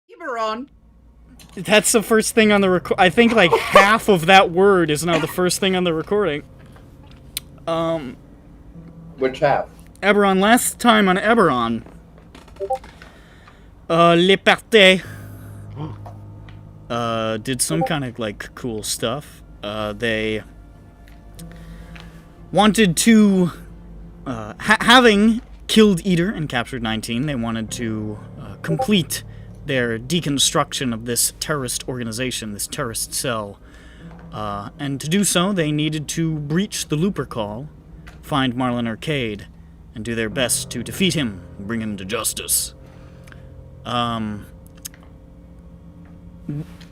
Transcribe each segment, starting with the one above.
EBERRON. That's the first thing on the record. I think like half of that word is now the first thing on the recording. Which half? EBERRON. Last time on EBERRON, Liberté did some kind of like cool stuff. They wanted to, having killed Eater and captured 19, they wanted to complete their deconstruction of this terrorist organization, this terrorist cell. And to do so, they needed to breach the Lupercal, find Marlen Arcade, and do their best to defeat him, bring him to justice.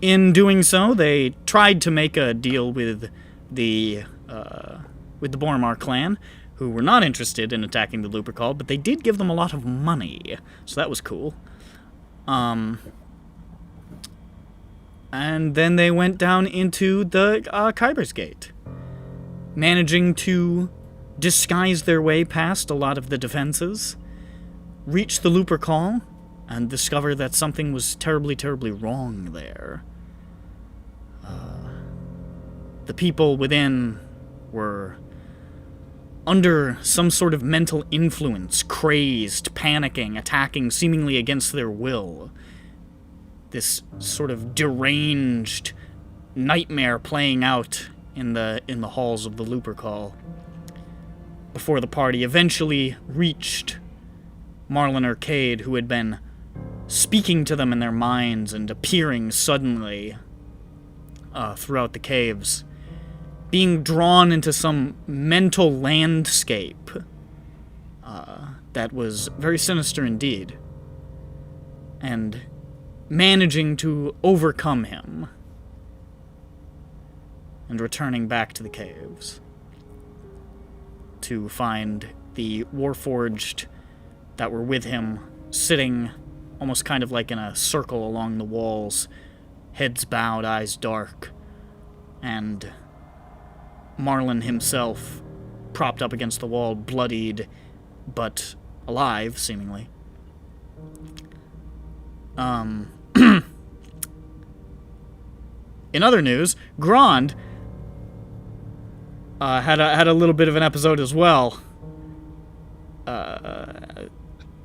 In doing so, they tried to make a deal with the Boromar clan, who were not interested in attacking the Lupercal, but they did give them a lot of money, so that was cool. And then they went down into the Khyber's Gate, managing to disguise their way past a lot of the defenses, reach the Lupercal, and discover that something was terribly, terribly wrong there. The people within were under some sort of mental influence, crazed, panicking, attacking seemingly against their will. This sort of deranged nightmare playing out in the halls of the Lupercal, before the party eventually reached Marlen Arcade, who had been speaking to them in their minds and appearing suddenly throughout the caves, being drawn into some mental landscape that was very sinister indeed, and managing to overcome him and returning back to the caves to find the Warforged that were with him sitting almost kind of like in a circle along the walls, heads bowed, eyes dark, and Marlen himself propped up against the wall, bloodied, but alive, seemingly. In other news, Grand had a little bit of an episode as well,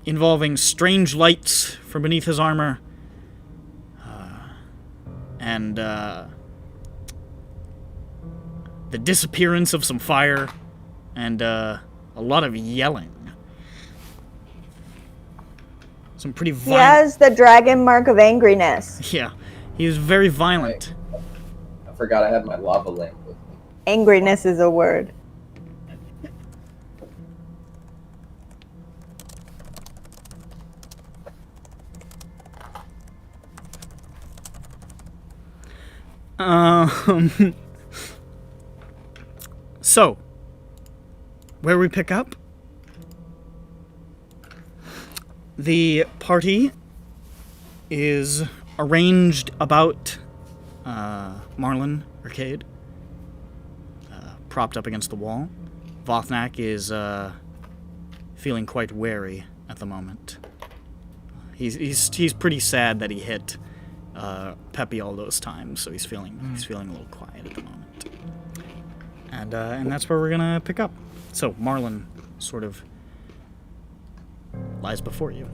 involving strange lights from beneath his armor, and the disappearance of some fire, and a lot of yelling. Some pretty violent... He has the dragon mark of angriness. Yeah, he is very violent. I forgot I had my lava lamp with me. Angriness is a word. So, where we pick up? The party is arranged about Marlen Arcade, propped up against the wall. Vothnak is feeling quite wary at the moment. He's pretty sad that he hit Peppy all those times, so he's feeling a little quiet at the moment. And that's where we're gonna pick up. So Marlen sort of lies before you,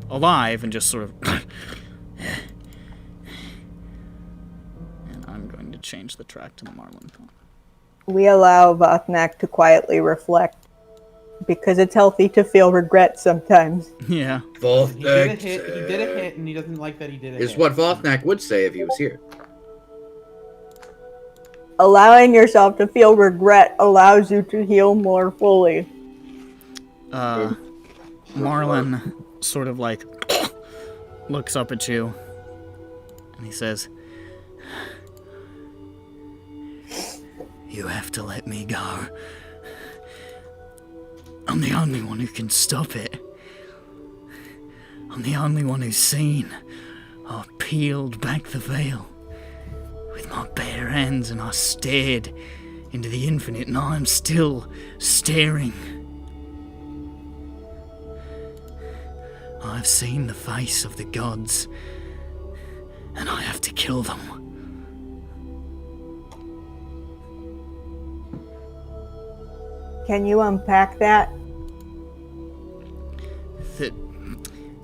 alive and just sort of. And I'm going to change the track to the Marlen. We allow Vothnak to quietly reflect. Because it's healthy to feel regret sometimes. Yeah. He did a hit, and he doesn't like that he did a hit. Is what Vothnak would say if he was here. Allowing yourself to feel regret allows you to heal more fully. Marlen sort of like looks up at you and he says, "You have to let me go. I'm the only one who can stop it. I'm the only one who's seen. I peeled back the veil with my bare hands and I stared into the infinite, and I'm still staring. I've seen the face of the gods, and I have to kill them." Can you unpack that?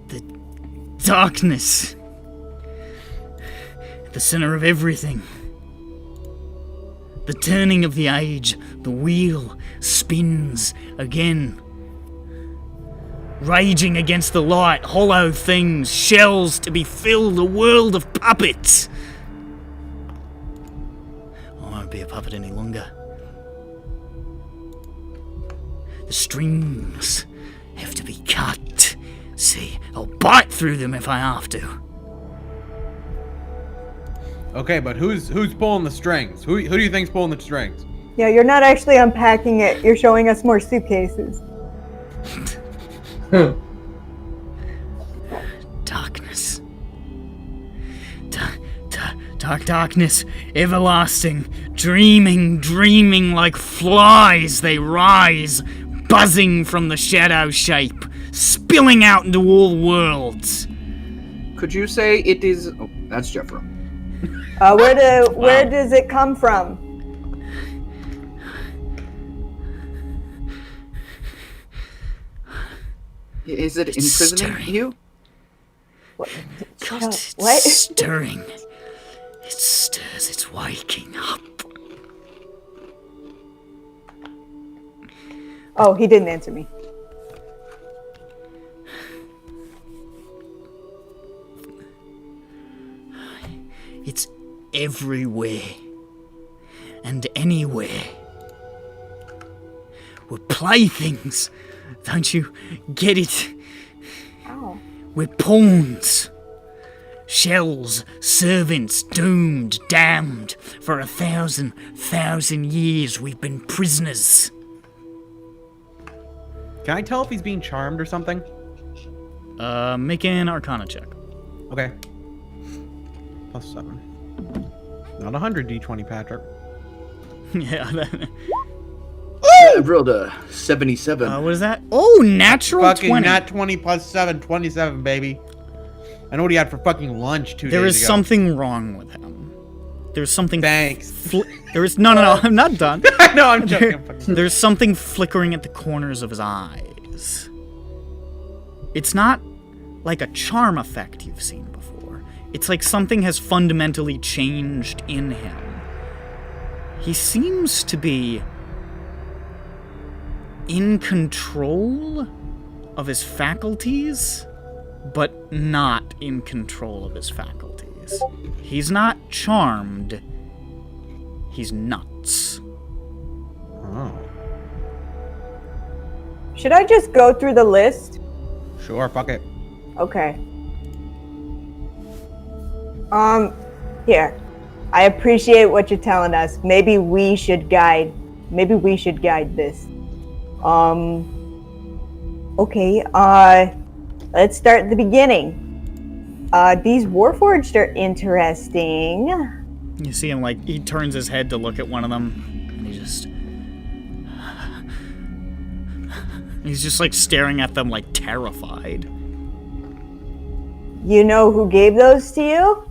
The darkness at the center of everything. The turning of the age, the wheel spins again. Raging against the light, hollow things, shells to be filled, a world of puppets. I won't be a puppet any longer. The strings have to be cut. See, I'll bite through them if I have to. Okay, but who's pulling the strings? Who do you think's pulling the strings? Yeah, you're not actually unpacking it. You're showing us more suitcases. Darkness. Darkness, everlasting, dreaming like flies they rise, buzzing from the shadow shape, spilling out into all worlds. Could you say it is... Oh, that's Jeffro. Where does it come from? Is it imprisoning you? What? It's stirring. It stirs, it's waking up. Oh, he didn't answer me. It's everywhere and anywhere. We're playthings. Don't you get it? Ow. We're pawns. Shells, servants, doomed, damned. For 1,000 years we've been prisoners. Can I tell if he's being charmed or something? Make an Arcana check. Okay. +7. Not 100 D20, Patrick. Yeah. I rolled a 77. What is that? Oh, natural Fucking 20. nat 20 +7, 27, baby. I know what he had for fucking lunch 2 days ago. There is something wrong with him. There's something... Thanks. There is... No, I'm not done. No, I'm joking. There's something flickering at the corners of his eyes. It's not like a charm effect you've seen before. It's like something has fundamentally changed in him. He seems to be in control of his faculties, but not in control of his faculties. He's not charmed. He's nuts. Oh. Should I just go through the list? Sure, fuck it. Okay. Here. I appreciate what you're telling us. Maybe we should guide this. Okay, let's start at the beginning. These Warforged are interesting. You see him, like, he turns his head to look at one of them, and he's just like staring at them, like, terrified. You know who gave those to you?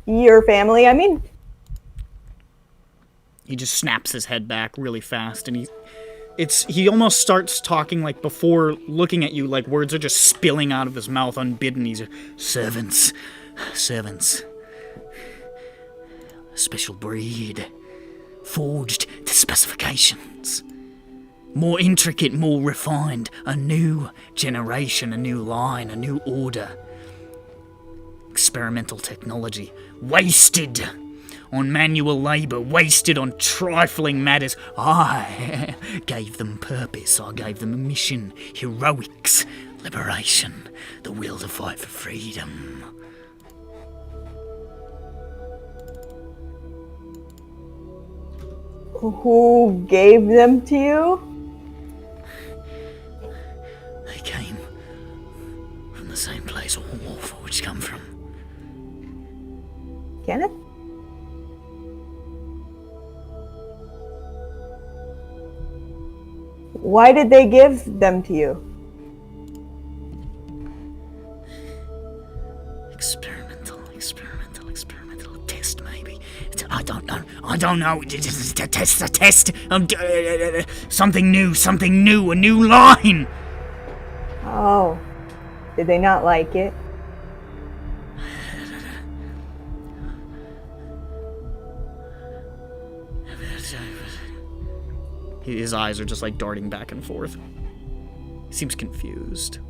Your family, I mean. He just snaps his head back really fast, and he almost starts talking, like, before looking at you, like, words are just spilling out of his mouth unbidden. He's servants. A special breed, forged to specifications. more intricate, more refined. A new generation, a new line, a new order. Experimental technology wasted on manual labour, wasted on trifling matters. I gave them purpose, I gave them a mission, heroics, liberation, the will to fight for freedom. Who gave them to you? They came from the same place all Warforged come from. Kenneth? Why did they give them to you? Experimental test, maybe. I don't know. It's a test. Something new, a new line. Oh. Did they not like it? His eyes are just like darting back and forth. He seems confused.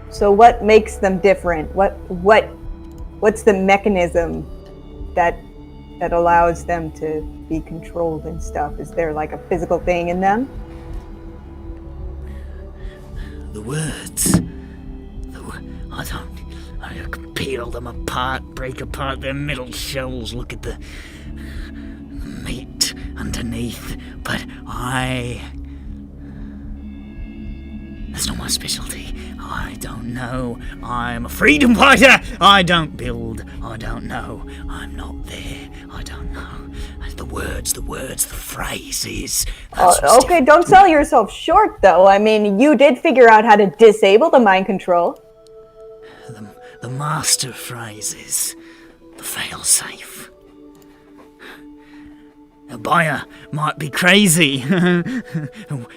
So what makes them different? What's the mechanism that allows them to be controlled and stuff? Is there like a physical thing in them? The words. I can peel them apart, break apart their middle shells, look at the meat underneath, but that's not my specialty. I don't know. I'm a freedom fighter. I don't build. I don't know. I'm not there. I don't know. The words, the phrases. Okay, don't sell yourself short, though. I mean, you did figure out how to disable the mind control. The master phrases. The fail-safe. A buyer might be crazy.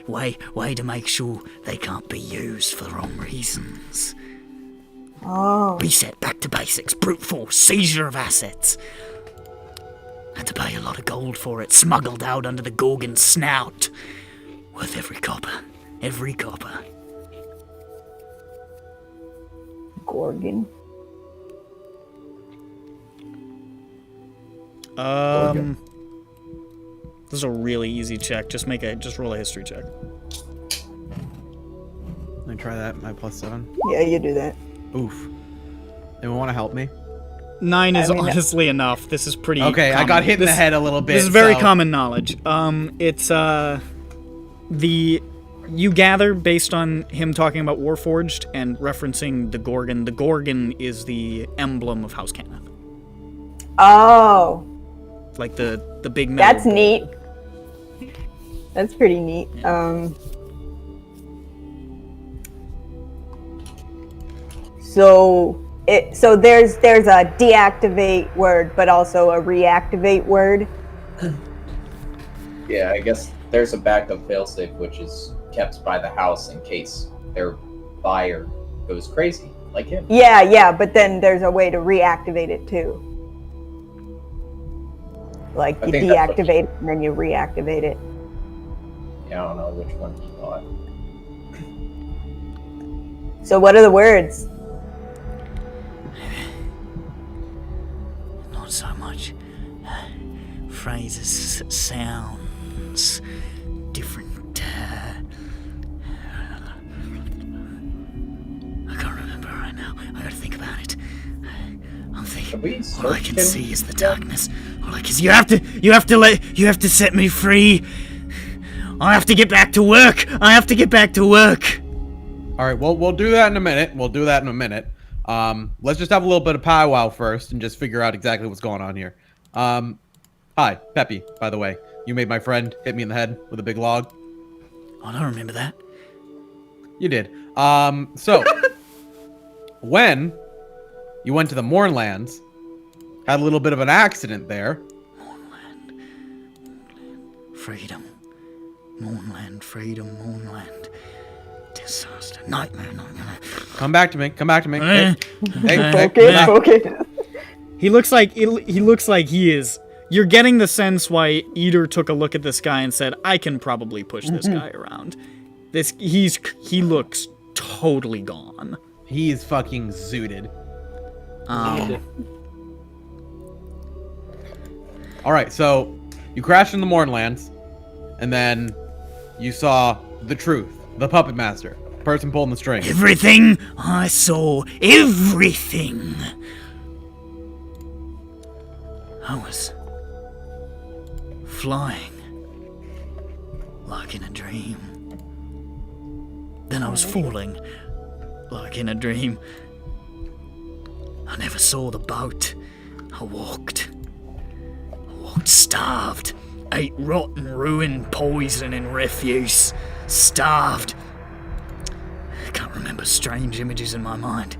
way to make sure they can't be used for the wrong reasons. Oh. Reset back to basics, brute force, seizure of assets. Had to pay a lot of gold for it, smuggled out under the Gorgon's snout. Worth every copper. Gorgon. This is a really easy check. Just roll a history check. Let me try that. My +7. Yeah, you do that. Oof. Anyone want to help me? 9 is honestly enough. This is pretty Okay, common. I got hit in the head a little bit. This is very common knowledge. It's you gather based on him talking about Warforged and referencing the Gorgon. The Gorgon is the emblem of House Cannith. Oh. Like the big metal. That's neat. That's pretty neat. Yeah. So there's a deactivate word, but also a reactivate word. Yeah, I guess there's a backup failsafe which is kept by the house in case their buyer goes crazy, like him. Yeah, but then there's a way to reactivate it too. Like you deactivate it and then you reactivate it. Yeah, I don't know which one he thought. So what are the words? Not so much phrases, sounds, different. I can't remember right now. I gotta think about it. I'm thinking. All I can see is the darkness. All I can see. You have to set me free. I have to get back to work. All right, well, we'll do that in a minute. Let's just have a little bit of powwow first and just figure out exactly what's going on here. Hi, Peppy, by the way. You made my friend hit me in the head with a big log. I don't remember that. You did. So, when you went to the Mournlands, had a little bit of an accident there. Freedom. Mournland. Disaster. Nightmare. Come back to me. Focus. He looks like he is You're getting the sense why Eater took a look at this guy and said, I can probably push this guy around. He looks totally gone. He is fucking zooted. Alright, so you crashed in the Mornlands, and then you saw the truth, the puppet master, person pulling the strings. Everything I saw, everything. I was flying like in a dream. Then I was falling like in a dream. I never saw the boat. I walked starved. Ate rotten, ruined poison and refuse. Starved. I can't remember strange images in my mind.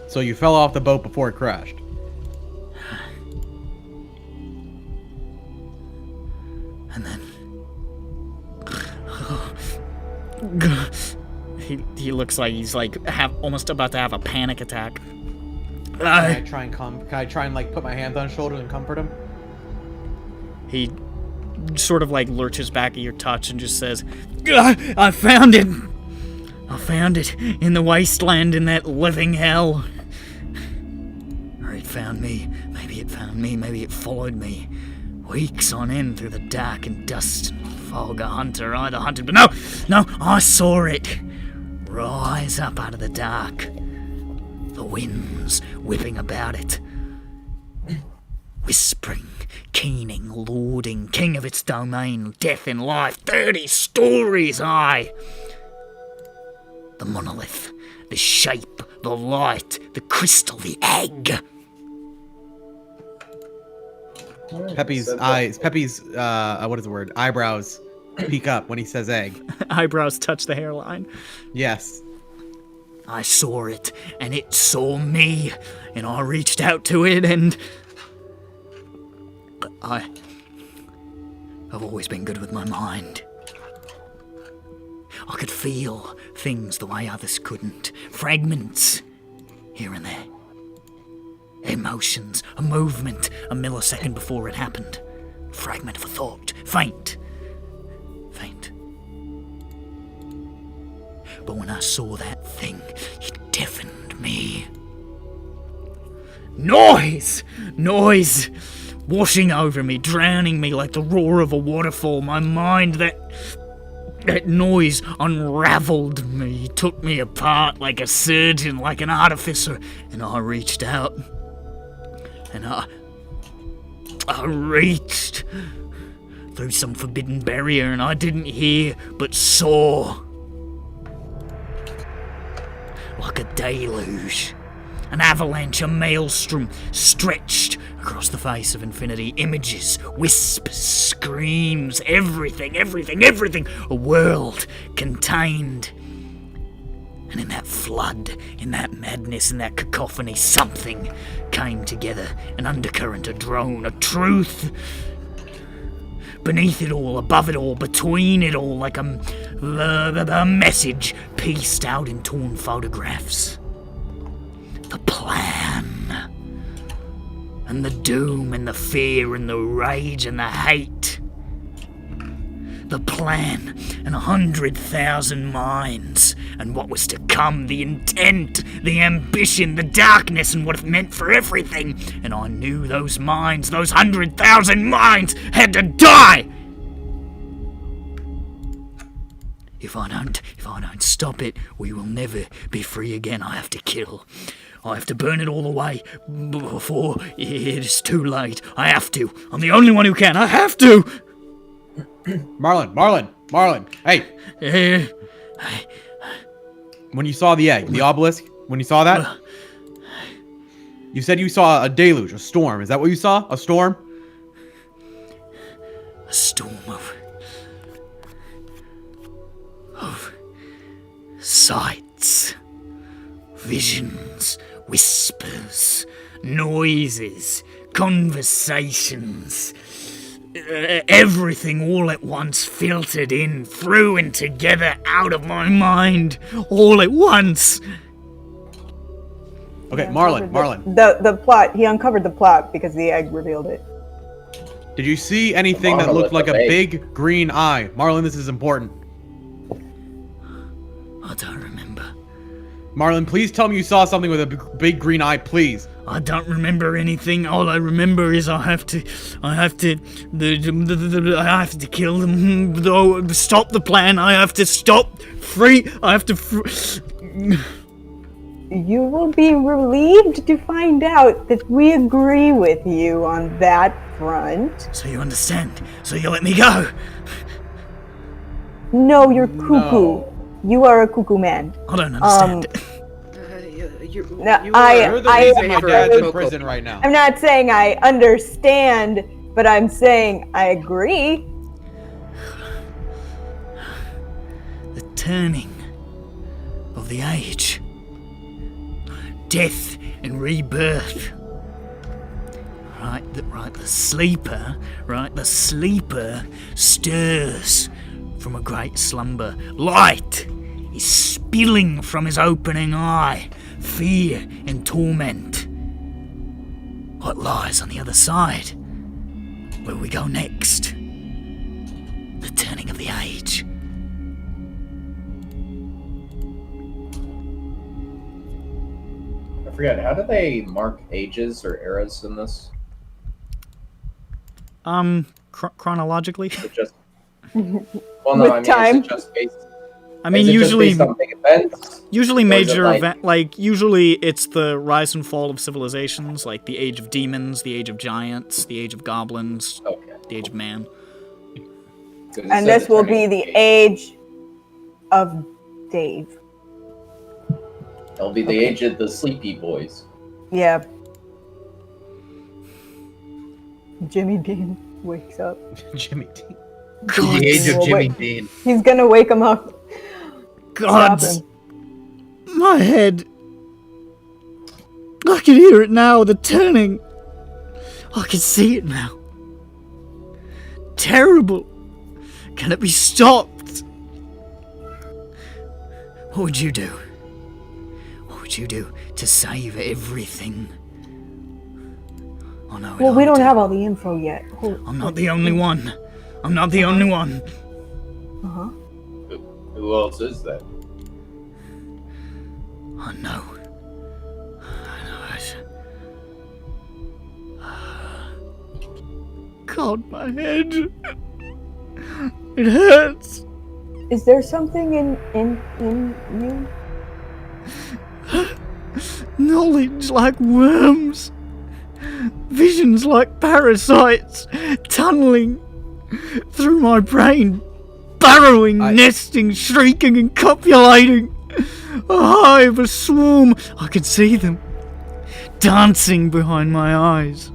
So you fell off the boat before it crashed. And then... He looks like he's like almost about to have a panic attack. Can I try and like put my hands on his shoulders and comfort him? He sort of like lurches back at your touch and just says, I found it! I found it in the wasteland in that living hell. Or it found me. Maybe it found me. Maybe it followed me. Weeks on end through the dark and dust and fog. A hunter either hunted, but no, I saw it. Rise up out of the dark. The winds whipping about it. Whispering, keening, lording, king of its domain, death and life, 30 stories high. The monolith, the shape, the light, the crystal, the egg. Pepe's eyes, what is the word? Eyebrows peek up when he says egg. Eyebrows touch the hairline. Yes. I saw it, and it saw me, and I reached out to it, and... I've always been good with my mind. I could feel things the way others couldn't. Fragments, here and there. Emotions, a movement, a millisecond before it happened. Fragment of a thought, faint. But when I saw that thing, it deafened me. Noise! Washing over me, drowning me like the roar of a waterfall. My mind, that noise unraveled me, took me apart like a surgeon, like an artificer. And I reached out. And I reached through some forbidden barrier, and I didn't hear, but saw. Like a deluge. An avalanche, a maelstrom, stretched across the face of infinity. Images, wisps, screams, everything. A world contained. And in that flood, in that madness, in that cacophony, something came together. An undercurrent, a drone, a truth. Beneath it all, above it all, between it all, like a message pieced out in torn photographs. The plan. And the doom and the fear and the rage and the hate. The plan and 100,000 minds. And what was to come, the intent, the ambition, the darkness, and what it meant for everything. And I knew those minds, those 100,000 minds, had to die! If I don't stop it, we will never be free again. I have to kill. I have to burn it all away before it is too late. I have to. I'm the only one who can. I have to! Marlen, hey! When you saw the egg, the obelisk, when you saw that, you said you saw a deluge, a storm. Is that what you saw? A storm? A storm of sights, visions, whispers, noises, conversations. Everything all at once filtered in, through and together out of my mind, all at once. Okay, He Marlen, uncovered Marlen. The plot. He uncovered the plot because the egg revealed it. Did you see anything that looked like a big green eye? Marlen, this is important. I don't remember. Marlen, please tell me you saw something with a big green eye, please. I don't remember anything. All I remember is I have to kill them. Stop the plan. I have to stop. You will be relieved to find out that we agree with you on that front. So you understand. So you let me go. No, you're cuckoo. No. You are a cuckoo man. I don't understand. You're No, You're the reason my dad's in I- prison right now. I'm not saying I understand, but I'm saying I agree. The turning of the age. Death and rebirth. The sleeper stirs from a great slumber. Light is spilling from his opening eye. Fear and torment. What lies on the other side? Where we go next? The turning of the age. I forget, how do they mark ages or eras in this? Chronologically? Is it just... Well, no, With time. is it just based... I mean, is it usually, just based on big events? usually Or is it major like- event, like usually it's the rise and fall of civilizations, like the age of demons, the age of giants, the age of goblins, Okay. the age of man. 'Cause it And says this will be turning the age of Dave. It'll be the age of the sleepy boys. Yeah. Jimmy Dean wakes up. Jimmy D. The age of Well, Jimmy wait. Dean. He's gonna wake him up. God, Stop him. my head. I can hear it now, the turning. I can see it now. Terrible. Can it be stopped? What would you do? What would you do to save everything? Oh no. Well, we don't have all the info yet. I'm not the only one. I'm not the only one. Uh-huh. Who else is that? I know. I know it. God, my head. It hurts. Is there something in you? Knowledge like worms. Visions like parasites. Tunneling through my brain. Burrowing, nesting, shrieking, and copulating. A hive, a swarm. I can see them. Dancing behind my eyes.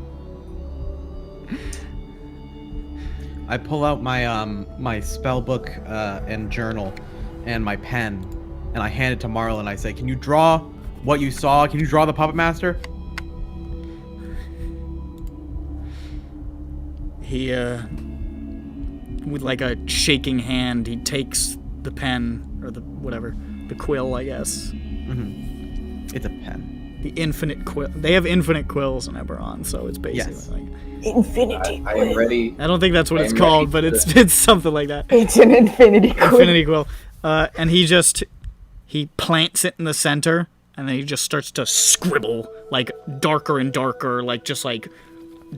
I pull out my my spell book and journal and my pen, and I hand it to Marlen. I say, "Can you draw what you saw? Can you draw the puppet master?" He, with like a shaking hand, he takes the pen, or the, whatever, the quill, I guess. Mm-hmm. It's a pen. The infinite quill. They have infinite quills in EBERRON, so it's basically Yes. like... Infinity. I am ready. I don't think that's what it's I'm called, ready but for it's something like that. It's an infinity quill. Infinity quill. And he plants it in the center, and then he just starts to scribble, like, darker and darker, like, just like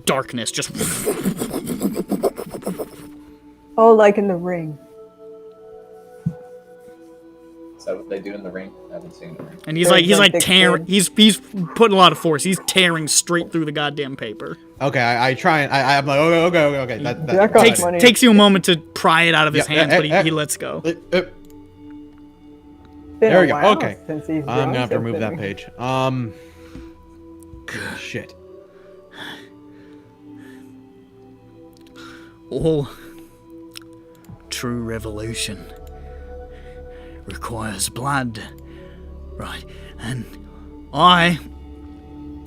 darkness, just... Oh, like in the ring. Is that what they do in the ring? I haven't seen the ring. And he's Very like thick tearing, cord. he's putting a lot of force. He's tearing straight through the goddamn paper. Okay, I try and I'm like, okay. That costs Takes money. takes you a moment to pry it out of his Yeah, hands, but he lets go. Been There a we go. while Okay. since he's I'm drawn gonna have to remove that something. page. Shit. All true revolution requires blood, right? And I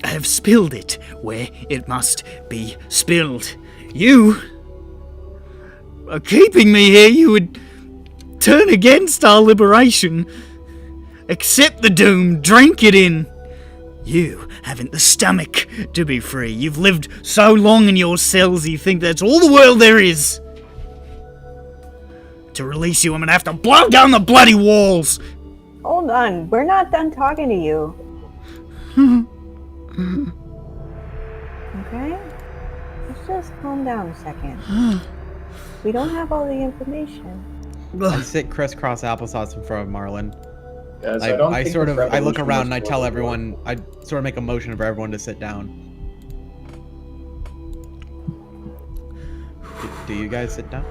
have spilled it where it must be spilled. You are keeping me here. You would turn against our liberation, accept the doom, drink it in, You haven't the stomach to be free. You've lived so long in your cells you think that's all the world there is. To release you, I'm gonna have to blow down the bloody walls! Hold on, we're not done talking to you. Okay? Let's just calm down a second. We don't have all the information. I sit crisscross applesauce in front of Marlen. Guys, I don't think this I look revolution around and was I tell for the everyone, I sort of make a motion for everyone to sit down. Do you guys sit down?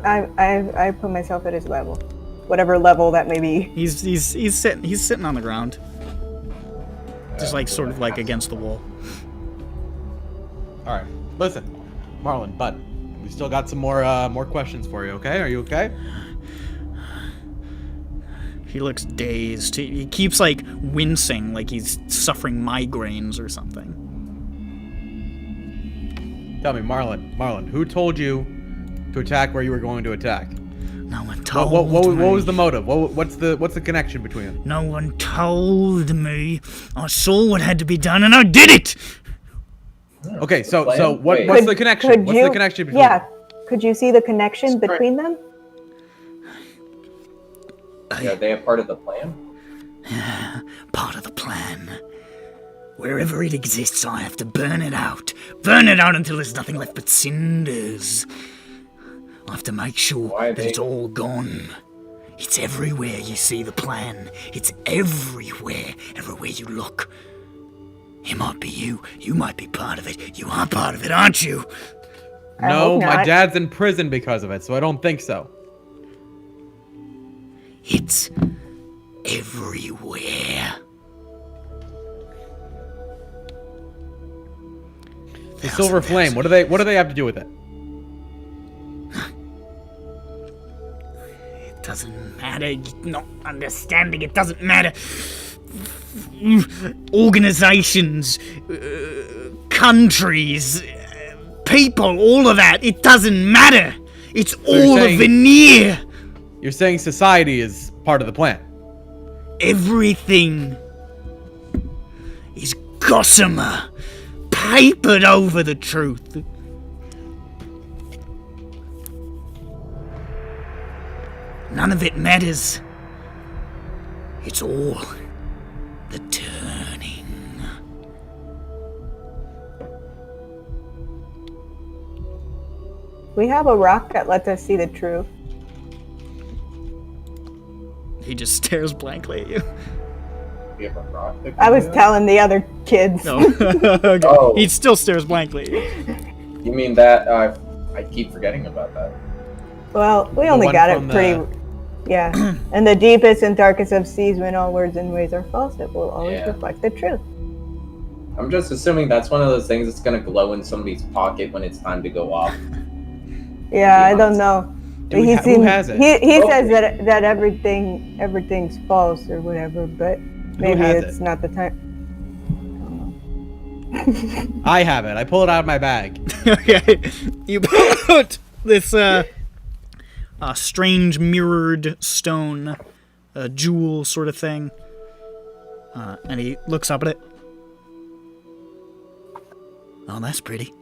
I put myself at his level. Whatever level that may be. He's sitting on the ground. Just like sort of like against the wall. All right, listen, Marlen, bud, we still got some more questions for you. Okay, are you okay? He looks dazed. He keeps like wincing, like he's suffering migraines or something. Tell me, Marlen, who told you to attack where you were going to attack? No one told What me. was the motive? What's the connection between them? No one told me. I saw what had to be done and I did it! Okay, so Plan? what's Wait. the connection? Could What's you- the connection between Yeah. them? Could you see the connection between them? Yeah, are they a part of the plan? Part of the plan. Wherever it exists, I have to burn it out. Burn it out until there's nothing left but cinders. I have to make sure Why that it's all gone. It's everywhere you see the plan. It's everywhere you look. It might be you. You might be part of it. You are part of it, aren't you? I No, hope my not. dad's in prison because of it, so I don't think so. It's everywhere. The Silver Flame. What do they have to do with it? It doesn't matter. You're not understanding. It doesn't matter. Organizations, countries, people, all of that. It doesn't matter. It's you're all a saying- veneer. You're saying society is part of the plan. Everything is gossamer, papered over the truth. None of it matters. It's all the turning. We have a rock that lets us see the truth. He just stares blankly at you. We have a rock that I can was do that? telling the other kids. No. Okay. Oh. He still stares blankly at you. You mean that? I keep forgetting about that. Well, we The only one got it from pretty. Yeah. And the deepest and darkest of seas, when all words and ways are false, it will always Yeah. reflect the truth. I'm just assuming that's one of those things that's gonna glow in somebody's pocket when it's time to go off. Yeah, I don't know. Do we who has it? He Oh. says that everything's false or whatever, but maybe has it's it? not the time. I have it. I pull it out of my bag. Okay. You put this strange mirrored stone, jewel sort of thing, and he looks up at it. Oh, that's pretty.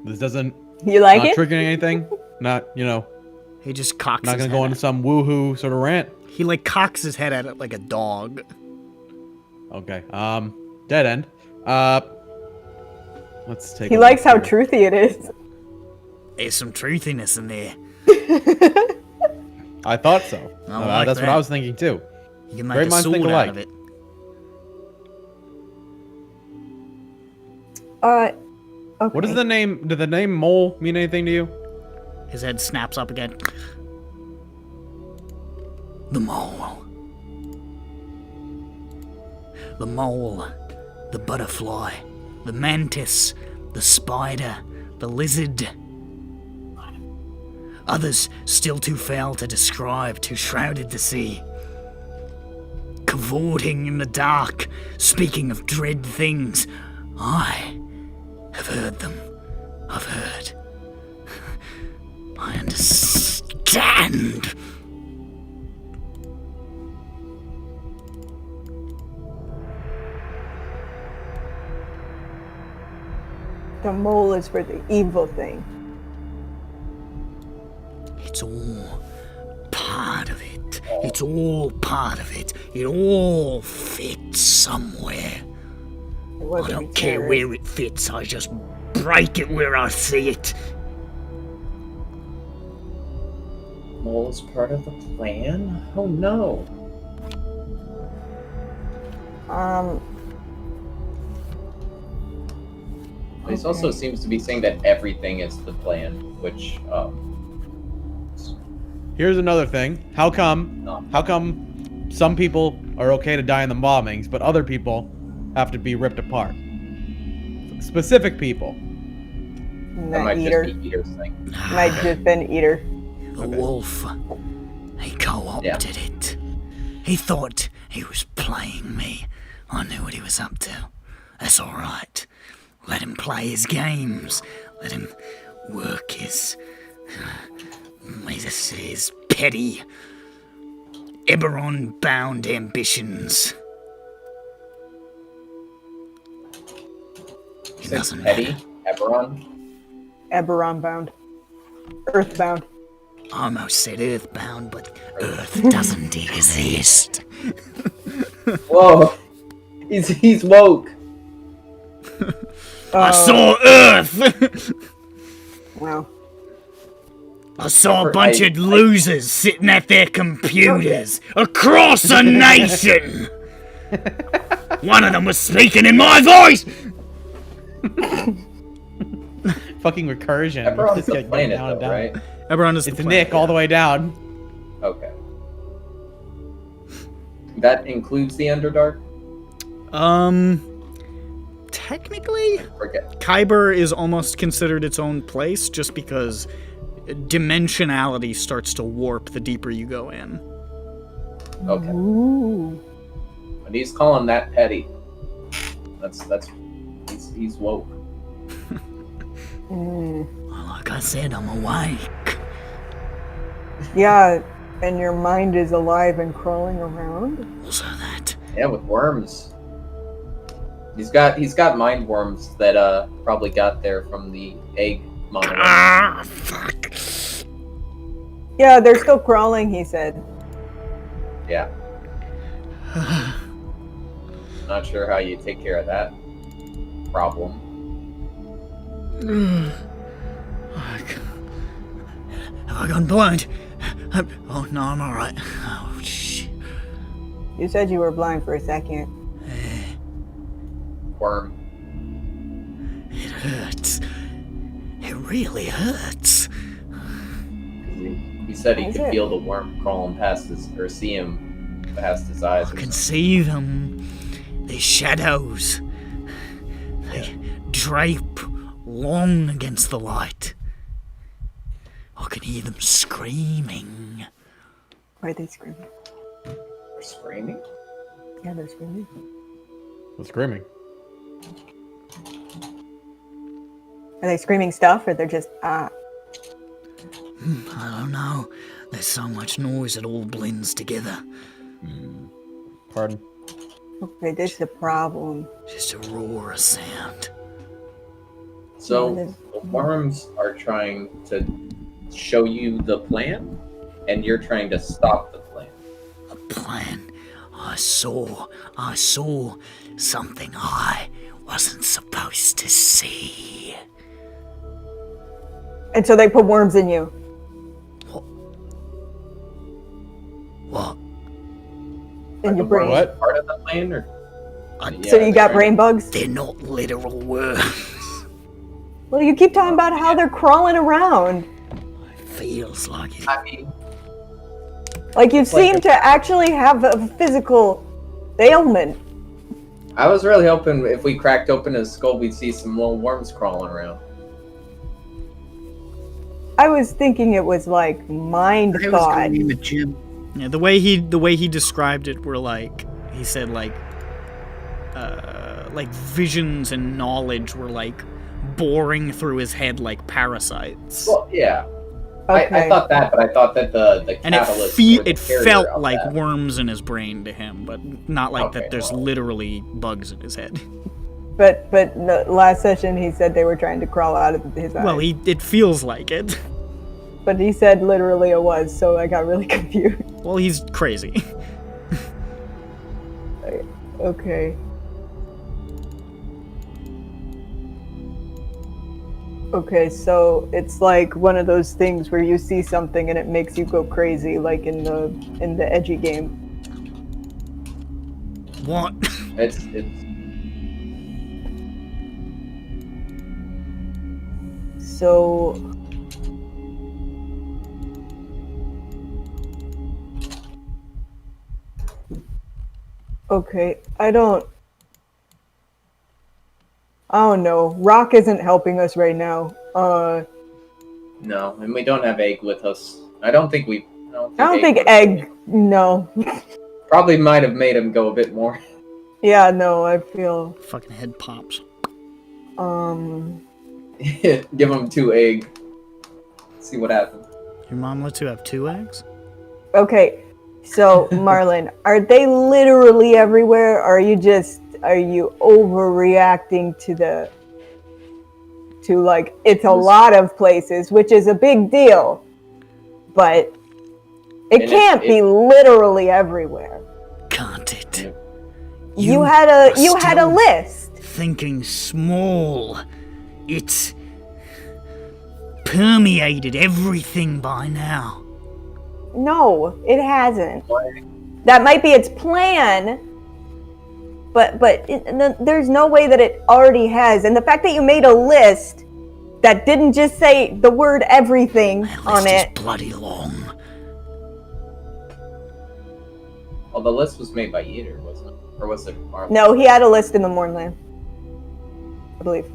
This doesn't You like not it? triggering anything. Not He just cocks not his gonna head go into at some woohoo sort of rant. it. He like cocks his head at it like a dog. Okay. Dead end. Let's take. He a likes look how here. truthy it is. There's some truthiness in there. I thought so. I like that's what that. I was thinking too. You can make Great a minds sword think out alike. of it. Okay. What is the name? Did the name Mole mean anything to you? His head snaps up again. The mole. The mole. The butterfly. The mantis. The spider. The lizard. Others still too foul to describe, too shrouded to see. Cavorting in the dark, speaking of dread things. I have heard them. I've heard. I understand. The mole is for the evil thing. It's all part of it. It's all part of it. It all fits somewhere. It I wasn't don't a care terrorist. where it fits, I just break it where I see it. Mole is part of the plan? Oh no. This also seems to be saying that everything is the plan, which, Here's another thing. How come some people are okay to die in the bombings, but other people have to be ripped apart? Specific people. that might Eater. just be Eater's thing. Might just been Eater. The wolf, he co-opted it. He thought he was playing me. I knew what he was up to. That's alright. Let him play his games. Let him work his petty, EBERRON-bound ambitions. It doesn't Petty? matter. EBERRON? Eberron bound. Earthbound. I almost said earthbound, but Earth doesn't exist. Whoa! He's woke! I saw Earth! Wow. I saw a bunch of losers sitting at their computers across a nation! One of them was speaking in my voice! Fucking recursion. EBERRON's Just the get planet, down and though, down. right? Everyone is It's the Nick all the way down. Okay. That includes the Underdark? Technically, Forget. Khyber is almost considered its own place just because dimensionality starts to warp the deeper you go in. Okay. Ooh. But he's calling that petty. He's woke. Mm. Well, like I said, I'm awake. Yeah, and your mind is alive and crawling around? Also that. Yeah, with worms. He's got mind worms that probably got there from the egg monolith. Ah, fuck. Yeah, they're still crawling, he said. Yeah. Not sure how you take care of that problem. Have I gone blind? Oh, no, I'm alright. Oh, shit. You said you were blind for a second. Worm. It hurts. It really hurts. He said he Is could it? feel the worm crawling past his, or see him past his eyes. I can see them. They're shadows. They drape long against the light. I can hear them screaming. Why are they screaming? They're screaming? Yeah, they're screaming. What's screaming? Are they screaming stuff, or they're just, I don't know. There's so much noise it all blends together. Pardon? okay, this is the problem. Just a roar of sound. So Yeah, the worms are trying to show you the plan, and you're trying to stop the plan. A plan. I saw something I wasn't supposed to see. And so they put worms in you. What? Are In the your brain. worms What? part of the plan, or? So you got brain bugs? They're not literal worms. Well, you keep talking about how they're crawling around. Feels like it. I mean, Like you like seem to actually have a physical ailment. I was really hoping if we cracked open his skull, we'd see some little worms crawling around. I was thinking it was like mind I was thought. going in the gym. Yeah, the way he described it were he said like visions and knowledge were like boring through his head like parasites. Well, yeah. Okay. I thought that, but I thought that the And it catalyst or the carrier felt of like that. worms in his brain to him, but not like Okay, that there's well. literally bugs in his head. But the last session he said they were trying to crawl out of his eyes. Well, it feels like it. But he said literally it was, so I got really confused. Well, he's crazy. Okay. Okay, so it's like one of those things where you see something and it makes you go crazy, like in the edgy game. What? It's So okay, I don't know. Rock isn't helping us right now. no, and we don't have Egg with us. I don't think Egg. No. Probably might have made him go a bit more. Yeah, no. I feel. Fucking head pops. Give him 2 egg. See what happens. Your mom lets you have 2 eggs? Okay, so Marlen, are they literally everywhere? Or are you overreacting to like it's a lot of places, which is a big deal, but it can't be literally everywhere. Can't it? You had a list. Thinking small. It's permeated everything by now. No, it hasn't. That might be its plan, but there's no way that it already has. And the fact that you made a list that didn't just say the word everything on it. It's bloody long. Well, the list was made by Eater, wasn't it? Or was it Marlen? No, he had a list in the Mornland, I believe.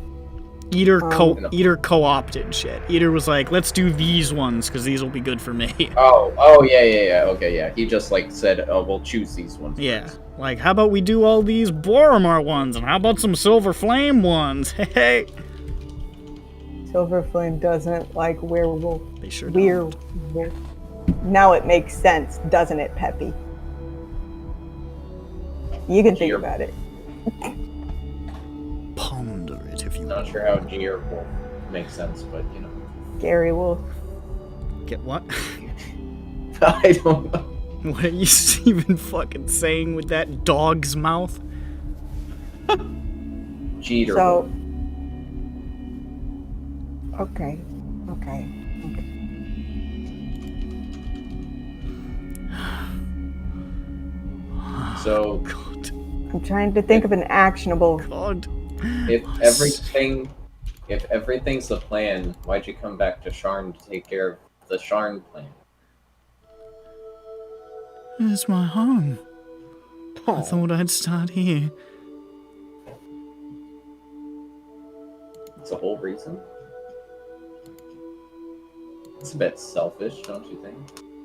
Eater co-opted shit. Eater was like, let's do these ones because these will be good for me. Oh, yeah. Okay, yeah. He just like said, "Oh, we'll choose these ones." Yeah, like how about we do all these Boromar ones, and how about some Silver Flame ones? Hey. Silver Flame doesn't like werewolf. They sure don't. Now it makes sense, doesn't it, Peppy? You can think about it. Ponder it if you Not sure how Gear will make sense, but you know. Gary Wolf. Get what? I don't know. What are you even fucking saying with that dog's mouth? Jeter. So. Okay. So, God. I'm trying to think of an actionable. God. if everything's the plan, why'd you come back to Sharn to take care of the Sharn plan? It's my home. I thought I'd start here. That's the whole reason? It's a bit selfish, don't you think?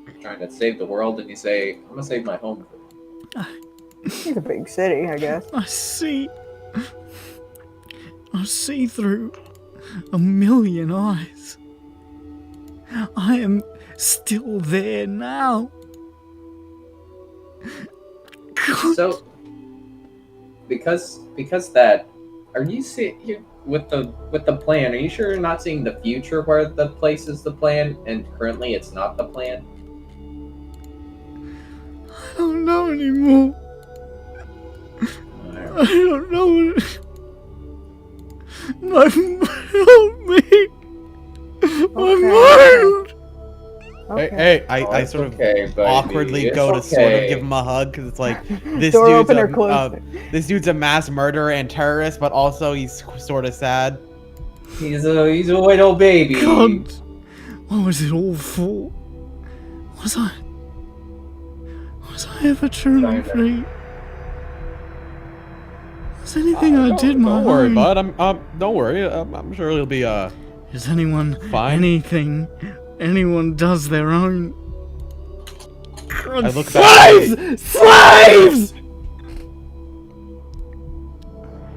You're trying to save the world and you say, I'm gonna save my home for you. It's a big city, I guess. I see through 1,000,000 eyes. I am still there now. God. So, because that, are you with the plan? Are you sure you're not seeing the future where the place is the plan and currently it's not the plan? I don't know anymore. I don't know. Help me. My mind. Hey, I sort of awkwardly go to sort of give him a hug because it's like this dude's a mass murderer and terrorist, but also he's sort of sad. He's a little baby. God, what was it all for? Was I ever truly free? Was anything I did my Don't worry, own? bud. Don't worry. I'm sure he'll be Is anyone fine. Anyone does their own? I look back. Slaves!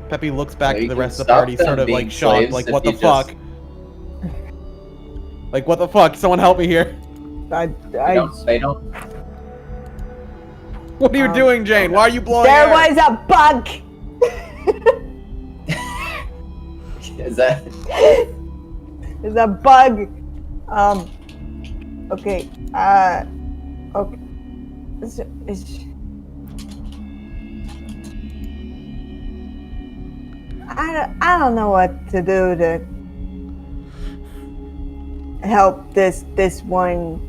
Peppy looks back Yeah, to you the can rest of the stop party, them sort of being like shocked, slaves like if what the you just- fuck? Like what the fuck? Someone help me here! They don't. What are you doing, Jane? Why are you blowing There air? was a bug. Is that? It's a bug. Okay. Okay. I don't know what to do to help this one.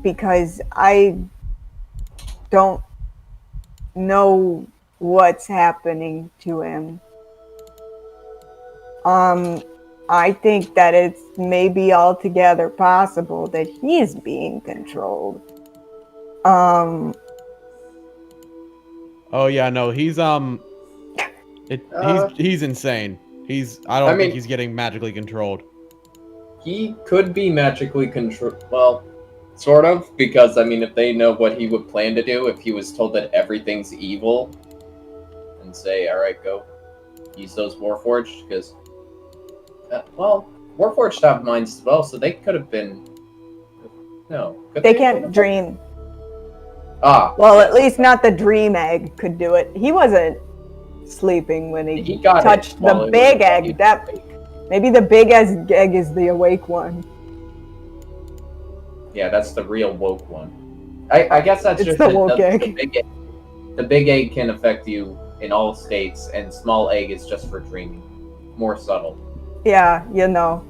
Because I don't know what's happening to him. I think that it's maybe altogether possible that he's being controlled. Oh yeah, no, he's he's insane. I don't think he's getting magically controlled. He could be magically controlled. Well, sort of, because I mean, if they know what he would plan to do, if he was told that everything's evil, and say, "All right, go use those Warforged," because, well, Warforged have minds as well, so they could have been. No, they can't dream. Ah, well, yes. At least not the dream egg could do it. He wasn't sleeping when he touched the big egg. Maybe the big egg is the awake one. Yeah, that's the real woke one. I guess that's it's just the woke egg. The big egg can affect you in all states, and small egg is just for dreaming. More subtle. Yeah, you know.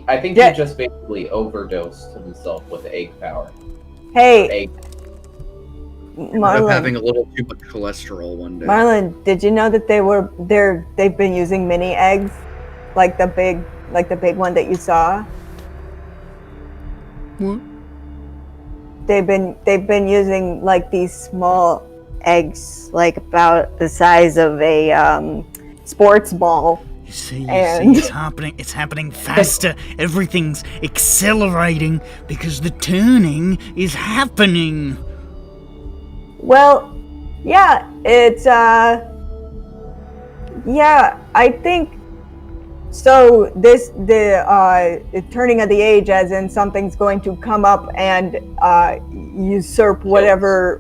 I think he just basically overdosed himself with egg power. Hey, Marlen, having a little too much cholesterol one day. Marlen, did you know that they've been using mini eggs, like the big one that you saw? What? They've been using like these small eggs, like about the size of a sports ball. You see, it's happening faster. Everything's accelerating because the turning is happening. Well, yeah, it's yeah, I think so. The turning of the age, as in something's going to come up and usurp whatever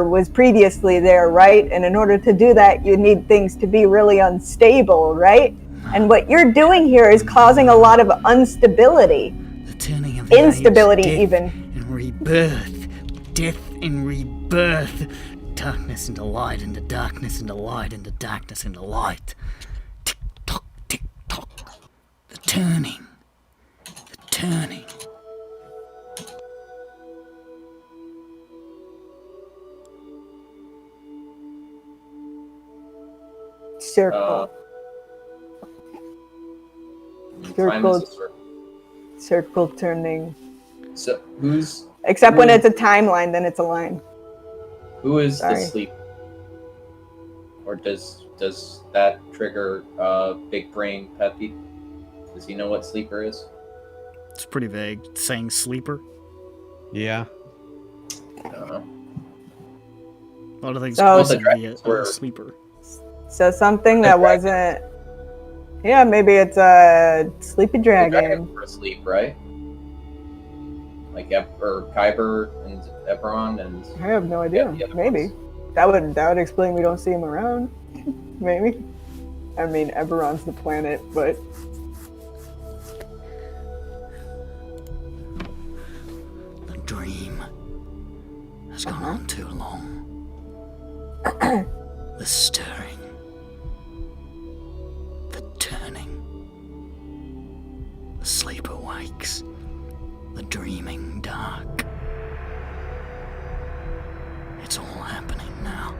was previously there, right? And in order to do that, you need things to be really unstable, right? And what you're doing here is causing a lot of instability. The turning of the instability, age, even. And rebirth, death and rebirth, darkness into light, into darkness into light, into darkness into light. Tick tock, tick tock. The turning. Circle. Circle turning. So who's? Except when it's a timeline, then it's a line. Who is the sleep? Or does that trigger big brain Peppy? Does he know what sleeper is? It's pretty vague. Saying sleeper. Yeah. I don't know. A lot of things could be a sleeper. So something that wasn't. Yeah, maybe it's a sleepy dragon. For sleep, right? Like Khyber and EBERRON and. I have no idea. Maybe that would explain we don't see him around. Maybe. I mean, EBERRON's the planet, but. The dream has gone on too long. The stirring. The turning. The sleep awakes. The dreaming dark. It's all happening now.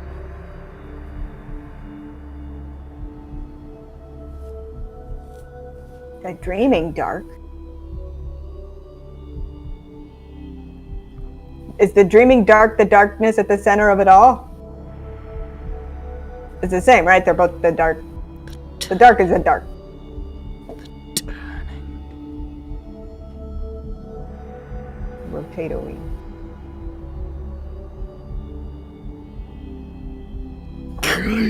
The dreaming dark? Is the dreaming dark the darkness at the center of it all? It's the same, right? They're both the dark. The dark is the dark. The turning. Rotatoing.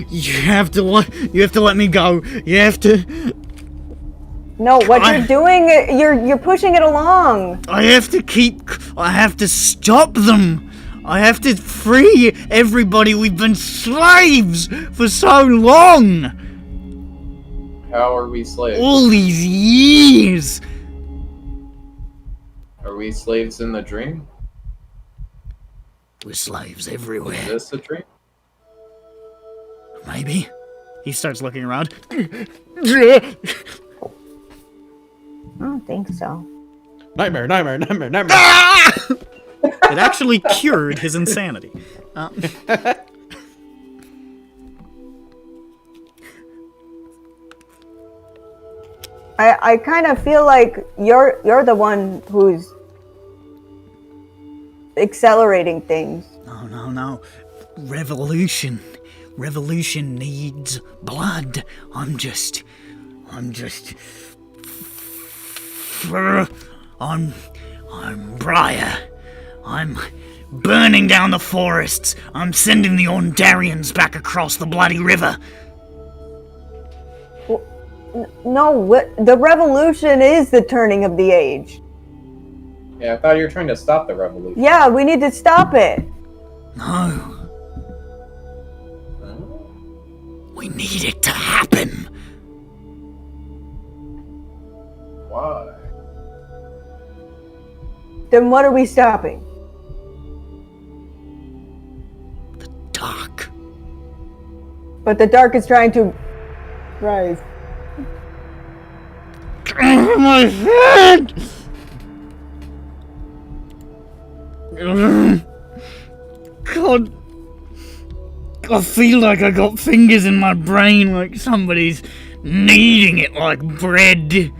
You have to let me go. You have to. No, what you're doing, you're pushing it along. I have to stop them. I have to free everybody. We've been slaves for so long. How are we slaves? All these years! Are we slaves in the dream? We're slaves Is everywhere. this a dream? Maybe. He starts looking around. I don't think so. Nightmare. It actually cured his insanity. I kind of feel like you're the one who's accelerating things. No. Revolution. Revolution needs blood. I'm Briar. I'm burning down the forests. I'm sending the Ondarians back across the bloody river. No, the revolution is the turning of the age. Yeah, I thought you were trying to stop the revolution. Yeah, we need to stop it. No. We need it to happen. Why? Then what are we stopping? Dark. But the dark is trying to rise. My head! God. I feel like I got fingers in my brain, like somebody's kneading it like bread.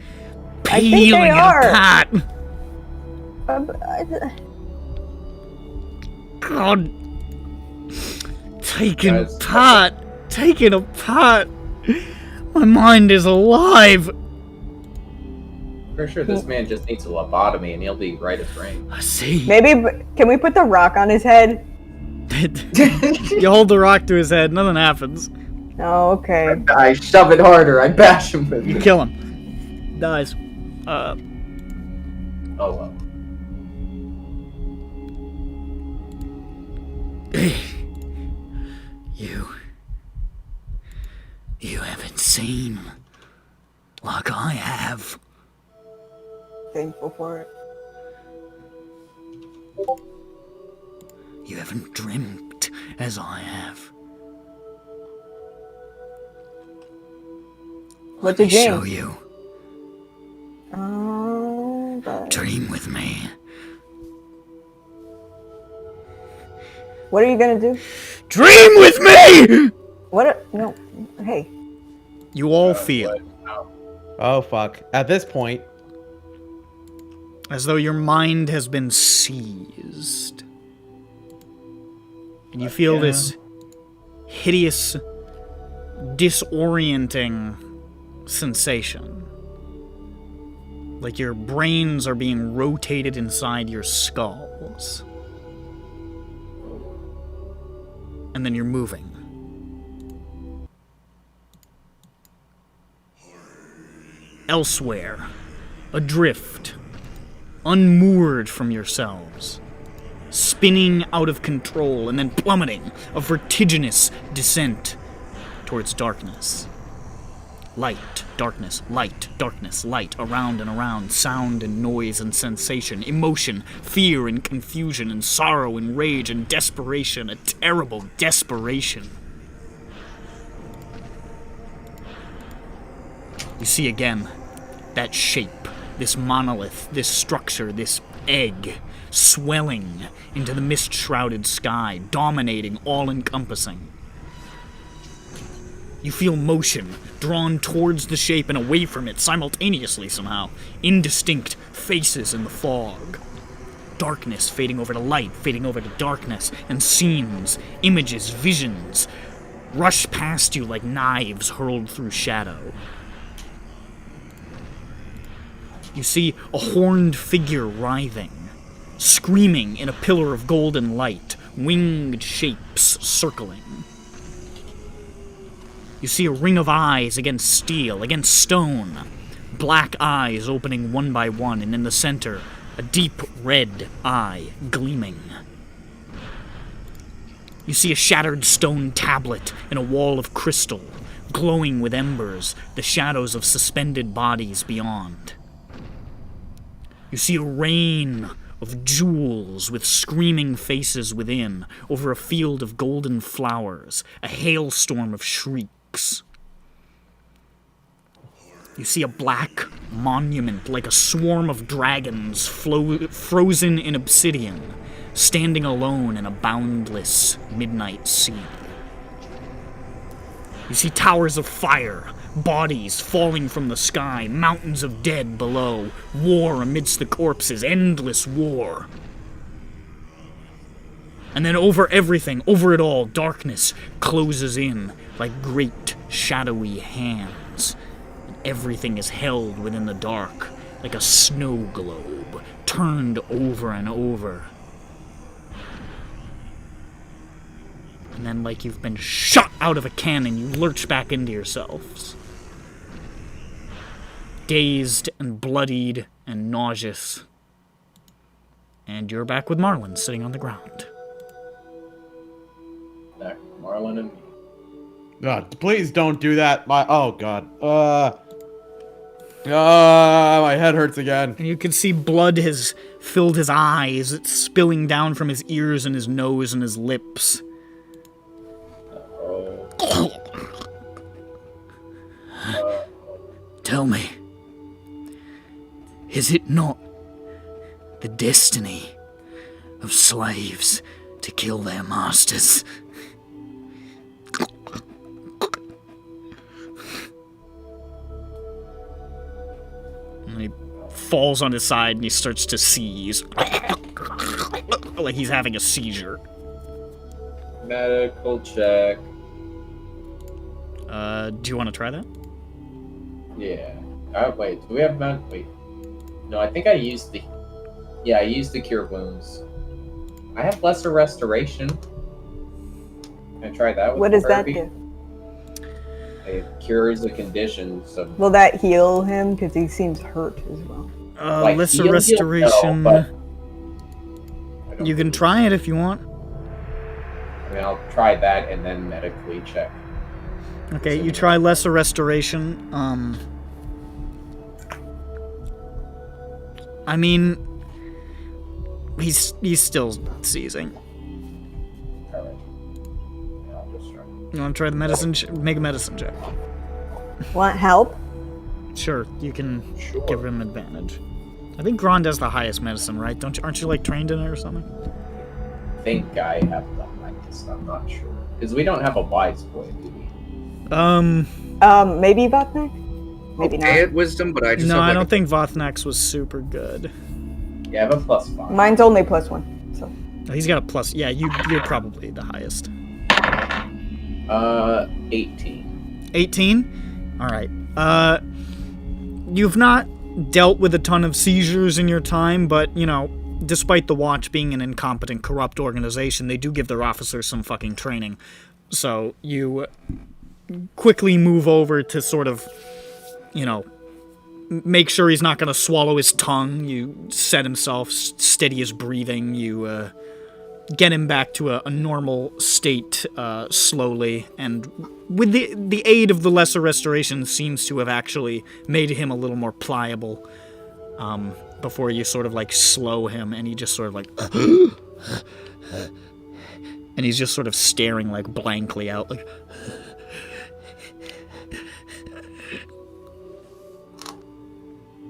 Peeling it apart. God. Taken apart. My mind is alive. Pretty sure this man just needs a lobotomy and he'll be right as rain. I see. Maybe, can we put the rock on his head? You hold the rock to his head, nothing happens. Oh, okay. I shove it harder, I bash him with You it. kill him. Dies. Oh well. You haven't seen like I have. Thankful for it. You haven't dreamt as I have. What's Let a me dream? show you. Oh, but Dream with me. what are you gonna do? Dream with me! No, hey. You all feel Oh fuck. At this point, as though your mind has been seized. And you feel this hideous, disorienting sensation. Like your brains are being rotated inside your skulls. And then you're moving. Elsewhere, adrift, unmoored from yourselves, spinning out of control and then plummeting, a vertiginous descent towards darkness. Light, darkness, light, darkness, light, around and around, sound and noise and sensation, emotion, fear and confusion and sorrow and rage and desperation, a terrible desperation. You see again that shape, this monolith, this structure, this egg, swelling into the mist-shrouded sky, dominating, all-encompassing. You feel motion, drawn towards the shape and away from it simultaneously somehow. Indistinct faces in the fog. Darkness fading over to light, fading over to darkness, and scenes, images, visions rush past you like knives hurled through shadow. You see a horned figure writhing, screaming in a pillar of golden light, winged shapes circling. You see a ring of eyes against steel, against stone, black eyes opening one by one, and in the center, a deep red eye gleaming. You see a shattered stone tablet in a wall of crystal, glowing with embers, the shadows of suspended bodies beyond. You see a rain of jewels with screaming faces within, over a field of golden flowers, a hailstorm of shrieks. You see a black monument like a swarm of dragons frozen in obsidian, standing alone in a boundless midnight sea. You see towers of fire, bodies falling from the sky, mountains of dead below, war amidst the corpses, endless war. And then over everything, over it all, darkness closes in like great shadowy hands. And everything is held within the dark, like a snow globe, turned over and over. And then, like you've been shot out of a cannon, you lurch back into yourselves. Dazed and bloodied and nauseous. And you're back with Marlen sitting on the ground. Back, Marlen and me. God, please don't do that. Oh god. My head hurts again. And you can see blood has filled his eyes. It's spilling down from his ears and his nose and his lips. Tell me, is it not the destiny of slaves to kill their masters? And he falls on his side and he starts to seize. Like he's having a seizure. Medical check. Do you want to try that? Yeah. Wait, do we have wait. No, I think I used the... Yeah, I used the cure wounds. I have lesser restoration. Can I try that with What does that therapy? do? It cures the condition, so... Will that heal him? Because he seems hurt as well. Like, Lesser heal, restoration. no, but You can try it if you want. I mean, I'll try that and then medically check. Okay, you try lesser restoration. I mean, he's still seizing. Alright. Yeah, I'll just try. You want to try the medicine? Make a medicine check. Want help? Sure, you can Sure. give him advantage. I think Grand has the highest medicine, right? Aren't you like trained in it or something? I think I have the highest, I'm not sure. Because we don't have a wise boy, do we? Maybe Vatnik? Maybe Okay not. at wisdom, but I just No, have I like don't think Vothnak's was super good. Yeah, I have a +5. Mine's only +1, so. He's got a plus. Yeah, you're probably the highest. 18. 18? Alright. You've not dealt with a ton of seizures in your time, but, you know, despite the Watch being an incompetent, corrupt organization, they do give their officers some fucking training. So you quickly move over to sort of, you know, make sure he's not going to swallow his tongue. You set himself, steady his breathing. You get him back to a normal state slowly, and with the aid of the lesser restoration, seems to have actually made him a little more pliable. Before you sort of like slow him, and he just sort of like, and he's just sort of staring like blankly out, like.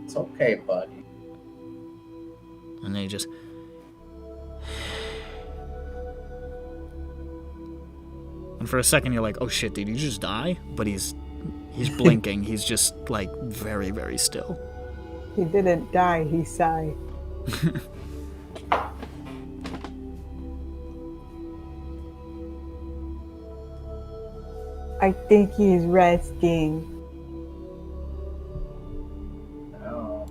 It's okay, buddy. And then he just. And for a second you're like, oh shit, did he just die? But he's blinking. He's just like very, very still. He didn't die, he sighed. I think he's resting. Oh.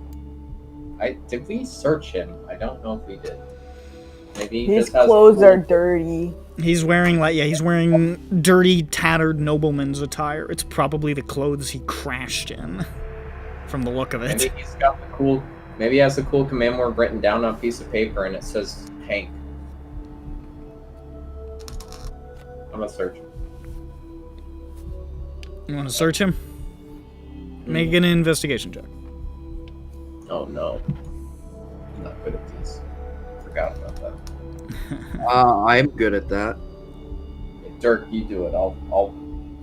Did we search him? I don't know if we did. Maybe he His just has clothes are dirty. He's wearing he's wearing dirty, tattered nobleman's attire. It's probably the clothes he crashed in, from the look of it. Maybe he's got the cool. Maybe he has the cool command word written down on a piece of paper, and it says Hank. I'm gonna search him. You want to search him? Make an investigation check. Oh no. I'm not good at these. Forgot about that. I'm good at that. Hey, Dirk, you do it. I'll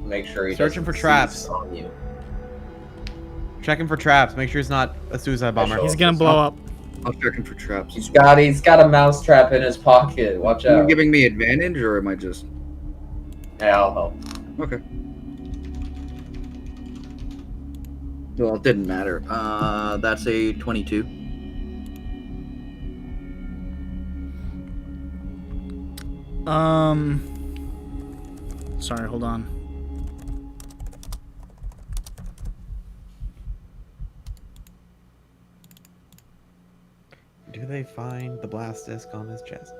make sure he Searching doesn't for traps. seize on you. Checking for traps. Make sure it's not a suicide bomber. He's gonna blow up. I'm checking for traps. He's got a mouse trap in his pocket. Watch Are you out. giving me advantage, or am I just... Yeah, I'll help. Okay. Well, it didn't matter. That's a 22. Sorry, hold on. Do they find the blast disc on his chest?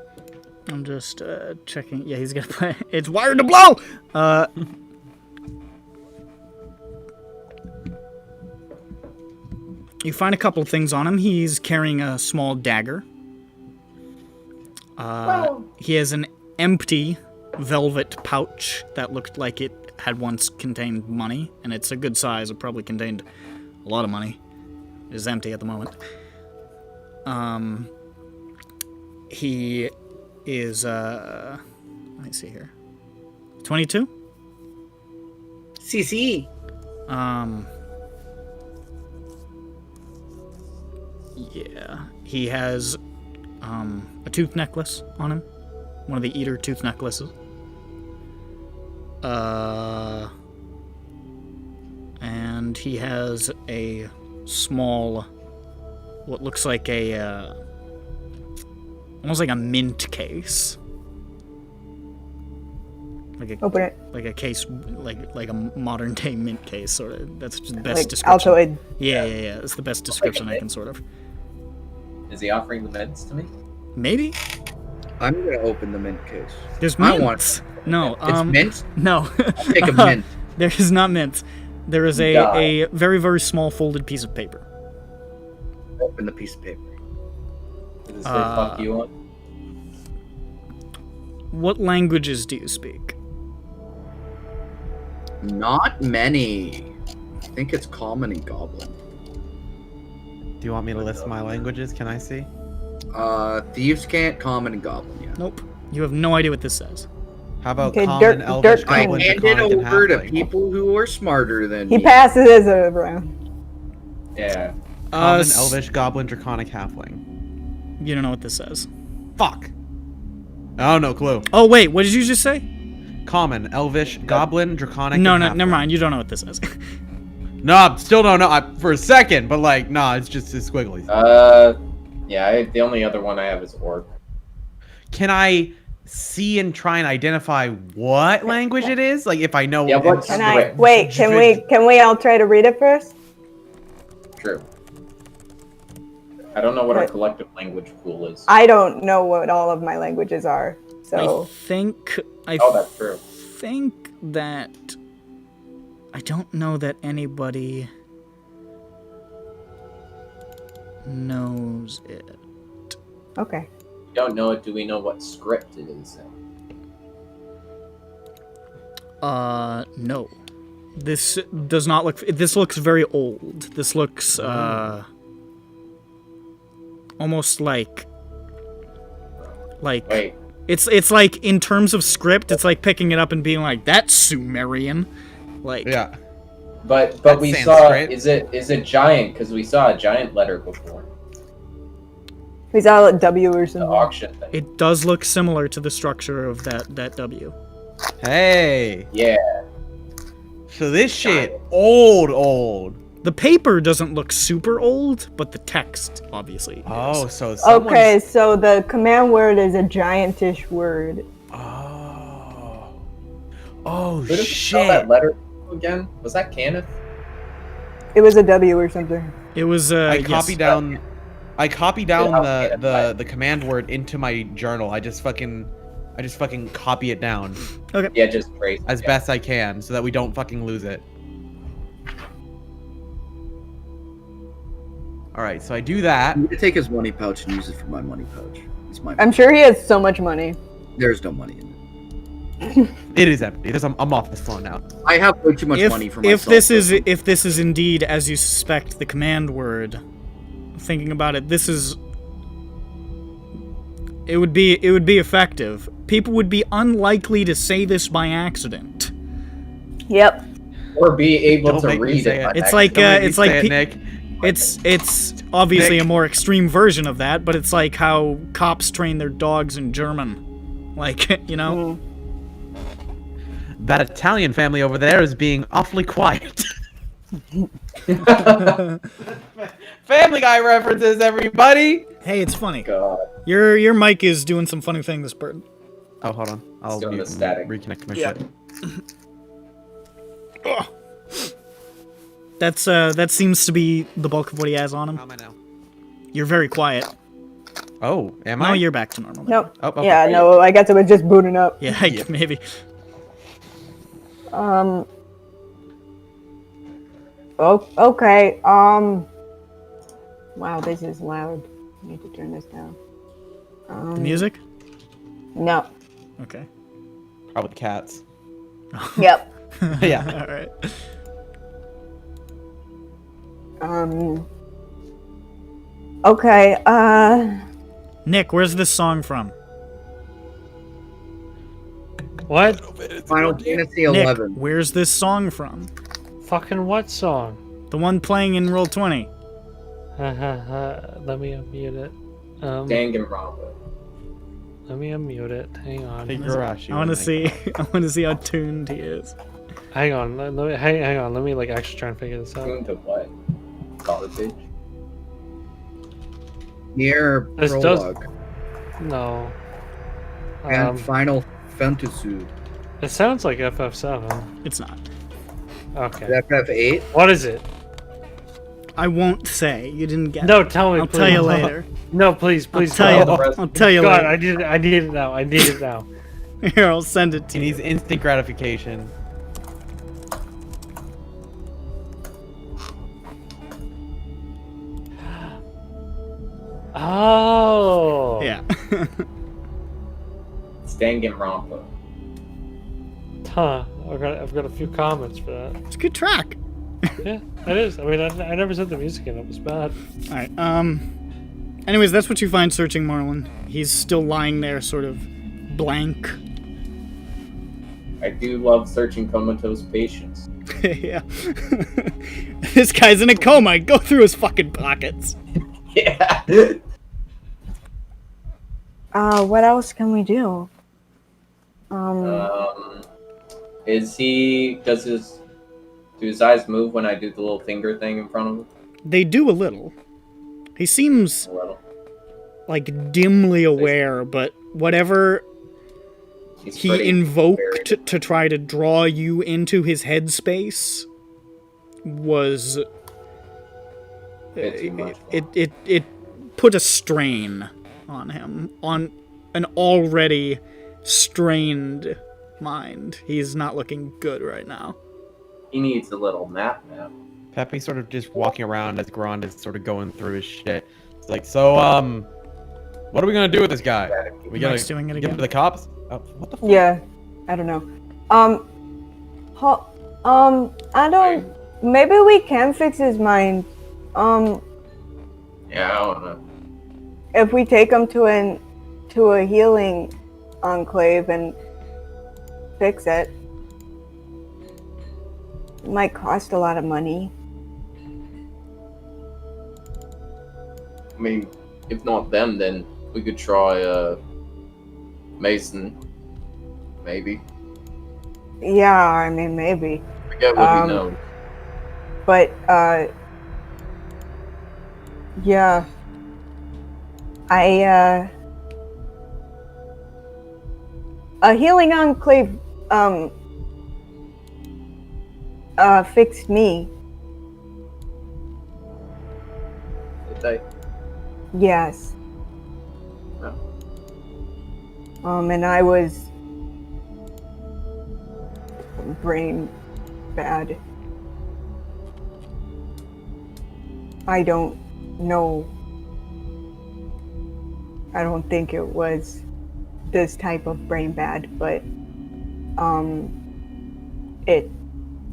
I'm just checking. Yeah, he's gonna play. It's wired to blow. You find a couple of things on him. He's carrying a small dagger. He has an empty velvet pouch that looked like it had once contained money, and it's a good size. It probably contained a lot of money. It is empty at the moment. He is, let me see here. 22? CC. Yeah. He has, a tooth necklace on him. One of the eater tooth necklaces. And he has a small, what looks like a, almost like a mint case. Open it. Like a case, like a modern day mint case, sort of. That's just the best Like description. Altoid. Yeah. It's the best description I can sort of. Is he offering the meds to me? Maybe I'm gonna open the mint case. there's I mints. want No, It's mint? no. I'll take a mint. There is not mint. There is a Die. very, very small folded piece of paper. Open the piece of paper. Does it say fuck you on? What languages do you speak? Not many. I think it's common and goblin. Do you want me to list my languages? Can I see? Thieves can't, common, and goblin, yeah. Nope. You have no idea what this says. How about Okay, common, Dirk- elvish, Dirk- I goblin, hand it draconic, and over to halfling? people who are smarter than He me. passes his around. Yeah. Common, S- elvish, goblin, draconic, halfling. You don't know what this says. Fuck. Oh, no clue. Oh wait, what did you just say? Common, elvish, goblin, draconic. No, and no, halfling. never mind. You don't know what this says. No, I still don't know. For a second, but like, nah, it's just it's squiggly. Yeah, the only other one I have is orc. Can I see and try and identify what language it is? Like, if I know. Yeah, what- it's- Can I Right. wait? Can we all try to read it first? True. I don't know what our Right. collective language pool is. I don't know what all of my languages are, so I Oh, that's true. think that I don't know that anybody knows it. okay. We don't know it. Do we know what script it is in? No. This does not look. This looks very old. This looks almost like Wait. it's like in terms of script, it's like picking it up and being like, that's Sumerian. Like Yeah. But That's we saw Sanskrit. is it giant? Because we saw a giant letter before We saw a W or the something. auction thing. it does look similar to the structure of that W. Hey. Yeah. So this shit, old. The paper doesn't look super old, but the text obviously Oh, is. so someone's... Okay, so the command word is a giantish word. Oh. Oh, Who did we spell that shit. letter again? Was that Kenneth? It was a W or something. It was I yes. copied down Yeah, the command word into my journal. I just fucking copy it down Yeah, just trace. as yeah. best I can so that we don't fucking lose it. All right, so I do that. I'm gonna take his money pouch and use it for my money pouch. It's my. I'm sure he has so much money. There's no money in It is empty. I'm off this phone now. I have way too much money for myself. If this is indeed, as you suspect, the command word, thinking about it, it would be effective. People would be unlikely to say this by accident. Yep. Or be able Don't to make me read say it. it. It's like Nick. it's obviously Nick. a more extreme version of that, but it's like how cops train their dogs in German. Like, you know? That Italian family over there is being awfully quiet. Family Guy references, everybody. Hey, it's funny. God. Your mic is doing some funny things, Bird. Oh, hold on. I'll Still in mute the and static. reconnect my Yeah. shit. That seems to be the bulk of what he has on him. How am I now? You're very quiet. Oh, am Now I? you're back to normal. Nope. Oh, okay. Yeah, no, I guess it was just booting up. Yeah, maybe. Oh, okay. Wow, this is loud. I need to turn this down. The music? No. Okay. Probably the cats. Yep. Yeah. All right. Okay, Nick, where's this song from? What? Final Fantasy Nick, 11. where's this song from? Fucking what song? The one playing in Roll20. Let me unmute it. Danganronpa. Let me unmute it. Hang on. Higurashi. I want to see. I want to see how tuned he is. Hang on. Hang on. Let me like actually try and figure this out. Tuned to what? Garbage. Near This Prologue. No. And Final Fantasy. It sounds like FF7. It's not. Okay. FF8. What is it? I won't say. You didn't get. No, it. tell me. I'll please. tell you later. No, please, I'll please. tell you. the rest- I'll tell you God, later. I need it now. I need it now. Here, I'll send it to He you. needs instant gratification. Oh. Yeah. It's Danganronpa. Huh. I've got a few comments for that. It's a good track. Yeah, it is. I mean, I never said the music in it was bad. All right. Anyways, that's what you find searching Marlen. He's still lying there, sort of blank. I do love searching comatose patients. Yeah. This guy's in a coma. Go through his fucking pockets. Yeah. what else can we do? Do his eyes move when I do the little finger thing in front of him? They do a little. He seems A little. like dimly aware, but whatever He's he pretty invoked very- to try to draw you into his headspace was bit too much. it put a strain on him, on an already strained mind. He's not looking good right now. He needs a little nap now. Peppy's sort of just walking around as Grand is sort of going through his shit. It's like, so, what are we gonna do with this guy? We gotta Mike's doing it give him again. to the cops? Oh, what the fuck? Yeah, I don't know. I don't. Maybe we can fix his mind. Yeah, I don't know. If we take him to a healing enclave and fix it. It might cost a lot of money. I mean, if not them, then we could try Mason. Maybe. Yeah, I mean maybe. Forget what he knows. But yeah. A healing enclave fixed me. Did they? Yes. No. And I was brain bad. I don't know. I don't think it was this type of brain bad, but it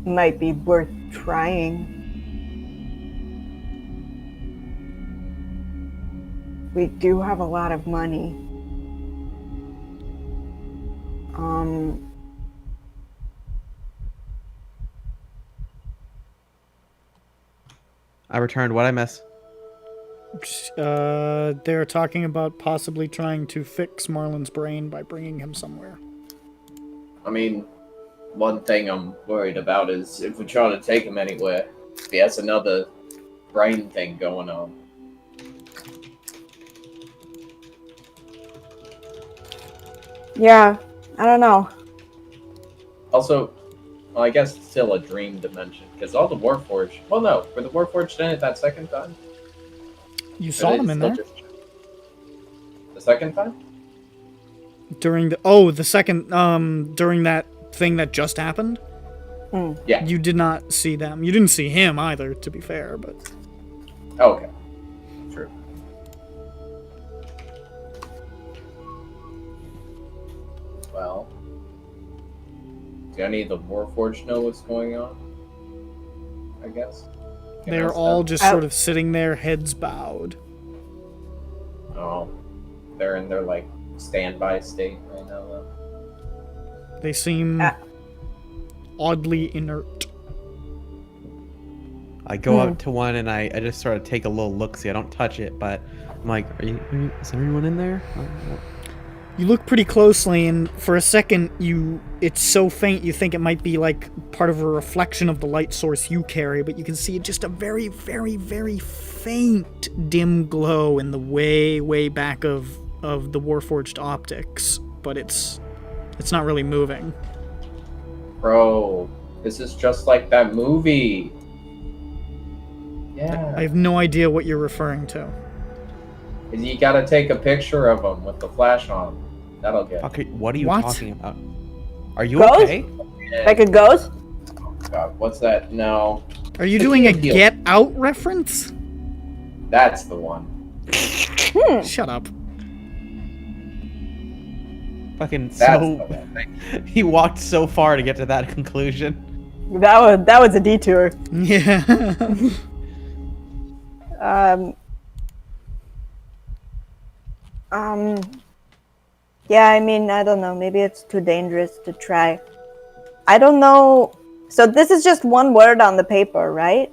might be worth trying. We do have a lot of money. I returned. What'd I miss? They're talking about possibly trying to fix Marlen's brain by bringing him somewhere. I mean, one thing I'm worried about is if we try to take him anywhere, if he has another brain thing going on. Yeah, I don't know. Also, well, I guess it's still a dream dimension, because all the Warforged... Well, no, were the Warforged in it that second time? You saw them in there The second time? during the second during that thing that just happened. Yeah. You did not see them. You didn't see him either, to be fair, but Oh, okay. True. Well, do any of the Warforged know what's going on? I guess. Can they're ask all them. just sort of sitting there, heads bowed. Oh, they're in their like standby state right now, though. They seem oddly inert. I go up to one and I just sort of take a little look-see. I don't touch it, but I'm like, is everyone in there? You look pretty closely, and for a second, it's so faint you think it might be like part of a reflection of the light source you carry, but you can see just a very, very, very faint dim glow in the way, way back of the Warforged optics, but it's not really moving. Bro, this is just like that movie. Yeah. I have no idea what you're referring to. You gotta take a picture of them with the flash on. That'll get. Okay, what are you What? talking about? Are you Ghost? okay? Like a ghost? Oh God, what's that? No, Are you The doing a deal. Get Out reference? that's the one. Shut up. Fucking That's so. the one. He walked so far to get to that conclusion. That was a detour. Yeah. Yeah, I mean, I don't know. Maybe it's too dangerous to try. I don't know. So this is just one word on the paper, right?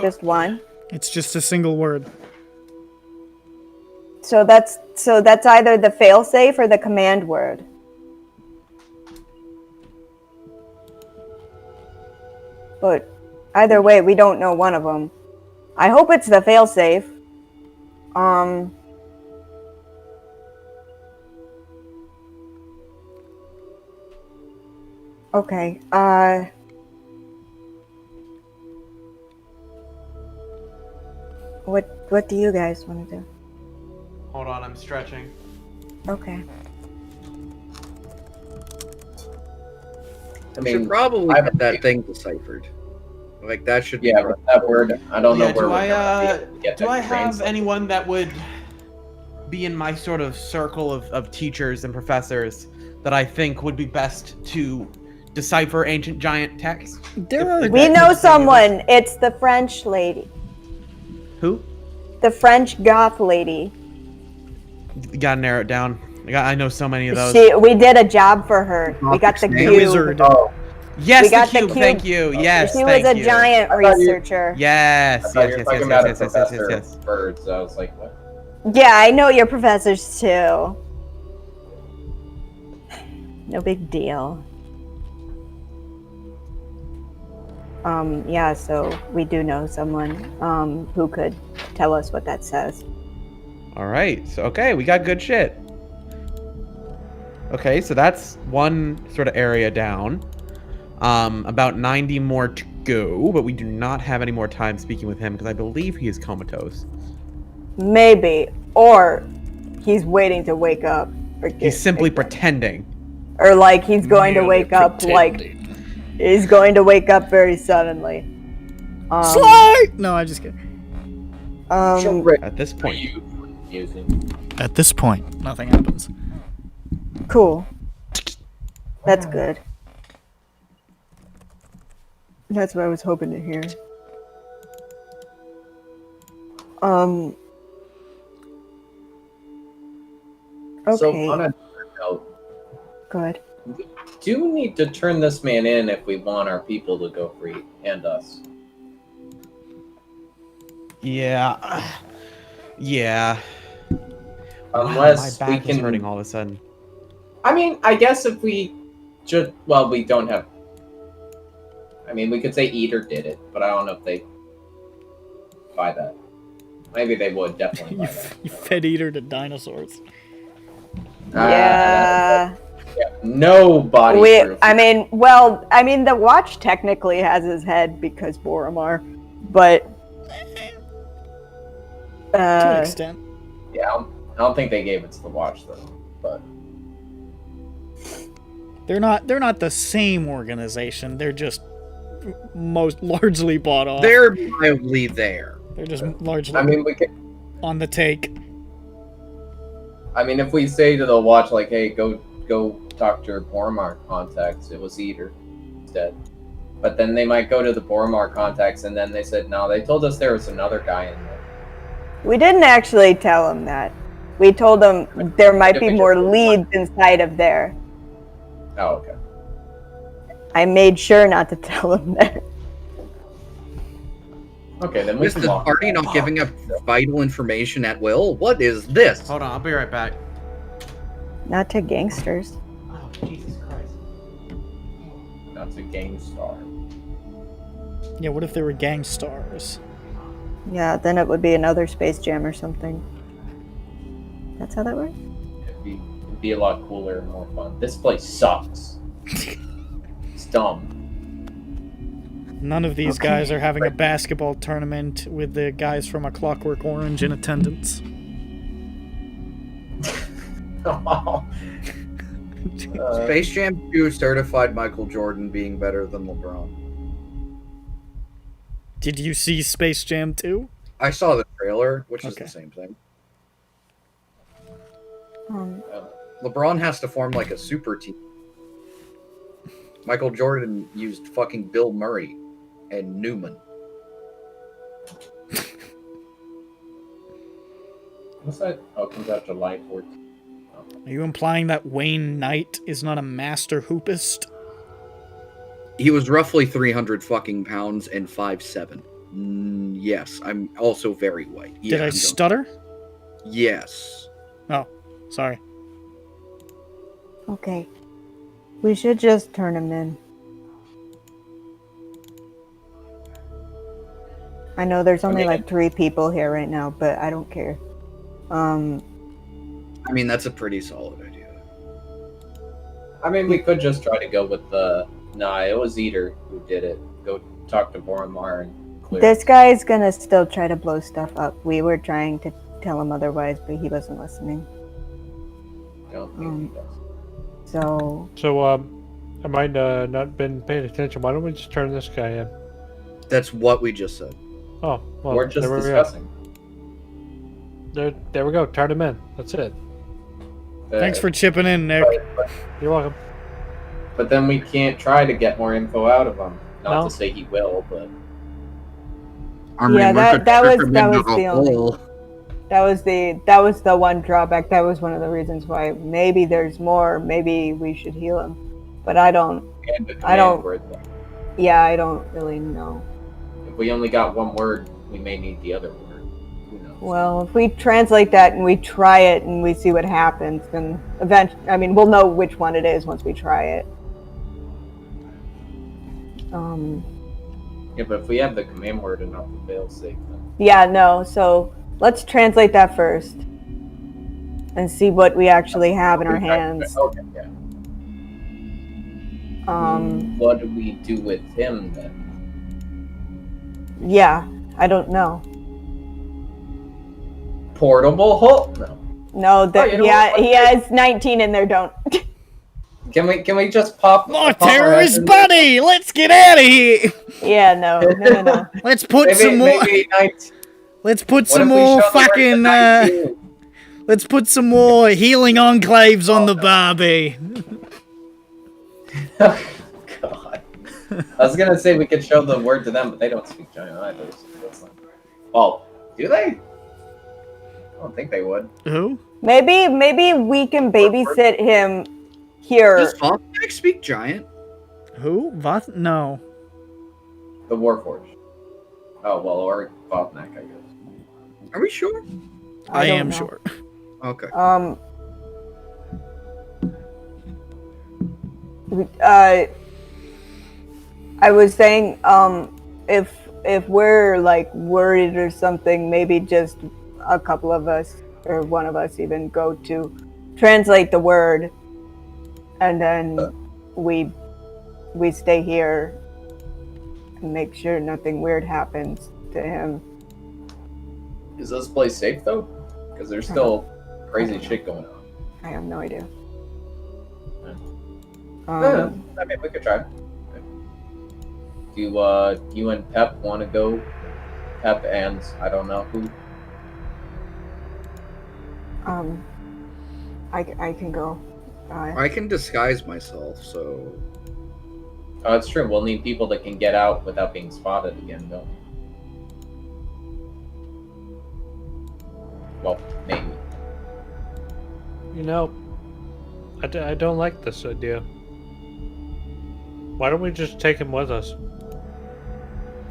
Just one. It's just a single word. So that's either the failsafe or the command word. But either way, we don't know one of them. I hope it's the failsafe. Okay. What do you guys want to do? Hold on, I'm stretching. Okay. I We should mean, probably I- get that thing deciphered. Like that should yeah, be. but that word, I don't know Yeah, where do we're I, gonna be able to get do that I have translated. anyone that would be in my sort of circle of teachers and professors that I think would be best to decipher ancient giant text? There are We know someone. It's the French lady. Who? The French goth lady. You gotta narrow it down. I know so many of those. We did a job for her. We got the Gothic cube. wizard. Oh, Yes, We the got the cube. cube. Thank you. Yes, She was thank a you. giant I thought you- researcher. Yes, I thought you were yes, talking yes, about yes, a yes, yes, yes, professor yes. of birds. I was like, what? Yeah, I know your professors too. No big deal. Yeah, so we do know someone who could tell us what that says. All right. So okay, we got good shit. Okay, so that's one sort of area down. About 90 more to go, but we do not have any more time speaking with him because I believe he is comatose. Maybe. Or he's waiting to wake up. Or He's simply pretending. Or like he's going to wake up like he's going to wake up very suddenly. Slay! No, I'm just kidding. At this point. You confusing. At this point, nothing happens. Cool. That's good. That's what I was hoping to hear. Okay. So on a note, Go ahead. we do need to turn this man in if we want our people to go free, and us. Yeah. Yeah. Unless my we back is can. hurting all of a sudden. I mean, I guess if we just. Well, we don't have. I mean, we could say Eater did it, but I don't know if they buy that. Maybe they would definitely buy that. You fed Eater to dinosaurs. Yeah. No body proof. I mean, the watch technically has his head because Boromar, but To an extent. Yeah, I don't think they gave it to the watch though. But They're not the same organization. They're just most largely bought off. They're mildly there. They're just largely I mean, we could. on the take. I mean, if we say to the watch, like, "Hey, go talk to your Boromar contacts," it was Eater instead. But then they might go to the Boromar contacts, and then they said, "No, they told us there was another guy in there." we didn't actually tell him that. We told him there might be more leads inside of there. Oh, okay. I made sure not to tell him that. Okay, then we Is can the walk party back. not giving up vital information at will? What is this? Hold on, I'll be right back. Not to gangsters. Oh, Jesus Christ. That's a gang star. Yeah, what if they were gang stars? Yeah, then it would be another Space Jam or something. That's how that works? It'd be a lot cooler and more fun. This place sucks. It's dumb. None of these guys are having a basketball tournament with the guys from A Clockwork Orange in attendance. Space Jam 2 certified Michael Jordan being better than LeBron. Did you see Space Jam 2? I saw the trailer, which is Okay. the same thing. Um, LeBron has to form like a super team. Michael Jordan used fucking Bill Murray and Newman. What's that? Oh, it comes out July 14th. Are you implying that Wayne Knight is not a master hoopist? He was roughly 300 fucking pounds and 5'7". Yes, I'm also very white. Did I stutter? Yes. Oh, sorry. okay. We should just turn him in. I know there's only like 3 people here right now, but I don't care. I mean, that's a pretty solid idea. I mean, we could just try to go with the. Nah, it was Eater who did it. Go talk to Boromar and clear. This guy's gonna still try to blow stuff up. We were trying to tell him otherwise, but he wasn't listening. I don't think he does. So, I might not been paying attention. Why don't we just turn this guy in? That's what we just said. Oh, well, We're just there we go. discussing. There we go. Turn him in. That's it. Thanks for chipping in, Nick. You're welcome. But then we can't try to get more info out of him. Not No. to say he will, but I mean, Yeah, we that- could that strip was- him that into was a the only- hole. that was the one drawback. That was one of the reasons why maybe there's more. Maybe we should heal him. But I don't. and the I don't- command word thing. Yeah, I don't really know. If we only got one word, we may need the other word. Who knows? Well, if we translate that and we try it and we see what happens, then eventually, I mean, we'll know which one it is once we try it. Yeah, but if we have the command word and not the fail safe, then Yeah, no. So let's translate that first and see what we actually have in our hands. Okay, yeah. What do we do with him then? Yeah, I don't know. Portable hole? No. No, that you know yeah, what? he has 19 in there. Don't. Can we just pop? More pop our terrorist heads in? buddy! Let's get out of here! Yeah, no. Let's put Maybe, some more. maybe 19. Let's put What some if we more show the word fucking. 19? Let's put some more healing enclaves on the Barbie. God. I was gonna say we could show the word to them, but they don't speak giant either. So that's not... Well, do they? I don't think they would. Who? Maybe we can babysit him here. Does Fosmac speak giant? Who? Voth? No. The Warforged. Oh, well, or Bobnak, I guess. Are we sure? I don't am know. sure. Okay. I was saying, if we're like worried or something, maybe just a couple of us or one of us even go to translate the word, and then we stay here and make sure nothing weird happens to him. Is this place safe, though? Because there's still crazy shit going on. I have no idea. I mean, we could try. Do you and Pep want to go? Pep and I don't know who. I can go. I can disguise myself, so... Oh, that's true. We'll need people that can get out without being spotted again, though. Well, maybe. You know, I don't like this idea. Why don't we just take him with us?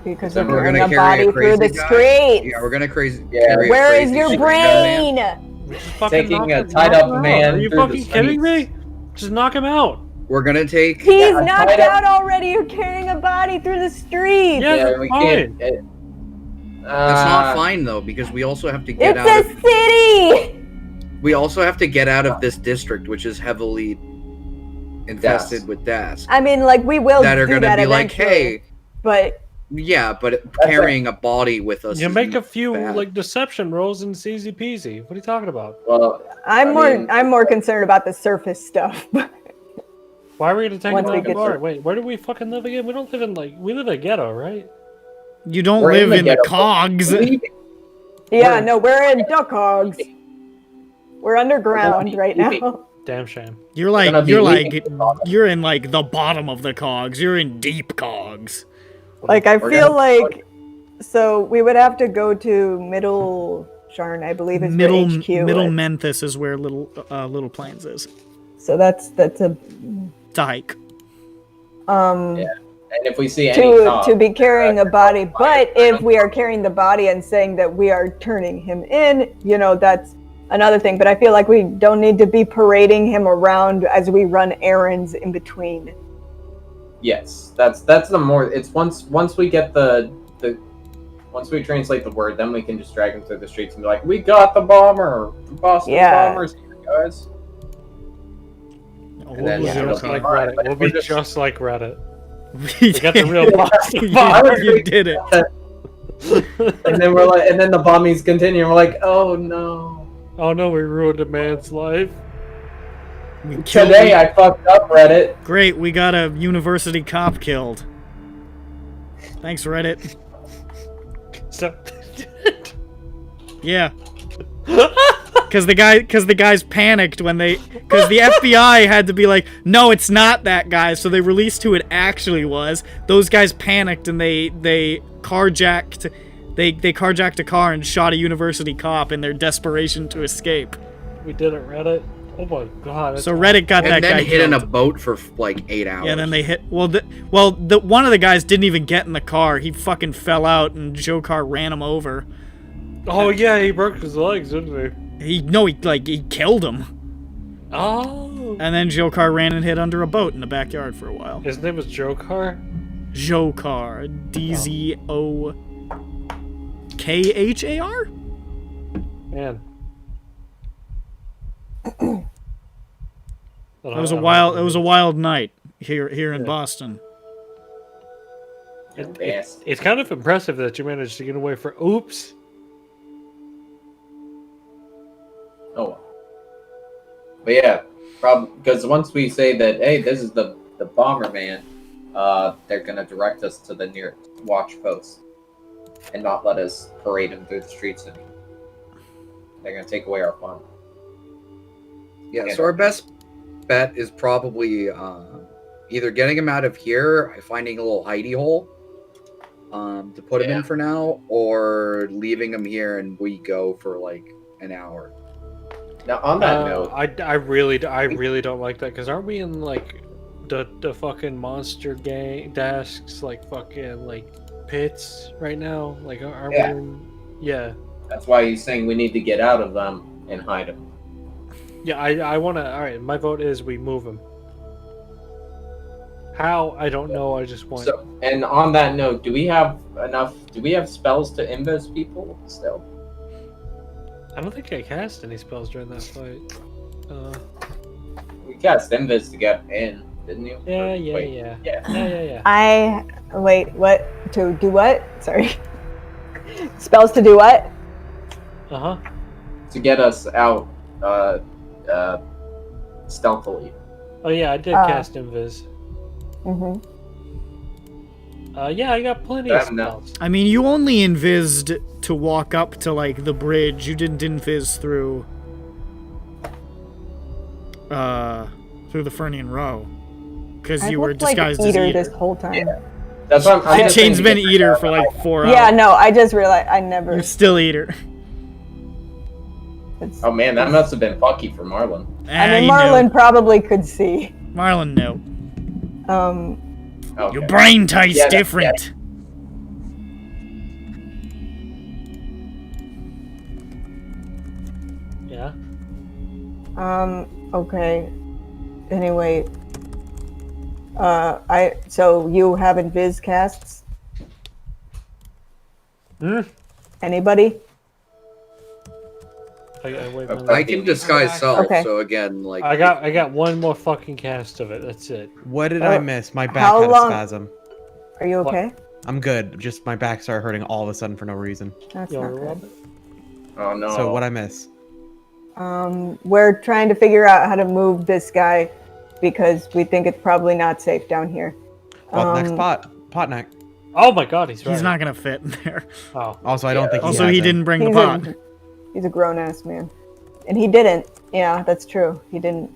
Because Then we're we're carrying gonna a carry body a through crazy the guy? streets. Yeah, we're gonna crazy. Yeah. carry a Where is crazy your street man. brain? We just fucking Taking knock a tied-up him out. man Are you through the fucking kidding streets. me? Just knock him out. We're gonna take... He's Yeah, I'm knocked tied up. out already. You're carrying a body through the streets. Yeah, Yeah, that's we fine. can't. That's not fine, though, because we also have to get It's out a of... city. We also have to get out of this district, which is heavily infested Das. with das. I mean, like we will That are do gonna that be like, eventually, hey... but Yeah, but That's carrying a body with us You is make a few bad. like deception rolls and it's easy peasy. What are you talking about? Well, I'm I mean- more concerned about the surface stuff. Why are we gonna take Once him we out of the get bar? there. Wait, where do we fucking live again? We don't live in we live in a ghetto, right? You don't We're in live the in the ghetto. cogs. Yeah, We're- no, we're in duck hogs. We're underground right now. Damn shame. You're gonna like be you're in like the bottom of the cogs. You're in deep cogs. Like I We're feel gonna- like, so we would have to go to Middle Sharn, I believe is Middle where HQ Middle is. Memphis is where Little Plains is. So that's a It's a hike. Yeah. and if we see any to be carrying a body. But if we are carrying the body and saying that we are turning him in, you know, that's another thing. But I feel like we don't need to be parading him around as we run errands in between. Yes, that's the more. It's once we get the once we translate the word, then we can just drag him through the streets and be like, "We got the bomber, the Boston Yeah. bombers, here, guys." Oh, And then, yeah, yeah, Just it'll like be fine, Reddit. but We'll if we're be just- just like Reddit. We We got the real Boston you, bomber. you did it. And then we're like, and then the bombings continue. And we're like, "Oh no!" Oh no, we ruined a man's life. We killed Today I fucked up, Reddit. Great, we got a university cop killed. Thanks, Reddit. So, Yeah. Because the guys panicked when because the FBI had to be like, no, it's not that guy, so they released who it actually was. Those guys panicked and they carjacked a car and shot a university cop in their desperation to escape. we did it, Reddit. Oh my god. that's So Reddit got that And then guy hid in a killed. boat for like 8 hours. Yeah, then they hit. The one of the guys didn't even get in the car. He fucking fell out, and Jokar ran him over. Oh yeah, he broke his legs, didn't he? He killed him. Oh. And then Jokar ran and hid under a boat in the backyard for a while. His name was Jokar? Jokar. DZOKHAR? Man. It was a wild night here in Yeah. Boston. It's kind of impressive that you managed to get away for. Oops. Oh well. But yeah, because once we say that, hey, this is the bomber man, they're gonna direct us to the nearest watch post and not let us parade him through the streets anymore. They're gonna take away our fun. Yeah, so our best bet is probably either getting him out of here, finding a little hidey hole to put him in for now, or leaving him here and we go for like an hour. Now, on that note, I really don't like that, because aren't we in like the fucking monster gang desks, like fucking like pits right now? Like, aren't we in? Yeah. that's why he's saying we need to get out of them and hide him. Yeah, I want to. All right, my vote is we move him. How? I don't know. I just want. So, and on that note, do we have enough? Do we have spells to invis people still? I don't think I cast any spells during that fight. We cast invis to get in, didn't you? Yeah. Wait, what? To do what? Sorry. Spells to do what? Uh huh. To get us out, stealthily. Oh yeah, I did cast invis. Mm-hmm. Yeah, I got plenty of spells. I mean, you only invised to walk up to, like, the bridge. You didn't invis through the Fernian Row. Because you were disguised as Eater Eater. this whole time. Yeah. That's what I'm just Chain's saying been to get Eater out for, of like, that. 4 hours. Yeah, no, I just realized I never. You're still Eater. Oh man, that must have been fucky for Marlen. I mean, Marlen probably could see. Marlen, no. Okay. Your brain tastes Yeah, different. Yeah. Okay. Anyway. So you have invis casts? Anybody? I can disguise self, Okay. so again, like I got one more fucking cast of it. That's it. What did I miss? My back how had a long- spasm. Are you okay? I'm good. Just my back started hurting all of a sudden for no reason. That's You not wanna good. rub it? Oh no. So what I miss? We're trying to figure out how to move this guy because we think it's probably not safe down here. Well, next pot neck. Oh my god, he's right. He's not gonna fit in there. Oh. Also, I don't think. Also, has he it. didn't bring the He's pot. He's a grown-ass man. And he didn't. Yeah, that's true. He didn't.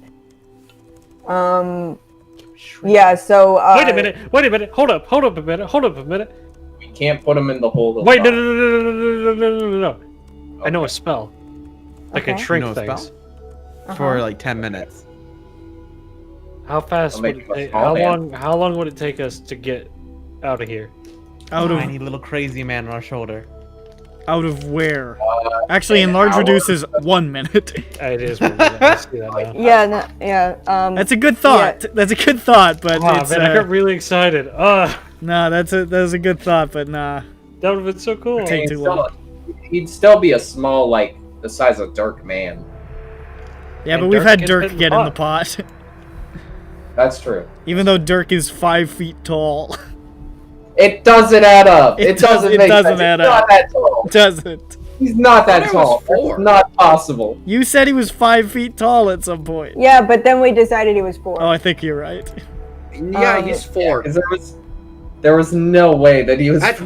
Yeah, so... Wait a minute. Hold up a minute. We can't put him in the hole. Wait, no. I know a spell. I can Okay. shrink You know a things. spell? For like 10 minutes. How fast I'll would make it him a take? small How long would it take us to get out of here? Out of Tiny little crazy man on our shoulder. where? Actually, enlarge hour. reduces 1 minute. It is. I see that now. Yeah, no, yeah. That's a good thought. That's a good thought, but Oh it's man, I got really excited. nah. That's a good thought, but nah. That would have been so cool. Take He'd too still, long. he'd still be a small, like, the size of Dirk man. Yeah, And but we've Dirk had gets Dirk hit in get the in the pot. That's true. Even though Dirk is 5 feet tall. It doesn't add up. It It doesn't doesn't make add sense. up. He's not that tall. Doesn't. He's not that I thought it tall. was 4. That's not possible. You said he was 5 feet tall at some point. Yeah, but then we decided he was 4. Oh, I think you're right. yeah, he's 4. Because there was no way that he was. At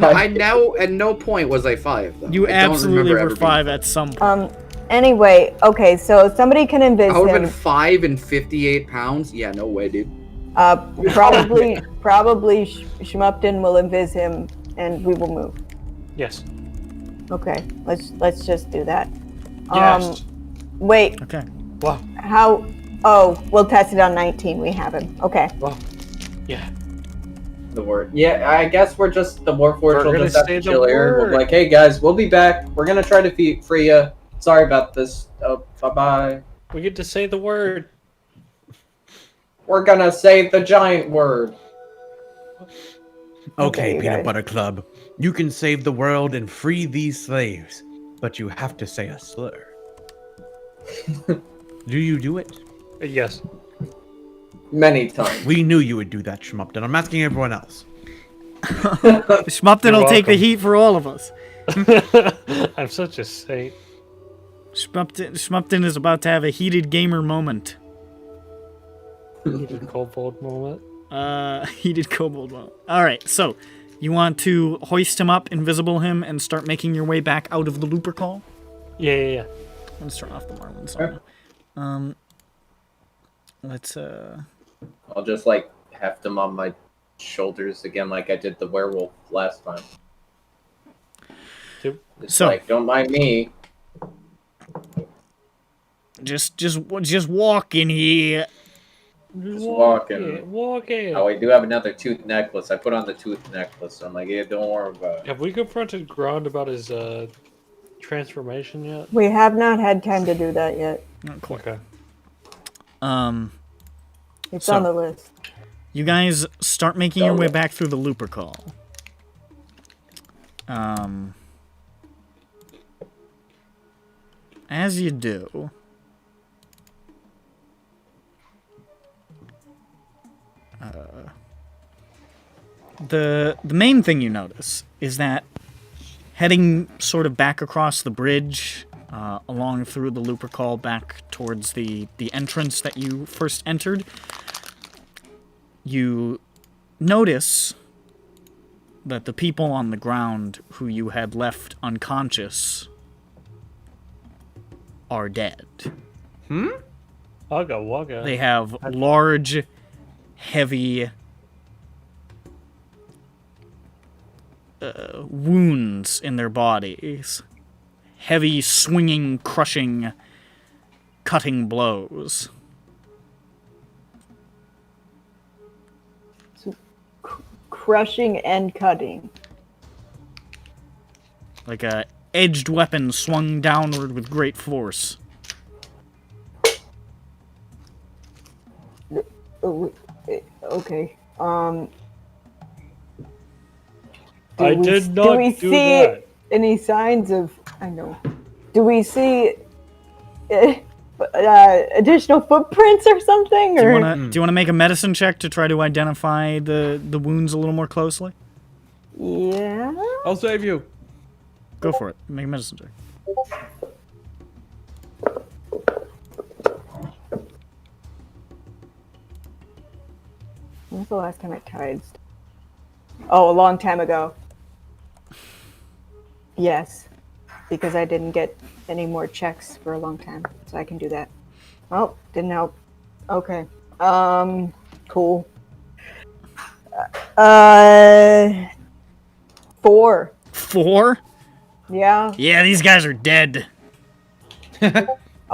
no point was I 5. Though. You I don't absolutely remember were ever being 5 at some point. Anyway, okay, so somebody can invis I would have him. been 5 and 58 pounds. Yeah, no way, dude. Probably Shmupton will invis him, and we will move. Yes. Okay, let's just do that. Yes. Wait, Okay. Wow. how? Oh, we'll test it on 19. We have him. Okay. Wow. Yeah. The word. Yeah, I guess we're just the Warforged We're will gonna just have say to the chill here. We'll word. be like, hey guys, we'll be back. We're gonna try to free you. Sorry about this. Bye bye. We get to say the word. We're gonna say the giant word. Okay, you Peanut guys. Butter Club. You can save the world and free these slaves, but you have to say a slur. Do you do it? Yes. Many times. We knew you would do that, Shmupton. I'm asking everyone else. Shmupton You're will take the welcome. heat for all of us. I'm such a saint. Shmupton is about to have a heated gamer moment. Heated kobold moment. Heated kobold moment. Alright, so you want to hoist him up, invisible him, and start making your way back out of the Lupercal? Yeah. Let's turn off the Marlen song. Let's I'll just like heft him on my shoulders again like I did the werewolf last time. It's So- like, don't mind me. Just walk in here. Just walking. Walking. Oh, I do have another tooth necklace. I put on the tooth necklace. So I'm like, yeah, don't worry about it. Have we confronted Grond about his transformation yet? We have not had time to do that yet. Not quite. Okay. It's So- on the list. You guys start making your way back through the Lupercal. As you do, the main thing you notice is that heading sort of back across the bridge, along through the Lupercal back towards the entrance that you first entered, you notice that the people on the ground who you had left unconscious are dead. Wugga wugga. They have large, heavy wounds in their bodies. Heavy, swinging, crushing, cutting blows. Crushing and cutting. Like a edged weapon swung downward with great force. Oh, okay. I do did not do we do see that. any signs of? I know. Do we see additional footprints or something? Do you Or want to make a medicine check to try to identify the wounds a little more closely? yeah. I'll save you. Go for it. Make a medicine check. When's the last time I tied? Oh, a long time ago. Yes, because I didn't get any more checks for a long time, so I can do that. Oh, didn't help. Okay. Cool. 4. 4? Yeah. Yeah, these guys are dead.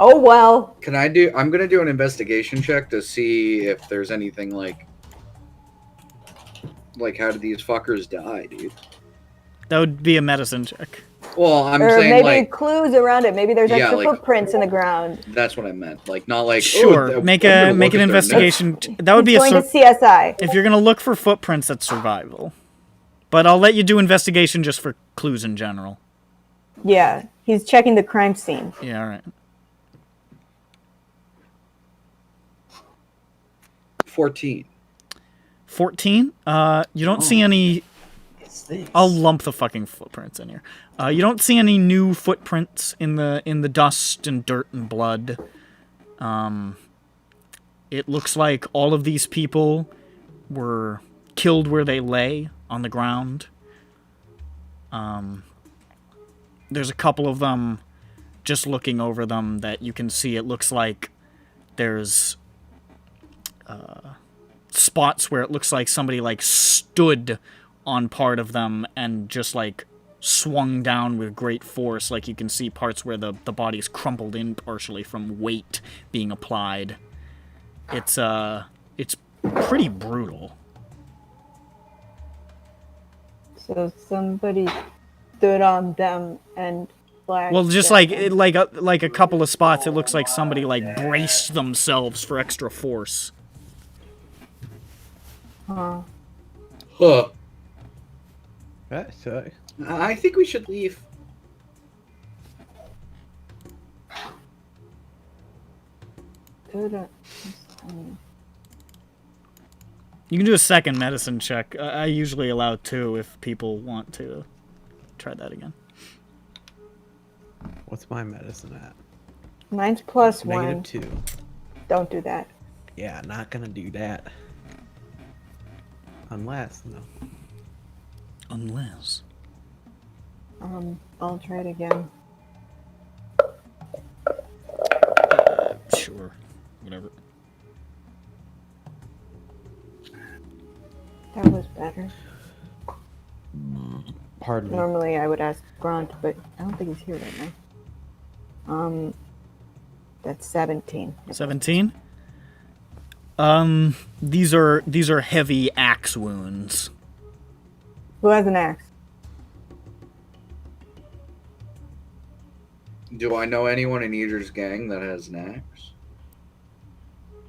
Oh well. Can I do? I'm gonna do an investigation check to see if there's anything like how did these fuckers die, dude? That would be a medicine check. Well, I'm Or saying maybe like clues around it. Maybe there's Yeah, extra like- footprints in the ground. that's what I meant. Like not like Sure, oh, make I'm gonna an look at their investigation. notes. That would be He's a going to CSI. if you're gonna look for footprints, that's survival. But I'll let you do investigation just for clues in general. Yeah, he's checking the crime scene. Yeah, all right. 14. 14. You don't see any. I'll lump the fucking footprints in here. You don't see any new footprints in the dust and dirt and blood. It looks like all of these people were killed where they lay on the ground. There's a couple of them just looking over them that you can see. It looks like there's spots where it looks like somebody like stood on part of them and just like swung down with great force. Like you can see parts where the body's crumpled in partially from weight being applied. It's pretty brutal. So somebody stood on them and flashed. Well, just them. like a couple of spots, it looks like somebody like braced themselves for extra force. Huh. Huh. That sucks. I think we should leave. Stood on- You can do a second medicine check. I usually allow 2 if people want to try that again. What's my medicine at? Mine's +1. -2. Don't do that. Yeah, not gonna do that. Unless, no. Unless. I'll try it again. Sure. Whatever. That was better. Pardon me. Normally I would ask Grant, but I don't think he's here right now. That's 17. 17. These are heavy axe wounds. Who has an axe? Do I know anyone in Eater's gang that has an axe?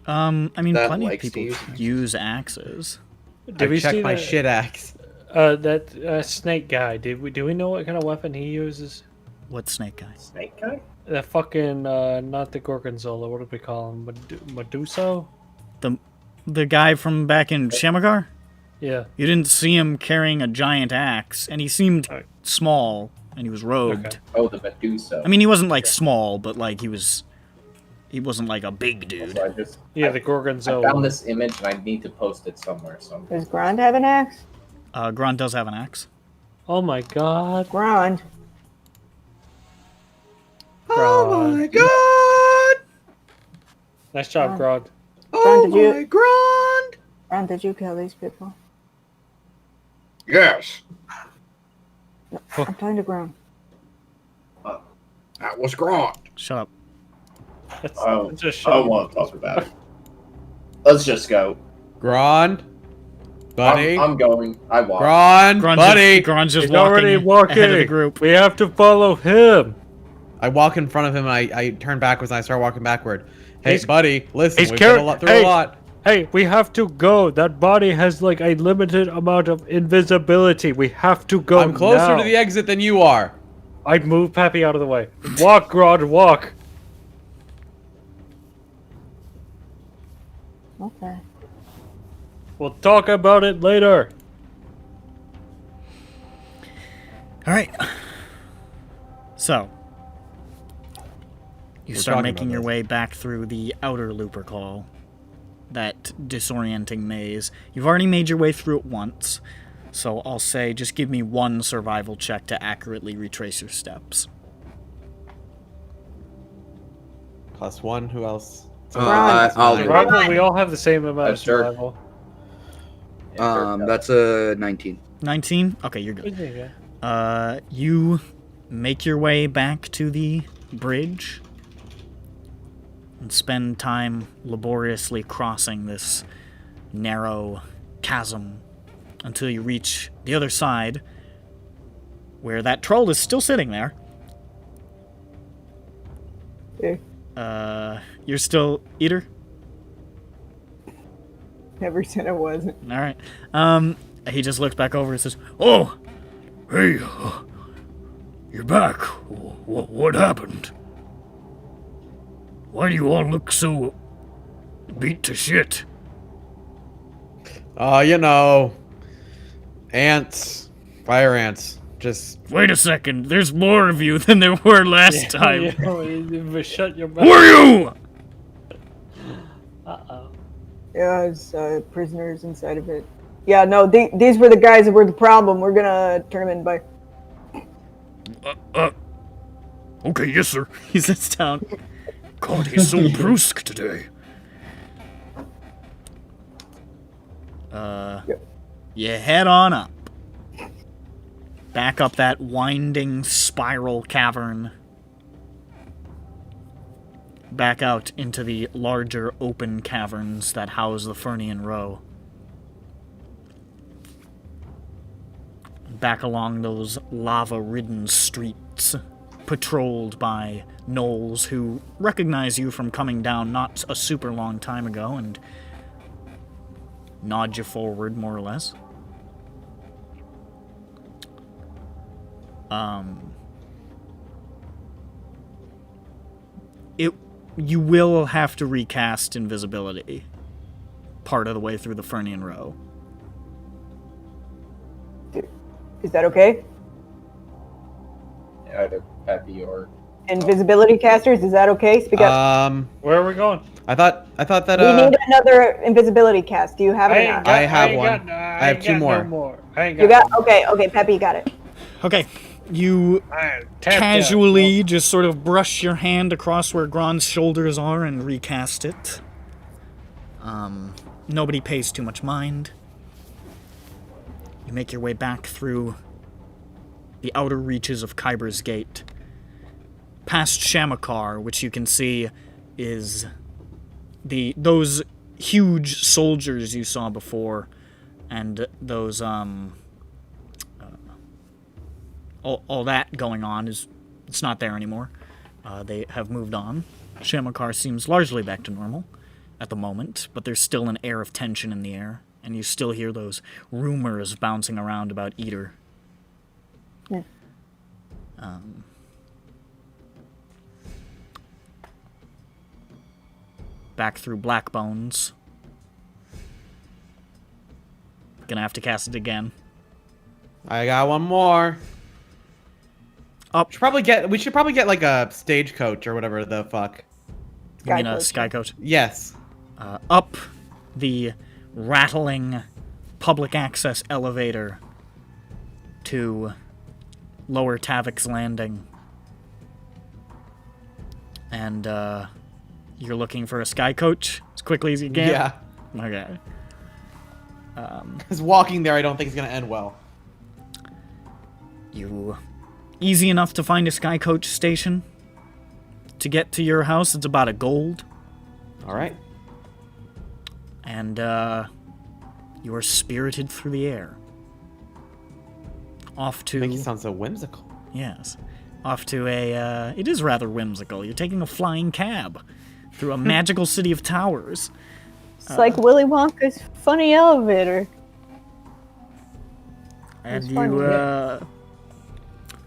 I mean, That plenty of likes to people use use axes. Did I we checked see my that, shit axe. that snake guy? Do we know what kind of weapon he uses? What snake guy? Snake guy? That fucking not the Gorgonzola. What do we call him? Medusa? The guy from back in Shamagar? Yeah. You didn't see him carrying a giant axe, and he seemed small, and he was robed. Okay. Oh, the Medusa. I mean, he wasn't like small, but like he wasn't like a big dude. So Yeah, the I Gorgonzola. found this image and I need to post it somewhere. Does Grant have an axe? Grant does have an axe. Oh my god. Grant. Oh my god! Nice job, Grod. Oh Did you- my god! Grant, did you kill these people? Yes, I'm talking to Grant. that was Grant. Shut up. Let's just I don't want to talk about it. Let's just go. Grand, buddy. I'm going. I walk. Grand, buddy. Grant's just He's already walking. ahead of the group. We have to follow him. I walk in front of him. I turn backwards and I start walking backward. Hey, He's- buddy, listen. he's We've carry- been through hey. a lot. Hey, we have to go. That body has like a limited amount of invisibility. We have to go. I'm closer now. to the exit than you are. I'd move Pappy out of the way. Walk, Grod, walk. Okay. We'll talk about it later. All right. So, you We're start talking making about your this. way back through the outer Lupercal, that disorienting maze. You've already made your way through it once, so I'll say just give me one survival check to accurately retrace your steps. +1. Who else? I'll do it. Survival, we all have the same amount of That's dirt. survival. That's a 19. 19? Okay, you're good. Okay. You make your way back to the bridge and spend time laboriously crossing this narrow chasm until you reach the other side, where that troll is still sitting there. Okay. You're still Eater? Never said I wasn't. Alright. He just looks back over and says, "Oh, hey, you're back. What happened? Why do you all look so beat to shit?" You know, ants, fire ants. Just Wait a second, there's more of you than there were last time. Yeah, shut your mouth. Who are you? Uh-oh. Yeah, it's prisoners inside of it. Yeah, no, these were the guys that were the problem. We're gonna turn them in by. Okay, yes, sir. He sits down. God, he's so brusque today. You head on up. Back up that winding spiral cavern. Back out into the larger open caverns that house the Fernian Row. Back along those lava-ridden streets, patrolled by gnolls who recognize you from coming down not a super long time ago and nod you forward, more or less. You will have to recast invisibility part of the way through the Fernian Row. Is that okay? Either Peppy or Invisibility casters, is that okay? Speak up. Where are we going? I thought that We need another invisibility cast. Do you have it or not? I have one. I have two more. I ain't You got got okay, Peppy, you got it. Okay, you casually just sort of brush your hand across where Gron's shoulders are and recast it. Nobody pays too much mind. You make your way back through the outer reaches of Khyber's Gate, past Shamakar, which you can see is those huge soldiers you saw before, and those all that going on it's not there anymore. They have moved on. Shamakar seems largely back to normal at the moment, but there's still an air of tension in the air, and you still hear those rumors bouncing around about Eater. Yeah. Back through Blackbones. Gonna have to cast it again. I got one more. Up. We should probably get like a stagecoach or whatever the fuck. You mean a Skycoach. skycoach? Yes. Up the rattling public access elevator to Lower Tavik's Landing. And, you're looking for a skycoach as quickly as you can? Yeah. Okay. Because walking there, I don't think is gonna end well. Easy enough to find a skycoach station. To get to your house, it's about a gold. All right. And, you are spirited through the air. Off to... Make it sound so whimsical. Yes. Off to a, it is rather whimsical. You're taking a flying cab through a magical city of towers. It's like Willy Wonka's funny elevator. And It's funny, you,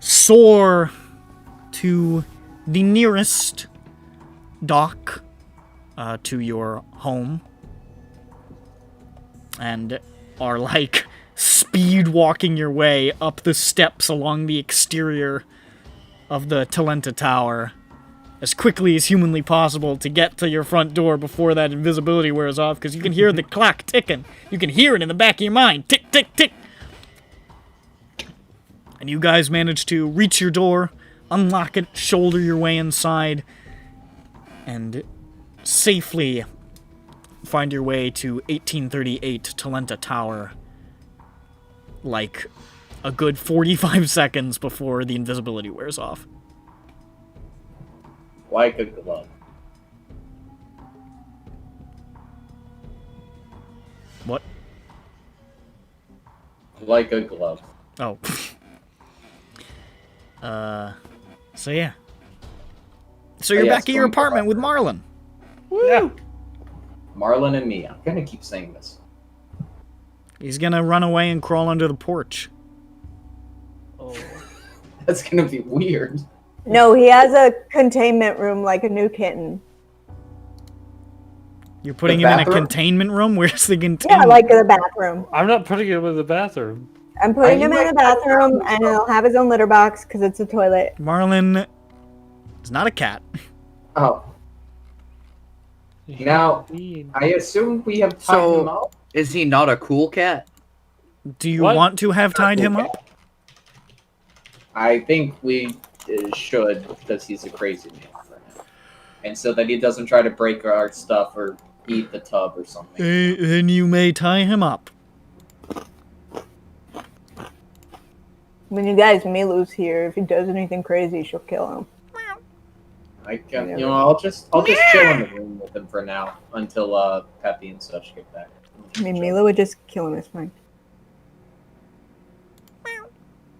soar to the nearest dock to your home. And are, like, speed walking your way up the steps along the exterior of the Talenta Tower as quickly as humanly possible to get to your front door before that invisibility wears off, because you can hear the clock ticking. You can hear it in the back of your mind. Tick, tick, tick. And you guys manage to reach your door, unlock it, shoulder your way inside, and safely find your way to 1838 Talenta Tower, like a good 45 seconds before the invisibility wears off. Like a glove. What? Like a glove. Oh. So yeah. So you're yes, back at your going apartment with forward. Marlen. Yeah. Marlen and me. I'm gonna keep saying this. He's gonna run away and crawl under the porch. Oh. That's gonna be weird. No, he has a containment room like a new kitten. You're putting The him in a bathroom? containment room? Where's the containment? Yeah, like the bathroom. I'm not putting him in the bathroom. I'm putting Are him you in the bathroom, and he'll have his own litter box because it's a toilet. Marlen is not a cat. Oh. Now, I assume we have tied him up. Is he not a cool cat? Do you What? want to have tied him Okay. up? I think we should, because he's a crazy man for now. And so that he doesn't try to break our stuff or eat the tub or something. Then you may tie him up. When you guys, Milu's here. If he does anything crazy, she'll kill him. I can, you know, I'll just chill in the room with him for now until Peppy and such get back. I mean, Milu would just kill him. It's fine.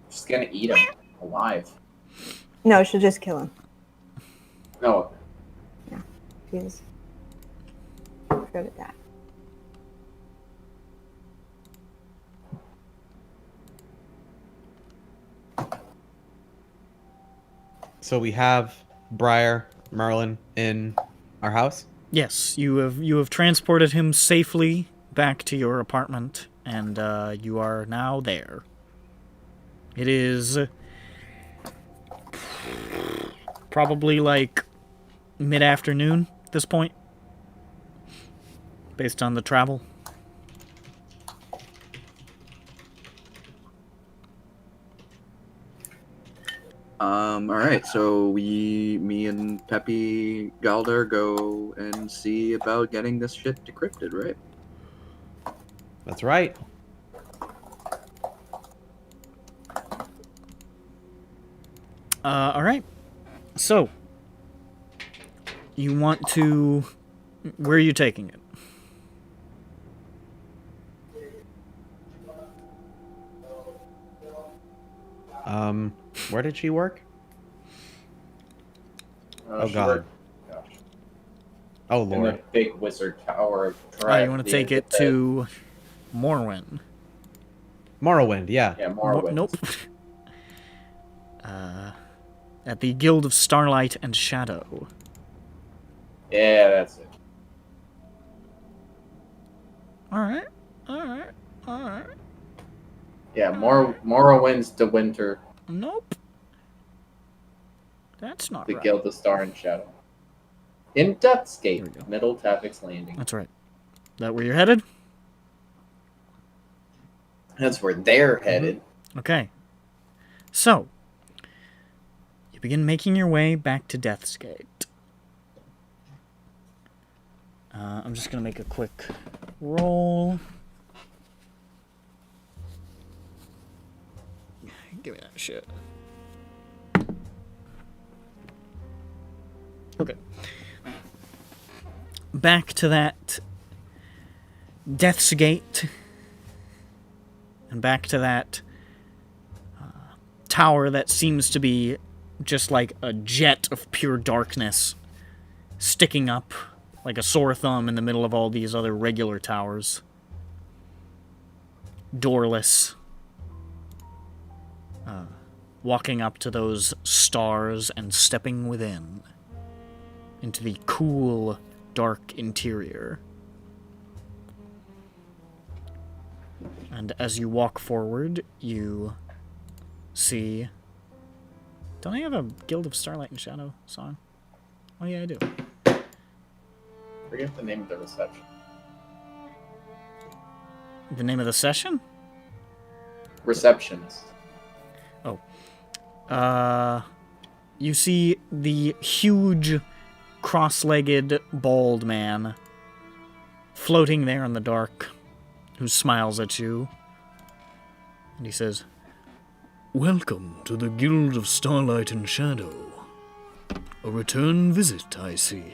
Just gonna eat him alive. No, she'll just kill him. No, She's good at that. So we have Briar, Marlen in our house. Yes, you have transported him safely back to your apartment, and you are now there. It is probably like mid-afternoon at this point, based on the travel. Alright, so me and Peppy Galder go and see about getting this shit decrypted, right? That's right. All right. So, you want to... Where are you taking it? Where did she work? Oh, She God. worked- gosh. Oh, In the Lord. big wizard tower of You want to take it to Morwen. Morrowind, yeah. Yeah, Morrowind. Nope. At the Guild of Starlight and Shadow. Yeah, that's it. Alright. Yeah, Morrowind's the winter, Nope. That's not the right. Guild of Star and Shadow. In There we go. Deathscape, Middle Tavix Landing. That's right. That where you're headed? That's where they're headed. Okay. So, you begin making your way back to Death's Gate. I'm just going to make a quick roll. Give me that shit. Okay. Back to that Death's Gate. And back to that tower that seems to be just like a jet of pure darkness sticking up like a sore thumb in the middle of all these other regular towers. Doorless. Walking up to those stars and stepping within into the cool, dark interior. And as you walk forward, you see... Don't I have a Guild of Starlight and Shadow song? Oh yeah, I do. Forget the name of the reception. The name of the session? Receptionist. You see the huge, cross-legged, bald man floating there in the dark, who smiles at you. And he says, "Welcome to the Guild of Starlight and Shadow. A return visit, I see."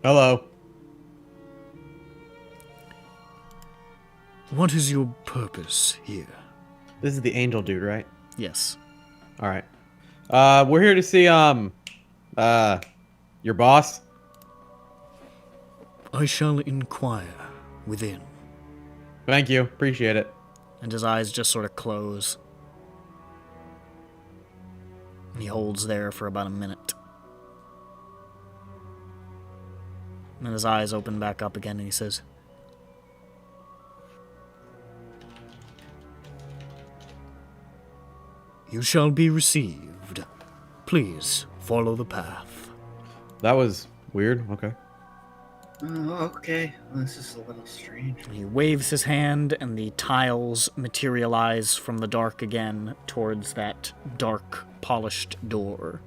Hello. "What is your purpose here?" This is the angel dude, right? "Yes." All right. We're here to see, your boss. "I shall inquire within." Thank you. Appreciate it. And his eyes just sort of close. And he holds there for about a minute. And then his eyes open back up again and he says, "You shall be received. Please follow the path." That was weird. Okay. Oh, okay. This is a little strange. He waves his hand and the tiles materialize from the dark again towards that dark, polished door.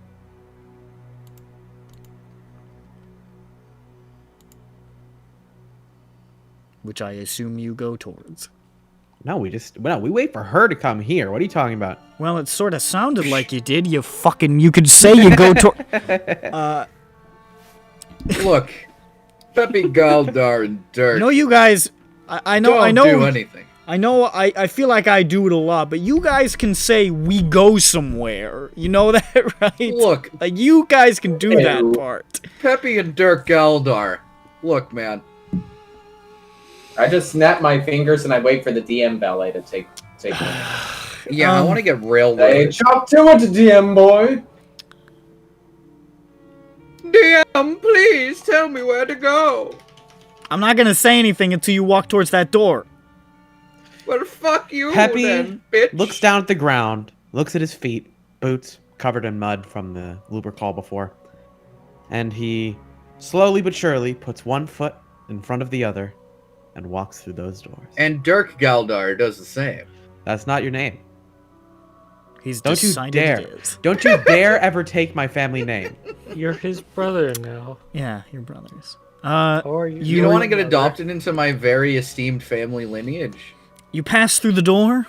Which I assume you go towards. No, we wait for her to come here. What are you talking about? Well, it sort of sounded like you did. You could say you go toward... Look, Peppy Galdar and Dirk. No, you guys... I know... Don't do anything. I know, I feel like I do it a lot, but you guys can say we go somewhere. You know that, right? Look, like, you guys can do that part. Peppy and Dirk Galdar. Look, man. I just snap my fingers and I wait for the DM ballet to take me. Yeah, I want to get railroaded. Hey, chop to it, DM boy! DM, please tell me where to go. I'm not gonna say anything until you walk towards that door. Well, fuck you Peppy then, bitch. looks down at the ground, looks at his feet, boots covered in mud from the Lupercal before, and he slowly but surely puts one foot in front of the other and walks through those doors. And Dirk Galdar does the same. That's not your name. He's Don't you decided dare. it is. Don't you dare ever take my family name. You're his brother now. Yeah, your brothers. Or You don't want to get adopted into my very esteemed family lineage? You pass through the door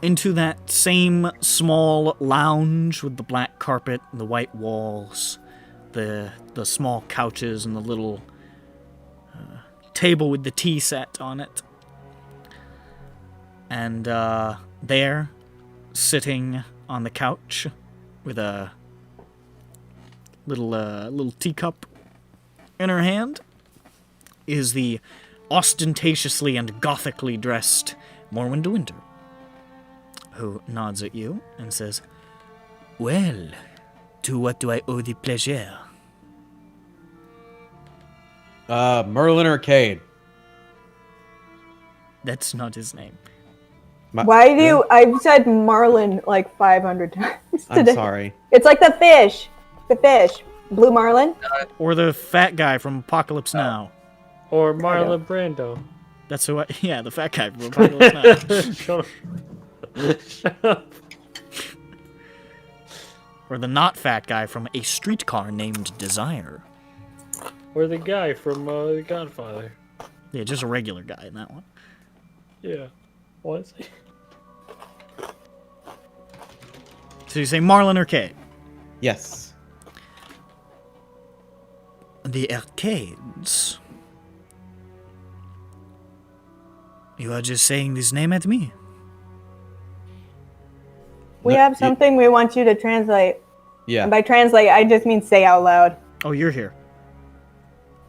into that same small lounge with the black carpet and the white walls, the small couches and the little table with the tea set on it. And there, sitting on the couch with a little teacup in her hand, is the ostentatiously and gothically dressed Morwen de Winter, who nods at you and says, "Well, to what do I owe the pleasure?" Merlin Arcade. That's not his name. Why do you... I've said Marlen like 500 times today. I'm sorry. It's like the fish. The fish. Blue Marlin? Or the fat guy from Apocalypse Now. Or Marlon Brando. That's who yeah, the fat guy from Apocalypse Now. Shut up. Shut up. Or the not fat guy from A Streetcar Named Desire. Or the guy from The Godfather. Yeah, just a regular guy in that one. Yeah. What is he? So you say Marlen Arcade. Yes. The arcades. You are just saying this name at me. We have something we want you to translate. Yeah. And by translate, I just mean say out loud. Oh, you're here.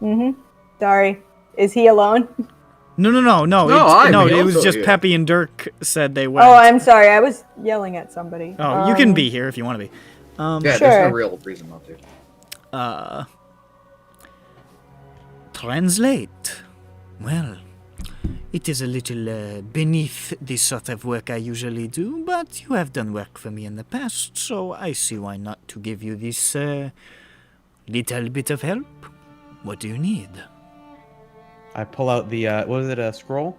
Mm-hmm. Sorry. Is he alone? No. I'm It was also just here. Peppy and Dirk said they went. Oh, I'm sorry. I was yelling at somebody. Oh, you can be here if you want to be. Yeah, Sure. there's no real reason not to. Translate. Well, it is a little beneath the sort of work I usually do, but you have done work for me in the past, so I see why not to give you this little bit of help. What do you need? I pull out the, what is it, a scroll?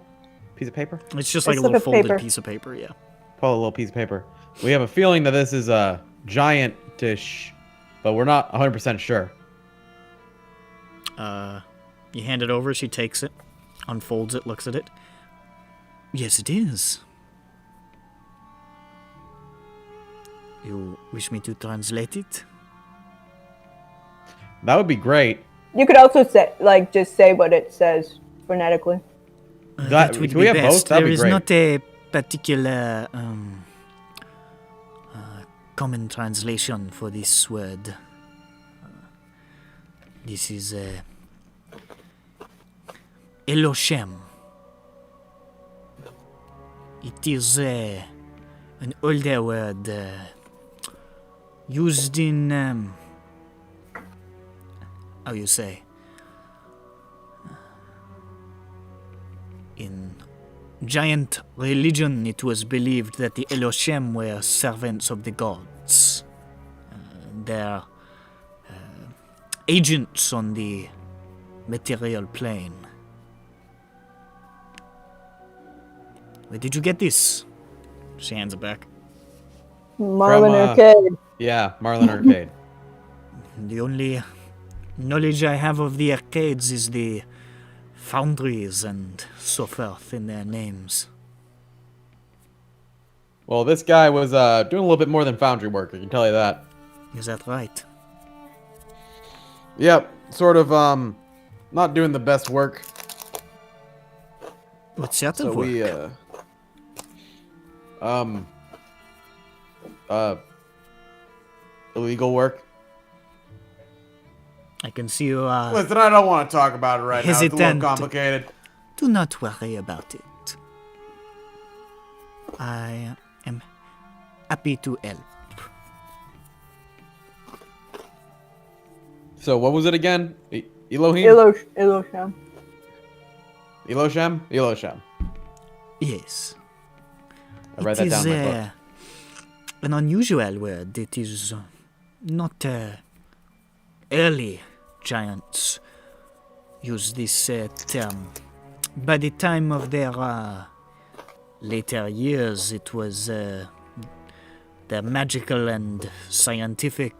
Piece of paper? It's just like A a slip little of folded paper. piece of paper, yeah. Pull out a little piece of paper. We have a feeling that this is a giant-ish, but we're not 100% sure. You hand it over, she takes it, unfolds it, looks at it. Yes, it is. You wish me to translate it? That would be great. You could also say, like, just say what it says phonetically. That would can we be have best. both? That'd There be is great. not a particular common translation for this word. This is Eloshem. It is an older word used in how you say, in giant religion, it was believed that the Eloshem were servants of the gods. They're agents on the material plane. Where did you get this? She hands it back. Marlin From, Arcade. Yeah, Marlin Arcade. The only knowledge I have of the arcades is the foundries and so forth in their names. Well, this guy was doing a little bit more than foundry work, I can tell you that. Is that right? Yep, sort of, not doing the best work. What sort So of work? we, illegal work. I can see you Listen, I don't want to talk about it right now. It's a little hesitant. complicated. Do not worry about it. I am happy to help. So what was it again? Elohim? Elosham. Elosham? Elosham. Yes. I read that down in my book. An unusual word. It is not early giants use this term. By the time of their later years, it was their magical and scientific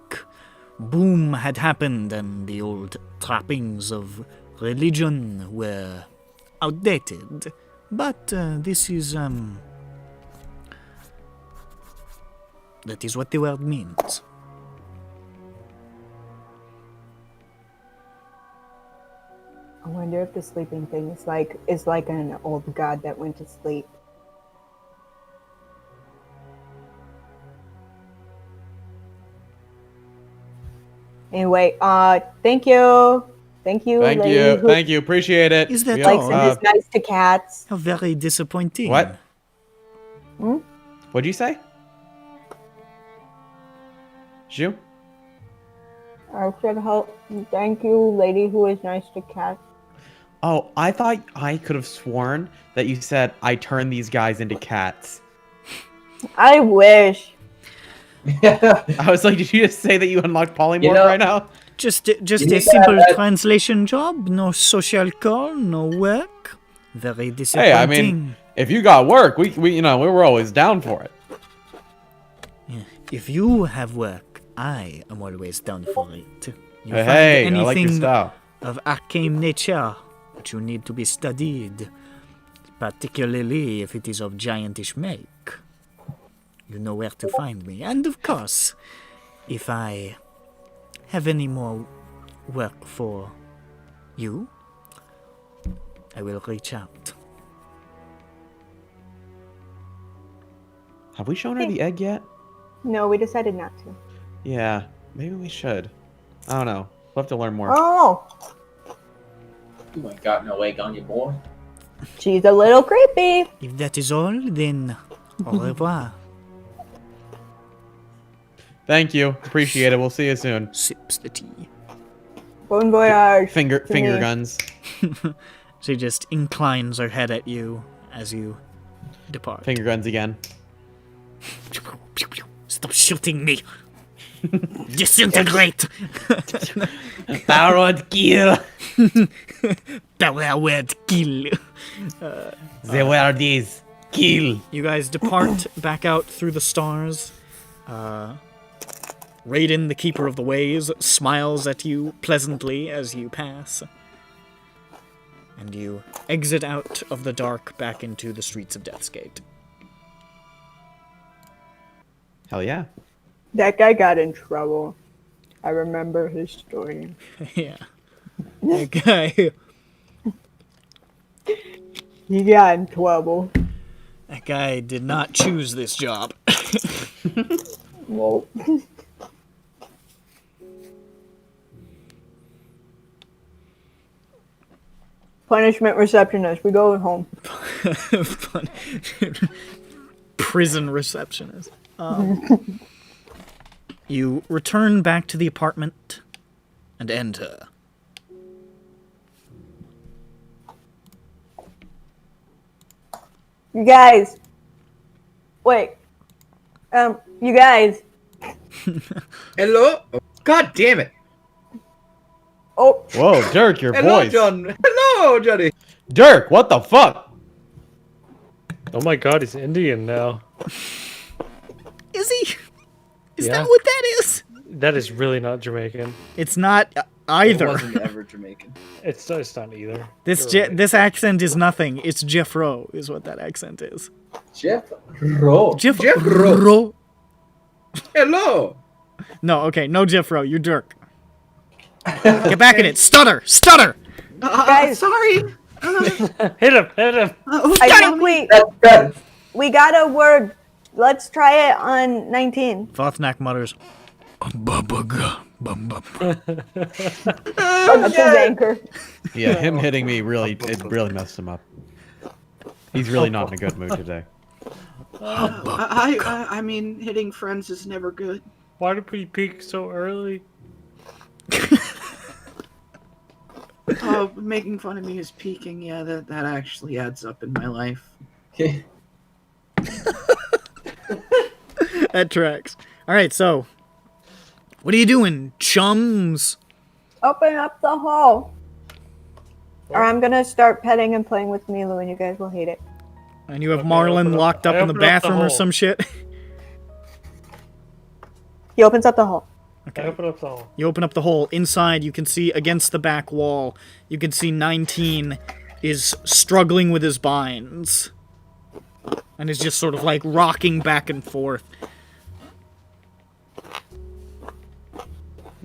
boom had happened, and the old trappings of religion were outdated. But this is that is what the word means. I wonder if the sleeping thing is like an old god that went to sleep. Anyway, thank you. Thank you, Thank lady you. who Thank you. Appreciate it. Is that We- all? likes and is nice to cats. How very disappointing. What? Hmm? What'd you say? Zhu? I said, thank you, lady who is nice to cats. Oh, I thought I could have sworn that you said I turn these guys into cats. I wish. I was like, did you just say that you unlocked polymorph You know- right now? Just You a need to simple have that- translation job, no social call, no work. Very disappointing. Hey, I mean, if you got work, we we were always down for it. Yeah. If you have work, I am always down for it. You Hey, find I like your anything style. of arcane nature that you need to be studied, particularly if it is of giantish make, you know where to find me. And of course, if I have any more work for you, I will reach out. Have we shown her the egg yet? No, we decided not to. Yeah, maybe we should. I don't know. We'll have to learn more. Oh, You ain't got no egg on you, boy. she's a little creepy. If that is all, then au revoir. Thank you. Appreciate it. We'll see you soon. Sips the tea. Bon voyage. Finger to finger me. guns. She just inclines her head at you as you depart. Finger guns again. Stop shooting me! Disintegrate! Power word kill. Power word kill. The word is kill. You guys depart back out through the stars. Raiden, the Keeper of the Ways, smiles at you pleasantly as you pass. And you exit out of the dark back into the streets of Death's Gate. Hell yeah. That guy got in trouble. I remember his story. Yeah. That guy. He got in trouble. That guy did not choose this job. Whoa. Punishment receptionist. We go home. Fun. Prison receptionist. You return back to the apartment and enter. You guys. Wait. You guys. Hello? Oh, God damn it. Oh, Whoa, Dirk, your Hello, voice. John. Hello, Johnny. Dirk, what the fuck? Oh my god, he's Indian now. Is he? Is Yeah. that what that is? That is really not Jamaican. It's not It either. wasn't ever Jamaican. It's not either. This You're right. this accent is nothing. It's Jeff Rowe is what that accent is. Jeff Rowe. Jeff Rowe. Rowe. Hello. No, okay, no Jeff Rowe. You're Dirk. Get back in it. Stutter! Stutter! guys. Sorry. Hit him! Hit him! I think That's better. we got a word. Let's try it on 19. Vothnak mutters. That's his anchor. Yeah, him hitting me really messed him up. He's really not in a good mood today. I mean, hitting friends is never good. Why did we peak so early? Making fun of me is peaking. Yeah, that actually adds up in my life. That tracks. Alright, so. What are you doing, chums? Open up the hole. Or I'm gonna start petting and playing with Milu and you guys will hate it. And you have Okay, Marlen open up- locked up I in the open up the bathroom or hole. some shit. He opens up the hole. I open up the hole. You open up the hole. Inside, you can see against the back wall, you can see 19 is struggling with his binds. And is just sort of like rocking back and forth.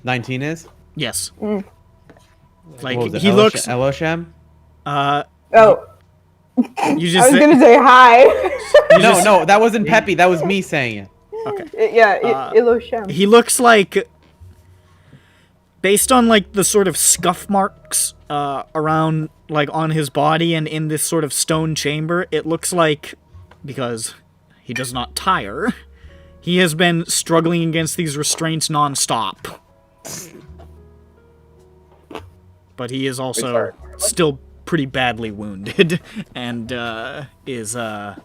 19 is? Yes. Mm. Like, What was it? he looks... Elosham? Oh, You I just was gonna say hi. No, that wasn't Peppy. That was me saying it. Okay. Yeah, Iloshem. He looks like... Based on, like, the sort of scuff marks around, like, on his body and in this sort of stone chamber, it looks like, because he does not tire, he has been struggling against these restraints non-stop. But he is also still pretty badly wounded, and is not,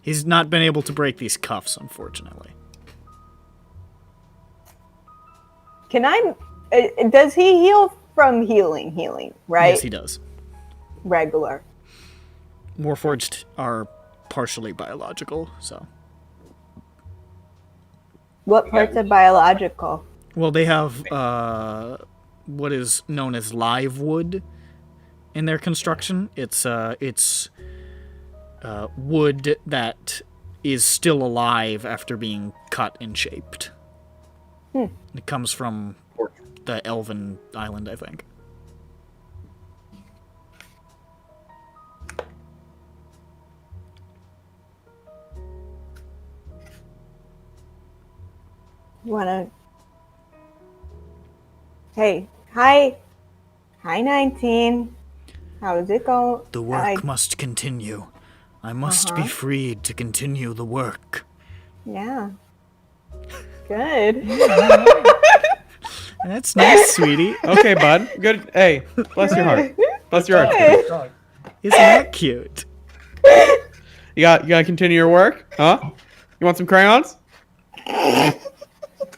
he's not been able to break these cuffs, unfortunately. Can I? Does he heal from healing? Right? Yes, he does. Regular. Warforged are partially biological, so... What parts are biological? Well, they have what is known as live wood in their construction. It's wood that is still alive after being cut and shaped. It comes from the Elven Island, I think. Wanna? Hey, hi, 19. How's it going? The work must continue. I must be freed to continue the work. Yeah. Good. That's nice, sweetie. Okay, bud. Good. Hey, bless your heart. Bless your heart. Good. Isn't that cute? You gotta continue your work, huh? You want some crayons?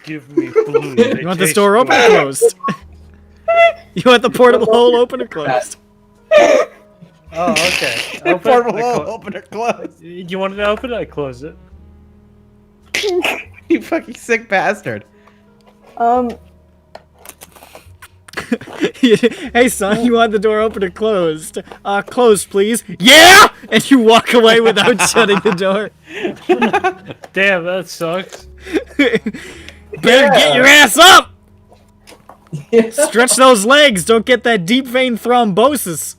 Give me blue. You want this door open or closed? You want the portable hole open or closed? Oh, okay. Portable hole, open or close. You wanted to open it? I closed it. You fucking sick bastard. Hey son, you want the door open or closed? Closed, please. Yeah! And you walk away without shutting the door. Damn, that sucks. Better get your ass up! Stretch those legs, don't get that deep vein thrombosis.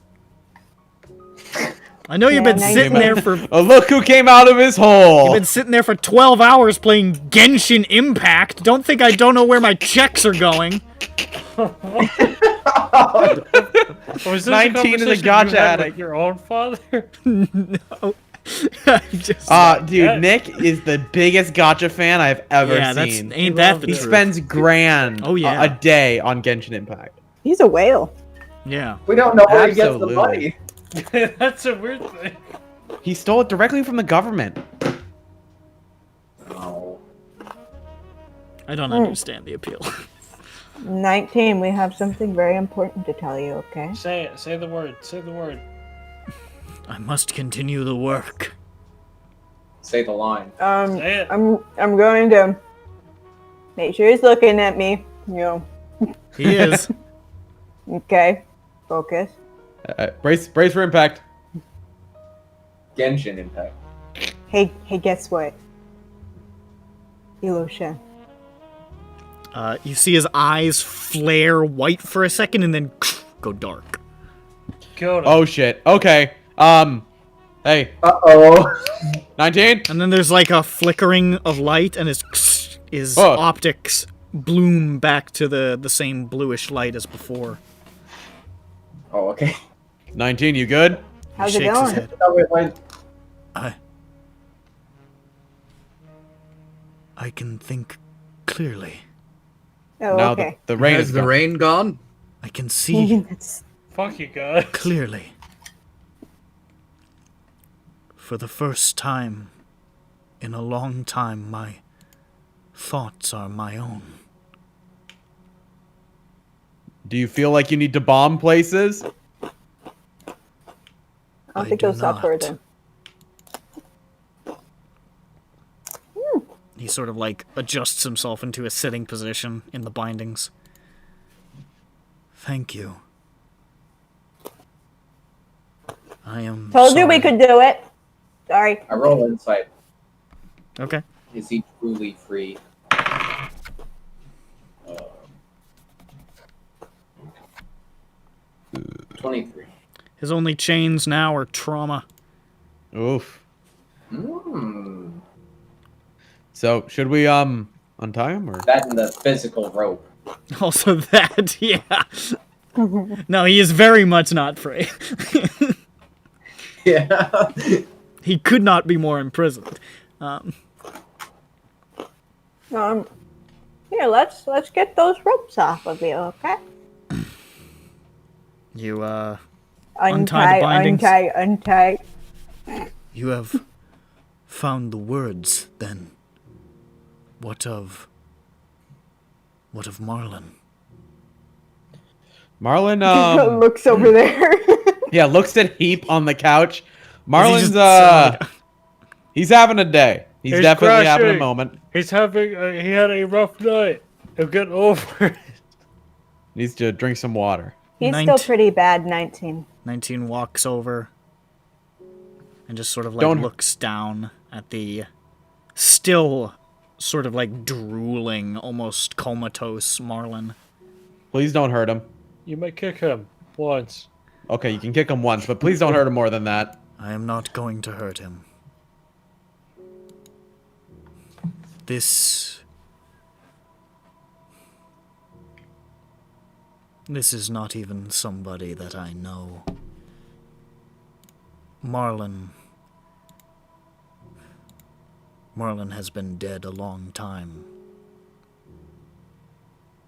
I know you've been sitting there for... Oh, look who came out of his hole! You've been sitting there for 12 hours playing Genshin Impact. Don't think I don't know where my checks are going. Was this 19 is a conversation gotcha you had addict. with your own father? No. Dude, Nick is the biggest gotcha fan I've ever seen. Ain't that the He truth? spends grand a day on Genshin Impact. He's a whale. Yeah. We don't know where he gets the Absolutely. money. That's a weird thing. He stole it directly from the government. Oh. I don't understand the appeal. 19, we have something very important to tell you, okay? Say it. Say the word. Say the word. I must continue the work. Say the line. Say it. I'm going to make sure he's looking at me. You know. He is. Okay. Focus. Brace for impact. Genshin Impact. Hey, guess what? Ilosha. You see his eyes flare white for a second and then go dark. Killed him. Oh shit. Okay. Hey. Uh-oh. 19? And then there's like a flickering of light and his optics bloom back to the same bluish light as before. Oh, okay. 19, you good? How's He it shakes his going? head. Oh, wait, wait. I can think clearly. Oh, Now okay. the rain Has is the gone. rain gone? I can see That's- Fuck you guys. clearly. For the first time in a long time, my thoughts are my own. Do you feel like you need to bomb places? I I don't think do he'll stop not. further. He sort of like adjusts himself into a sitting position in the bindings. Thank you. I am Told you sorry. we could do it. Sorry. I roll insight. Okay. Is he truly free? 23. His only chains now are trauma. Oof. Hmm. So should we untie him or? That and the physical rope. Also that, yeah. No, he is very much not free. Yeah. He could not be more imprisoned. Here, let's get those ropes off of you, okay? You, untie the bindings. Untie. You have found the words, then. What of Marlen? Marlen, Looks over there. yeah, looks at Heap on the couch. Is he Marlen's, just- he's having a day. He's definitely having a crashing. moment. He's having. He had a rough night. He'll get over it. Needs to drink some water. He's still pretty bad, 19. 19 walks over and just sort of like Don't- looks down at the still sort of like drooling, almost comatose Marlen. Please don't hurt him. You may kick him once. Okay, you can kick him once, but please don't hurt him more than that. I am not going to hurt him. This is not even somebody that I know. Marlen has been dead a long time.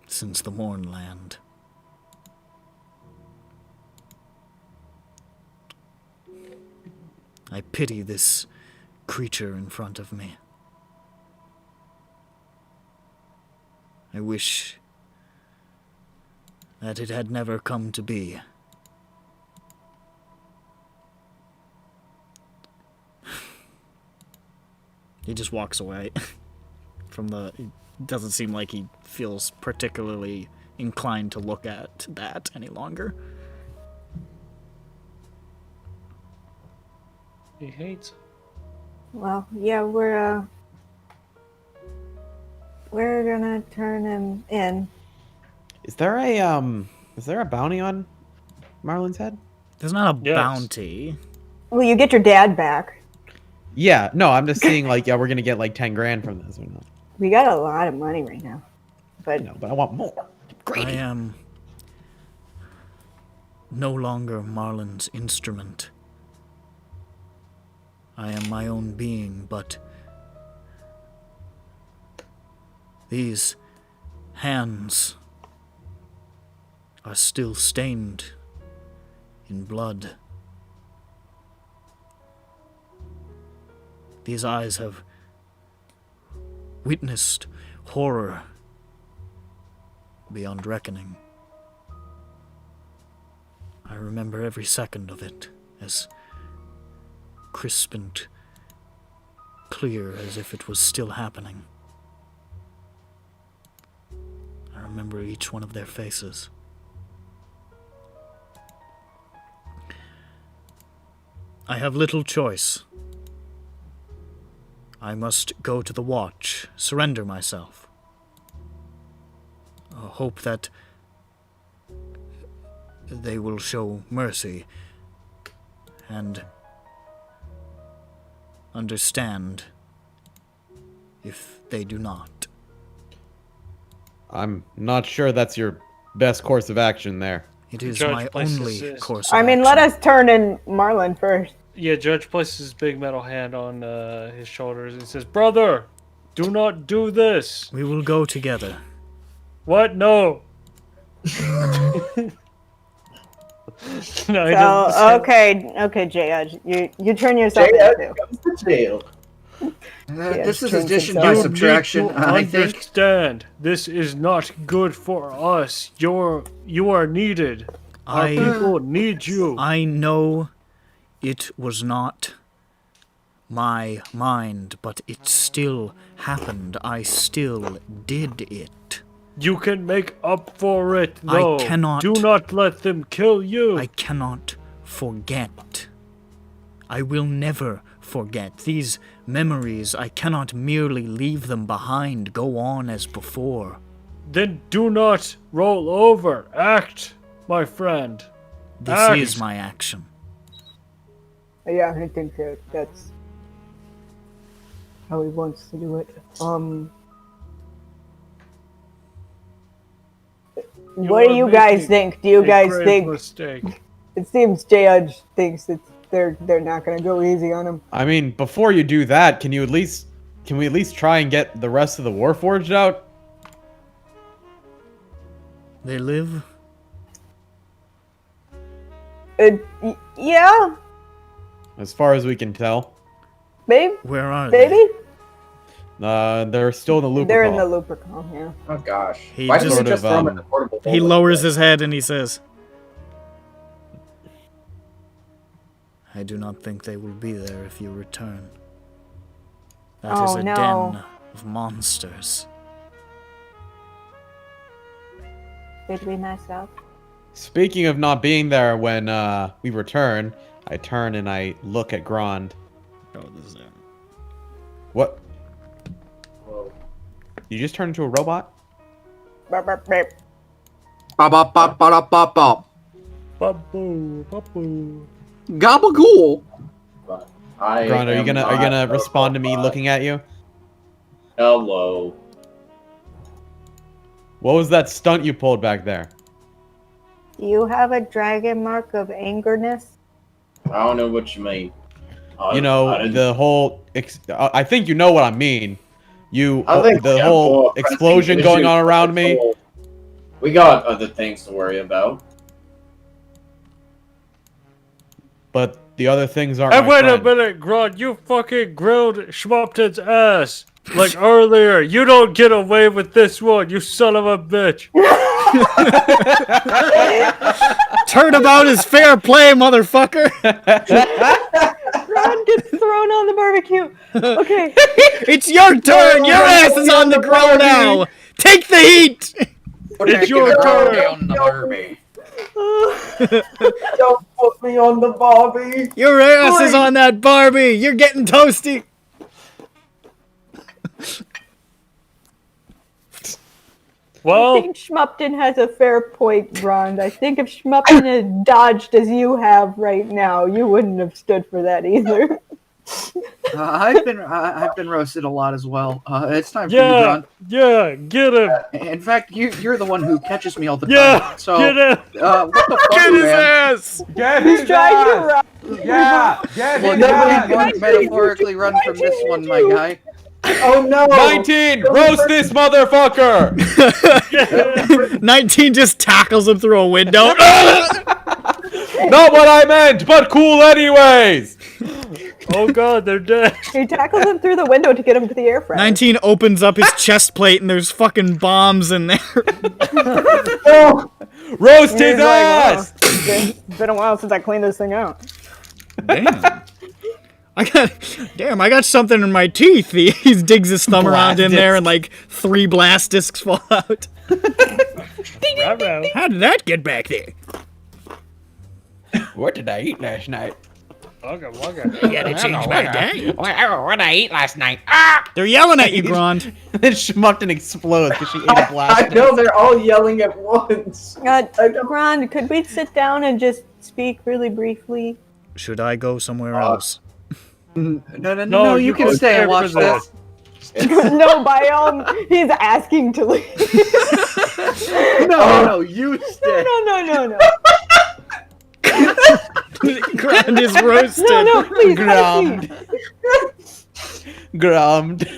Since the Mournland. I pity this creature in front of me. I wish that it had never come to be. He just walks away from the... It doesn't seem like he feels particularly inclined to look at that any longer. He hates it. Well, yeah, we're gonna turn him in. Is there a bounty on Marlen's head? There's not a Yes. bounty. Well, you get your dad back. Yeah, no, I'm just seeing like, yeah, we're gonna get like 10 grand from this or not. We got a lot of money right now. But No, but I want more. I am no longer Marlen's instrument. I am my own being, but these hands are still stained in blood. These eyes have witnessed horror beyond reckoning. I remember every second of it as crisp and clear as if it was still happening. I remember each one of their faces. I have little choice. I must go to the watch, surrender myself. Hope that they will show mercy and understand if they do not. I'm not sure that's your best course of action there. It is Judge my places only his- course of I mean, let action. us turn in Marlen first. Yeah, Judge places his big metal hand on his shoulders and says, "Brother, do not do this." We will go together. What? No. No, he doesn't So say- okay, Judge, you turn yourself into. Goes to jail. This is turns addition himself- by subtraction, You need to I think. understand, this is not good for us. You are needed. Our I people need you. I know it was not my mind, but it still happened. I still did it. You can make up for it. No, I cannot. Do not let them kill you. I cannot forget. I will never forget. These memories, I cannot merely leave them behind, go on as before. Then do not roll over. Act, my friend. This Act. is my action. Yeah, I think that's how he wants to do it. What do you guys think? Do you guys think? Mistake. It seems Judge thinks that they're not gonna go easy on him. I mean, before you do that, can we at least try and get the rest of the Warforged out? They live? Yeah, As far as we can tell. babe, Where are baby. They're still in the Lupercal. They're in the Lupercal, yeah. Oh gosh. He Why didn't just we just sort throw of, him in the portable they? He hole? lowers his head and he says, I do not think they will be there if you return. That is Oh, a no. den of monsters. Did we mess up? Speaking of not being there when we return, I turn and I look at Grand. Oh, this is it. What? Whoa. You just turned into a robot? Burp, burp, burp. Bop, bop, bop, bop, bop, bop. Babu, babu. Gabagool. But I Grand, are you am gonna not a respond to me robot. looking at you? Hello. What was that stunt you pulled back there? Do you have a dragon mark of angerness? I don't know what you mean. You I know, didn't- the whole I think you know what I mean. I think The we have whole more pressing explosion going issues on to around me. control. We got other things to worry about. But the other things aren't Hey, my wait a friend. minute, Grod. You fucking grilled Schmupton's ass. Like earlier. You don't get away with this one, you son of a bitch. Turnabout is fair play, motherfucker! Ron gets thrown on the barbecue. Okay. It's your turn! Your ass is on the grill now! Take the heat! It's your turn. On the Barbie. Don't put me on the Barbie. Your ass is on that Barbie! You're getting toasty! I Well, think Schmupton has a fair point, Ron. I think if Schmupton had dodged as you have right now, you wouldn't have stood for that either. I've been roasted a lot as well. It's time for you, yeah, Ron. yeah, get him. In fact, you're the one who catches me all the Yeah, time. So, get him. what the fuck, Get his man? ass! Get He's his trying to ass! run. Yeah, get Well, his nobody ass! can metaphorically run from this one, my guy. Oh no! 19! Roast this motherfucker! 19 just tackles him through a window. Not what I meant, but cool anyways! Oh god, they're dead. He tackles him through the window to get him to the air fryer. 19 opens up his chest plate and there's fucking bombs in there. Roast He's his like, ass! "Oh, it's been a while since I cleaned this thing out. Damn. I got something in my teeth. He digs his thumb around in there and like 3 blast discs fall out. Ruh-roh. How did that get back there? What did I eat last night? Wugga, wugga. I gotta change my diet. What did I eat last night? Ah! They're yelling at you, Grand. Then Schmupton explodes because she ate a I blast. know they're all yelling at once. Ron, could we sit down and just speak really briefly? Should I go somewhere else? No, you can can stay and stay watch for this. No, by all he's asking to leave. No, you stay. No. Grand is roasted. No, please. Grummed. Grummed.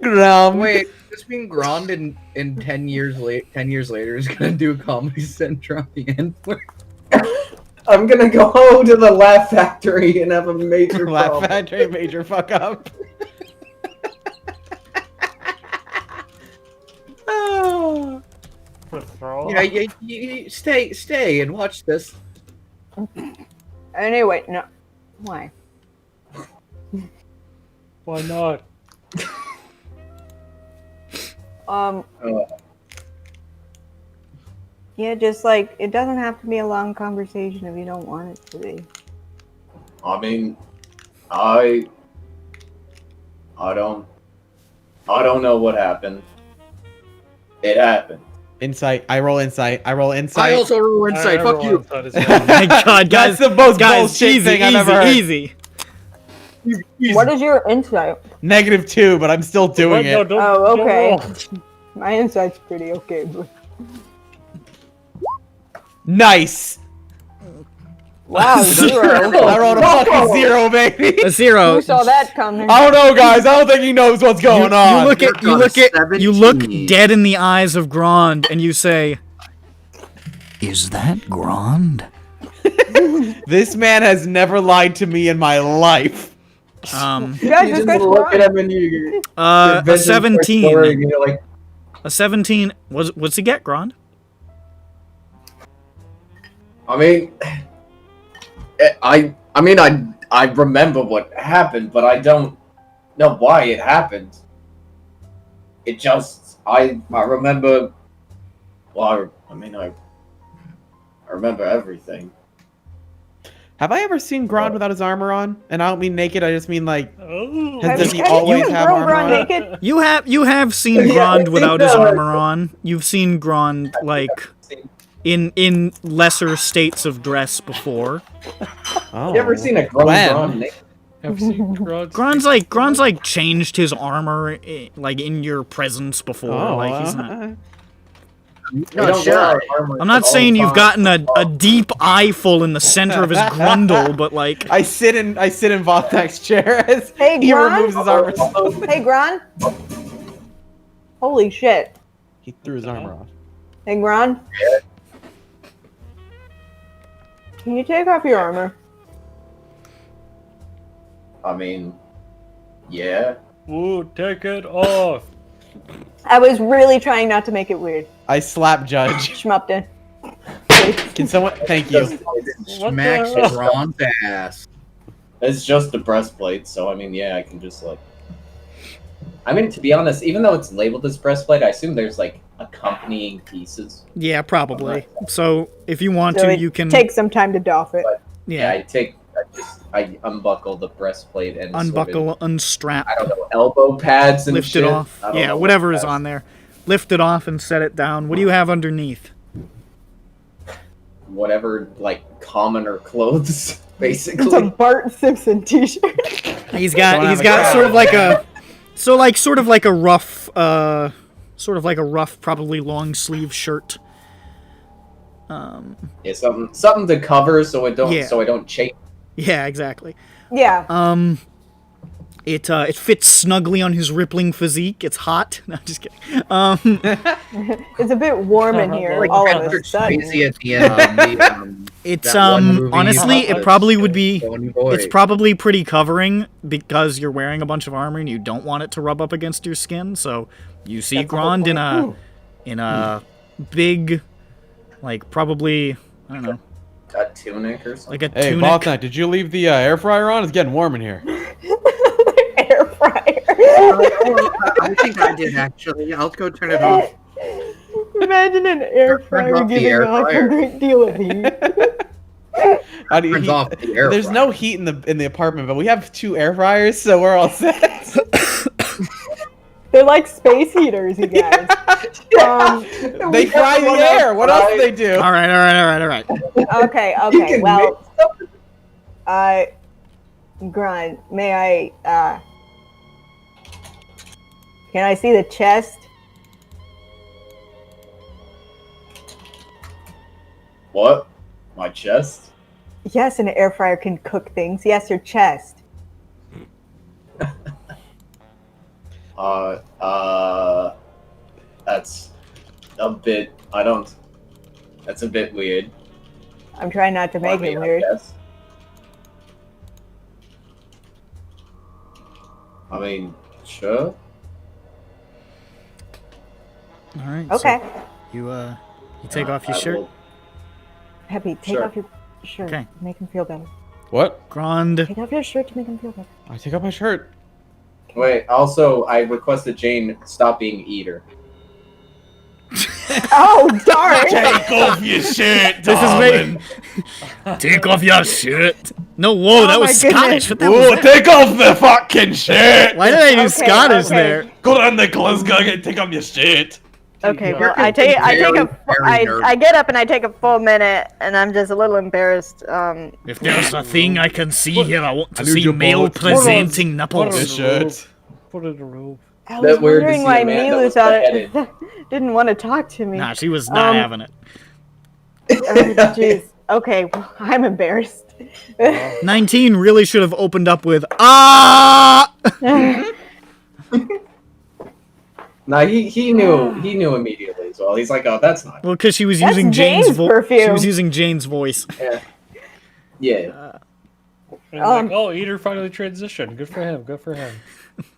Grummed. Wait, this being Grand in 10 years later is gonna do a Comedy Central at the end. I'm gonna go to the Laugh Factory and have a major Laugh problem. Factory major fuck up. You stay and watch this. Anyway, no. Why? Why not? Uh, Yeah, just like it doesn't have to be a long conversation if you don't want it to be. I mean, I don't know what happened. It happened. Insight. I roll insight. I roll I insight. also roll insight. Fuck you. Oh my god, guys. That's the most guys, bullshit easy, thing I've easy, ever heard. easy. What is your insight? -2, but I'm still doing it. Oh, okay. My insight's pretty okay, but Nice. wow, 0. I rolled a fucking 0, baby. A 0. Who saw that coming? I don't know, guys. I don't think he knows what's going on. You look dead in the eyes of Grand and you say, "Is that Grand?" This man has never lied to me in my life. You guys, You this just guy's look at wrong. him and you. A vision starts 17. blurring, and you're like, A 17. What's he get, Grand? I mean, I remember what happened, but I don't know why it happened. It just I remember. Well, I remember everything. Have I ever seen Grand without his armor on? And I don't mean naked. I just mean like, does he Have always you have grown armor Grand on? naked? You have seen Grand without his armor on. You've seen Grand like in lesser states of dress before. Oh. You ever seen a grown When? Grand naked? I've seen Grodd's Grand's like changed his armor like in your presence before. Oh, like he's not. We don't wear our armor I'm not all saying the you've time. gotten a deep eyeful in the center of his grundle, but like I sit in Vothak's chair as Hey, he Grand? removes his armor. Hey, Gran. Holy shit. He threw his armor off. Hey, Gran. Can you take off your armor? I mean, yeah. Ooh, take it off. I was really trying not to make it weird. I slap Judge. Schmupped Can someone? Thank you. Smacks the hell? Grand's ass. It's just a breastplate, so I mean, yeah, I can just like. I mean, to be honest, even though it's labeled as breastplate, I assume there's like accompanying pieces. yeah, probably. So if you want So to, it you can take some time to doff it. yeah I unbuckle the breastplate and unbuckle, sort of, unstrap, I don't know, elbow pads and lift shit. it off. I don't Yeah, know whatever what is pads. on there. Lift it off and set it down. What do you have underneath? Whatever, like commoner clothes, It's a basically. Bart Simpson t-shirt. He's Don't got have a sort crown. of like a sort of like a rough probably long sleeve shirt. Yeah, something to cover so I don't chafe. Yeah, exactly. Yeah. It fits snugly on his rippling physique. It's hot. No, I'm just kidding. It's a bit warm in here Like all of a Patrick sudden. Swayze at the end of the, It's that one movie. honestly, it probably would be. Tony Boy. It's probably pretty covering because you're wearing a bunch of armor and you don't want it to rub up against your skin. So you see That's the whole Grand in point. a big, like probably I don't know, A tunic or something. like a Hey, tunic. Vothak, did you leave the air fryer on? It's getting warm in here. Air fryer. I think I did actually. I'll go turn it off. Imagine an air Turns fryer off the giving air off fryer. a great deal of heat. How do you Turns heat- off the air There's fryer. no heat in the apartment, but we have 2 air fryers, so we're all set. They're like space heaters, you guys. They fry the air. What else do they do? All right. Okay, You can well, Grind, may I, can I see the chest? What? My chest? Yes, an air fryer can cook things. Yes, your chest. That's a bit. That's a bit weird. I'm trying not to make it weird. I mean, sure. All right. so Okay. you take off your I shirt. will- Happy, take Sure. off your shirt. Okay. Make him feel better. What? Grand. Take off your shirt to make him feel better. I take off my shirt. Wait. Also, I request that Jane stop being eater. Oh, darn! Take off your shirt, This is me. Take off your shirt. No, whoa, that Oh was my Scottish. goodness. What the hell was Oh, that? take off the fucking shirt! Why did I do Okay, Scottish okay. there? Go down, Nicholas. Go get take off your shirt. Okay, Yeah. well, I take Very, very nervous. I get up and I take a full minute, and I'm just a little embarrassed. If there's a thing I can see here, I want to I need see your male bullet. presenting This nipples. shirt. Put it in a robe. I was That weird to wondering see why a man that Milu was beheaded. didn't want to talk to me. Nah, she was not having it. Oh, jeez. Okay, well, I'm embarrassed. 19 really should have opened up with ah. Nah, he knew immediately as well. He's like, oh, that's not. Well, because she was That's using Jane's Jane's voice. perfume. She was using Jane's voice. Yeah. And like, oh, Eater finally transitioned. Good for him. Good for him.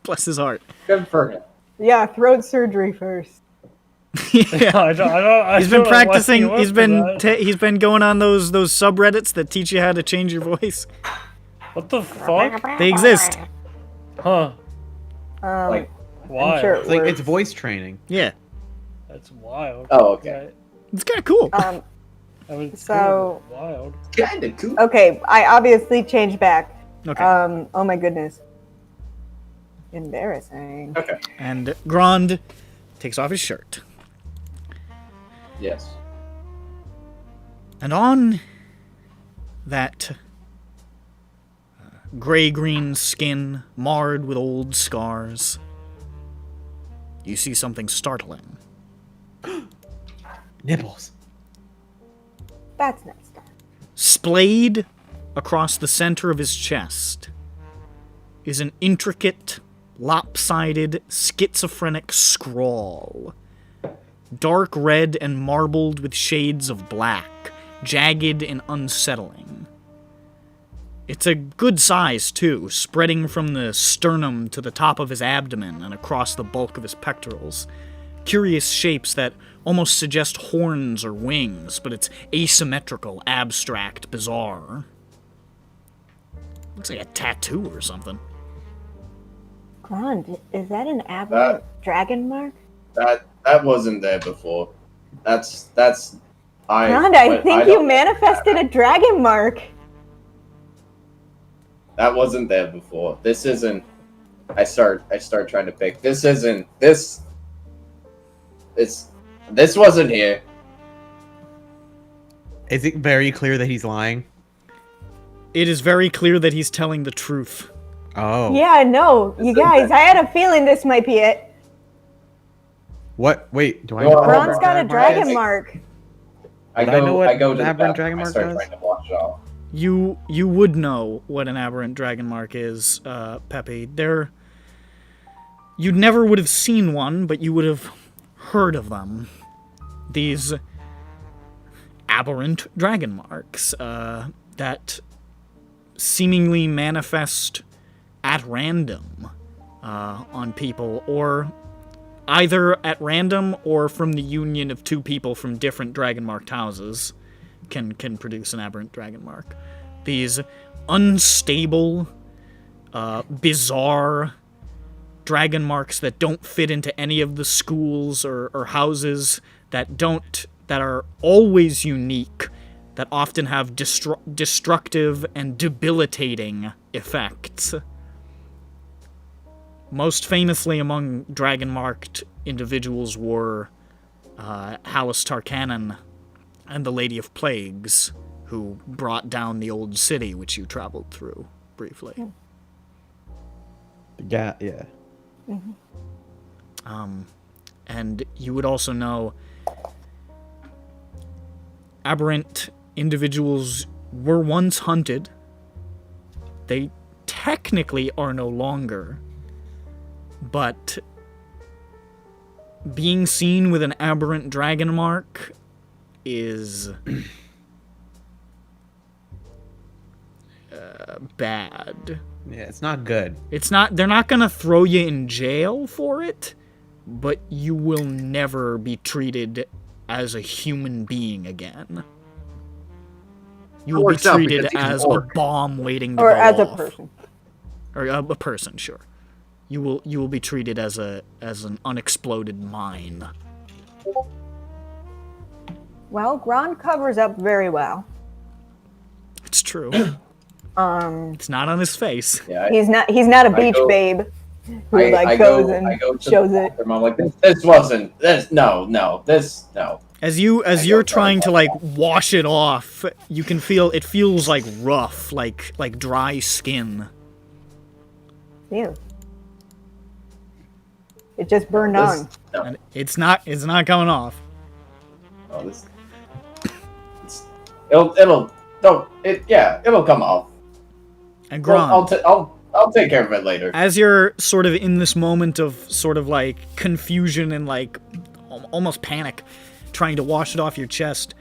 Bless his heart. Good for him. Yeah, throat surgery first. Yeah. I He's been don't know why he practicing. went He's for been that. he's been going on those subreddits that teach you how to change your voice. What the fuck? They exist. Huh? Like, Why? I'm sure it It's like works. it's voice training. Yeah, That's wild. oh, okay. it's kind of cool. I mean, it's So- cool, but wild. Kinda cool. Okay, I obviously changed back. Okay. Oh my goodness. Embarrassing. Okay. And Grand takes off his shirt. Yes. And on that gray-green skin, marred with old scars, you see something startling. Nipples. That's not stuff. Splayed across the center of his chest is an intricate, lopsided, schizophrenic scrawl. Dark red and marbled with shades of black, jagged and unsettling. It's a good size, too, spreading from the sternum to the top of his abdomen and across the bulk of his pectorals. Curious shapes that almost suggest horns or wings, but it's asymmetrical, abstract, bizarre. Looks like a tattoo or something. Grond, is that an aberrant dragon mark? That wasn't there before. That's Grond, I think you manifested a dragon mark. That wasn't there before. This isn't. I start trying to pick. This isn't. This wasn't here. Is it very clear that he's lying? It is very clear that he's telling the truth. Oh. Yeah, no, you guys, I had a feeling this might be it. What? Wait. Do I No, know? Grond's got a Mark. dragon mark. I Would I know what go to the aberrant bathroom. dragon I mark start does? trying to wash it off. You would know what an aberrant dragon mark is, Pepe. You never would have seen one, but you would have heard of them. These aberrant dragon marks that seemingly manifest at random on people, or either at random or from the union of two people from different dragon marked houses can produce an aberrant dragon mark. These unstable, bizarre dragon marks that don't fit into any of the schools or houses, that are always unique, that often have destructive and debilitating effects. Most famously among dragon-marked individuals were Hallis Tarkanan and the Lady of Plagues, who brought down the old city which you traveled through briefly. Yeah. And you would also know aberrant individuals were once hunted. They technically are no longer, but being seen with an aberrant dragon mark is bad. Yeah, it's not good. It's not, they're not gonna throw you in jail for it, but you will never be treated as a human being again. You will be works out treated because he's as an a orc. bomb waiting to Or go as a off. person. Or a person, sure. You will be treated as an unexploded mine. Well, Gron covers up very well. It's true. Um, It's not on his face. Yeah, he's not a beach babe who goes and shows it. I'm like, this wasn't this. No. As you're trying to like wash it off, you can feel it feels like rough, like dry skin. Ew. It just burned on. No. And it's not coming off. Oh, this. It'll come off. And Gron, I'll take care of it later. as you're sort of in this moment of sort of like confusion and like almost panic, trying to wash it off your chest,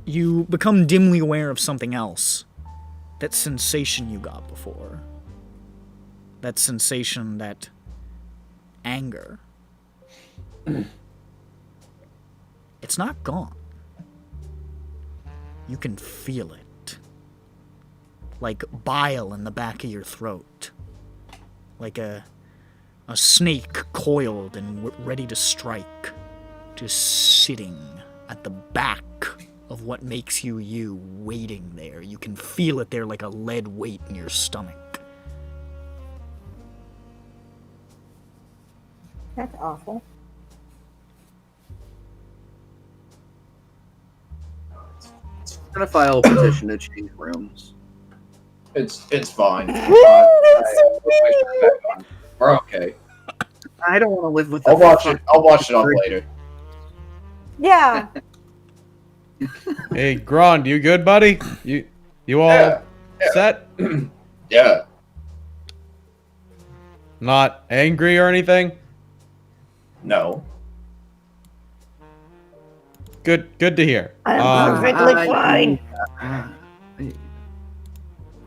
you become dimly aware of something else. That sensation you got before. That sensation, that anger. It's not gone. You can feel it. Like bile in the back of your throat. Like a snake coiled and ready to strike. Just sitting at the back of what makes you you, waiting there. You can feel it there like a lead weight in your stomach. That's awful. I'm gonna file a petition to change rooms. It's fine. That's so mean. We're okay. I don't want to live with. I'll watch it off later. Yeah. Hey, Gron, you good, buddy? You all Yeah. set? Yeah. Not angry or anything? No. Good to hear. I'm perfectly fine.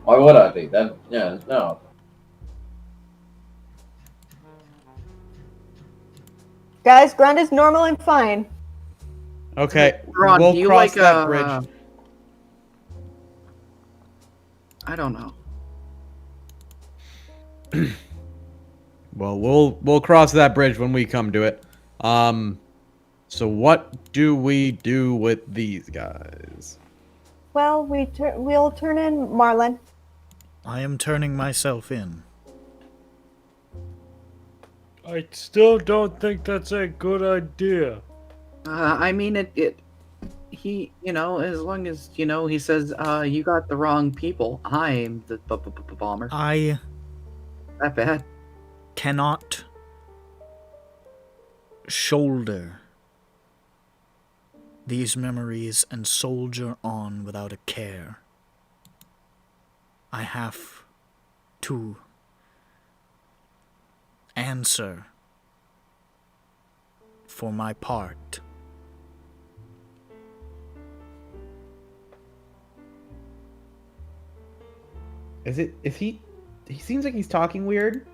Why would I be? No. Guys, Gron is normal and fine. Okay, Ron, do we'll you cross like that bridge. I don't know. Well, we'll cross that bridge when we come to it. So what do we do with these guys? Well, we'll turn in Marlen. I am turning myself in. I still don't think that's a good idea. I mean, he, as long as, he says, you got the wrong people. I'm the bomber. I That bad. cannot shoulder these memories and soldier on without a care. I have to answer for my part. Is he seems like he's talking weird.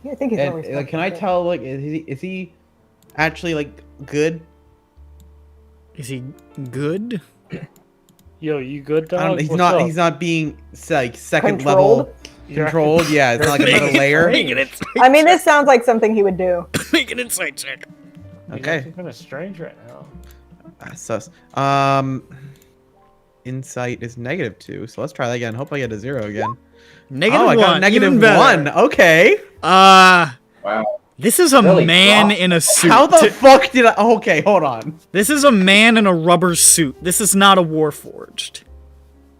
Yeah, I think he's always And, like, can I talking tell, like, is he actually, like, good? Is he good? Yo, you good, I dog? don't, he's What's not. up? He's not being like second Controlled? level controlled. Yeah, it's not like another layer. I mean, this sounds like something he would do. Make an insight check. He's Okay. acting kind of strange right now. Sus. Insight is -2, so let's try that again. Hope I get a 0 again. Negative Oh, I got one. negative even better. 1. Okay. Wow. This is a Really man rough. in a suit. How the fuck did I? Okay, hold on. This is a man in a rubber suit. This is not a Warforged.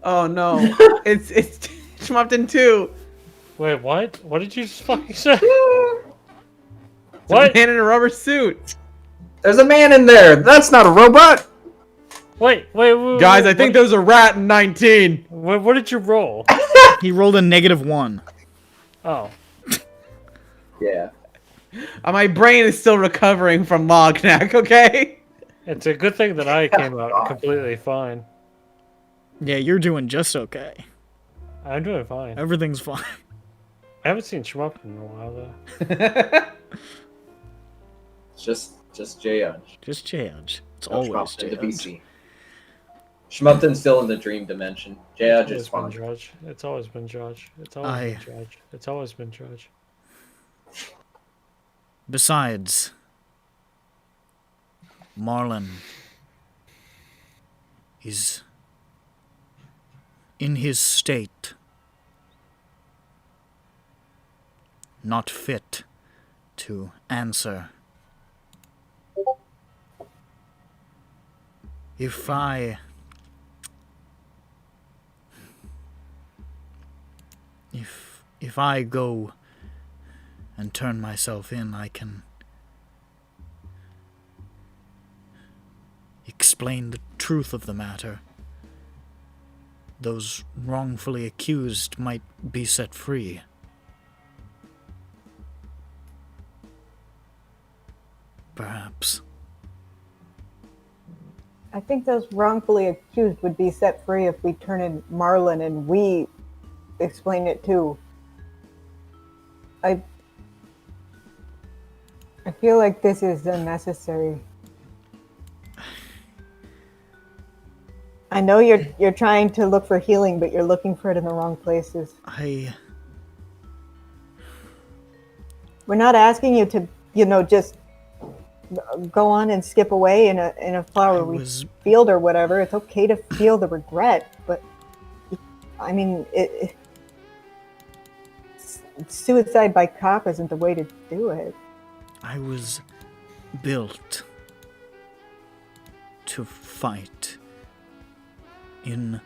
Oh no, it's Schmumpton 2. Wait, what? What did you just fucking say? It's What? a man in a rubber suit. There's a man in there. That's not a robot. Wait. Guys, I think there's a rat in 19. What did you roll? He rolled a -1. Oh. Yeah. My brain is still recovering from Mognak. Okay. It's a good thing that I came out completely fine. Yeah, you're doing just okay. I'm doing fine. Everything's fine. I haven't seen Shmup in a while, though. Just J-Udge. Just Judge. It's No always Schmumpton to Judge. BC. Schmumpton's still in the dream dimension. J-Udge is It's been fine. Judge. It's always been Judge. It's always been Judge. It's always been Judge. Besides, Marlen, is in his state, not fit to answer. If I go and turn myself in, I can explain the truth of the matter. Those wrongfully accused might be set free. Perhaps. I think those wrongfully accused would be set free if we turn in Marlen and we explain it too. I feel like this is unnecessary. I know you're trying to look for healing, but you're looking for it in the wrong places. We're not asking you to, just go on and skip away in a flowery field or whatever. It's okay to feel the regret, but I mean, suicide by cop isn't the way to do it. I was built to fight in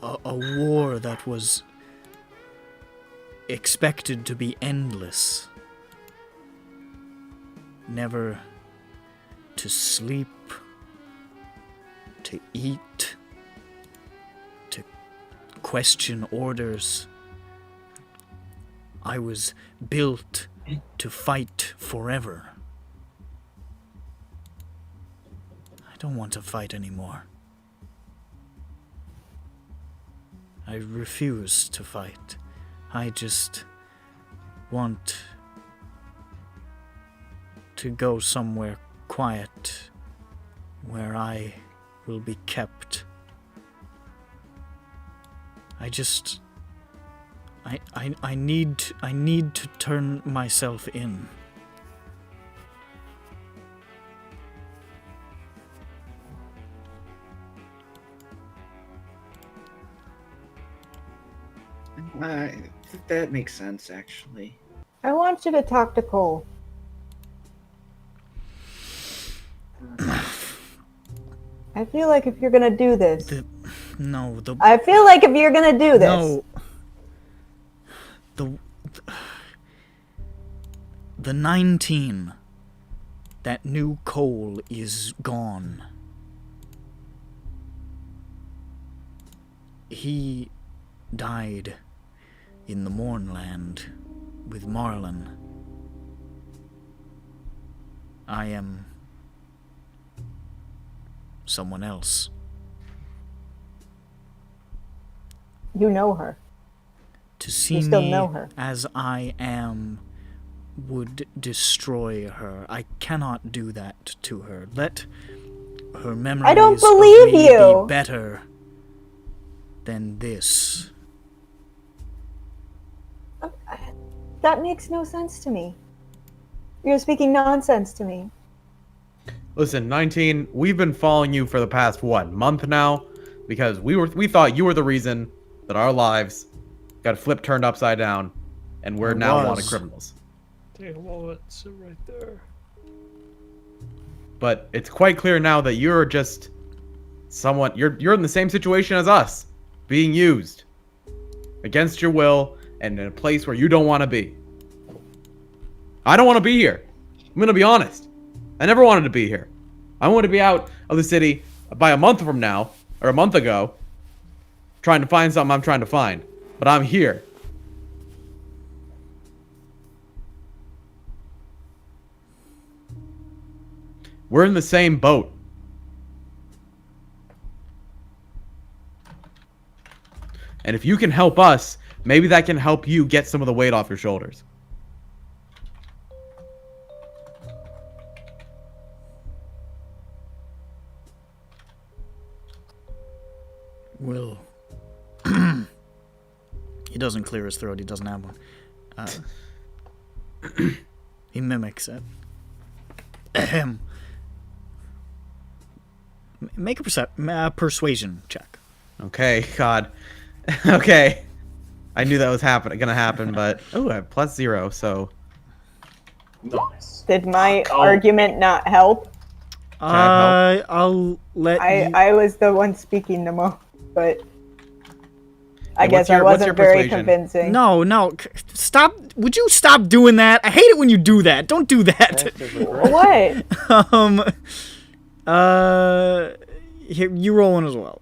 a war that was expected to be endless. Never to sleep, to eat, to question orders. I was built to fight forever. I don't want to fight anymore. I refuse to fight. I just want to go somewhere quiet where I will be kept. I need to turn myself in. That makes sense, actually. I want you to talk to Cole. I feel like if you're gonna do this... I feel like if you're gonna do this... The 19, that new Cole is gone. He died in the Mournland with Marlen. I am someone else. You know her. To see you still me know her. as I am would destroy her. I cannot do that to her. Let her memories I don't of believe me you. be better than this. That makes no sense to me. You're speaking nonsense to me. Listen, 19, we've been following you for the past, month now? Because we thought you were the reason that our lives got flipped, turned upside down, and we're now wanted criminals. Take a moment, sit right there. But it's quite clear now that you're just somewhat, you're in the same situation as us, being used against your will and in a place where you don't want to be. I don't want to be here. I'm going to be honest. I never wanted to be here. I want to be out of the city by a month from now, or a month ago, trying to find something I'm trying to find. But I'm here. We're in the same boat. And if you can help us, maybe that can help you get some of the weight off your shoulders. Will. He doesn't clear his throat, he doesn't have one. He mimics it. Ahem. Make a persuasion check. Okay, God. Okay. I knew that was gonna happen, but oh, I have +0, so Nice. Did my Oh. argument not help? I help? I'll let you. I was the one speaking the most, but I Yeah, guess what's your I wasn't very persuasion? convincing. No, stop. Would you stop doing that? I hate it when you do that. Don't do that. What? Here, you roll one as well.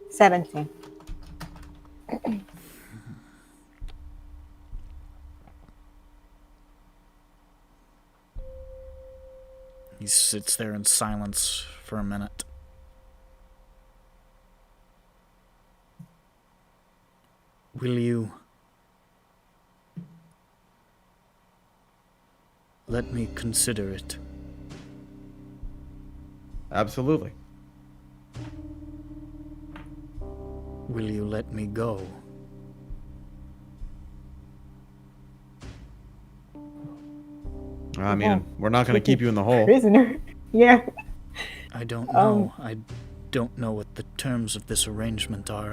$17. He sits there in silence for a minute. Will you let me consider it? Absolutely. Will you let me go? I mean, we're not gonna keep you in the hole. Prisoner. Yeah. I don't know. I don't know what the terms of this arrangement are.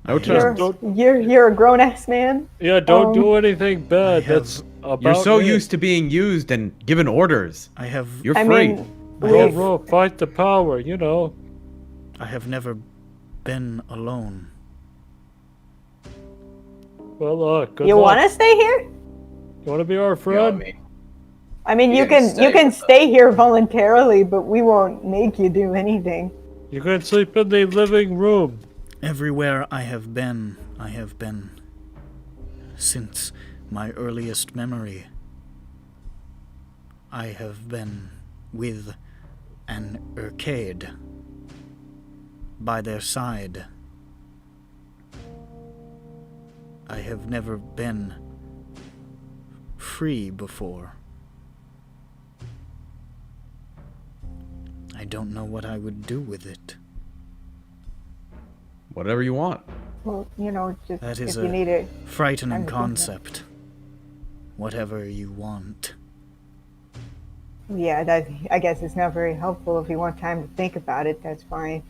No You're, terms. you're a grown ass man. Yeah, don't do anything bad. I have- That's about You're so it. used to being used and given orders. I have You're I free. mean, Roll, we've- roll, fight the power, you know. I have never been alone. Well, good you luck. want to stay here? You want to be our You know what I friend? mean? I mean, you You can can stay you can with us. stay here voluntarily, but we won't make you do anything. You can sleep in the living room. Everywhere I have been since my earliest memory. I have been with an arcade by their side. I have never been free before. I don't know what I would do with it. Whatever you want. Well, just That is if you a need it. frightening Time to think about it. concept. Whatever you want. Yeah, I guess it's not very helpful if you want time to think about it. That's fine.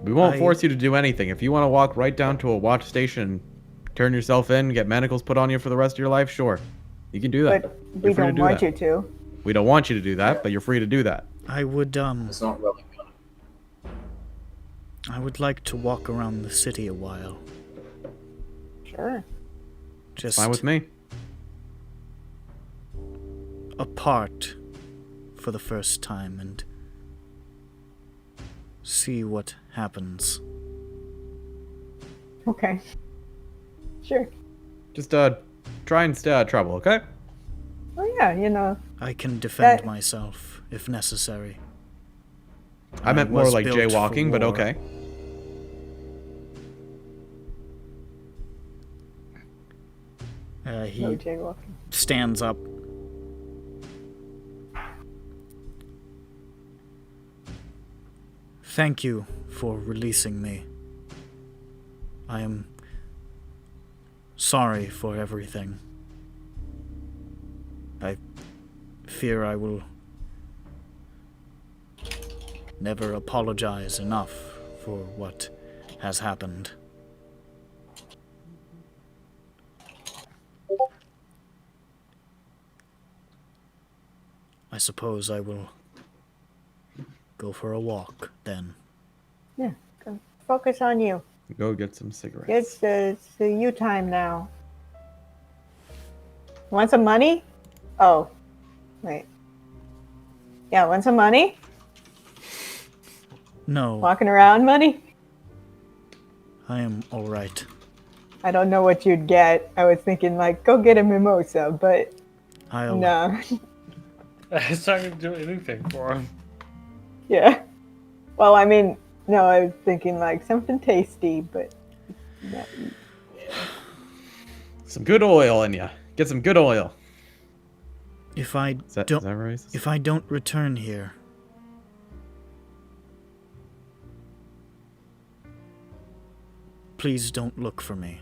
We won't I- force you to do anything. If you want to walk right down to a watch station, turn yourself in, get manacles put on you for the rest of your life, sure. You can do that. But You're we free to don't do want that. you to. We don't want you to do that, but you're free to do that. I would It's not really gonna. I would like to walk around the city a while. Sure. Just Fine with me. apart for the first time and see what happens. Okay. Sure. Just try and stay out of trouble, okay? Oh yeah, I can defend That- myself if necessary. I meant more was like built for jaywalking, but war. okay. He no jaywalking. stands up. Thank you for releasing me. I am sorry for everything. I fear I will never apologize enough for what has happened. I suppose I will go for a walk then. Yeah. Go. Focus on you. Go get some cigarettes. It's the you time now. Want some money? Oh. Wait. Yeah, want some money? No, Walking around money? I am alright. I don't know what you'd get. I was thinking go get a mimosa, but I'll no. It's not gonna do anything for him. Yeah. Well, I mean, no, I was thinking something tasty, but no. Some good oil in ya. Get some good oil. If I Is that don't, racist? if I don't return here, please don't look for me.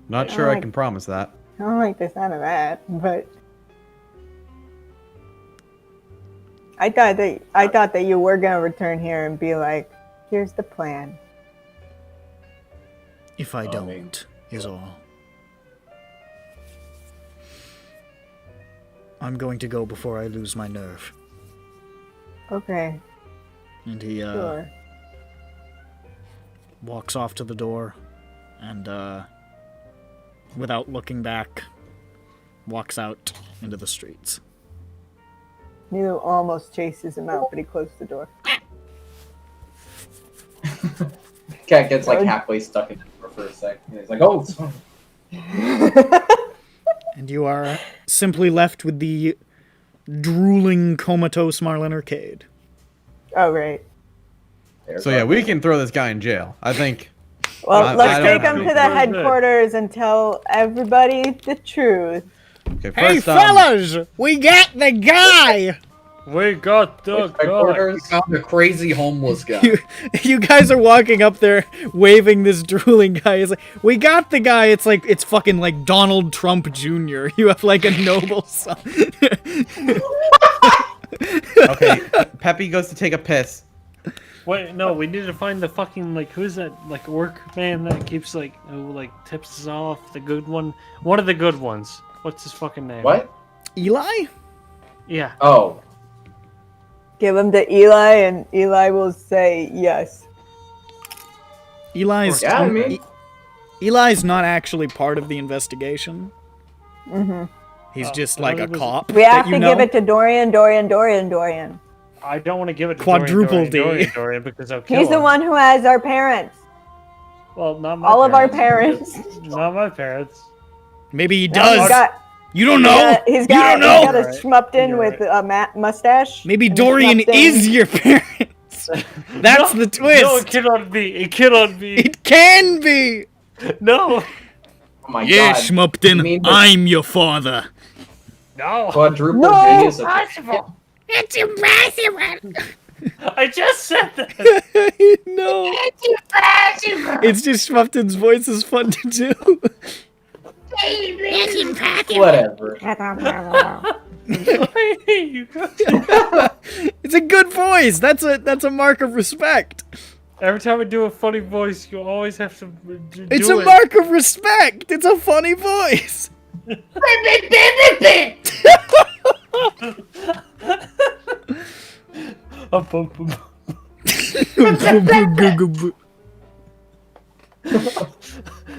Not sure I can promise that. I don't like the sound of that, but I thought that you were gonna return here and be like, here's the plan. If I don't, is all. I'm going to go before I lose my nerve. Okay, And he sure. walks off to the door and without looking back, walks out into the streets. Nilo almost chases him out, but he closed the door. Cat gets like halfway stuck in the door for a sec. And he's like, oh, it's fine. And you are simply left with the drooling, comatose Marlen Arcade. Oh, right. So yeah, we can throw this guy in jail. I think. Well, I let's don't take have him any to the problem. headquarters and tell everybody the truth. Okay, Hey, first, fellas! We got the guy! We got the guy. Headquarters. Found a crazy homeless guy. You guys are walking up there, waving this drooling guy. It's like, we got the guy. It's like, it's fucking like Donald Trump Jr. You have like a noble son. Okay, Peppy goes to take a piss. Wait, no, we need to find the fucking, like, who's that, like, workman that keeps, like, who, like, tips us off? The good one? One of the good ones. What's his fucking name? What? Eli? Yeah. Oh. Give him to Eli, and Eli will say yes. Eli's Yeah, I mean. Eli's not actually part of the investigation. Hmm He's Oh, just I like thought a it was- cop. We have that to you know. give it to Dorian, Dorian, Dorian, Dorian. I don't want to give it to Quadruple Dorian, D. Dorian, Dorian, because I'll kill He's the him. one who has our parents. Well, not my All of our parents. parents. Not my parents. Maybe he Now does. He's got, You don't know. he's You got, don't know. he's got a Right. schmupped-in You're with right. a mustache. Maybe and a Dorian schmupped-in- is your parents. That's No, the twist. No, it cannot be. It cannot be. It can be. No. Oh my Yeah, god. Schmuppton, You mean the- I'm your father. No. Quadruple No! D is a Impossible. It's impossible. I just said that. No. It's just Schmuppton's voice is fun to do. whatever. I hate you guys. It's a good voice. That's a mark of respect. Every time I do a funny voice, you always have to do It's it. a mark of respect. It's a funny voice.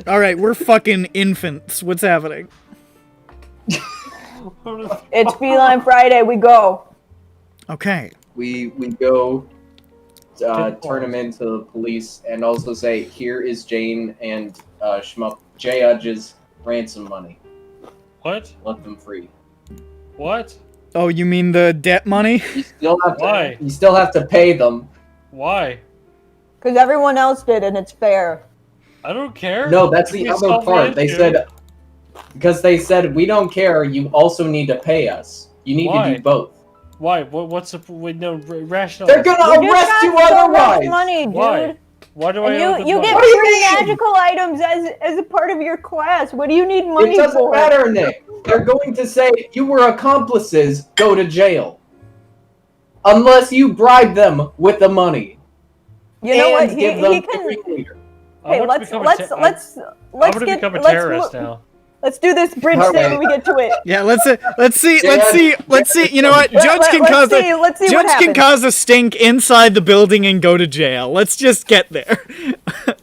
All right, we're fucking infants. What's happening? It's Feline Friday. We go. Okay. We go turn him into the police and also say, here is Jane and Shmup Judge's ransom money. What? Let them free. What? Oh, you mean the debt money? You still have to, Why? You still have to pay them. Why? Because everyone else did, and it's fair. I don't care. No, that's If the we other solve the part. They issue- said, because they said, we don't care, you also need to pay us. You need to Why? do both. Why? What's the no rational? They're gonna You arrest just you got so much otherwise! money, dude. Why? Why do I owe And them you money? get What do you free mean? magical items as a part of your class. What do you need money It doesn't for? matter, Nick. They're going to say, you were accomplices, go to jail. Unless you bribe them with the money. You know and what? give He them can. the ringleader. I Hey, want to let's become a let's ter- let's I'm let's gonna get become a let's terrorist mo- now. Let's do this bridge All thing right. when we get to it. Yeah, let's see. You know what? Judge can let's cause see, let's see what Judge can happens. cause a stink inside the building and go to jail. Let's just get there.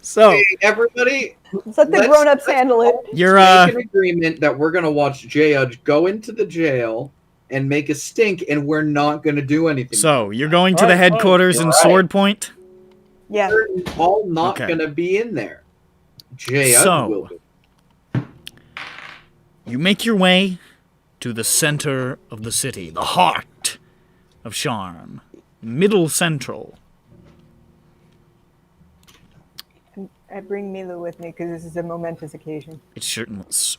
So Hey, everybody, Let's let the let's- grown-ups handle it. you're make an agreement that we're gonna watch Judge go into the jail and make a stink, and we're not gonna do anything. so you're going to the Alright, headquarters in alright. Sword Point. Yeah. We're all not Okay. gonna be in there. Judge So- will be. You make your way to the center of the city, the heart of Sharn, Middle Central. I bring Milu with me because this is a momentous occasion. It certainly is.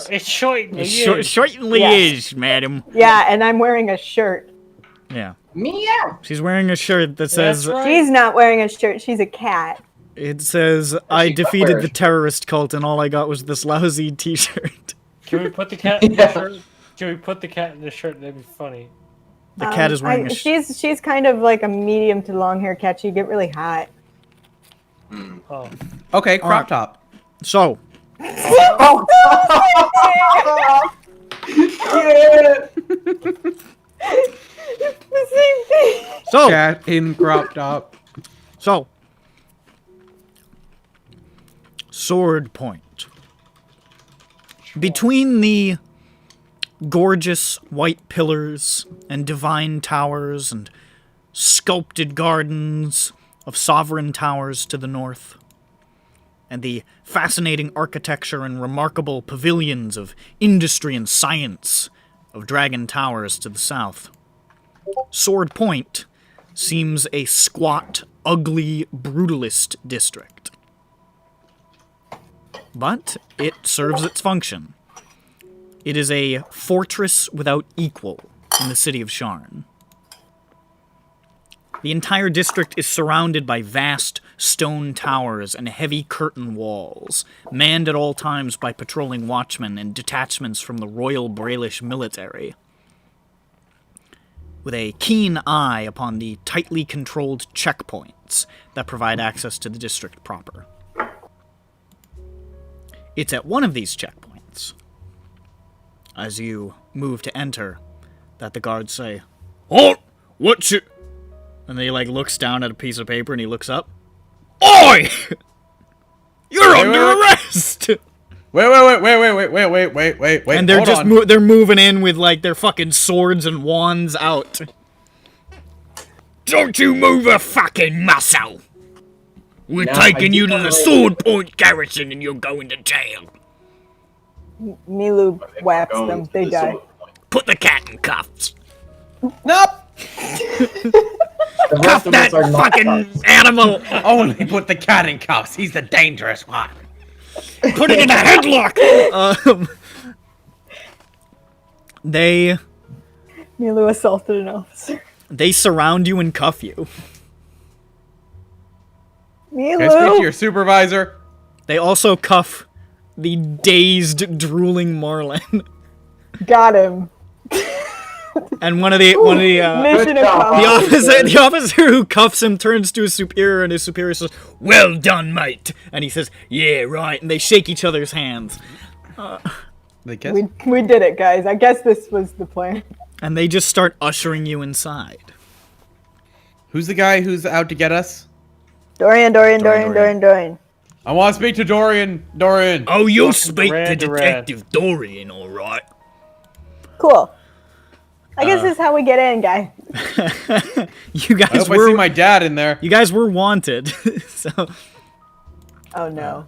It certainly It is. certainly Yes. is, madam. Yeah, and I'm wearing a shirt. Yeah. Meow. She's wearing a shirt that says, That's right. She's not wearing a shirt. She's a cat. it says, I She could defeated wear a the shirt. terrorist cult and all I got was this lousy t-shirt. Can we put the cat in the shirt? Can we put the cat in the shirt? That'd be funny. The cat is wearing a shirt. She's kind of like a medium to long hair cat. She get really hot. Oh. Okay, crop Alright. top. So, Oh, yeah. The same thing. so, Cat in crop top. so. Sword Point. Between the gorgeous white pillars and divine towers and sculpted gardens of sovereign towers to the north, and the fascinating architecture and remarkable pavilions of industry and science of Dragon Towers to the south, Sword Point seems a squat, ugly, brutalist district. But it serves its function. It is a fortress without equal in the city of Sharn. The entire district is surrounded by vast stone towers and heavy curtain walls, manned at all times by patrolling watchmen and detachments from the Royal Braelish military, with a keen eye upon the tightly controlled checkpoints that provide access to the district proper. It's at one of these checkpoints, as you move to enter, that the guards say, "Halt! What's it?" And then he, looks down at a piece of paper and he looks up. Oi! You're Wait, under wait, wait. arrest! Wait. And they're hold just on. they're moving in with, their fucking swords and wands out. Don't you move a fucking muscle! We're Now, taking I you do to the wanna- Sword Point garrison and you're going to jail. Milu whaps Going them. to They the die. sword point. Put the cat in cuffs. Nope. The Cuff rest of that us are not fucking cuffs. animal. Only put the cat in cuffs. He's the dangerous one. Put it in a headlock. They Milu assaulted an officer. surround you and cuff you. Can I speak to Milu! your supervisor? They also cuff the dazed, drooling Marlen. Got him. And one of the Mission Good job. accomplished. the officer who cuffs him turns to his superior, and his superior says, "Well done, mate." And he says, "Yeah, right." And they shake each other's hands. They kiss? We did it, guys. I guess this was the plan. And they just start ushering you inside. Who's the guy who's out to get us? Dorian. I want to speak to Dorian. Oh, you'll Fucking speak to Duran Duran. Detective Dorian, all right. Cool. I guess this is how we get in, guy. You I guys hope I see were my dad in there. you guys were wanted. So Oh no.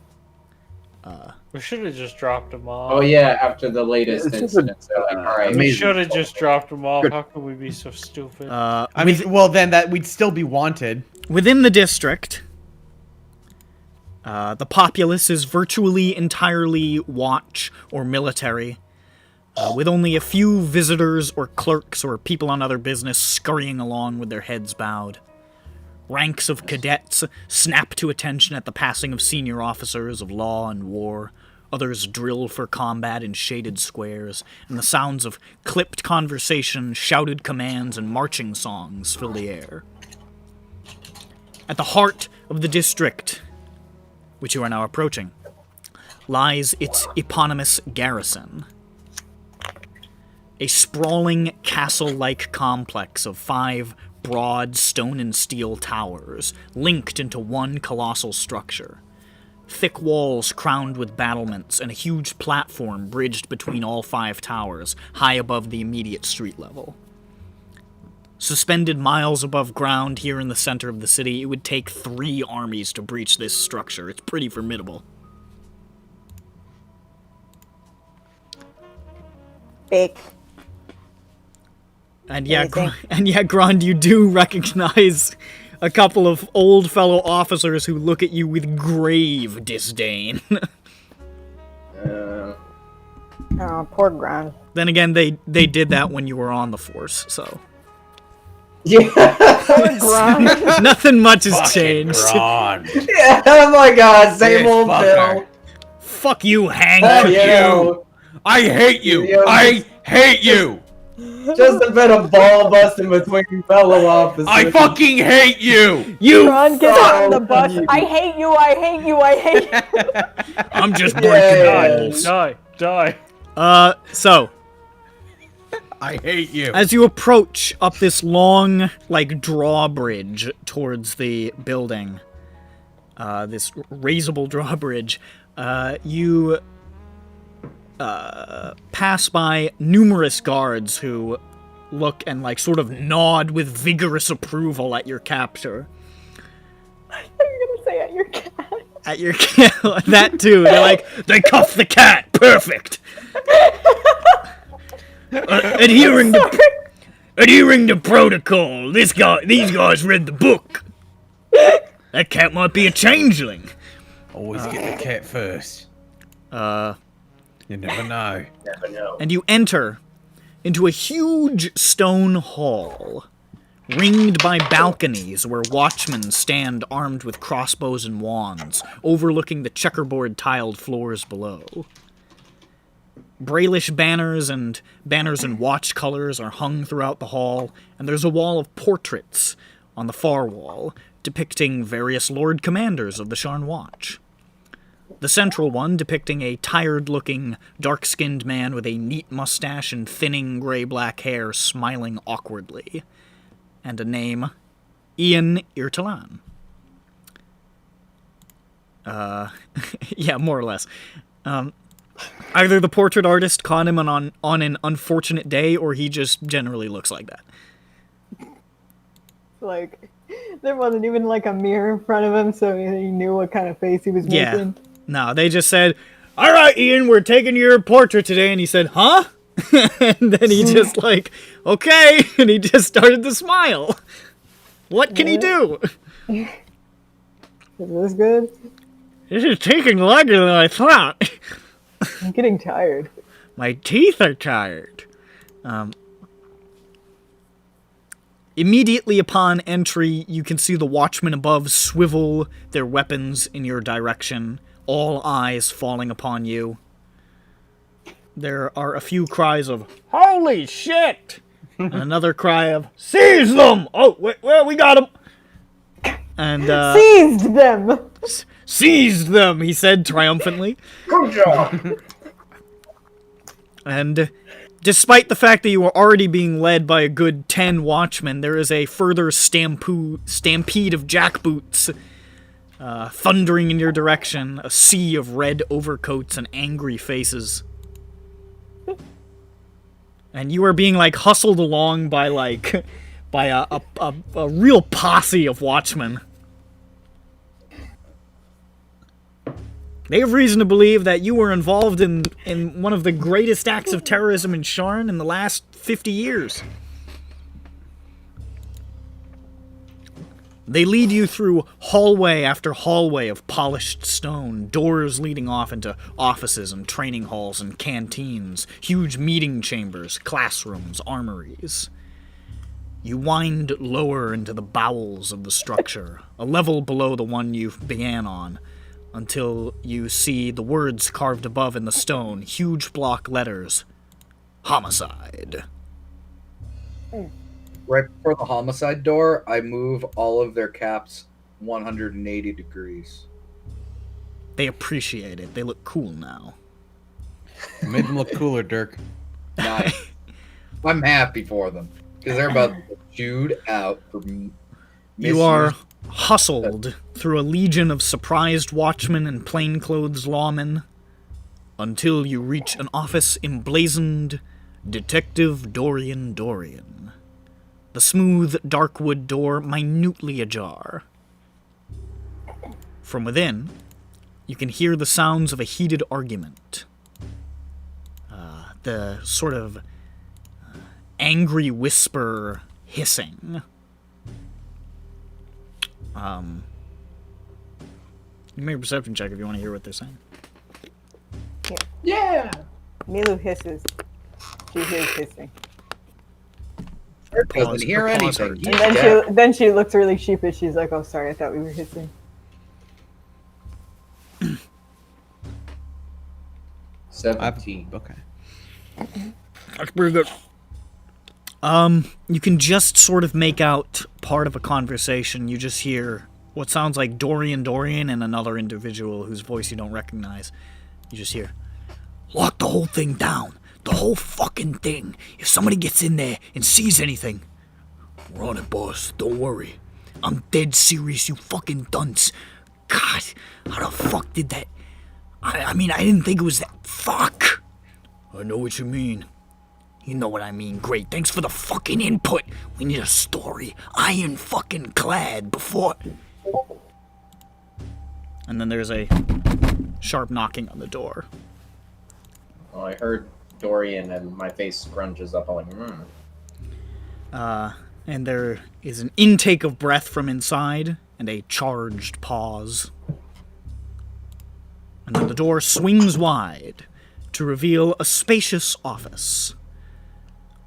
We should have just dropped them off. Oh yeah, after the latest This is a, incident, they're like, all right, We amazing. should have just dropped them off. Good. How could we be so stupid? I mean, well, then that we'd still be wanted. within the district, the populace is virtually entirely watch or military, with only a few visitors or clerks or people on other business scurrying along with their heads bowed. Ranks of cadets snap to attention at the passing of senior officers of law and war. Others drill for combat in shaded squares, and the sounds of clipped conversation, shouted commands, and marching songs fill the air. At the heart of the district, which you are now approaching, lies its eponymous garrison. A sprawling castle-like complex of 5 broad stone and steel towers, linked into one colossal structure. Thick walls crowned with battlements and a huge platform bridged between all 5 towers, high above the immediate street level. Suspended miles above ground here in the center of the city, it would take 3 armies to breach this structure. It's pretty formidable. Big. And yeah, Amazing. Grand, you do recognize a couple of old fellow officers who look at you with grave disdain. Oh, poor Grant. Then again, they did that when you were on the force, so Yeah. Poor Grant. nothing much has changed. Ron. Yeah, oh my god, same This old fucker. Bill. Fuck you, Hank. Fuck you. you. I hate you. Yeah. I hate you. Just a bit of ball busting between fellow officers. I fucking hate you. You. Ron gets Oh, on the bus. you. I hate you, I hate you, I hate you. I'm just breaking Yeah. rules. Die. So, I hate you. as you approach up this long, like, drawbridge towards the building, this raisable drawbridge, you pass by numerous guards who look and, like, sort of nod with vigorous approval at your capture. I thought you were gonna say at your cat. At your cat. That too. They're like, they cuffed the cat. Perfect. Adhering to protocol. These guys read the book. That cat might be a changeling. Always get the cat first. You never know. Never know. And you enter into a huge stone hall, ringed by balconies where watchmen stand armed with crossbows and wands, overlooking the checkerboard tiled floors below. Brailish banners and watch colors are hung throughout the hall, and there's a wall of portraits on the far wall depicting various Lord Commanders of the Sharn Watch. The central one depicting a tired-looking, dark-skinned man with a neat mustache and thinning gray-black hair smiling awkwardly. And a name, Ian Irtalan. Yeah, more or less. Either the portrait artist caught him on an unfortunate day, or he just generally looks like that. Like, there wasn't even like a mirror in front of him, so he knew what kind of face he was Yeah. making. No, they just said, "All right, Ian, we're taking your portrait today," and he said, "Huh?" And then he just like, "Okay," and he just started to smile. What can he do? Is this good? This is taking longer than I thought. I'm getting tired. My teeth are tired. Immediately upon entry, you can see the watchmen above swivel their weapons in your direction, all eyes falling upon you. There are a few cries of, "Holy shit!" and another cry of, "Seize them!" Oh, wait, well, we got them! And, Seized them! seized them, he said triumphantly. Good job. And despite the fact that you are already being led by a good 10 watchmen, there is a further stampede of jackboots thundering in your direction, a sea of red overcoats and angry faces. And you are being, like, hustled along by, like, by a real posse of watchmen. They have reason to believe that you were involved in one of the greatest acts of terrorism in Sharn in the last 50 years. They lead you through hallway after hallway of polished stone, doors leading off into offices and training halls and canteens, huge meeting chambers, classrooms, armories. You wind lower into the bowels of the structure, a level below the one you began on, until you see the words carved above in the stone, huge block letters, "Homicide." Right before the homicide door, I move all of their caps 180 degrees. They appreciate it. They look cool now. You made them look cooler, Dirk. Nice. I'm happy for them because they're about to get chewed out for me. You are hustled through a legion of surprised watchmen and plainclothes lawmen until you reach an office emblazoned Detective Dorian Dorian. The smooth, dark wood door minutely ajar. From within, you can hear the sounds of a heated argument. The sort of angry whisper hissing. You make a perception check if you want to hear what they're saying. Yeah. Milu hisses. She hears hissing. Doesn't hear anything. He's And then dead. she looks really sheepish. She's like, "Oh, sorry, I thought we were hissing." 17. Okay. That's pretty good. You can just sort of make out part of a conversation. You just hear what sounds like Dorian Dorian and another individual whose voice you don't recognize. You just hear, "Lock the whole thing down. The whole fucking thing. If somebody gets in there and sees anything..." "We're on it, boss. Don't worry. I'm dead serious, you fucking dunce. God, how the fuck did that... I mean, I didn't think it was that... Fuck! I know what you mean. You know what I mean. Great. Thanks for the fucking input. We need a story. Iron fucking clad before..." And then there's a sharp knocking on the door. Well, I heard Dorian and my face scrunches up. I'm like, And there is an intake of breath from inside and a charged pause. And then the door swings wide to reveal a spacious office.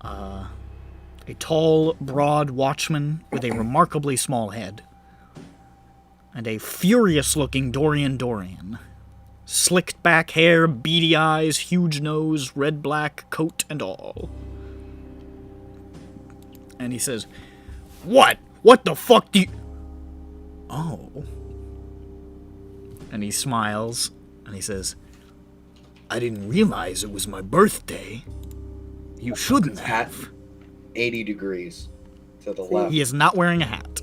A tall, broad watchman with a remarkably small head. And a furious-looking Dorian Dorian. Slicked back hair, beady eyes, huge nose, red-black coat and all. And he says, "What? What the fuck do you..." "Oh." And he smiles, and he says, "I didn't realize it was my birthday. You shouldn't have." 80 degrees to the left. He is not wearing a hat.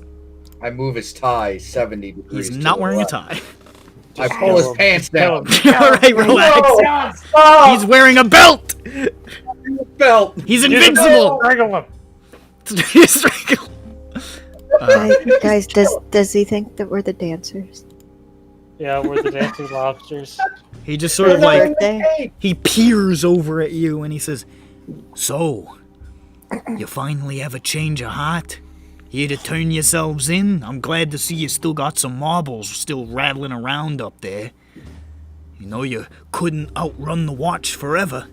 I move his tie 70 degrees. He's to not the wearing a left. tie. I pull his pants down. Alright, relax. He's wearing a belt! Belt. He's invincible! Strangle him. Strangle. Guys, does he think that we're the dancers? Yeah, we're the dancing lobsters. He just sort of like, Birthday? he peers over at you and he says, "So, you finally have a change of heart? Here to turn yourselves in? I'm glad to see you still got some marbles still rattling around up there. You know you couldn't outrun the watch forever."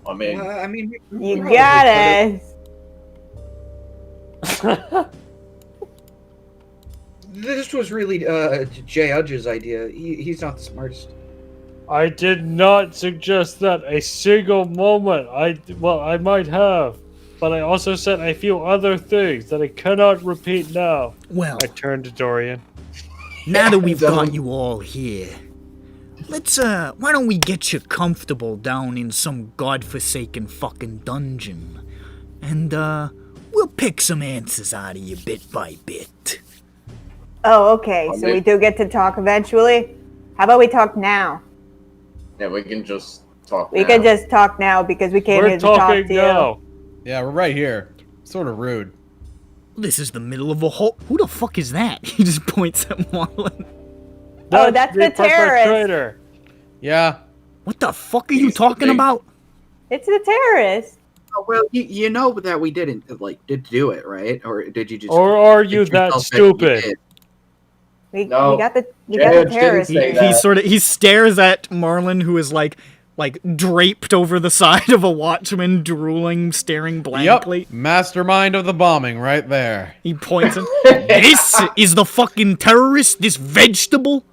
I mean, You got us. This was really Jay Udge's idea. He's not the smartest. I did not suggest that a single moment. I might have, but I also said I feel other things that I cannot repeat now. Well, I turned to Dorian. now that we've got you all here, let's, why don't we get you comfortable down in some godforsaken fucking dungeon? And, we'll pick some answers out of you bit by bit. Oh, okay. So we do get to talk eventually. How about we talk now? yeah, we can just talk. We now. can just talk now because we came We're here to talk talking to you. now. Yeah, we're right here. Sort of rude. This is the middle of a whole... Who the fuck is that? He just points at Marlen. Oh, that's the terrorist. perpetrator. Yeah. What the fuck are you talking about? It's the terrorist. Oh, well, you know that we did do it, right? Or did you just? Or are you convince that yourself you stupid? did? We No, got the Judge didn't terrorist. say here. that. He stares at Marlen, who is like draped over the side of a watchman, drooling, staring blankly. Yep. Mastermind of the bombing right there. He points and this is the fucking terrorist, this vegetable?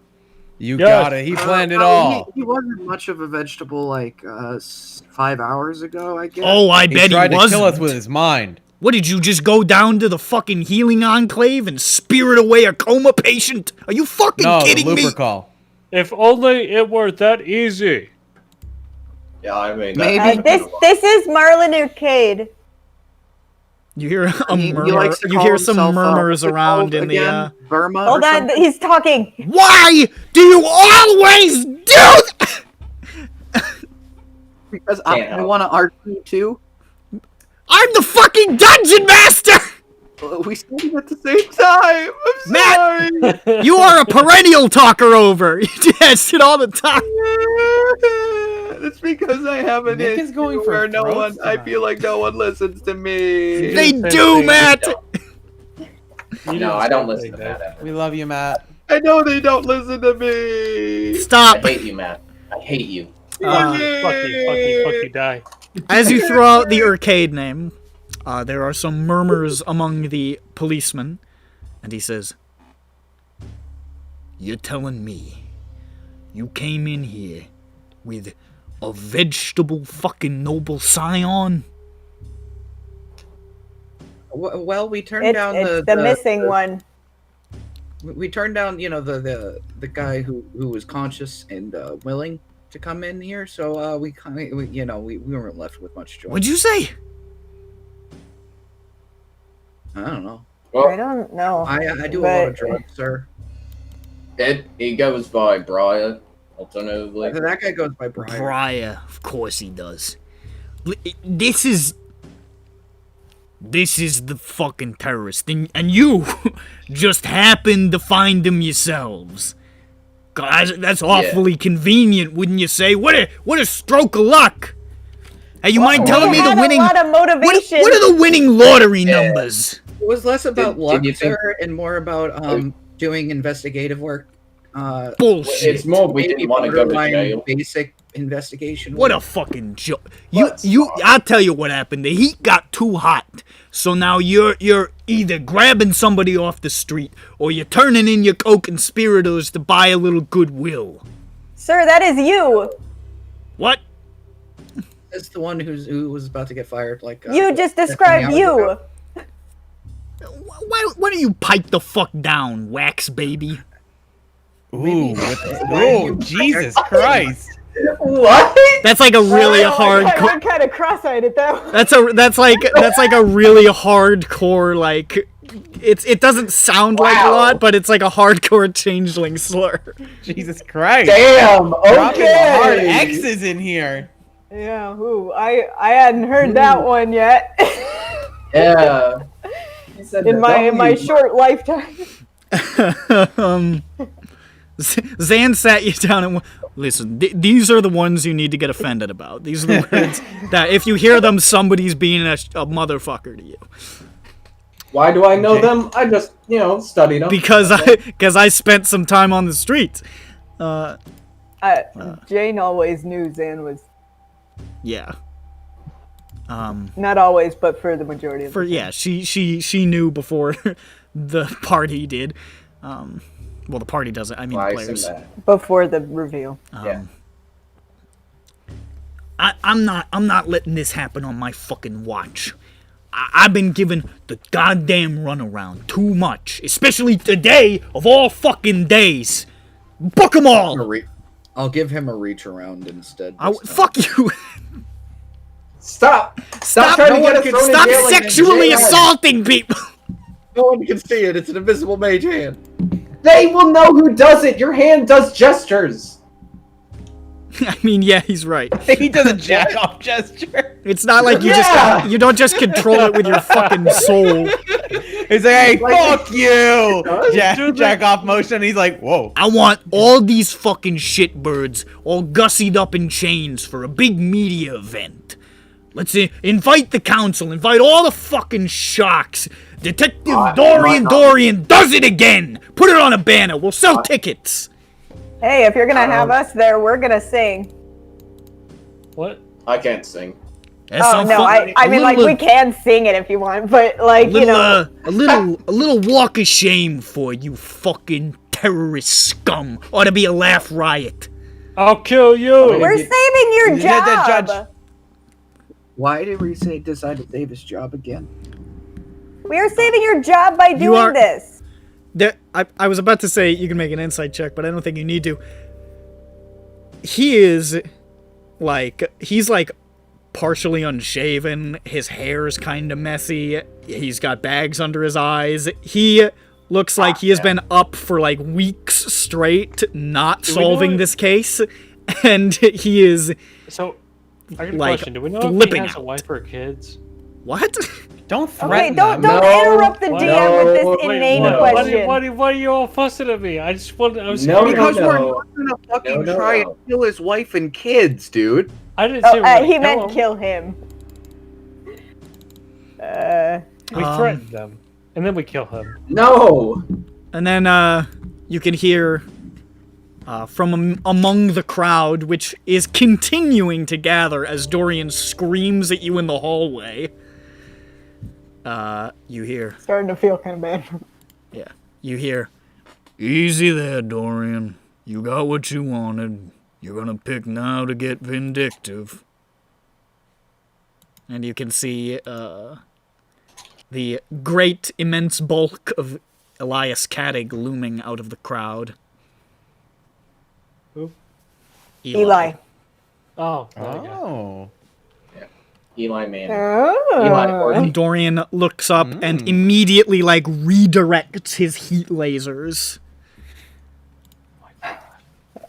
You Yes. got it. He planned it Well, all. He wasn't much of a vegetable 5 hours ago, I guess. Oh, I He bet tried he to kill us wasn't. with his mind. What, did you just go down to the fucking healing enclave and spirit away a coma patient? Are you fucking No, the kidding me? Lupercal. If only it were that easy. Yeah, I mean, Maybe. This is Marlen Arcade. You hear a He murmur. likes to You call hear some himself, murmurs what's it around called in the. again? Burma. Hold or on, something? he's talking. Why do you always do that? Because Can't I help. want to argue too. I'm the fucking dungeon master. We started at the same time. I'm Matt! sorry. You are a perennial talker over. You do that shit all the time. It's because I have an Nick is issue going for where no throats one. I tonight. feel like no one listens to me. They Same do, thing. Matt. You No, didn't I don't say listen to anything, Matt ever. We love you, Matt. I know they don't listen to me. I Stop. hate you, Matt. I hate you. Uh, Fuck you, die. as you throw out the arcade name, there are some murmurs among the policemen, and he says, "You're telling me you came in here with a vegetable fucking noble scion?" Well, we turned It's, down it's the missing one. We turned down, the guy who was conscious and willing to come in here. So we weren't left with much choice. What'd you say? I don't know. Well, I don't know. I do a lot of drugs, sir. he goes by Briar, alternatively. That guy goes by Brian. Briar, of course he does. This is the fucking terrorist, and you just happened to them yourselves. Guys, that's awfully convenient, wouldn't you say? What a stroke of luck. Hey, you mind telling me the winning? A lot of motivation. What are the winning lottery numbers? It was less about luck, you think- sir, and more about doing investigative work. Bullshit. It's more we didn't want to go to Borderline jail. Basic investigation. What work. a fucking joke. What's I'll tell you what happened. The heat got too hot. So now you're either grabbing somebody off the street or you're turning in your co-conspirators to buy a little goodwill. Sir, that is you. What? That's the one who was about to get fired. You just described 20 hours you. ago. Why don't you pipe the fuck down, wax baby? Ooh, oh, Jesus Christ. What? That's like a really I'm hardcore. kind of cross-eyed at that one. That's like a really hardcore, like it doesn't sound like a Wow. lot, but it's like a hardcore changeling slur. Jesus Christ. Damn. Dropping the hard Okay. X's in here. Yeah, ooh, I hadn't heard that one yet. Yeah. He said in the my W. short lifetime. Zan sat you down and listen. These are the ones you need to get offended about. These are the words that if you hear them, somebody's being a motherfucker to you. Why do I know them? I just, studied them. Because I spent some time on the streets. Jane always knew Zan was Yeah. not always, but for the majority of the time. She knew before the party did. Well, the party doesn't. I mean, the players. Before the reveal. Yeah. I'm not letting this happen on my fucking watch. I've been given the goddamn runaround too much, especially today of all fucking days. Book them all. I'll give him a reach around instead. Fuck you. Stop trying to get us thrown in Stop jail again. sexually Jail. assaulting people. No one can see it. It's an invisible mage hand. They will know who does it. Your hand does gestures. I mean, yeah, he's right. He does a jack off gesture. It's not like you don't just control it with your fucking soul. He's like, hey, fuck you! Jack off motion. He's like, whoa. I want all these fucking shitbirds all gussied up in chains for a big media event. Let's invite the council, invite all the fucking sharks. Detective Dorian does it again! Put it on a banner, we'll sell tickets! Hey, if you're gonna have us there, we're gonna sing. What? I can't sing. Oh no, I mean like we can sing it if you want, but like a little walk of shame for you fucking terrorist scum. Ought to be a laugh riot. I'll kill you! We're saving your You did that, job! Judge. Why did we decide to save his job again? We are saving your job by doing this. I was about to say you can make an insight check, but I don't think you need to. He's like partially unshaven. His hair's kind of messy. He's got bags under his eyes. He looks like he has been up for like weeks straight, not solving this case, and he is. So, I got a like, question. Do we know if he flipping has a out. wife or kids? What? Don't Okay, threaten don't them. interrupt the DM with this inane question. Why are you all fussing at me? I was Because we're not gonna fucking try and kill his wife and kids, dude. I didn't say we were he gonna meant kill him. kill him. We threatened them. And then we kill him. No! And then you can hear from among the crowd, which is continuing to gather as Dorian screams at you in the hallway. You hear... Starting to feel kind of bad. Yeah, you hear... Easy there, Dorian. You got what you wanted. You're gonna pick now to get vindictive. And you can see the great, immense bulk of Elias Kaddig looming out of the crowd. Who? Eli. Oh. Oh. Eli Manning. Oh. Eli Orton. Dorian looks up and immediately, like, redirects his heat lasers.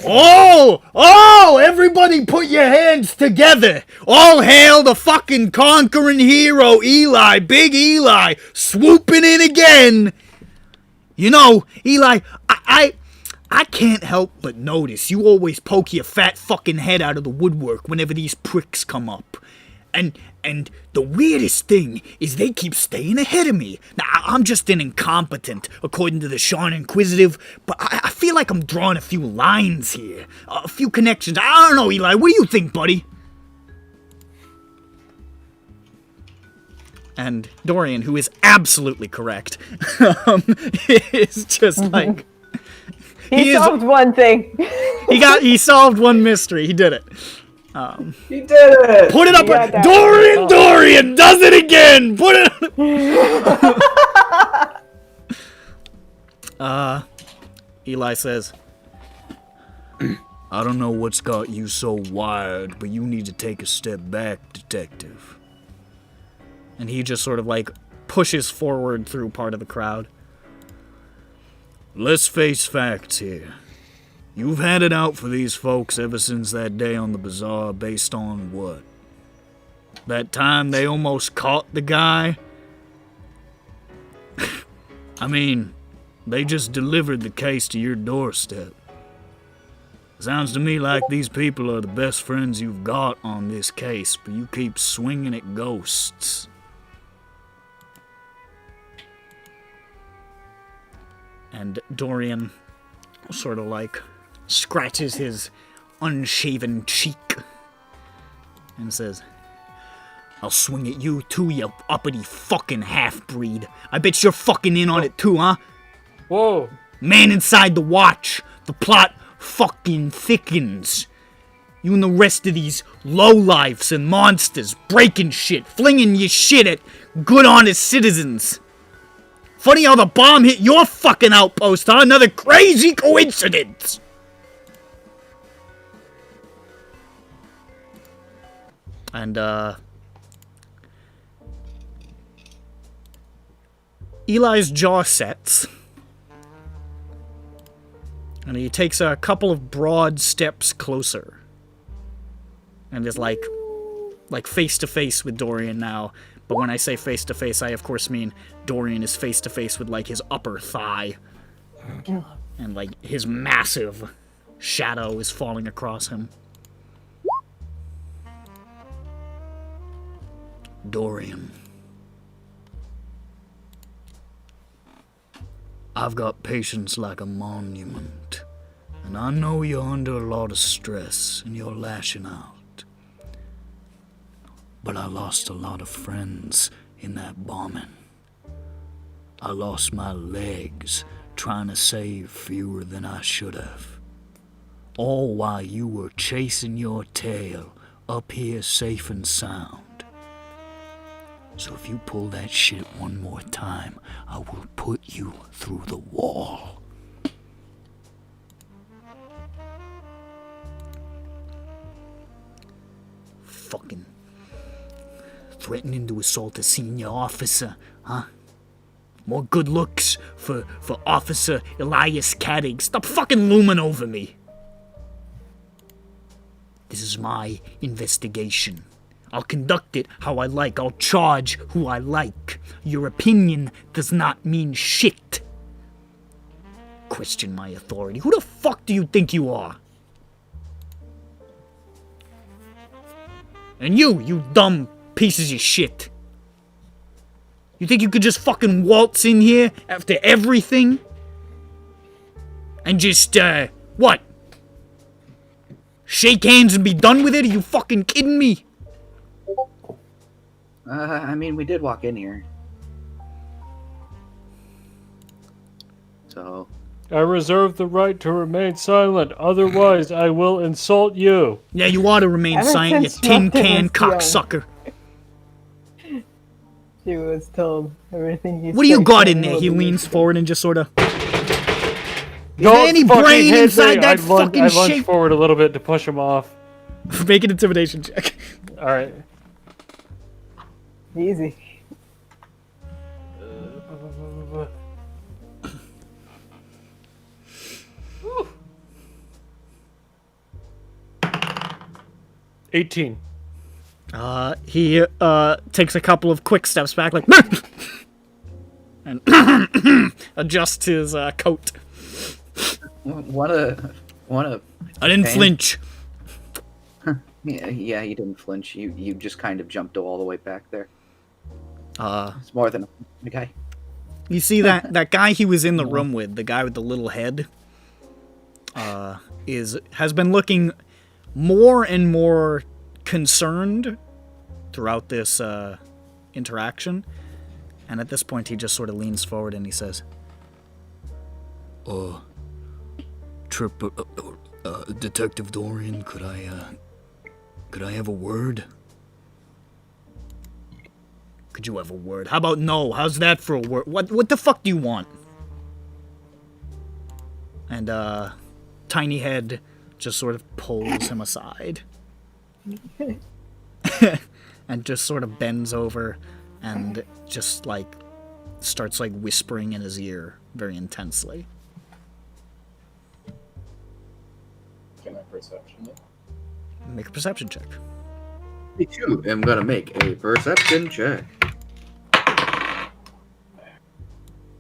Oh, everybody put your hands together. All hail the fucking conquering hero, Eli, Big Eli, swooping in again. You know, Eli, I can't help but notice you always poke your fat fucking head out of the woodwork whenever these pricks come up. And the weirdest thing is they keep staying ahead of me. Now, I'm just an incompetent, according to the Sean Inquisitive, but I feel like I'm drawing a few lines here. A few connections. I don't know, Eli. What do you think, buddy? And Dorian, who is absolutely correct, is just like... He solved one thing. He solved one mystery. He did it. He did it! Put it up! that. Dorian does it again! Put it... Eli says, I don't know what's got you so wired, but you need to take a step back, detective. And he just sort of like pushes forward through part of the crowd. Let's face facts here. You've had it out for these folks ever since that day on the Bazaar based on what? That time they almost caught the guy? I mean, they just delivered the case to your doorstep. Sounds to me like these people are the best friends you've got on this case, but you keep swinging at ghosts. And Dorian sort of like scratches his unshaven cheek and says, I'll swing at you too, you uppity fucking half-breed. I bet you're fucking in on it too, huh? Whoa. Man inside the watch. The plot fucking thickens. You and the rest of these lowlifes and monsters breaking shit, flinging your shit at good honest citizens. Funny how the bomb hit your fucking outpost, huh? Another crazy coincidence. And, Eli's jaw sets. And he takes a couple of broad steps closer. And is like face to face with Dorian now. But when I say face to face, I of course mean Dorian is face to face with like his upper thigh. And like his massive shadow is falling across him. Dorian. I've got patience like a monument, and I know you're under a lot of stress and you're lashing out. But I lost a lot of friends in that bombing. I lost my legs trying to save fewer than I should have. All while you were chasing your tail up here safe and sound. So if you pull that shit one more time, I will put you through the wall. Fucking threatening to assault a senior officer, huh? More good looks for Officer Elias Kaddig. Stop fucking looming over me. This is my investigation. I'll conduct it how I like. I'll charge who I like. Your opinion does not mean shit. Question my authority. Who the fuck do you think you are? And you dumb pieces of shit. You think you could just fucking waltz in here after everything? And just, what? Shake hands and be done with it? Are you fucking kidding me? I mean, we did walk in here. So... I reserve the right to remain silent, otherwise I will insult you. Yeah, you ought to remain Ever silent, you since tin Marlen can was cocksucker. She was told everything you What do you said got can in there? will He be leans listened. forward and just sort of... Don't any fucking brain hit inside me. that I fucking lunge shape? forward a little bit to push him off. Make an intimidation check. Alright. Easy. 18. He takes a couple of quick steps back, like, and adjusts his coat. Wanna... I didn't Pain? flinch. Yeah, you didn't flinch. You just kind of jumped all the way back there. Uh, It's more than okay. You see that guy he was in the room with, the guy with the little head, has been looking more and more concerned throughout this interaction, and at this point he just sort of leans forward and he says, Detective Dorian, could I have a word? Could you have a word? How about no? How's that for a word? What the fuck do you want? And Tiny Head just sort of pulls him aside. And just sort of bends over and just like starts like whispering in his ear very intensely. Can I perception it? Make a perception check. Me too. I'm gonna make a perception check.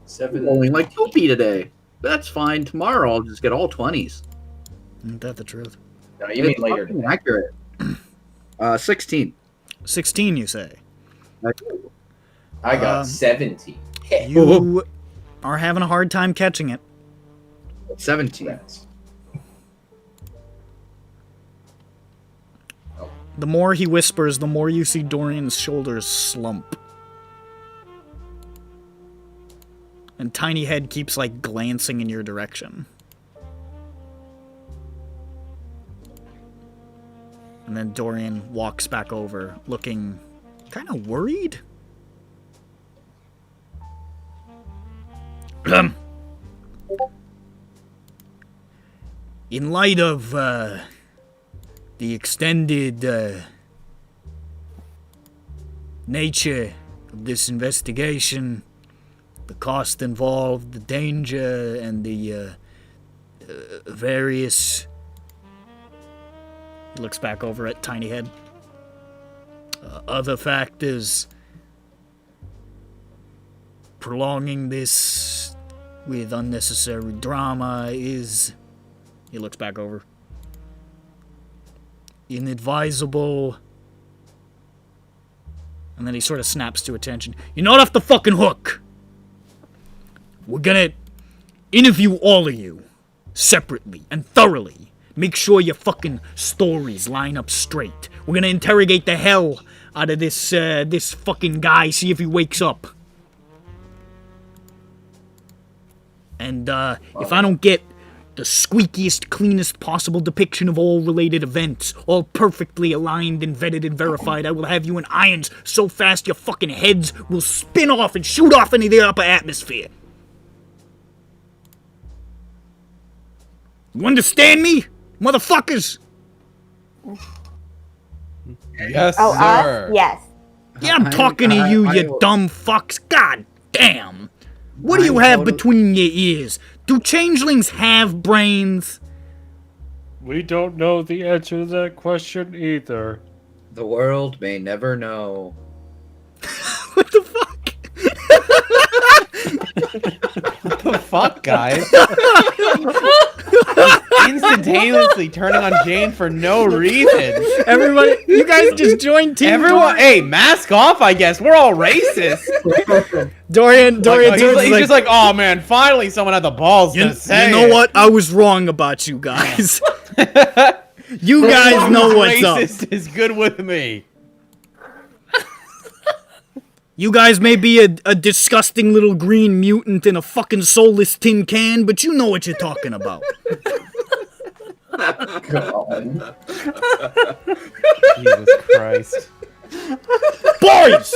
7. Rolling like Toopy today. That's fine. Tomorrow I'll just get all 20s. Isn't that the truth? No, you mean It's later fucking today. accurate. 16. 16, you say. I got You 17. are having a hard time catching it. 17. Rats. The more he whispers, the more you see Dorian's shoulders slump. And Tiny Head keeps, like, glancing in your direction. And then Dorian walks back over, looking kind of worried. In light of, the extended nature of this investigation, the cost involved, the danger, and the various... He looks back over at Tiny Head. Other factors prolonging this with unnecessary drama is... He looks back over. Inadvisable. And then he sort of snaps to attention. You're not off the fucking hook! We're gonna interview all of you separately and thoroughly. Make sure your fucking stories line up straight. We're gonna interrogate the hell out of this this fucking guy, see if he wakes up. And if I don't get the squeakiest, cleanest possible depiction of all related events, all perfectly aligned and vetted and verified, I will have you in irons so fast your fucking heads will spin off and shoot off into the upper atmosphere. You understand me, motherfuckers? Yes, Oh, sir. us? Yes. Yeah, I'm talking to you, you dumb fucks. God damn. What do you have between your ears? Do changelings have brains? We don't know the answer to that question either. The world may never know. What the fuck? What the fuck, guys? Instantaneous spontaneously turning on Jane for no reason. Everybody, you guys just joined Team Everyone, hey, mask off, I guess. We're all racist. Dorian He's just like, oh man, finally someone had the balls to say you know it." what? I was wrong about you guys. You guys know what's up. Racist is good with me. You guys may be a disgusting little green mutant in a fucking soulless tin can, but you know what you're talking about. God. Jesus Christ. Boys!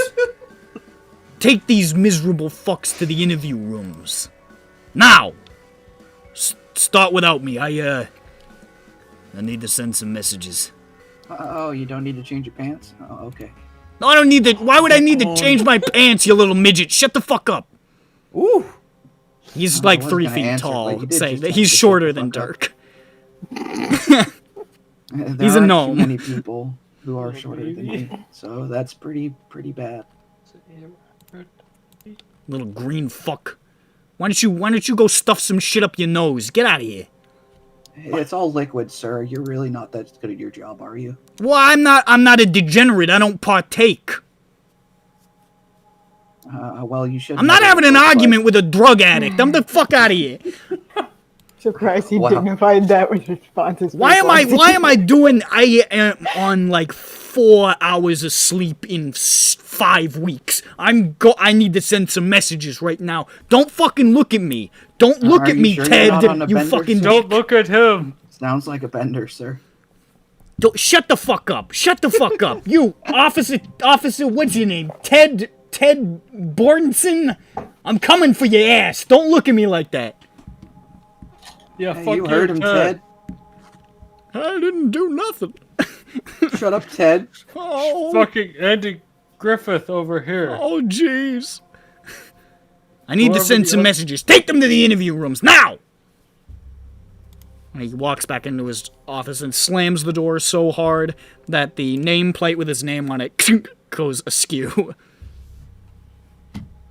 Take these miserable fucks to the interview rooms. Now! Start without me. I need to send some messages. Oh, you don't need to change your pants? Oh, okay. No, I don't need to. Why would I need to change my pants, you little midget? Shut the fuck up. Ooh. He's I like wasn't 3 gonna feet answer, but tall. you did Say just that have he's to shut shorter the than fuck up. Dirk. There He's a aren't gnome. Too many people who are shorter than me, so that's pretty bad. Little green fuck. Why don't you go stuff some shit up your nose? Get out of here. It's all liquid, sir. You're really not that good at your job, are you? Well, I'm not a degenerate. I don't partake. Well, you should. I'm not having an argument with a drug addict. I'm the fuck out of here. Surprised he Wow. dignified that with responses. Why am I doing? I am on like 4 hours of sleep in 5 weeks. I need to send some messages right now. Don't fucking look at me. Don't look Are at you me, sure you're Ted. not on a You bender, fucking sir? Don't look at him. Sounds like a bender, sir. Shut the fuck up. Shut the fuck up. You, officer, what's your name? Ted Bornson? I'm coming for your ass. Don't look at me like that. Yeah, Hey, fuck you heard him, Ted. I didn't do nothing. Shut up, Ted. Oh, Fucking Andy Griffith over here. oh, jeez. I need to Whoever send the some other- messages. Take them to the interview rooms, now! And he walks back into his office and slams the door so hard that the nameplate with his name on it goes askew.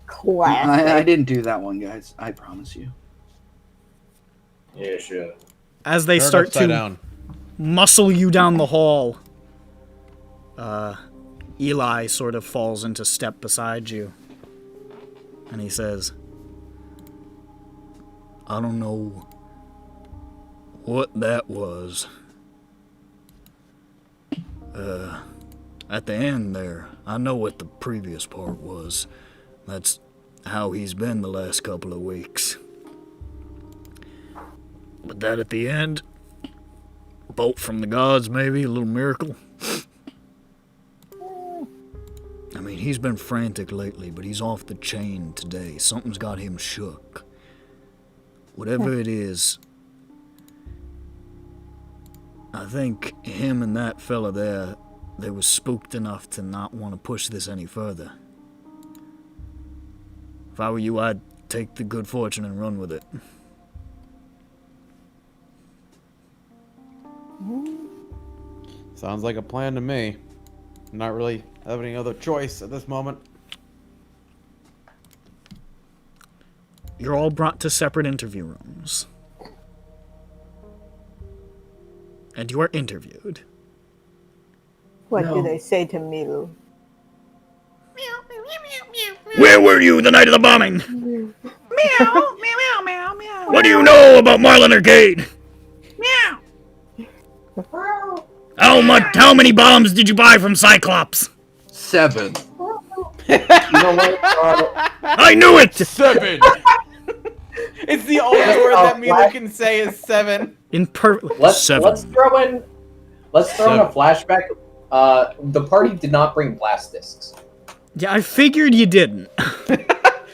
Classic. I didn't do that one, guys. I promise you. Yeah, sure. As they Turn start upside to down. muscle you down the hall, Eli sort of falls into step beside you. And he says, I don't know what that was. At the end there, I know what the previous part was. That's how he's been the last couple of weeks. But that at the end, bolt from the gods maybe, a little miracle. I mean, he's been frantic lately, but he's off the chain today. Something's got him shook. Whatever it is, I think him and that fella there, they were spooked enough to not want to push this any further. If I were you, I'd take the good fortune and run with it. Sounds like a plan to me. Not really have any other choice at this moment. You're all brought to separate interview rooms. And you are interviewed. What No. do they say to Milu? Where were you the night of the bombing? What do you know about Marlen Arcade? How many bombs did you buy from Cyclops? 7. You know what? I knew it! 7! It's the only word that Mila can say is 7. Let's Seven. throw in a flashback. The party did not bring blast discs. Yeah, I figured you didn't.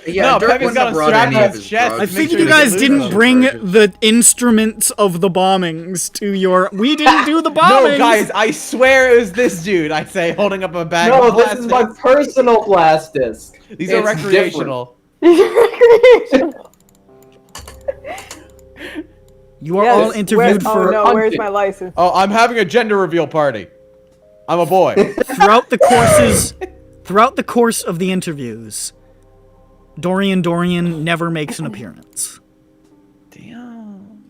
Yeah, No, Dirk Pepe's wouldn't got have a brought strap any on of his his chest. drugs. I Make figured sure you he guys doesn't didn't lose bring charges. the instruments of the bombings to your... We didn't do the bombings! No, guys, I swear it was this dude, I say, holding up a bag No, of this is my blast personal blast disc. discs. These are It's recreational. You are all interviewed for... Oh no, where's my license? Oh, I'm having a gender reveal party. I'm a boy. Throughout the course of the interviews, Dorian never makes an appearance. Damn.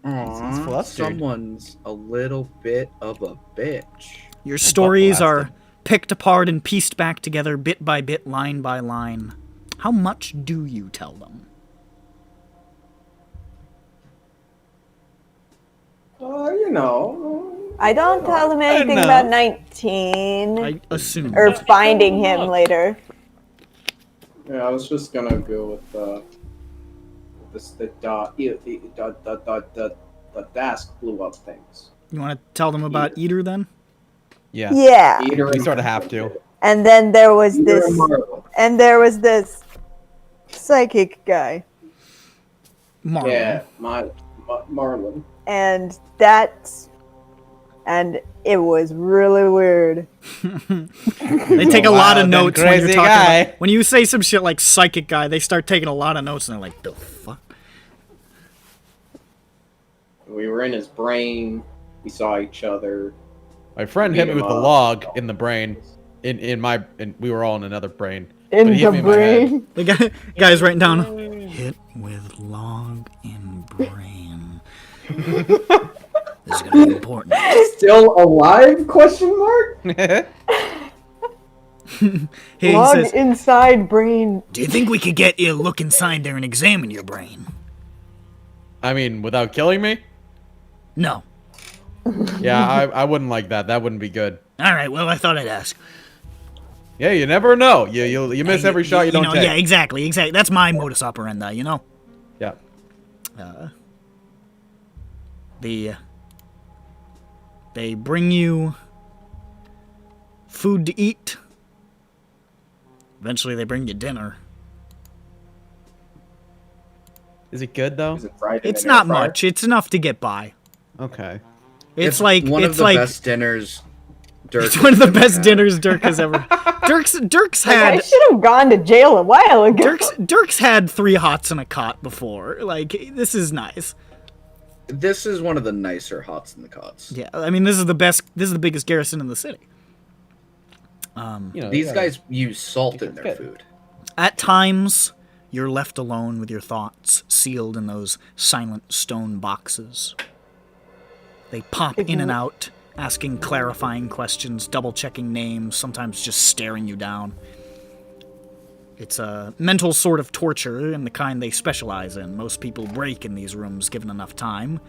Aw, flustered. someone's a little bit of a bitch. Your stories are blasted. picked apart and pieced back together bit by bit, line by line. How much do you tell them? You know. I don't tell them anything Enough. about 19 I assume. or finding him later. Yeah, I was just gonna go with the desk blew up things. You want to tell them about Eater then? Yeah. Yeah. Eater We and sort of have to. And then there was Eater this, and Marlen. and there was this psychic guy, Marlen. Yeah, Marlen. and it was really weird. They take a lot of Wild and notes when you're crazy talking guy. about, when you say some shit like psychic guy, they start taking a lot of notes and they're like, the fuck? We were in his brain. We saw each other. My friend hit me with the log in the brain. We were all in another brain. In But he hit me the in my head. brain. The guy's writing down, hit with log in brain. This is gonna be important. Still alive? Question mark. He Log says, inside brain. do you think we could get you to look inside there and examine your brain? I mean, without killing me? No. Yeah, I wouldn't like that. That wouldn't be good. Alright, well, I thought I'd ask. Yeah, you never know. You miss every shot you don't know, take. Yeah, exactly. That's my modus operandi, you know? Yeah. They bring you food to eat. Eventually they bring you dinner. Is it good though? Is it fried in It's an air not fryer? much. It's enough to get by. Okay. It's like one it's of the like best dinners. Dirk it's one of the has ever best had. dinners Dirk has ever. Dirk's Like, I had should have gone to jail a while ago. Dirk's had 3 hots and a cot before. Like, this is nice. This is one of the nicer hots in the cots. Yeah, I mean, this is the best. This is the biggest garrison in the city. You know, These yeah. guys use salt in their good. food. At times, you're left alone with your thoughts, sealed in those silent stone boxes. They pop in and out, asking clarifying questions, double-checking names, sometimes just staring you down. It's a mental sort of torture, and the kind they specialize in. Most people break in these rooms given enough time,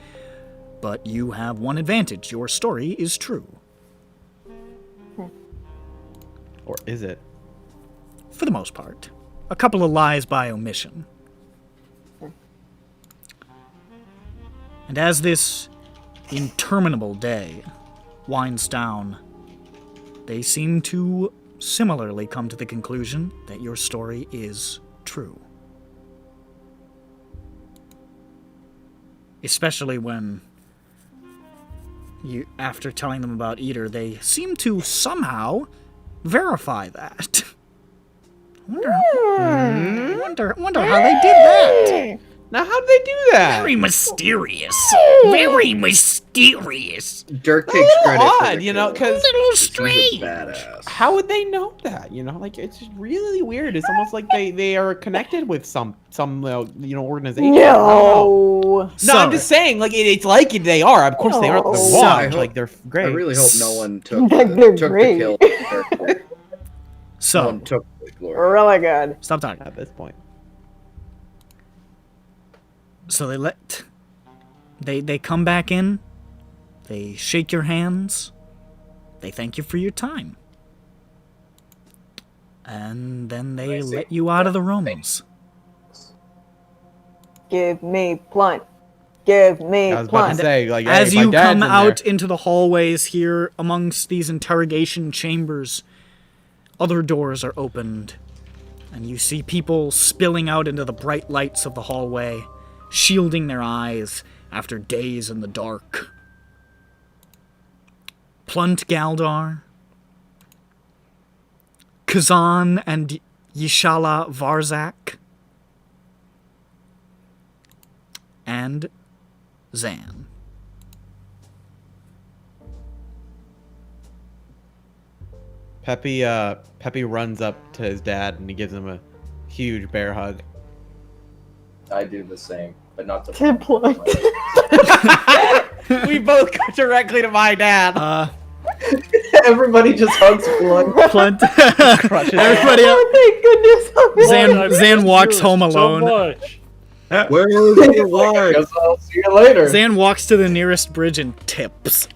but you have one advantage. Your story is true. Or is it? For the most part. A couple of lies by omission. And as this interminable day winds down, they seem to similarly come to the conclusion that your story is true. Especially when you, after telling them about Eater, they seem to somehow verify that. Wonder how they did that. Now, how did they do that? Very mysterious. Very mysterious. Dirk takes credit for Odd, the you know, kill. because Little He's a strange. badass. how would they know that? You know, like it's just really weird. It's almost like they are connected with some organization. I don't know. No. No, I'm just saying, like it's like they are. Of course, they aren't the No. watch. So- like they're I great. really hope no one took, Like, they're took the great. kill. No So, one took the glory. Really good. stop talking. At this point, So they come back in, they shake your hands, they thank you for your time. And then they let you out of the rooms. Give me blunt. Give me I was about to blunt. say, like, As hey, my you dad's come in out there. into the hallways here amongst these interrogation chambers, other doors are opened, and you see people spilling out into the bright lights of the hallway, shielding their eyes after days in the dark. Plunt Galdar, Kazan and Yishala Varzak, and Zan. Peppy runs up to his dad and he gives him a huge bear hug. I do the same, but not to To blunt. We both go directly to my dad. Everybody just hugs Blunt. Blunt. Crushes it. Everybody else. Oh, thank goodness. Zan walks home So alone. much. Where is your wife? Guess I'll see you later. Zan walks to the nearest bridge and tips.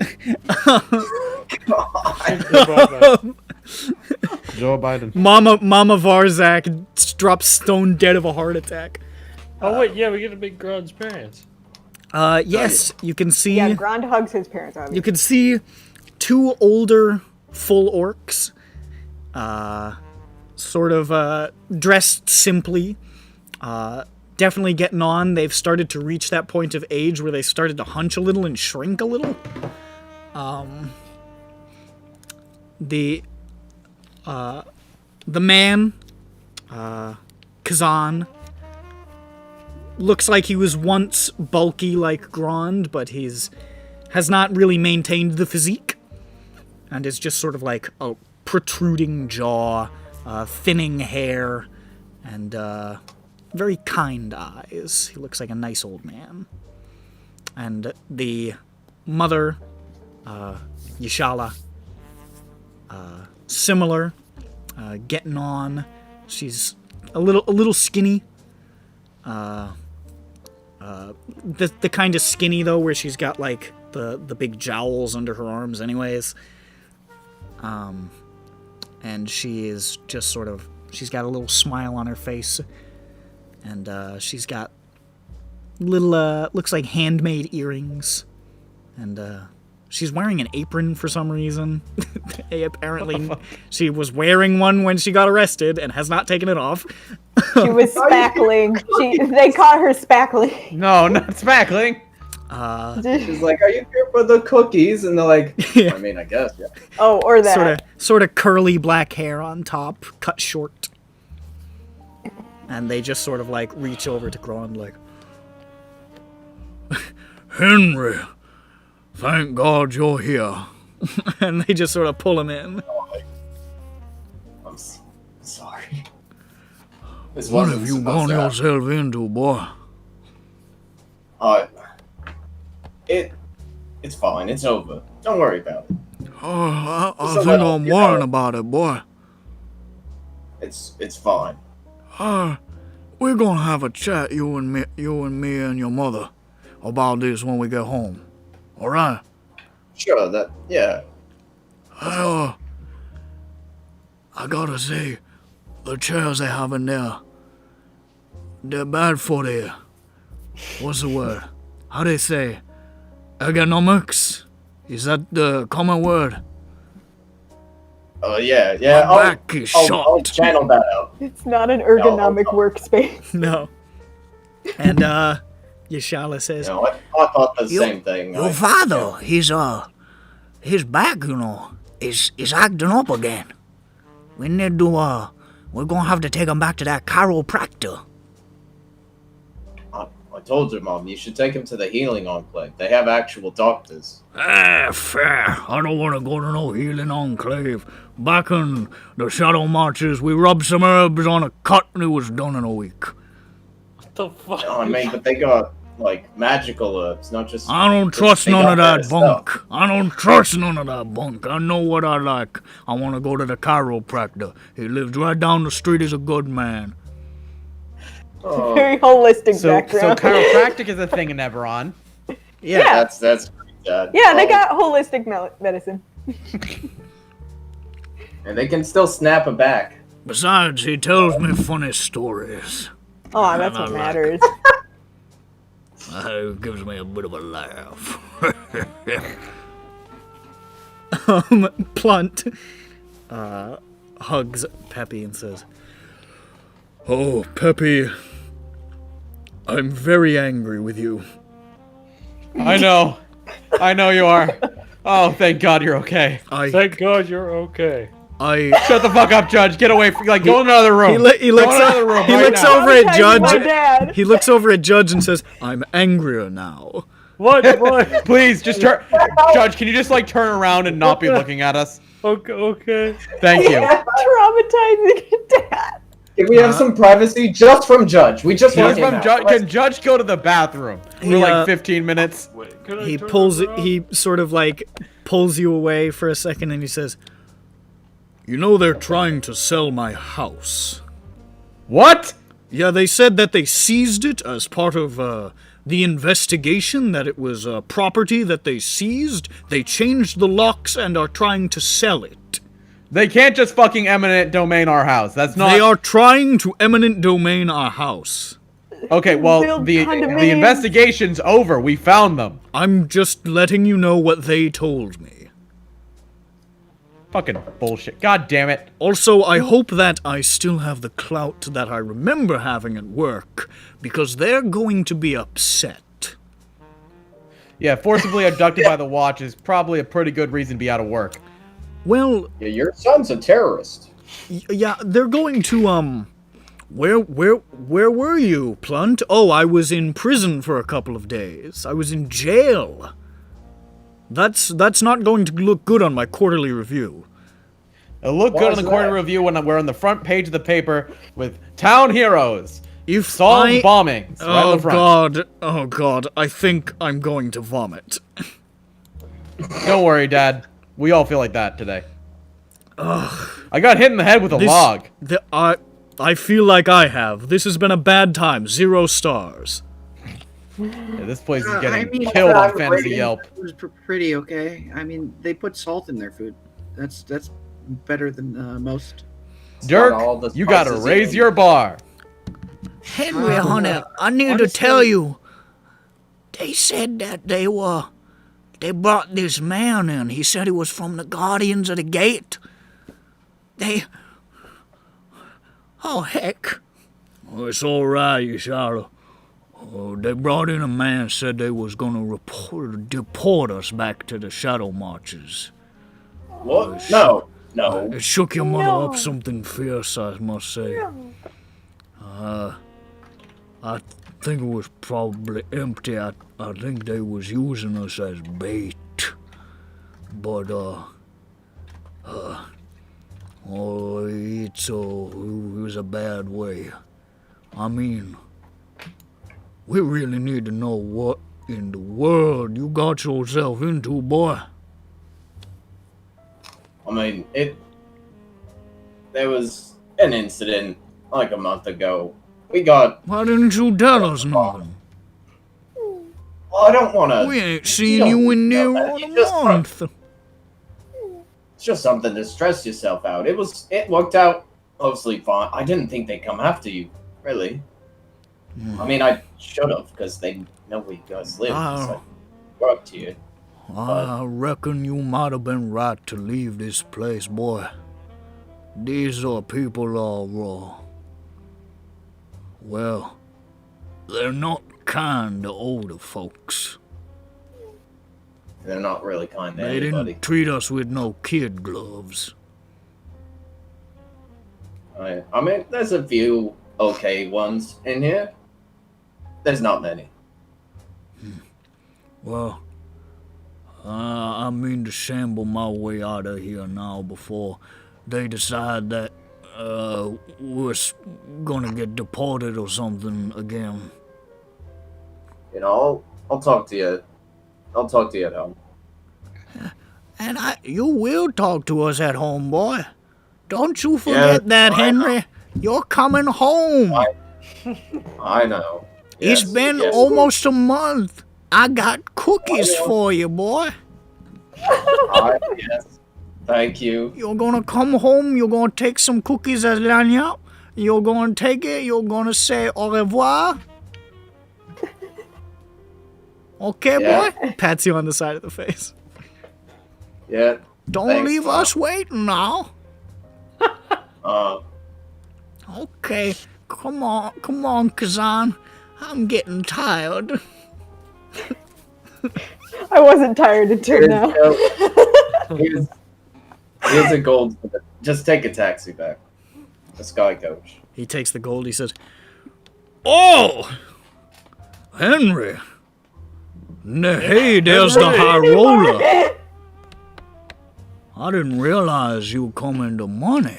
Joe Biden. Mama Varzak drops stone dead of a heart attack. Oh wait, yeah, we get to meet Gron's parents. Yes, you can see. Yeah, Grand hugs his parents, obviously. You can see 2 older full orcs, sort of dressed simply, definitely getting on. They've started to reach that point of age where they started to hunch a little and shrink a little. The man, Kazan, looks like he was once bulky like Grand, but has not really maintained the physique, and is just sort of like a protruding jaw, thinning hair, and very kind eyes. He looks like a nice old man. And the mother, Yashala, similar, getting on. She's a little skinny. The kind of skinny though, where she's got like the big jowls under her arms, anyways. And she is just sort of, she's got a little smile on her face, and she's got little looks like handmade earrings, and she's wearing an apron for some reason. Apparently, she was wearing one when she got arrested and has not taken it off. She was spackling. They caught her spackling. No, not spackling. She's like, "Are you here for the cookies?" And they're like, Yeah. "I mean, I guess, yeah." Oh, or that. Sort of curly black hair on top, cut short. And they just sort of like reach over to Grand like, Henry, thank God you're here. And they just sort of pull him in. I'm sorry. This What wasn't have you supposed gone to happen. yourself into, boy? It's fine. It's over. Don't worry about it. Oh, I So, think well, I'm you worrying know- about it, boy. It's fine. We're gonna have a chat, you and me and your mother, about this when we get home. All right? Sure. Yeah. I gotta say, the chairs they have in there, they're bad for the, what's the word? How they say? Ergonomics? Is that the common word? Yeah. My back is I'll shot. channel that out. It's not an ergonomic No. workspace. No. And Yashala says, You know, I thought the same thing. Your father, his back, is acting up again. We need to, we're gonna have to take him back to that chiropractor. I told you, Mom, you should take him to the healing enclave. They have actual doctors. Fair. I don't want to go to no healing enclave. Back in the Shadow Marches, we rubbed some herbs on a cut and it was done in a week. What the fuck? I mean, but they got, like, magical herbs, not just... I don't trust they none got of that better bunk. stuff. I don't trust none of that bunk. I know what I like. I want to go to the chiropractor. He lives right down the street. He's a good man. Oh, Very holistic So background. chiropractic is a thing in Eberron. Yeah. that's pretty bad. Yeah, they Oh, got holistic medicine. And they can still snap a back. Besides, he tells me funny stories. Oh, that's I what like matters. It gives me a bit of a laugh. Blunt hugs Peppy and says, Oh, Peppy, I'm very angry with you. I know you are. Oh, thank God you're okay. Thank God you're okay. Shut the fuck up, Judge. Get away from, like, go in another room. He looks Go in another room he right looks now. over at Traumatizing Judge. my dad. He looks over at Judge and says, I'm angrier now. What? What? Please, just turn. Judge, can you just, like, turn around and not be looking at us? Okay. Thank you. Traumatizing your dad. Can we have some privacy just from Judge? We just want Judge, him out. Can Judge go to the bathroom? for like 15 minutes. Wait, can I He turn pulls around? he sort of like pulls you away for a second and he says, "You know they're trying to sell my house." What? Yeah, they said that they seized it as part of the investigation, that it was property that they seized. They changed the locks and are trying to sell it. They can't just fucking eminent domain our house. That's not. They are trying to eminent domain our house. Okay, well, Build the condominiums. investigation's over. We found them. I'm just letting you know what they told me. Fucking bullshit. God damn it. Also, I hope that I still have the clout that I remember having at work, because they're going to be upset. Yeah, forcibly abducted by the Watch is probably a pretty good reason to be out of work. Well, Yeah, your son's a terrorist. yeah, they're going to, where were you, Plunt? Oh, I was in prison for a couple of days. I was in jail. That's not going to look good on my quarterly review. It'll look Why good on is the quarter that? review when we're on the front page of the paper with Town Heroes. If Solved I... bombings. Right on Oh the front. God, I think I'm going to vomit. Don't worry, Dad. We all feel like that today. I got hit in the head with a log. I feel like I have. This has been a bad time. 0 stars. Yeah, this place is I getting mean, killed on I'm Fantasy rating Yelp. It was pretty okay. I mean, they put salt in their food. That's better than most. Dirk, Not all the you gotta spices raise in. your bar. Henry, honey, I need to honestly- tell you. They said that they brought this man in. He said he was from the Guardians of the Gate. Oh, heck. Oh, it's all right, you Charlotte. Oh, they brought in a man, said they was gonna deport us back to the Shadow Marches. What? No. It shook your mother No. up something fierce, I must say. I think it was probably empty. I think they was using us as bait. But, it was a bad way. I mean, we really need to know what in the world you got yourself into, boy. I mean, there was an incident like a month ago. We got. Why didn't you tell us nothing? Well, I don't want to. We ain't seen you in near on a month. It's just something to stress yourself out. It worked out mostly fine. I didn't think they'd come after you, really. I mean, I should have, because they know where you guys live. So I worked here. I reckon you might have been right to leave this place, boy. These people are, well, they're not kind to older folks. They're not really kind to They anybody. didn't treat us with no kid gloves. I mean, there's a few okay ones in here. There's not many. Well, I mean to shamble my way out of here now before they decide that we're gonna get deported or something again. You know, I'll talk to you. I'll talk to you at home. And you will talk to us at home, boy. Don't you forget that, I Henry. You're coming home. I know. It's Yes, been yes. almost a month. I got cookies for you, boy. Yes. Thank you. You're gonna come home, you're gonna take some cookies as lagniappe. You're gonna take it, you're gonna say au revoir. Okay, Yeah. boy? Pats you on the side of the face. Yeah. Don't Thanks, leave Mom. us waiting now. Okay, come on, Kazan. I'm getting tired. I wasn't tired until now. Here's a gold. Just take a taxi back. A sky coach. He takes the gold, he says, "Oh! Henry! Hey, there's the high roller. I didn't realize you come into money.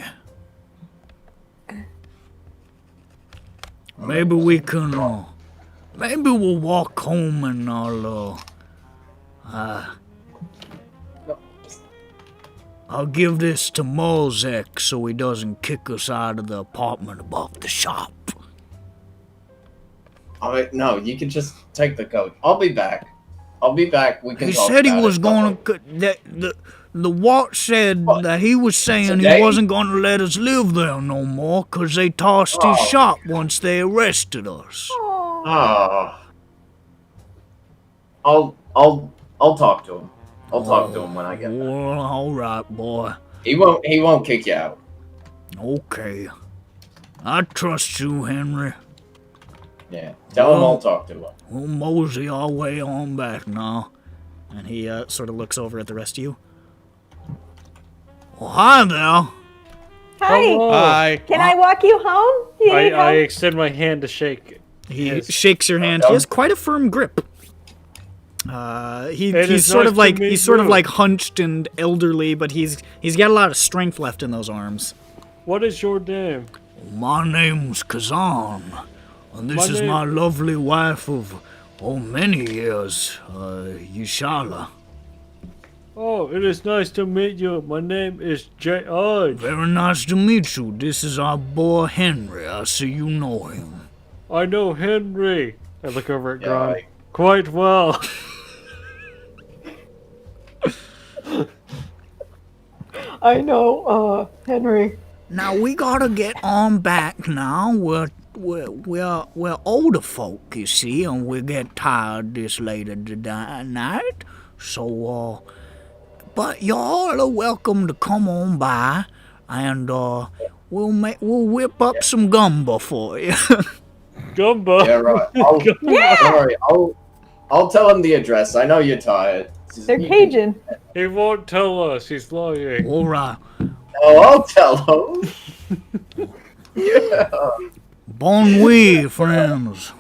Maybe we can Maybe we'll walk home and I'll give this to Mozek so he doesn't kick us out of the apartment above the shop. Alright, no, you can just take the coat. I'll be back. We can He talk said he about was it. gonna. The watch said that he was saying Today? he wasn't gonna let us live there no more because they tossed his Oh. shop once they arrested us. Oh. I'll talk to him. I'll talk to him when I get back. Well, all right, boy. He won't kick you out. Okay. I trust you, Henry. Yeah. Tell him I'll talk to him. We'll mosey our way on back now. And he sort of looks over at the rest of you. Well, hi there. Hi. Hello. Hi. Can I walk you home? Do you need I help? extend my hand to shake. He Yes. shakes your hand. He has quite a firm grip. He's is sort nice of like to meet he's sort of you. like hunched and elderly, but he's got a lot of strength left in those arms. What is your name? My name's Kazan, and this My is name- my lovely wife of, many years, Yishala. Oh, it is nice to meet you. My name is J.I. Very nice to meet you. This is our boy Henry. I see you know him. I know Henry. I look over at Yeah, Gron. I- Quite well. I know, Henry. Now we gotta get on back now. We're older folk, you see, and we get tired this late at the night. So, but y'all are welcome to come on by, and we'll whip up some gumbo for you. Gumbo. Yeah, right. Don't worry. I'll tell him the address. I know you're tired. They're Cajun. He won't tell us. He's lying. All right. Oh, I'll tell him. Yeah. Bon nuit, friends.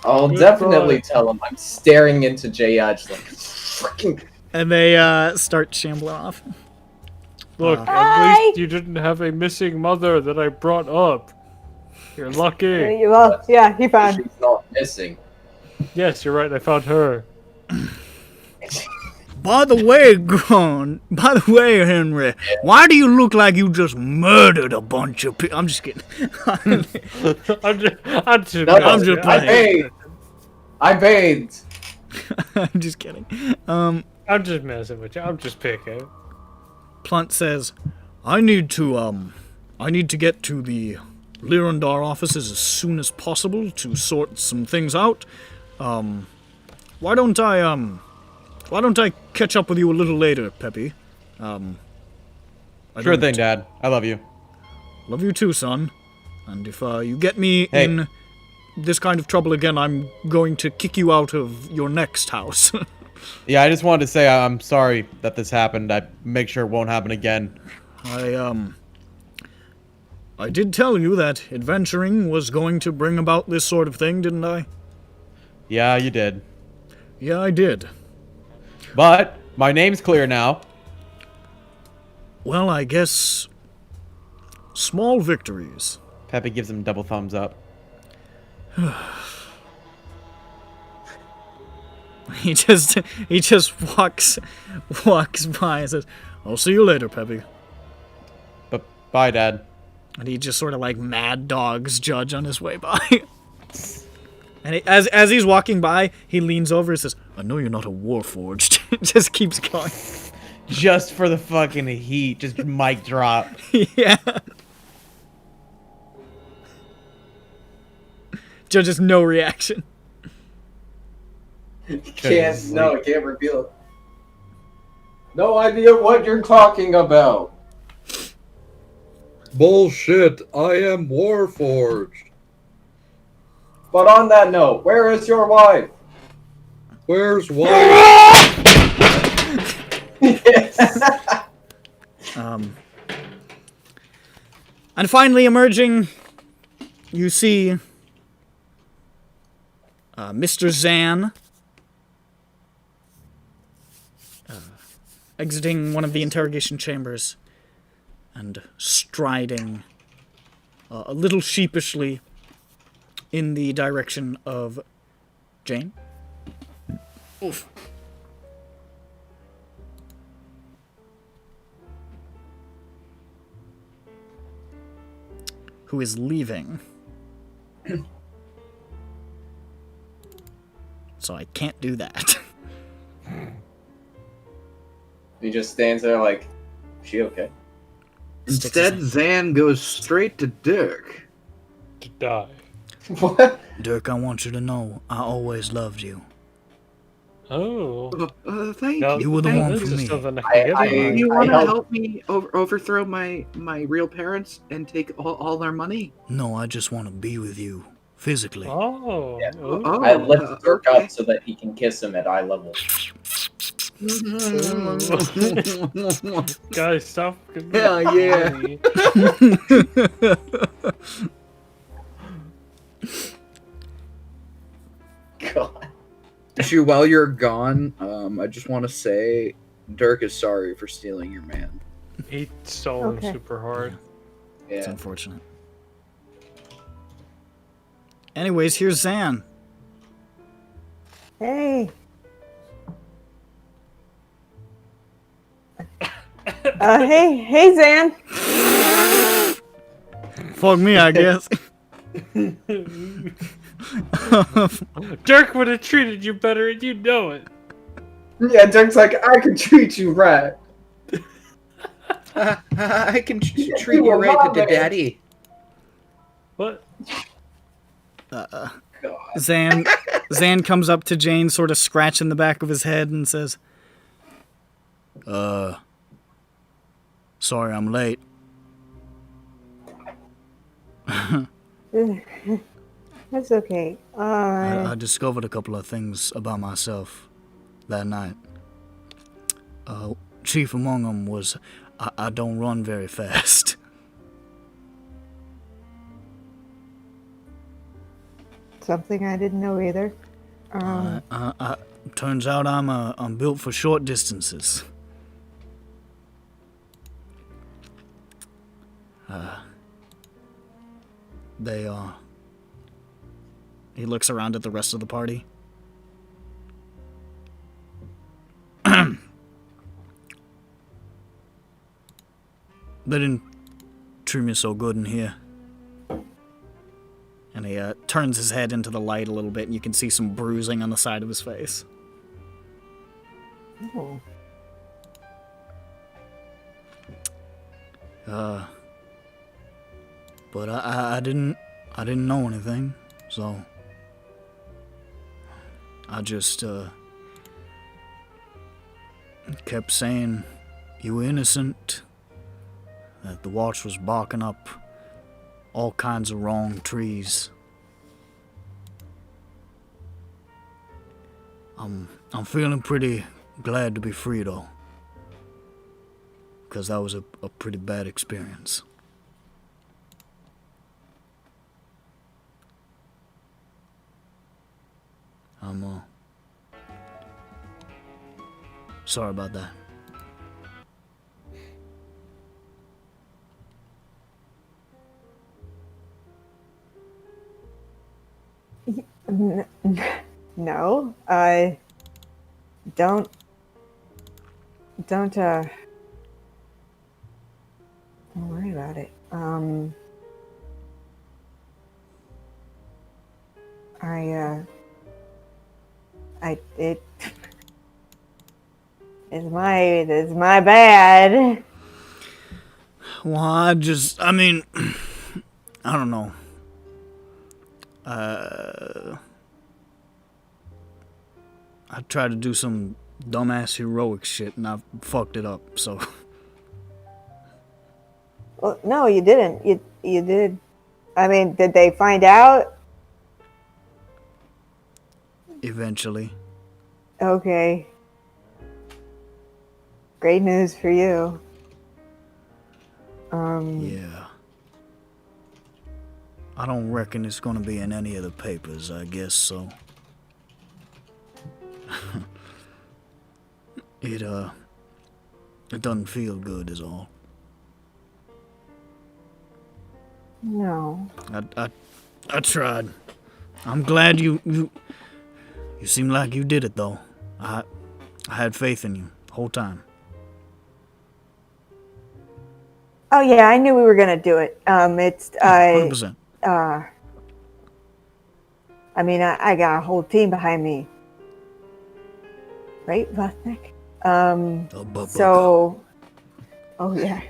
I'll definitely tell him. I'm staring into J.I.'s like, freaking. And they start shambling off. Look, at Hi. least you didn't have a missing mother that I brought up. You're lucky. Well, yeah, he found. She's not missing. Yes, you're right. I found her. By the way, Henry, why do you look like you just murdered a bunch of people? I'm just kidding. I'm just No, I'm just I playing. bathed. I bathed. I'm just kidding. I'm just messing with you. I'm just picking. Plunt says, I need to get to the Lirandar offices as soon as possible to sort some things out. Why don't I catch up with you a little later, Peppy? I Sure don't- thing, Dad. I love you. Love you too, son. And if you get me Hey. in this kind of trouble again, I'm going to kick you out of your next house. Yeah, I just wanted to say I'm sorry that this happened. I make sure it won't happen again. I did tell you that adventuring was going to bring about this sort of thing, didn't I? Yeah, you did. Yeah, I did. But my name's clear now. Well, I guess small victories. Peppy gives him double thumbs up. He just walks by and says, "I'll see you later, Peppy." But bye, Dad. And he just sort of like mad dogs Judge on his way by. And as he's walking by, he leans over and says, "I know you're not a warforged." Just keeps going. Just for the fucking heat, just mic drop. Yeah. Judge has no reaction. Can't reveal it. No idea what you're talking about. Bullshit, I am Warforged. But on that note, where is your wife? Where's wife? And finally emerging, you see Mr. Zan exiting one of the interrogation chambers and striding a little sheepishly in the direction of Jane? Oof. Who is leaving. So I can't do that. He just stands there like, is she okay? Instead, Zan goes straight to Dirk. To die. What? Dirk, I want you to know I always loved you. Oh. Thank Now, you. You were the thank one this for is me. something I can get I- behind. You want to helped- help me overthrow my real parents and take all their money? No, I just want to be with you. Physically. Oh. Yeah. Oh. I lift Dirk okay. up so that he can kiss him at eye level. Guys, stop. Hell yeah. Money. God. Shu, while you're gone, I just want to say Dirk is sorry for stealing your man. He stole him Okay. super hard. It's Yeah. unfortunate. Anyways, here's Zan. Hey. Hey, Zan. Fuck me, I guess. Dirk would have treated you better, and you know it. Yeah, Dirk's like, I could treat you right. I can treat You you were right my to man. daddy. What? God. Zan comes up to Jane, sort of scratching the back of his head, and says, Sorry I'm late. That's okay. I discovered a couple of things about myself that night. Chief among them was I don't run very fast. Something I didn't know either. Turns out I'm built for short distances. he looks around at the rest of the party. They didn't treat me so good in here. And he turns his head into the light a little bit, and you can see some bruising on the side of his face. Oh. But I didn't know anything, so I just kept saying you were innocent, that the watch was barking up all kinds of wrong trees. I'm feeling pretty glad to be free though, because that was a pretty bad experience. I'm sorry about that. No, I don't, don't worry about it. It's my bad. Well, I mean, I don't know. I tried to do some dumbass heroic shit and I fucked it up, so. Well, no, you didn't. You did. I mean, did they find out? Eventually. Okay. Great news for you. Yeah. I don't reckon it's gonna be in any of the papers, I guess so. It doesn't feel good is all. No. I tried. I'm glad you You seem like you did it, though. I had faith in you the whole time. Oh yeah, I knew we were gonna do it. It's 100%. I mean, I got a whole team behind me, right, Vosnik? So, oh yeah.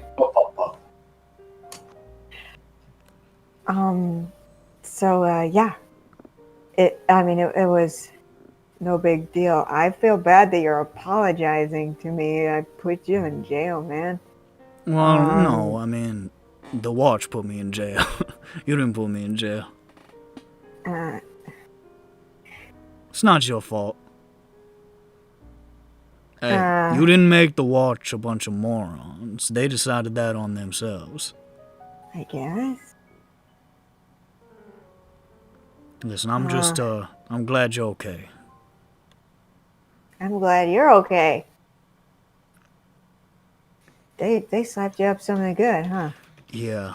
Yeah. It was no big deal. I feel bad that you're apologizing to me. I put you in jail, man. Well, no, I mean, the watch put me in jail. You didn't put me in jail. It's not your fault. Hey, you didn't make the watch a bunch of morons. They decided that on themselves. I guess. Listen, I'm I'm glad you're okay. I'm glad you're okay. They slapped you up something good, huh? Yeah,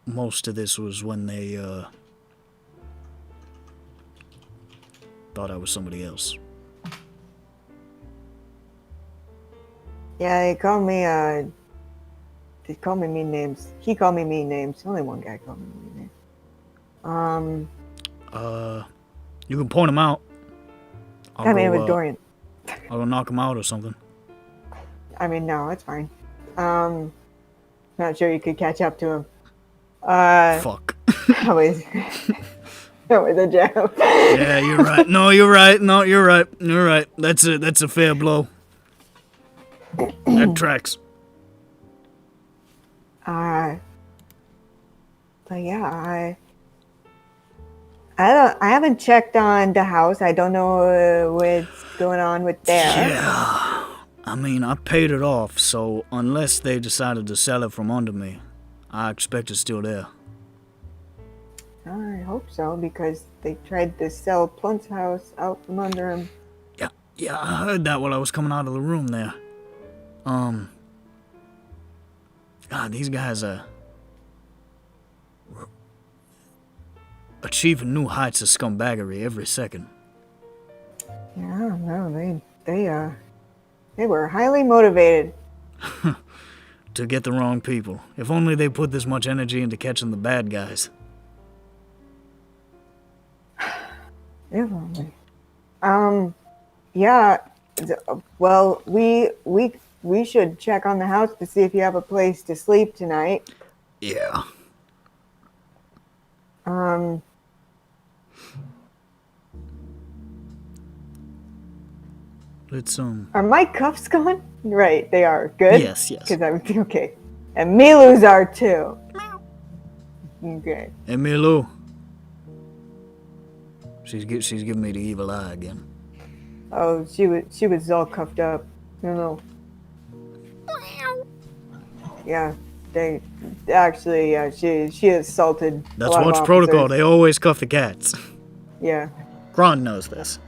most of this was when they, thought I was somebody else. Yeah, they called me mean names. He called me mean names. Only one guy called me mean names. You can point him out. It was Dorian. I'll go knock him out or something. No, it's fine. Not sure you could catch up to him. Fuck. That was a joke. Yeah, you're right. No, you're right. No, you're right. You're right. That's a fair blow. That tracks. But yeah, I haven't checked on the house. I don't know what's going on with there. Yeah. I mean, I paid it off, so unless they decided to sell it from under me, I expect it's still there. I hope so, because they tried to sell Plunt's house out from under him. Yeah, I heard that while I was coming out of the room there. God, these guys are achieving new heights of scumbaggery every second. Yeah, no, they were highly motivated. To get the wrong people. If only they put this much energy into catching the bad guys. If only. Yeah. Well, we should check on the house to see if you have a place to sleep tonight. Yeah. Let's Are my cuffs gone? Right, they are. Good? Yes. Because okay. And Milu's are too. Okay. Hey, Milu. She's giving me the evil eye again. Oh, she was all cuffed up. No. Yeah, they actually she assaulted. That's what's protocol. They always cuff the cats. Yeah. Kron knows this.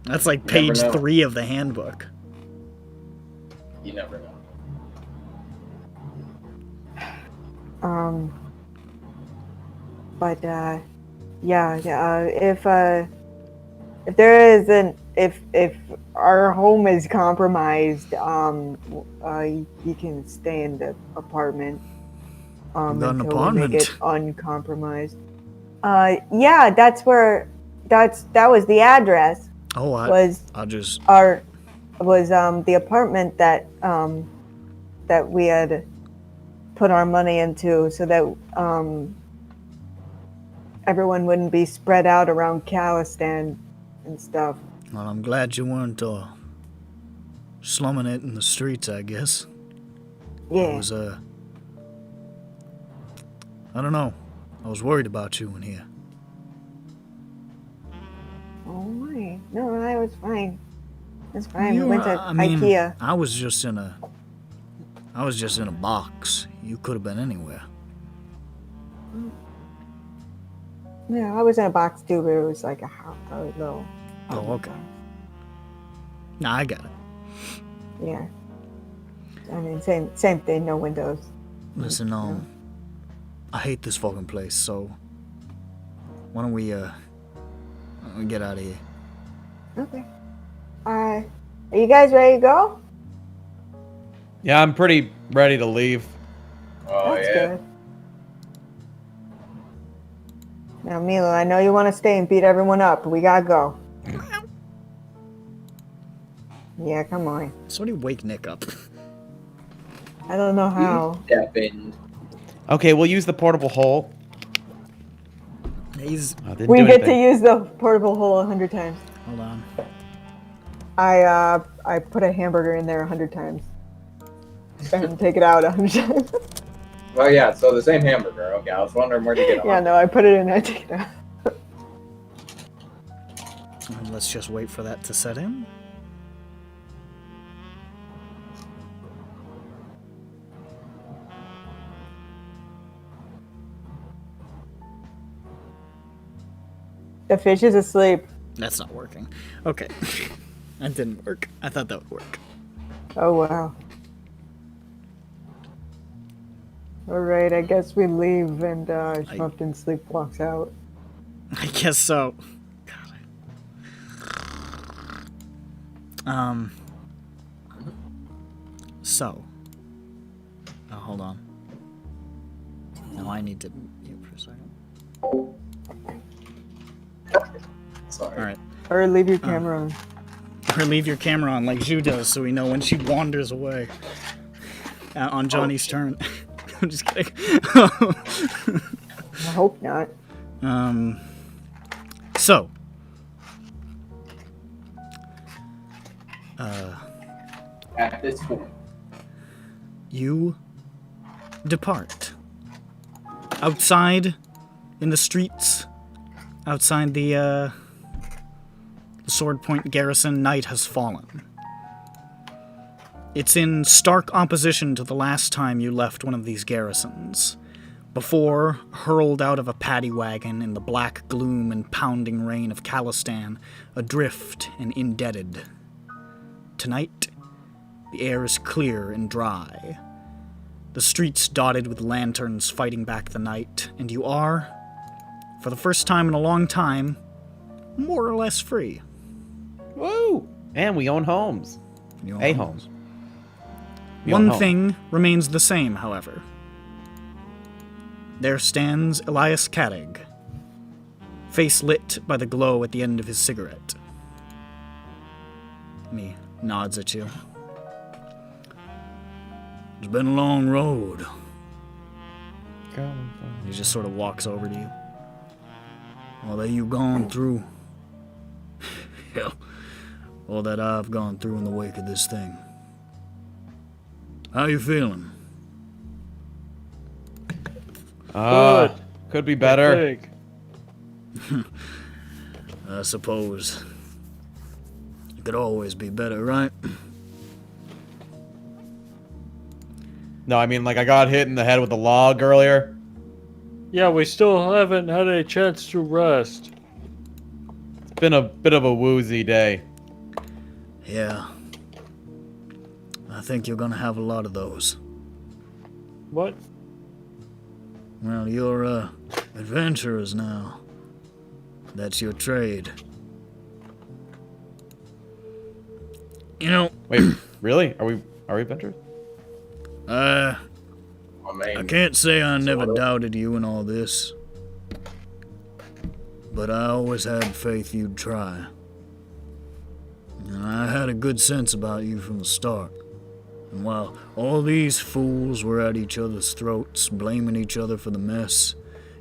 That's like page 3 of the handbook. You never know. But if there isn't, if our home is compromised, you can stay in the apartment. Got an until apartment. we make it uncompromised. Yeah, that was the address. Oh, was the apartment that we had put our money into, so that everyone wouldn't be spread out around Calistan and stuff. Well, I'm glad you weren't slumming it in the streets, I guess. Yeah. I was I don't know. I was worried about you in here. Oh my! No, I was fine. It's fine. We went to IKEA. I was just in a box. You could have been anywhere. Yeah, I was in a box too, but it was like a little. Oh, okay. Nah, I got it. Yeah. I mean, same thing. No windows. Listen, I hate this fucking place. So, why don't we We get out of here. Okay. Are you guys ready to go? Yeah, I'm pretty ready to leave. Oh, That's yeah. good. Now, Milo, I know you want to stay and beat everyone up, but we gotta go. Yeah, come on. Somebody wake Nick up. I don't know how. Deafened. Okay, we'll use the portable hole. He's... Oh, didn't We do get to anything. use the portable hole 100 times. Hold on. I put a hamburger in there 100 times. And take it out 100 times. Well, yeah, so the same hamburger. Okay, I was wondering where to get on. Yeah, no, I put it in, I take it out. And let's just wait for that to set in. The fish is asleep. That's not working. Okay. That didn't work. I thought that would work. Oh, wow. Alright, I guess we leave and Schmumpton sleepwalks out. I guess so. God. So. Oh, hold on. No, I need to mute for a second. Sorry. Alright. Or leave your camera on. Or leave your camera on like Zhu does so we know when she wanders away. On Johnny's turn. I'm just kidding. I hope not. So. At this point. You depart. Outside, in the streets, outside the Sword Point garrison, night has fallen. It's in stark opposition to the last time you left one of these garrisons. Before, hurled out of a paddy wagon in the black gloom and pounding rain of Khalistan, adrift and indebted. Tonight, the air is clear and dry. The streets dotted with lanterns fighting back the night, and you are, for the first time in a long time, more or less free. Woo! And we own homes. You own A homes. home. We own One home. thing remains the same, however. There stands Elias Kaddig, face lit by the glow at the end of his cigarette. And he nods at you. It's been a long road. He just sort of walks over to you. All that you've gone through. Hell, all that I've gone through in the wake of this thing. How you feeling? Could be better. Big. I suppose. It could always be better, right? No, I mean, like, I got hit in the head with a log earlier. Yeah, we still haven't had a chance to rest. It's been a bit of a woozy day. Yeah. I think you're gonna have a lot of those. What? Well, you're, adventurers now. That's your trade. You know, Wait, really? Are we adventurers? I mean, can't say I never Sort of. doubted you in all this. But I always had faith you'd try. And I had a good sense about you from the start. And while all these fools were at each other's throats, blaming each other for the mess,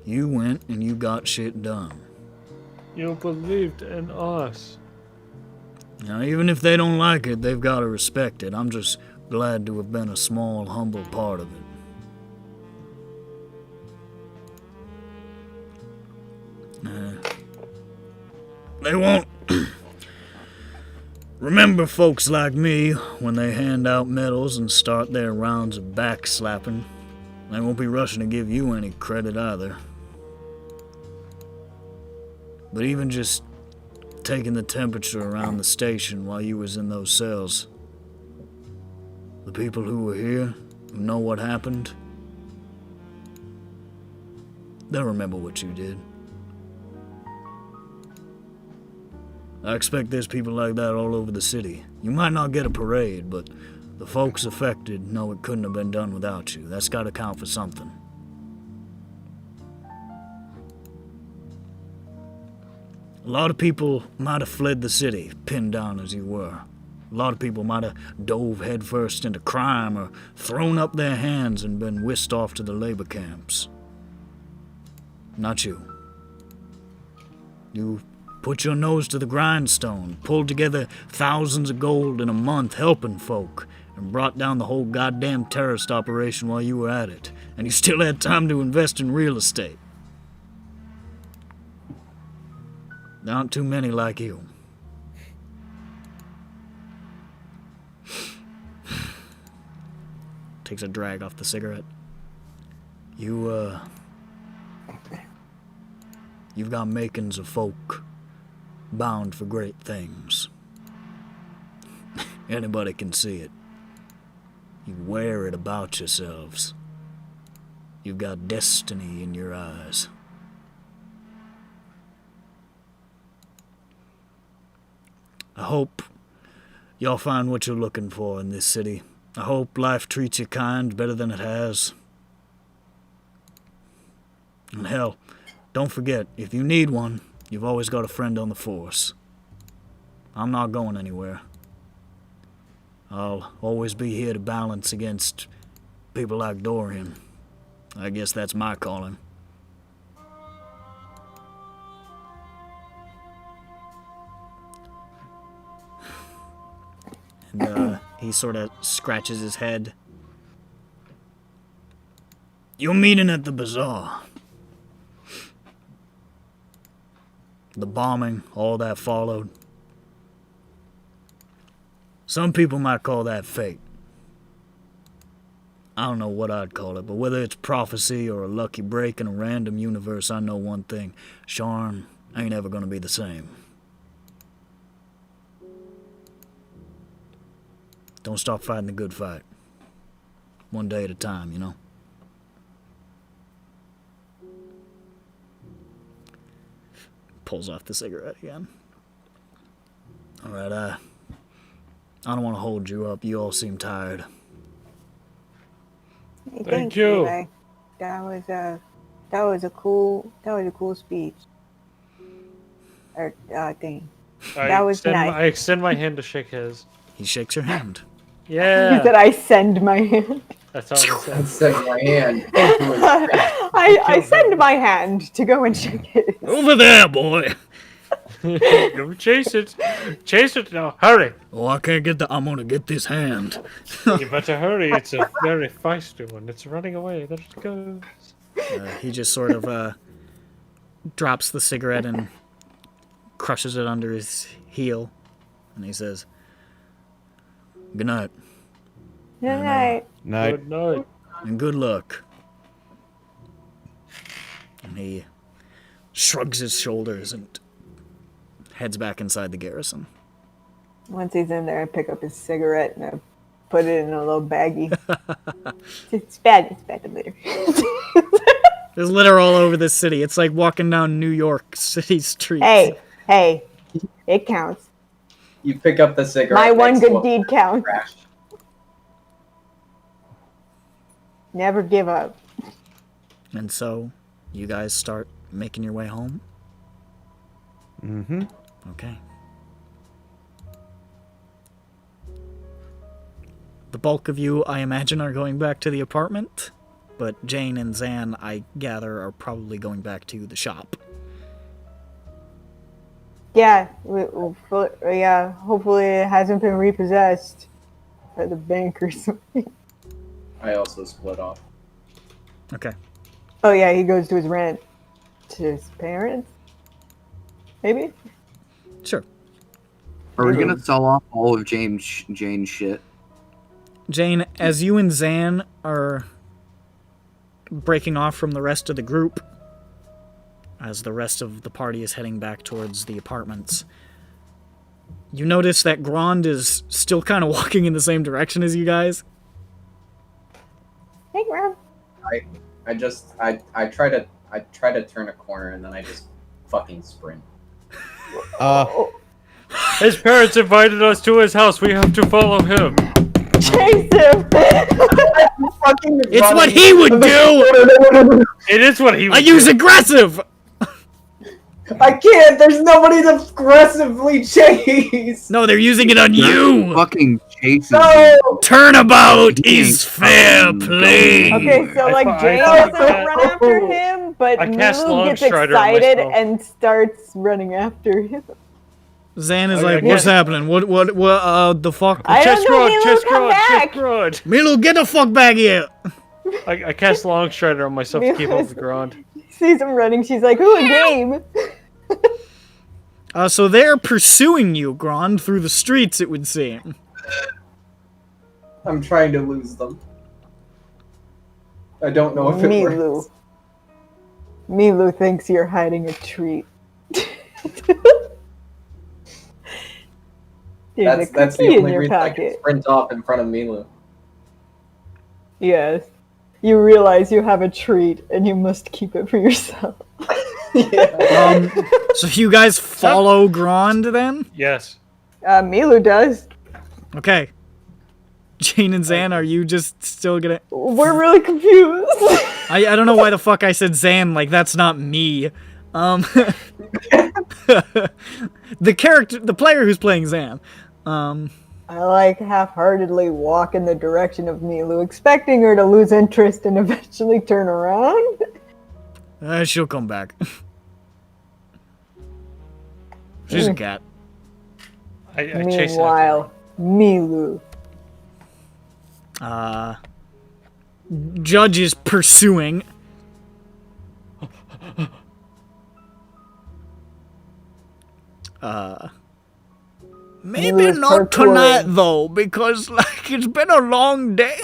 you went and you got shit done. You believed in us. Now, even if they don't like it, they've got to respect it. I'm just glad to have been a small, humble part of it. They won't remember folks like me when they hand out medals and start their rounds of backslapping. They won't be rushing to give you any credit either. But even just taking the temperature around the station while you was in those cells, the people who were here, who know what happened, they'll remember what you did. I expect there's people like that all over the city. You might not get a parade, but the folks affected know it couldn't have been done without you. That's got to count for something. A lot of people might have fled the city, pinned down as you were. A lot of people might have dove headfirst into crime or thrown up their hands and been whisked off to the labor camps. Not you. You put your nose to the grindstone, pulled together thousands of gold in a month helping folk, and brought down the whole goddamn terrorist operation while you were at it. And you still had time to invest in real estate. There aren't too many like you. Takes a drag off the cigarette. You've got makings of folk bound for great things. Anybody can see it. You wear it about yourselves. You've got destiny in your eyes. I hope y'all find what you're looking for in this city. I hope life treats you kind better than it has. And hell, don't forget, if you need one, you've always got a friend on the force. I'm not going anywhere. I'll always be here to balance against people like Dorian. I guess that's my calling. And he sort of scratches his head. You're meeting at the Bazaar. The bombing, all that followed. Some people might call that fate. I don't know what I'd call it, but whether it's prophecy or a lucky break in a random universe, I know one thing. Sharn ain't ever gonna be the same. Don't stop fighting the good fight. One day at a time, you know? Pulls off the cigarette again. Alright, I don't want to hold you up. You all seem tired. Hey, Thank thanks, you. Levi. That was a cool speech. Or thing. That was nice. I extend my hand to shake his. He shakes your hand. You Yeah. said I send my hand. That's all I I said. said my hand. I send my hand to go and shake it. Over there, boy! Go chase it. Chase it now. Hurry. Oh, I can't get the... I'm gonna get this hand. You better hurry. It's a very feisty one. It's running away. There it goes. He just sort of drops the cigarette and crushes it under his heel. And he says, good night. Good night. Night. Good night. And good luck. And he shrugs his shoulders and heads back inside the garrison. Once he's in there, I pick up his cigarette and I put it in a little baggie. It's bad to litter. There's litter all over this city. It's like walking down New York City streets. Hey, it counts. You pick up the cigarette. My one next to good a deed counts. trash. Never give up. And so, you guys start making your way home? Mm-hmm. Okay. The bulk of you, I imagine, are going back to the apartment, but Jane and Zan, I gather, are probably going back to the shop. Yeah, yeah. Hopefully it hasn't been repossessed by the bank or something. I also split off. Okay. Oh yeah, he goes to his rent to his parents. Maybe. Sure. Are we gonna sell off all of Jane's shit? Jane, as you and Zan are breaking off from the rest of the group, as the rest of the party is heading back towards the apartments, you notice that Grand is still kind of walking in the same direction as you guys. Hey, Graham. I try to turn a corner and then I just fucking sprint. His parents invited us to his house. We have to follow him. Chase him! It's what he would do! It is what he would I use do. aggressive! I can't. There's nobody to aggressively chase. No, they're using it on you! Fucking chases. No. Turnabout is fair play! Okay, so like Jane I- doesn't run after him, but I cast Milu gets Longstrider on excited myself. and starts running after him. Zan is Okay, like, what's happening? What, the fuck? I don't know, Milu, come back! Rod. Milu, get the fuck back here! I cast Longstrider on myself to keep up with Grand. Sees him running, she's like, ooh, a game! So they're pursuing you, Grand, through the streets, it would seem. I'm trying to lose them. I don't know if it Milu. works. Milu thinks you're hiding a treat. There's That's a the cookie in only your reason I can pocket. sprint off in front of Milu. Yes. You realize you have a treat and you must keep it for yourself. Yeah. So you guys follow Grand then? Yes. Milu does. Okay. Jane and Zan, are you just still gonna... We're really confused. I don't know why the fuck I said Zan, like that's not me. The player who's playing Zan. I like half-heartedly walk in the direction of Milu, expecting her to lose interest and eventually turn around. She'll come back. She's a cat. I chase after Meanwhile, Milu. Judge is pursuing. Maybe Milu's not parkouring. tonight though, because like it's been a long day.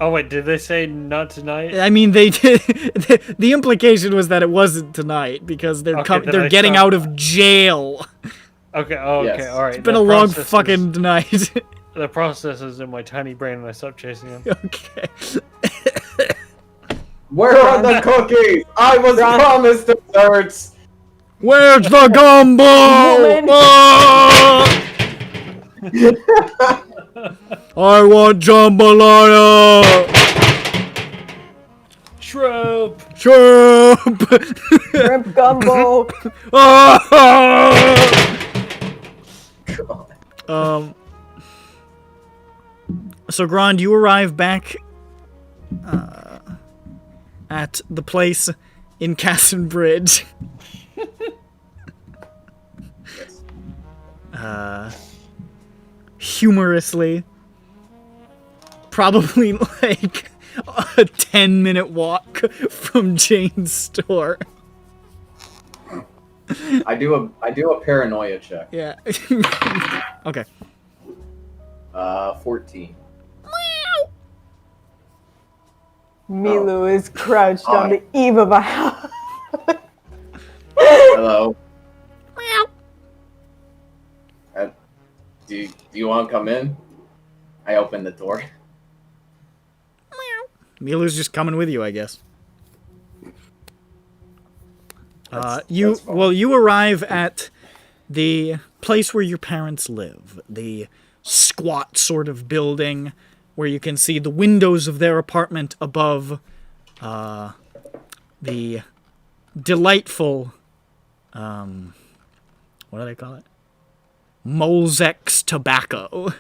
Oh wait, did they say not tonight? I mean, they did. The implication was that it wasn't tonight because they're Okay, then they're I getting stop. out of jail. Okay, okay, Yes. alright. It's been a long fucking night. The process is in my tiny brain and I stopped chasing him. Okay. Where are the cookies? I was promised desserts. Where's the gumbo? Woman. Oh! I want jambalaya. Shrimp! Shrimp. Shrimp gumbo. So Grand, you arrive back at the place in Casson Bridge. Humorously, probably like a 10-minute walk from Jane's store. I do a paranoia check. Yeah. Okay. 14. Milu is crouched on the eve of a house. Hello. Do you want to come in? I open the door. Milu's just coming with you, I guess. That's fine. You arrive at the place where your parents live, the squat sort of building where you can see the windows of their apartment above the delightful, what do they call it? Molzex Tobacco.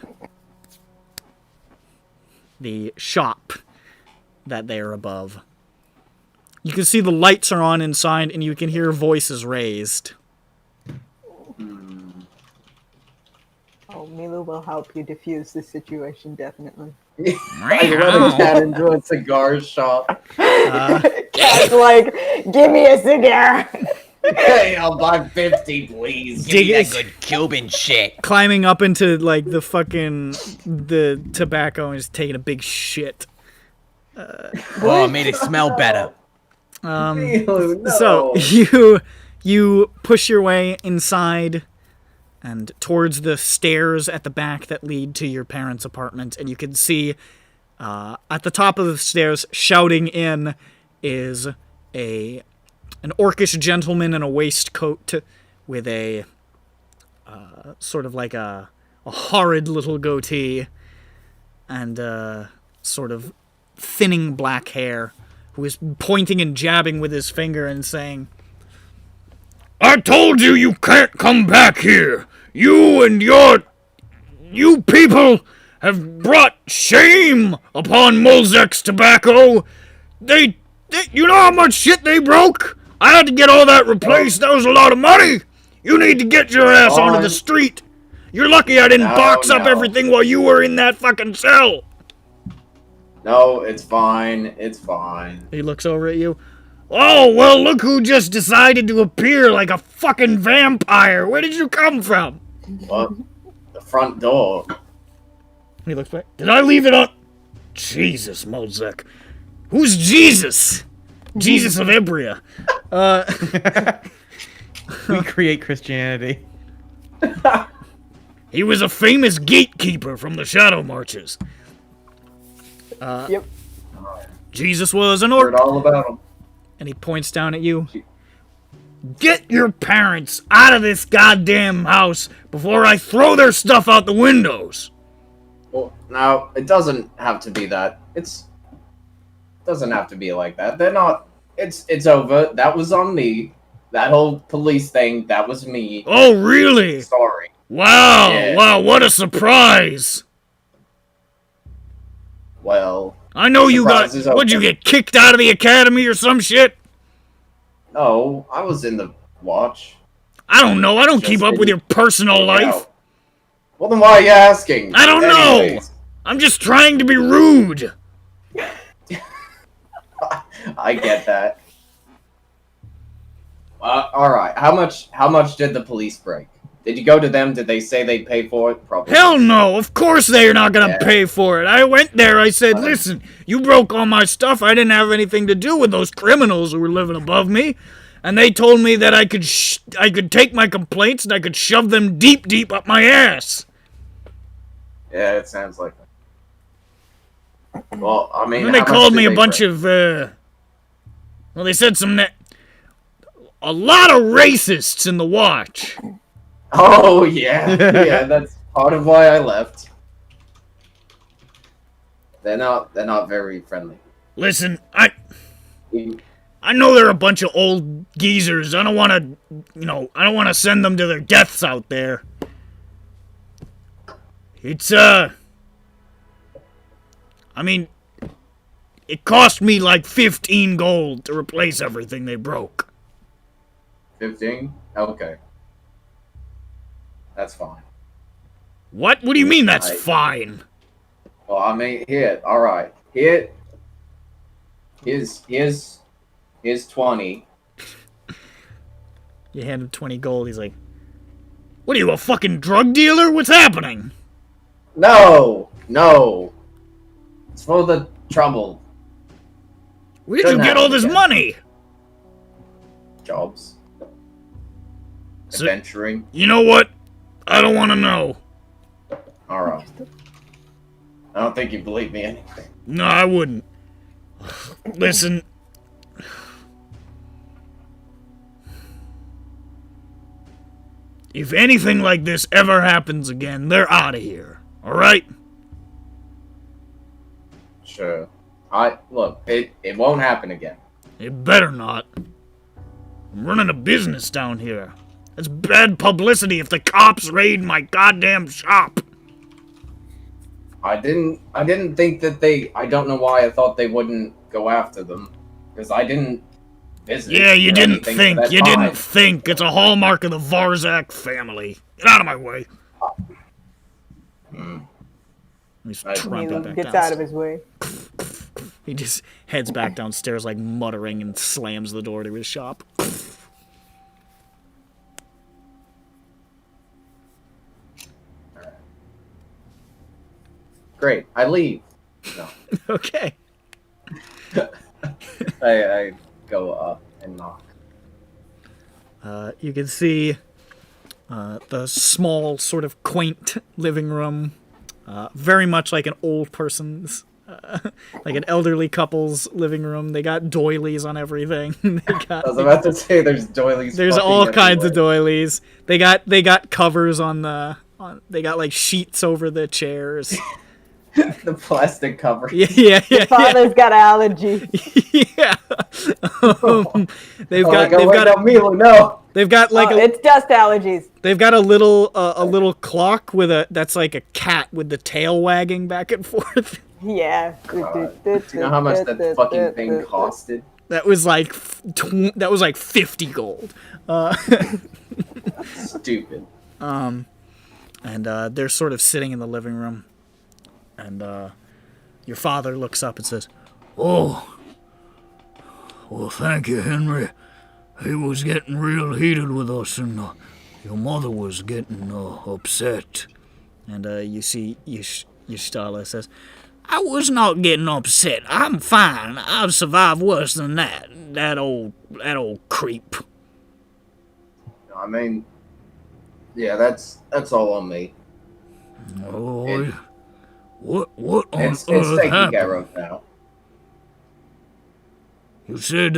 The shop that they're above. You can see the lights are on inside, and you can hear voices raised. Oh, Milu will help you diffuse the situation, definitely. I let a cat into a cigar shop. Cat's like, give me a cigar. Hey, I'll buy 50, please. Dig it. good Cuban shit. Climbing up into, like, the tobacco and just taking a big shit. Oh, it made it smell better. Ew, no. So, you push your way inside and towards the stairs at the back that lead to your parents' apartment, and you can see at the top of the stairs, shouting in, is a an orcish gentleman in a waistcoat with a sort of like a horrid little goatee and sort of thinning black hair, who is pointing and jabbing with his finger and saying, I told you you can't come back here. You people have brought shame upon Molzek's tobacco. You know how much shit they broke? I had to get all that replaced. That was a lot of money. You need to get your ass onto the street. You're lucky I didn't box up everything while you were in that fucking cell. No, it's fine. It's fine. He looks over at you. Oh, well, look who just decided to appear like a fucking vampire. Where did you come from? What? The front door. He looks back. Did I leave it on? Jesus, Molzek. Who's Jesus? Jesus of Ibria. We create Christianity. He was a famous gatekeeper from the Shadow Marches. Yep. Jesus was an Heard orc. all about him. And he points down at you. Get your parents out of this goddamn house before I throw their stuff out the windows. Well, no, it doesn't have to be that. It doesn't have to be like that. They're not. It's over. That was on me. That whole police thing. That was me. Oh, really? Sorry. Wow, Yeah. wow, what a surprise. Well. I know you got. surprise is over. What'd you get kicked out of the academy or some shit? No, I was in the watch. I don't know. I don't Just keep up with didn't your personal hang life. out. Well, then why are you asking? I don't know. Anyways, I'm just trying to be rude. I get that. All right. How much did the police break? Did you go to them? Did they say they'd pay for it? Probably. Hell no. Of course they're not gonna Yeah. pay for it. I went there. I said, listen, you broke all my stuff. I didn't have anything to do with those criminals who were living above me. And they told me that I could take my complaints and I could shove them deep, deep up my ass. Yeah, it sounds like that. Well, I mean, And then they how much called did me a they bunch break? of, well, they said a lot of racists in the watch. Oh yeah, yeah. That's part of why I left. They're not very friendly. Listen, I know they're a bunch of old geezers. I don't want to send them to their deaths out there. It's, I mean, it cost me like 15 gold to replace everything they broke. 15? Okay. That's fine. What? What do you mean that's Right. fine? Well, I mean, here, all right. Here's 20. You hand him 20 gold. He's like, What are you, a fucking drug dealer? What's happening? No! It's for the trouble. Where did you Shouldn't get all happen this again. money? Jobs. So- Adventuring. You know what? I don't want to know. Alright. I don't think you believe me anything. No, I wouldn't. Listen. If anything like this ever happens again, they're out of here. Alright? Sure. Look, it won't happen again. It better not. I'm running a business down here. That's bad publicity if the cops raid my goddamn shop. I didn't think that I don't know why I thought they wouldn't go after them. Because I didn't visit. Yeah, you or didn't anything think. for that You time. didn't think. It's a hallmark of the Varzak family. Get out of my way. He's Right. trumping back Gets down. out of his way. he just heads back downstairs, like muttering, and slams the door to his shop. Great. I leave. No. Okay. I go up and knock. You can see the small, sort of quaint living room, very much like an old person's like an elderly couple's living room. They got doilies on everything. I was about to say there's doilies. There's fucking all kinds of everywhere. doilies. They got covers on the. They got like sheets over the chairs. The plastic cover. Yeah. Father's got allergy. Yeah. They've Oh, got like, oh, wait, no, Milo, no. they've got like It's dust allergies. they've got a little clock with that's like a cat with the tail wagging back and forth. Yeah. Do you know how much that fucking thing costed? That was like 50 gold. Stupid. And they're sort of sitting in the living room, and your father looks up and says, Oh, well, thank you, Henry. He was getting real heated with us, and your mother was getting upset. and you see Yashtala says, I was not getting upset. I'm fine. I've survived worse than that. That old creep. I mean, yeah, that's all on me. Oh, It- what on It's earth taken happened? care of now. You said,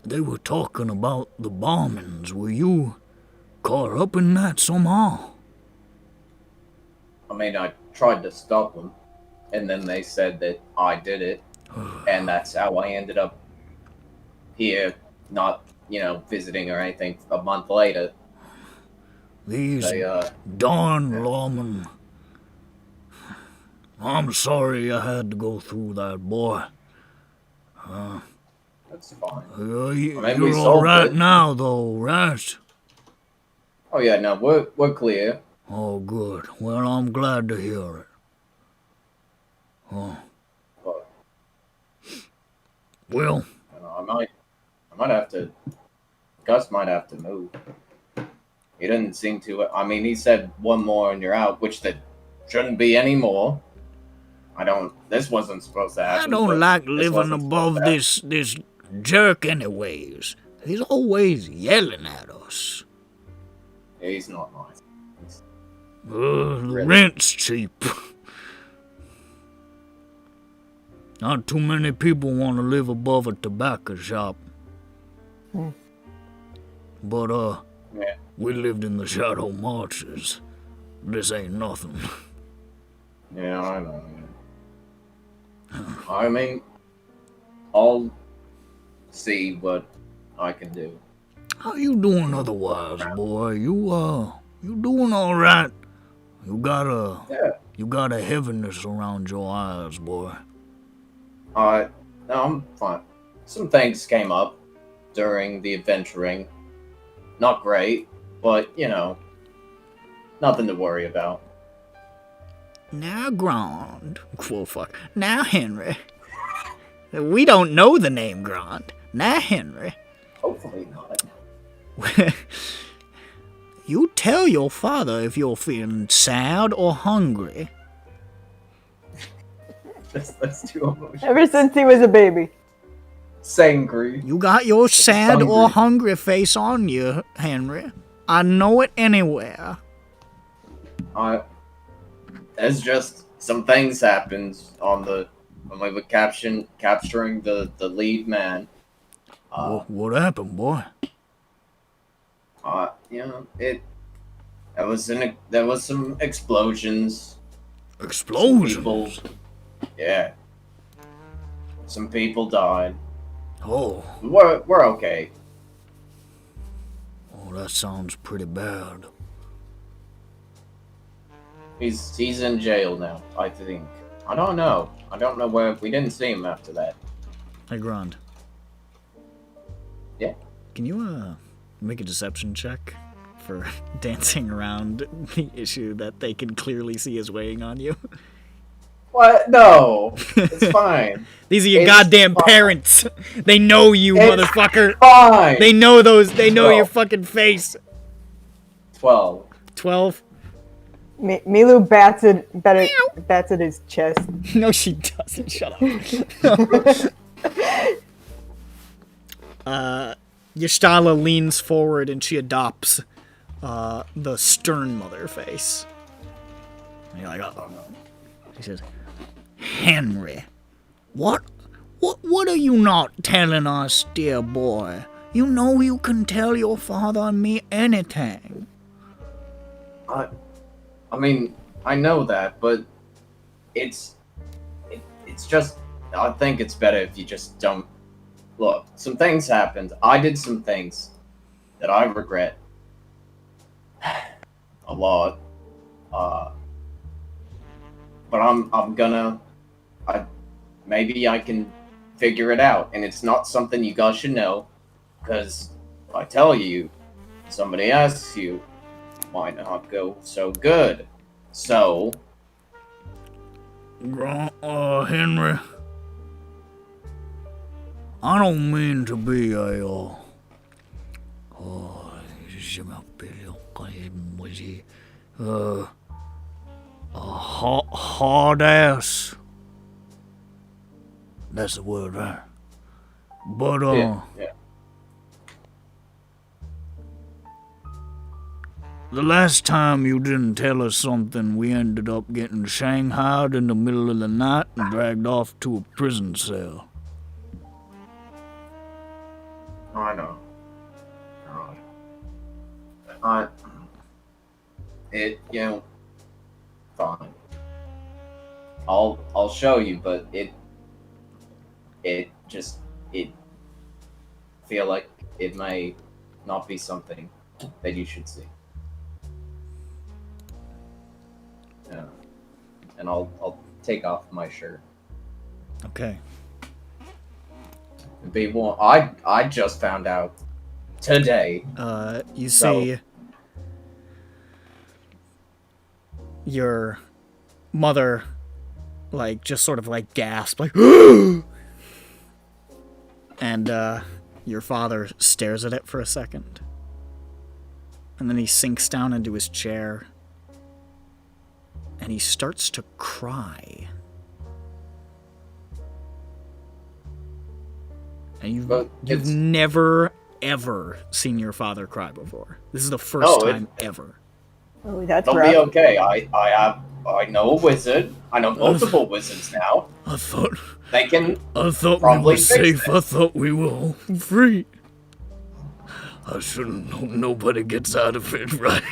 they were talking about the bombings. Were you caught up in that somehow? I mean, I tried to stop them, and then they said that I did it, and that's how I ended up here, not, visiting or anything a month later. These They, darn lawmen. I'm sorry I had to go through that, boy. that's fine. You, I mean, we you're all solved right it. now, though, right? Oh yeah, no, we're clear. Oh, good. Well, I'm glad to hear it. Oh, But, well, I might have to. Gus might have to move. He didn't seem to. I mean, he said one more and you're out, which there shouldn't be any more. This wasn't supposed to happen. I don't but like this living wasn't above supposed to this jerk anyways. He's always yelling at us. happen. He's not nice. The Really? rent's cheap. Not too many people want to live above a tobacco shop. But, Yeah. we lived in the Shadow Marches. This ain't nothing. Yeah, I know. I mean, I'll see what I can do. How you doing otherwise, boy? You doing all right? You got a heaviness around your eyes, boy. No, I'm fine. Some things came up during the adventuring. Not great, but, nothing to worry about. Now, Grant. Well, fuck. Now, Henry. We don't know the name Grant. Now, Henry. Hopefully not. You tell your father if you're feeling sad or hungry. That's too emotional. Ever since he was a baby. Sangry. You got your sad or Hungry. hungry face on you, Henry. I know it anywhere. There's just some things happened when we were capturing the lead man. What happened, boy? There was some explosions. Explosions? Yeah. Some people died. Oh, We're okay. that sounds pretty bad. He's in jail now, I think. I don't know. I don't know where. We didn't see him after that. Hey, Grant. Yeah. Can you, make a deception check for dancing around the issue that they can clearly see is weighing on you? What? No. It's fine. These are your It's goddamn fine. parents. They know you, It's motherfucker. Fine. They know They know your No. fucking face. 12. 12? Milu bats at his chest. No, she doesn't. Shut up. Yashtala leans forward and she adopts the stern mother face. And you're like, oh. She says, Henry, what are you not telling us, dear boy? You know you can tell your father and me anything. I mean, I know that, but it's just. I think it's better if you just don't. Look, some things happened. I did some things that I regret a lot. But I'm gonna. Maybe I can figure it out, and it's not something you guys should know, because if I tell you, somebody asks you, might not go so good. So, Henry, I don't mean to be a hard ass. That's the word, right? But yeah. The last time you didn't tell us something, we ended up getting shanghaied in the middle of the night and dragged off to a prison cell. I know. Fine. I'll show you, but it feel like it may not be something that you should see. Yeah. And I'll take off my shirt. Okay. I just found out today. You see your mother, like, just sort of, like, gasp, like, and, your father stares at it for a second. And then he sinks down into his chair. And he starts to cry. And you've never, ever seen your father cry before. This is the first time ever. Oh, that's It'll rough. be okay. I know a wizard. I know multiple wizards now. I thought They can we probably were fix safe. it. I thought we were all free. I shouldn't know nobody gets out of it right.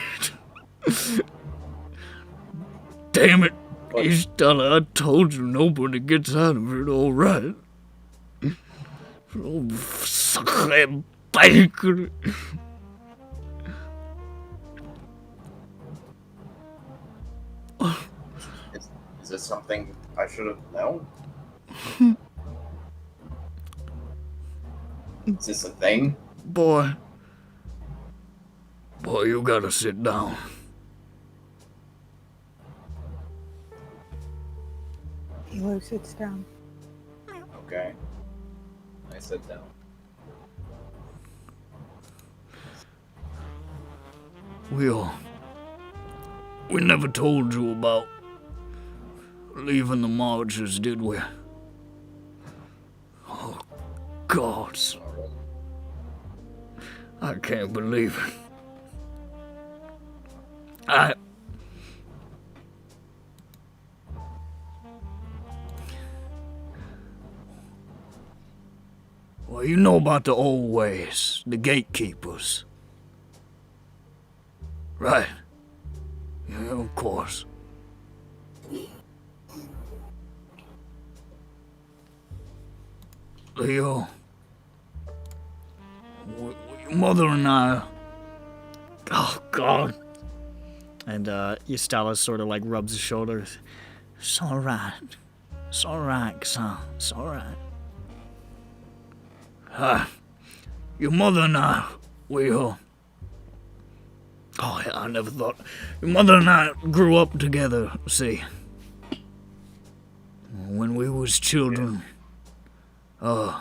Damn it, Ishtala, I told you nobody gets out of it all right. Oh, sacre bacon. Is this something I should have known? Is this a thing? Boy, you gotta sit down. Hilo sits down. Okay. I sit down. We never told you about leaving the marches, did we? Oh, God. I can't believe it. Well, you know about the old ways, the gatekeepers. Right. Yeah, of course. Leo, your mother and I... Oh, God. And Eustalis sort of like rubs his shoulders. It's alright. It's alright, son. It's alright. Your mother and I, oh, yeah, I never thought. Your mother and I grew up together, see. When we was children, the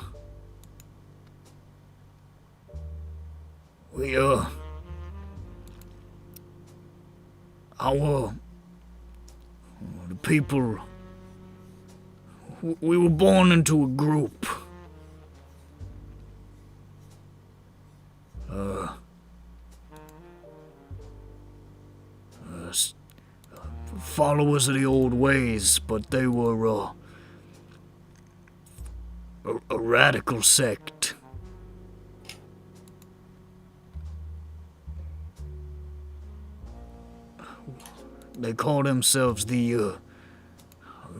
people, we were born into a group. Followers of the old ways, but they were radical sect. They call themselves the,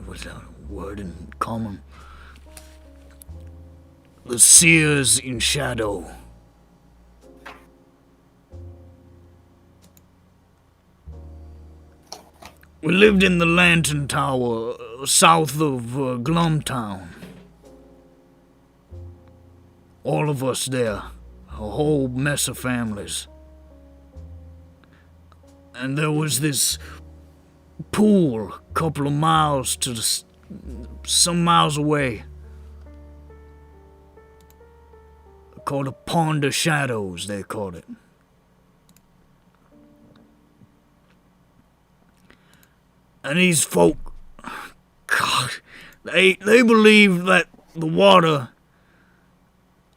what's that word in common? The Seers in Shadow. We lived in the Lantern Tower, south of Glumtown. All of us there, a whole mess of families. And there was this pool a couple of miles to some miles away, called a Pond of Shadows, they called it. And these folk, God, they believed that the water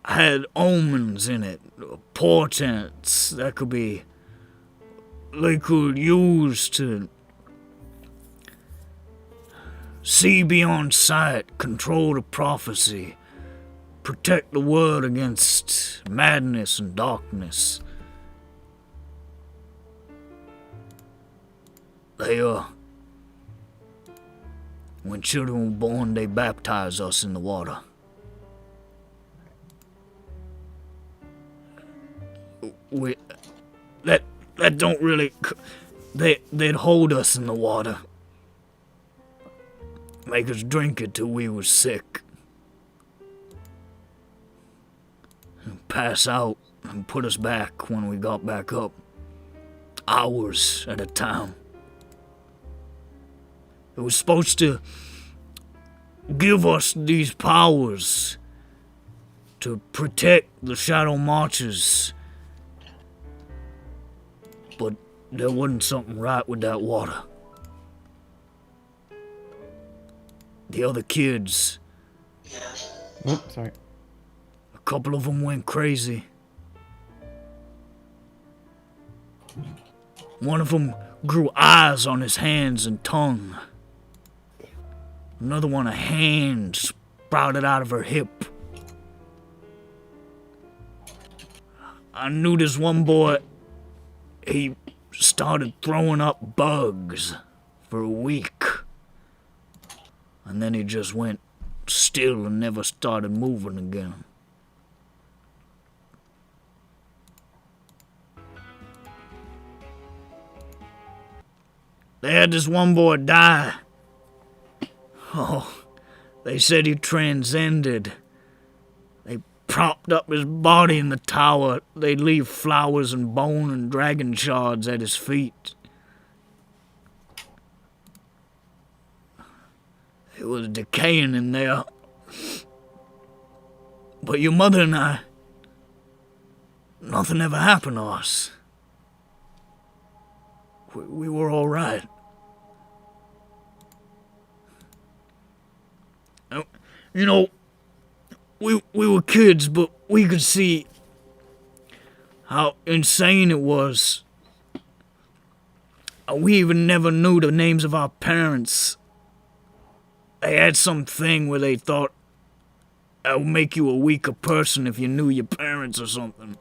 had omens in it, portents that they could use to see beyond sight, control the prophecy, protect the world against madness and darkness. When children were born, they baptized us in the water. That don't really... They'd hold us in the water. Make us drink it till we were sick. And pass out and put us back when we got back up. Hours at a time. It was supposed to give us these powers to protect the Shadow Marchers. But there wasn't something right with that water. The other kids... Sorry. A couple of them went crazy. One of them grew eyes on his hands and tongue. Another one, a hand sprouted out of her hip. I knew this one boy, he started throwing up bugs for a week. And then he just went still and never started moving again. They had this one boy die. Oh, they said he transcended. They propped up his body in the tower. They'd leave flowers and bone and dragon shards at his feet. It was decaying in there. But your mother and I, nothing ever happened to us. We were all right. You know, we were kids, but we could see how insane it was. We even never knew the names of our parents. They had something where they thought that would make you a weaker person if you knew your parents or something.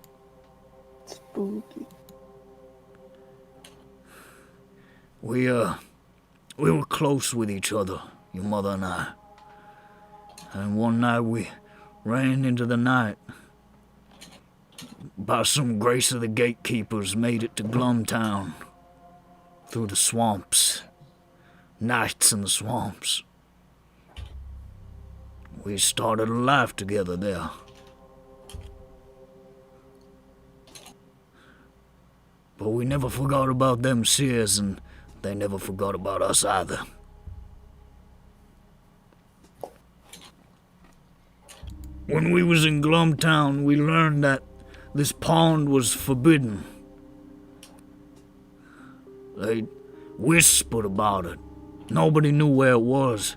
Spooky. We were close with each other, your mother and I. And one night we ran into the night. By some grace of the gatekeepers, made it to Glumtown. Through the swamps. Nights in the swamps. We started a life together there. But we never forgot about them seers, and they never forgot about us either. When we was in Glumtown, we learned that this pond was forbidden. They whispered about it. Nobody knew where it was.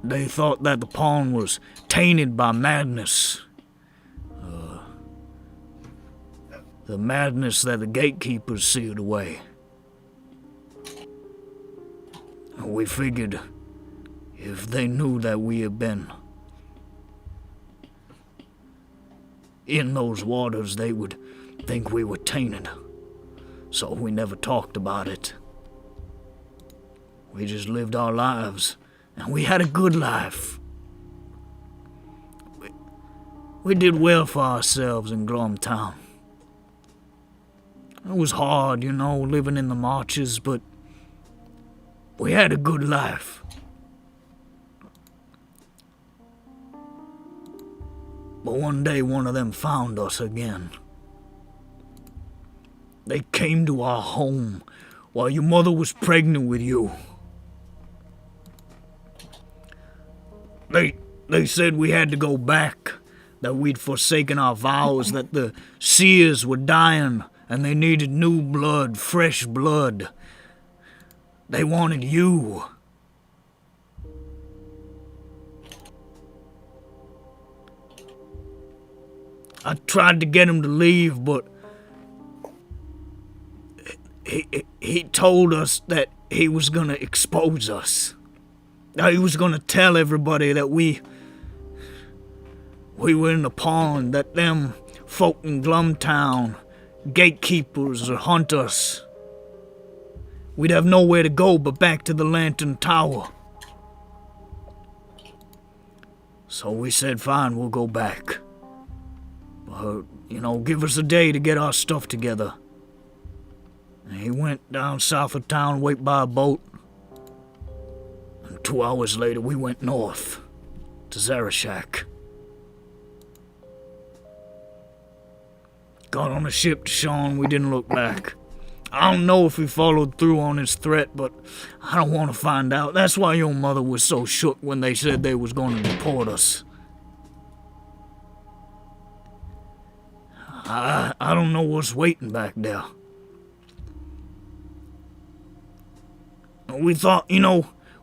They thought that the pond was tainted by madness. The madness that the gatekeepers sealed away. We figured if they knew that we had been in those waters, they would think we were tainted. So we never talked about it. We just lived our lives, and we had a good life. We did well for ourselves in Glumtown. It was hard, living in the marches, but we had a good life. But one day one of them found us again. They came to our home while your mother was pregnant with you. They said we had to go back, that we'd forsaken our vows, that the seers were dying and they needed new blood, fresh blood. They wanted you. I tried to get him to leave, but he told us that he was gonna expose us. He was gonna tell everybody that we were in the pond, that them folk in Glumtown, gatekeepers or hunters, we'd have nowhere to go but back to the Lantern Tower. So we said, fine, we'll go back. But, give us a day to get our stuff together. And he went down south of town, wait by a boat. And 2 hours later, we went north to Zarashak. Got on a ship to Sean, we didn't look back. I don't know if he followed through on his threat, but I don't want to find out. That's why your mother was so shook when they said they was going to deport us. I don't know what's waiting back there. We thought,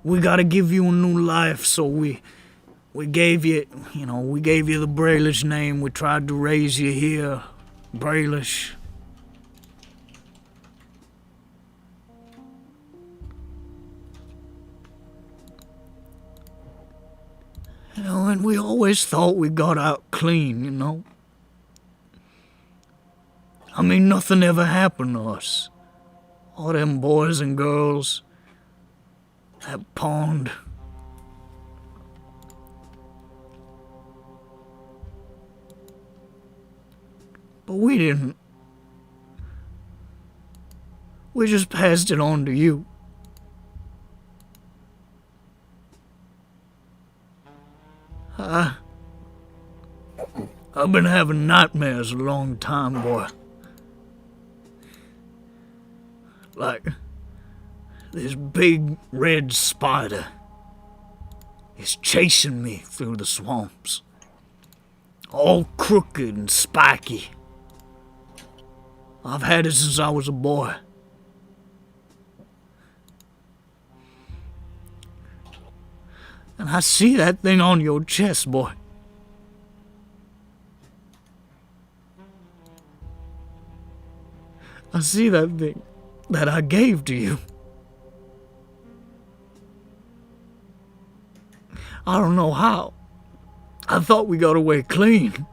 we gotta give you a new life, so we gave you, we gave you the Brailish name. We tried to raise you here, Brailish. And we always thought we got out clean, I mean, nothing ever happened to us. All them boys and girls, that pond. But we didn't. We just passed it on to you. I've been having nightmares a long time, boy. Like this big red spider is chasing me through the swamps. All crooked and spiky. I've had it since I was a boy. And I see that thing on your chest, boy. I see that thing that I gave to you. I don't know how. I thought we got away clean.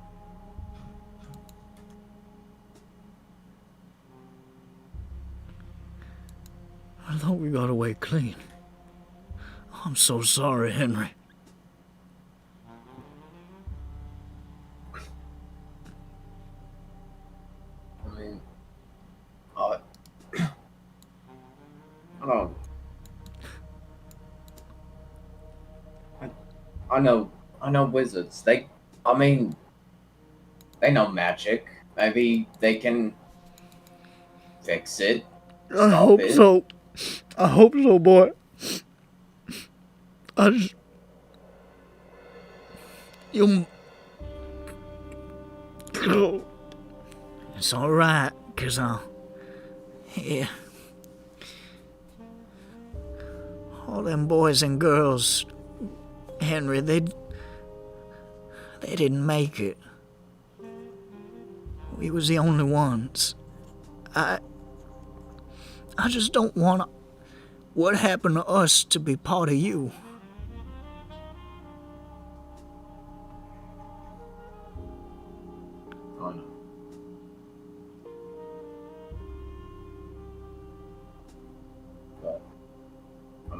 I thought we got away clean. I'm so sorry, Henry. I mean, I don't. I know wizards. They know magic. Maybe they can fix it. I hope so. I hope so, boy. It's alright, 'cause yeah. All them boys and girls, Henry, they didn't make it. We was the only ones. I just don't want what happened to us to be part of you.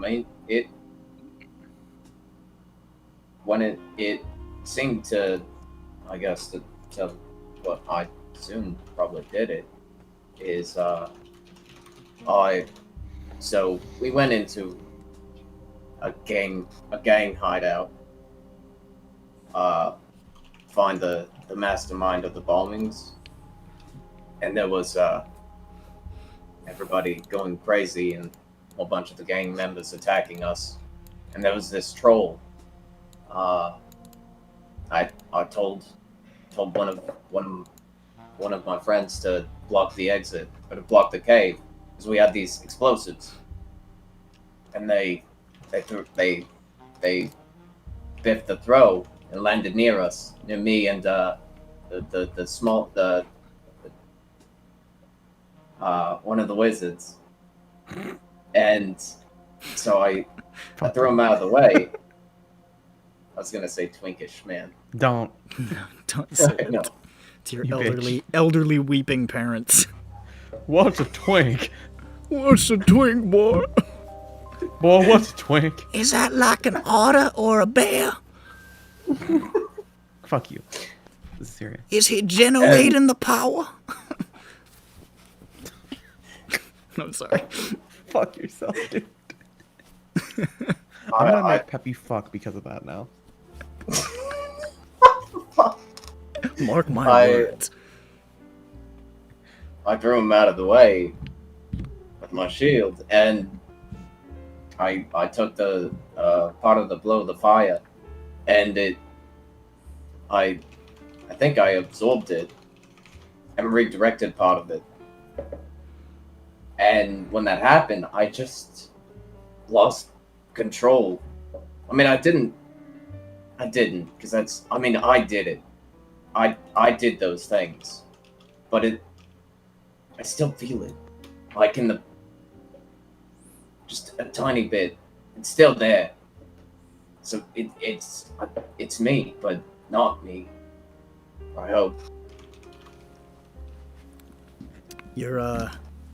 mean, when it seemed to, I guess, to what I assume probably did it, is, so we went into a gang hideout, find the mastermind of the bombings, and there was, everybody going crazy and a whole bunch of the gang members attacking us, and there was this troll. I told one of my friends to block the exit, or to block the cave, because we had these explosives, and they biffed the throw and landed near us, near me and one of the wizards, and so I threw him out of the way. I was gonna say twinkish man. Don't. Don't say No. it to your You elderly weeping parents. What's a twink? What's a twink, boy? Boy, what's a twink? Is that like an otter or a bear? Fuck you. This is serious. Is he generating the power? I'm sorry. Fuck yourself, dude. I'm I, gonna I, make Peppy fuck because of that now. Mark my I- words. I threw him out of the way with my shield, and I took the part of the blow of the fire, and I think I absorbed it and redirected part of it. And when that happened, I just lost control. I mean, I didn't, because I did it. I did those things, but I still feel it, like just a tiny bit. It's still there. So it's me, but not me. I hope.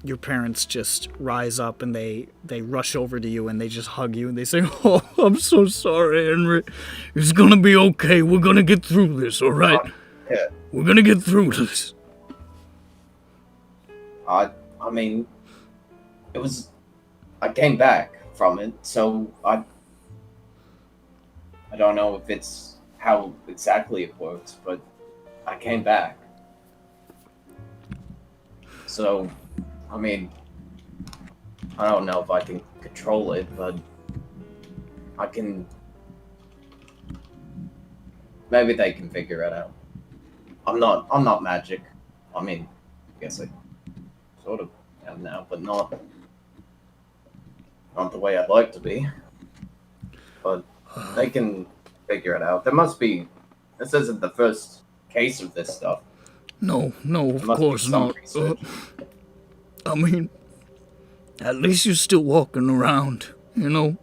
Your parents just rise up and they rush over to you and they just hug you and they say, "Oh, I'm so sorry, Henry. It's gonna be okay. We're gonna get through this, all right? Yeah. We're gonna get through this." I mean, I came back from it, so I don't know if it's how exactly it works, but I came back. So, I mean, I don't know if I can control it, but I can. Maybe they can figure it out. I'm not magic. I mean, I guess I sort of am now, but not the way I'd like to be. But they can figure it out. There must be. This isn't the first case of this stuff. No, of There must course be some not. research. I mean, at least you're still walking around, you know?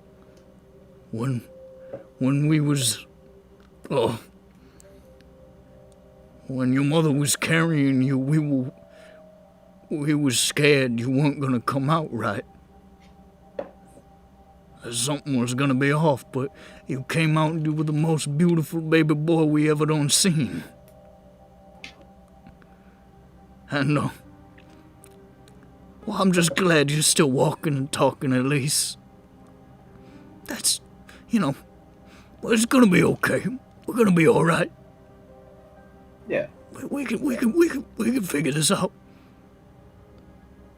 When we was... Oh... When your mother was carrying you, we was scared you weren't gonna come out right. Something was gonna be off, but you came out and you were the most beautiful baby boy we ever done seen. And, well, I'm just glad you're still walking and talking at least. That's, well, it's gonna be okay. We're gonna be alright. Yeah. We can figure this out.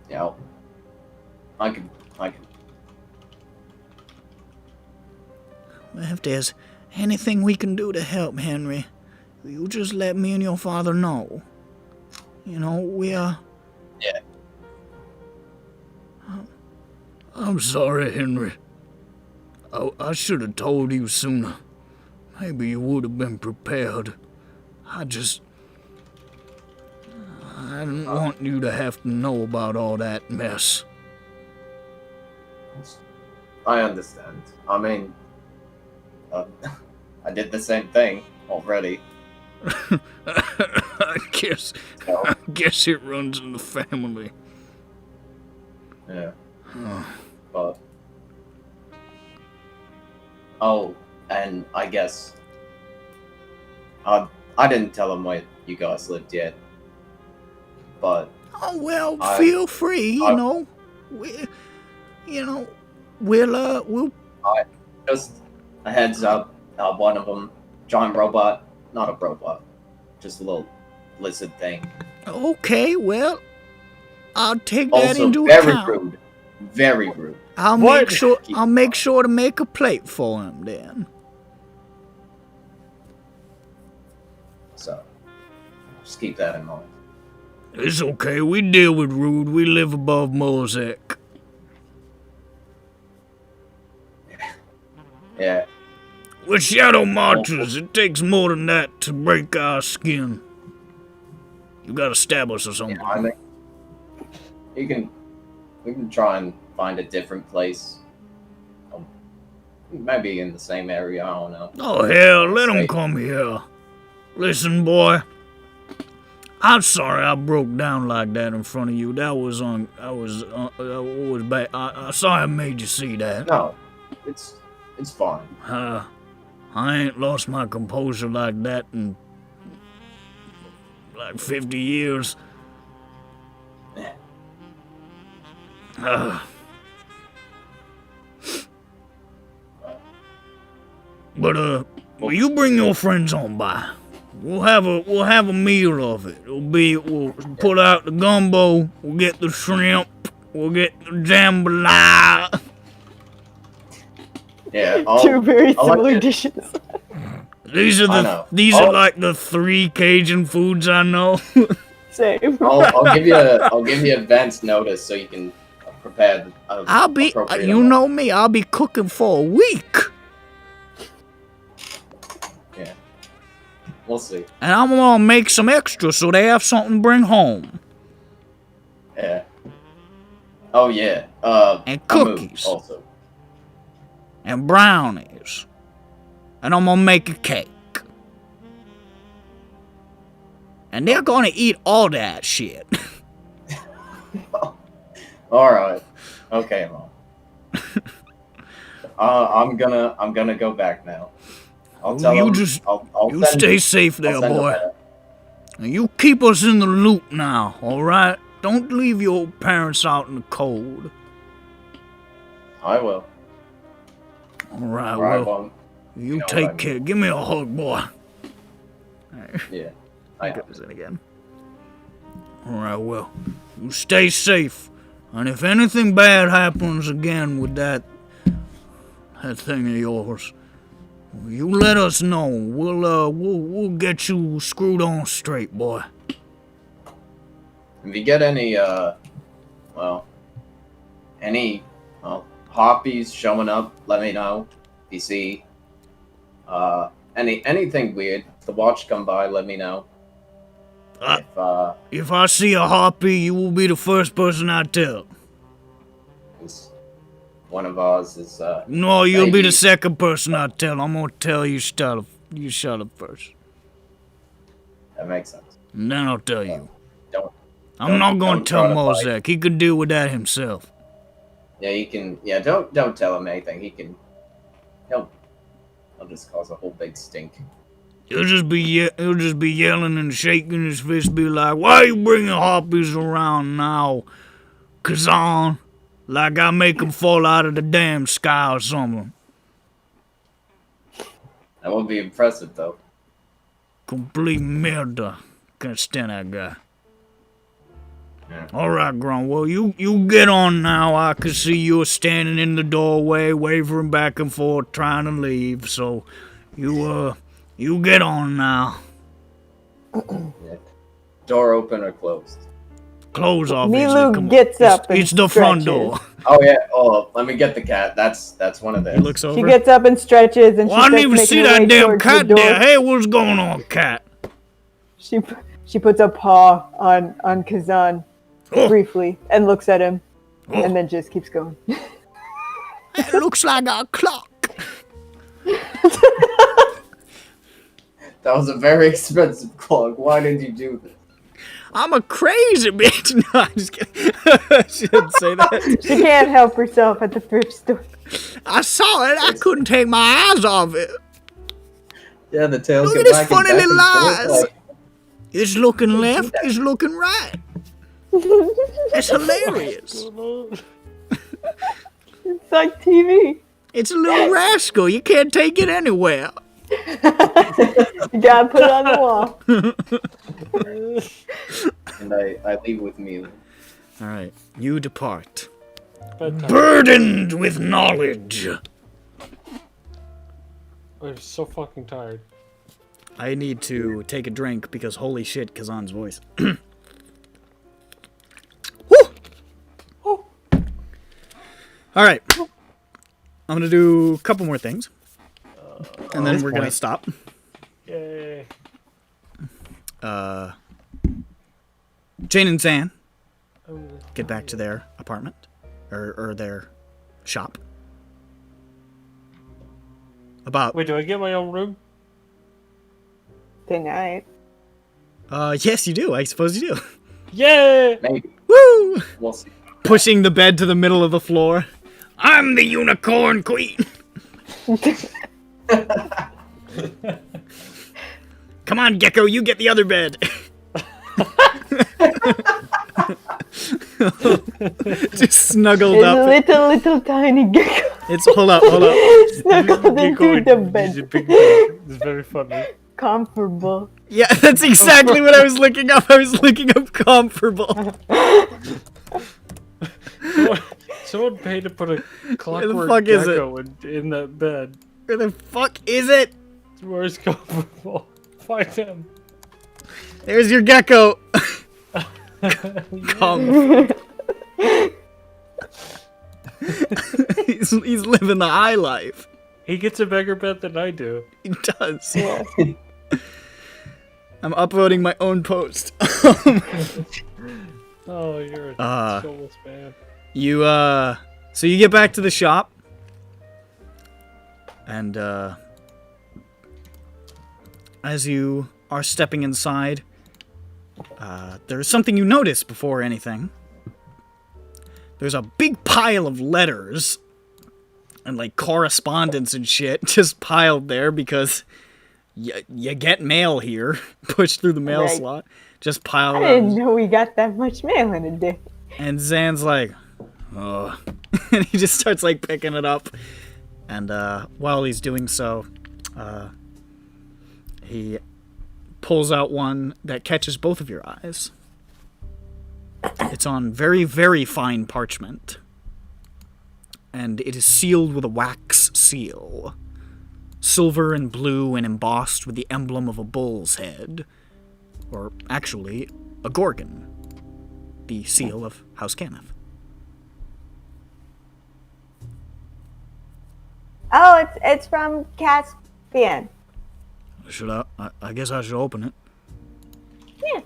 Yeah. I can. Well, if there's anything we can do to help, Henry, you just let me and your father know. We are... Yeah. I'm sorry, Henry. I should have told you sooner. Maybe you would have been prepared. I didn't want you to have to know about all that mess. I understand. I mean, I did the same thing already. I guess it runs in the family. Yeah. But Oh, and I guess I didn't tell him where you guys lived yet, but Oh, well, I- feel free, you I- know. We, you know, we'll... just a heads up. One of them, giant robot, not a robot, just a little lizard thing. Okay, well, I'll take that Also, into very account. rude. Very rude. I'll What? make sure to make a plate for him then. So, just keep that in mind. It's okay, we deal with rude. We live above Mosaic. Yeah. We're shadow marchers. It takes more than that to break our skin. You gotta stab us or something. Yeah, I mean, we can try and find a different place. Maybe in the same area, I don't know. Oh, hell, let him come here. Listen, boy. I'm sorry I broke down like that in front of you. That was bad. I'm sorry I made you see that. No, it's fine. I ain't lost my composure like that in like 50 years. But will you bring your friends on by? We'll have a meal of it. We'll put out the gumbo. We'll get the shrimp. We'll get the jambalaya. Yeah, Two very I'll let similar you- dishes. These are like the 3 Cajun foods I know. Same. I'll give you advance notice so you can prepare. I'll be, appropriate you amount. know me, I'll be cooking for a week. Yeah, we'll see. And I'm gonna make some extra so they have something to bring home. Yeah. Oh yeah. And I moved cookies. also. And brownies. And I'm gonna make a cake. And they're gonna eat all that shit. All right. Okay, Mom. I'm gonna go back now. I'll tell You him. just- I'll You send, stay safe there, I'll send a boy. letter. And you keep us in the loop now, alright? Don't leave your parents out in the cold. I will. Alright, All right, well, Mom. you know what I take mean. care. Give me a hug, boy. Yeah. I know. Goes in again. Alright, well, you stay safe. And if anything bad happens again with that thing of yours, you let us know. We'll get you screwed on straight, boy. If you get any harpies showing up, let me know. If you see anything weird, if the watch come by, let me know. If I see a harpy, you will be the first person I tell. If one of ours is No, you'll be maybe- the second person I tell. I'm gonna tell you shut up first. that makes sense. And then I'll tell you. Don't I'm not gonna don't tell try to fight. Mosaic. He could deal with that himself. Yeah, you can. Yeah, don't tell him anything. He'll just cause a whole big stink. He'll just be yelling and shaking his fist, be like, "Why you bringing harpies around now, Kazan? Like I make 'em fall out of the damn sky or something." That would be impressive, though. Complete murder. Can't stand that guy. Yeah. All right, Gron. Well, you get on now. I can see you're standing in the doorway, wavering back and forth, trying to leave. So, you get on now. Yeah. Door open or closed? Close, obviously. Milu Come on. gets up and It's the front stretches. door. Oh yeah. Oh, let me get the cat. That's one of theirs. He looks She over. gets up and stretches, and Well, she I starts didn't even making see her that way damn towards the cat door. there. Hey, what's going on, cat? She puts a paw on Kazan Oh. briefly and looks at him, Oh. and then just keeps going. It looks like a clock. That was a very expensive clock. Why did you do this? I'm a crazy bitch. No, I'm just kidding. She didn't say that. She can't help herself at the thrift store. I saw it. I couldn't take my eyes off it. Yeah, the tails Look go at his back funny and back little and forth, eyes. like, It's looking left. It's looking right. It's hilarious. It's like TV. It's a little rascal. You can't take it anywhere. You gotta put it on the wall. and I leave with Mew. All right, you depart, Bedtime. burdened with knowledge. I'm so fucking tired. I need to take a drink because holy shit, Kazan's voice. Woo! All right, I'm gonna do a couple more things, and then we're gonna stop. Yay. Jane and Zan get back to their apartment or their shop. About Wait, do I get my own room? Tonight. yes, you do. I suppose you do. Yeah! Maybe. Woo! We'll see. Pushing the bed to the middle of the floor. I'm the unicorn queen. Come on, Gecko, you get the other bed. Just snuggled It's up. little tiny gecko It's hold up. snuggled into the bed. It's very funny. Comfortable. Yeah, that's exactly what I was looking up. I was looking up comfortable. Someone paid to put a clockwork fuck is it? gecko in that bed. Where the fuck is it? Where's comfortable? Find him. There's your gecko. Come. he's living the high life. He gets a bigger bed than I do. He does. Yeah. I'm upvoting my own post. Oh, you're a soulless man. You so you get back to the shop, and as you are stepping inside, there's something you notice before anything. There's a big pile of letters and like correspondence and shit just piled there because you get mail here, pushed through the mail Right. slot, just piled I up. didn't know we got that much mail in a day. And Zan's like, oh. And he just starts like picking it up. And while he's doing so, he pulls out one that catches both of your eyes. It's on very, very fine parchment. And it is sealed with a wax seal. Silver and blue and embossed with the emblem of a bull's head. Or actually, a gorgon. The seal of House Cannith. Oh, it's from Caspian. Should I guess I should open it. Yeah.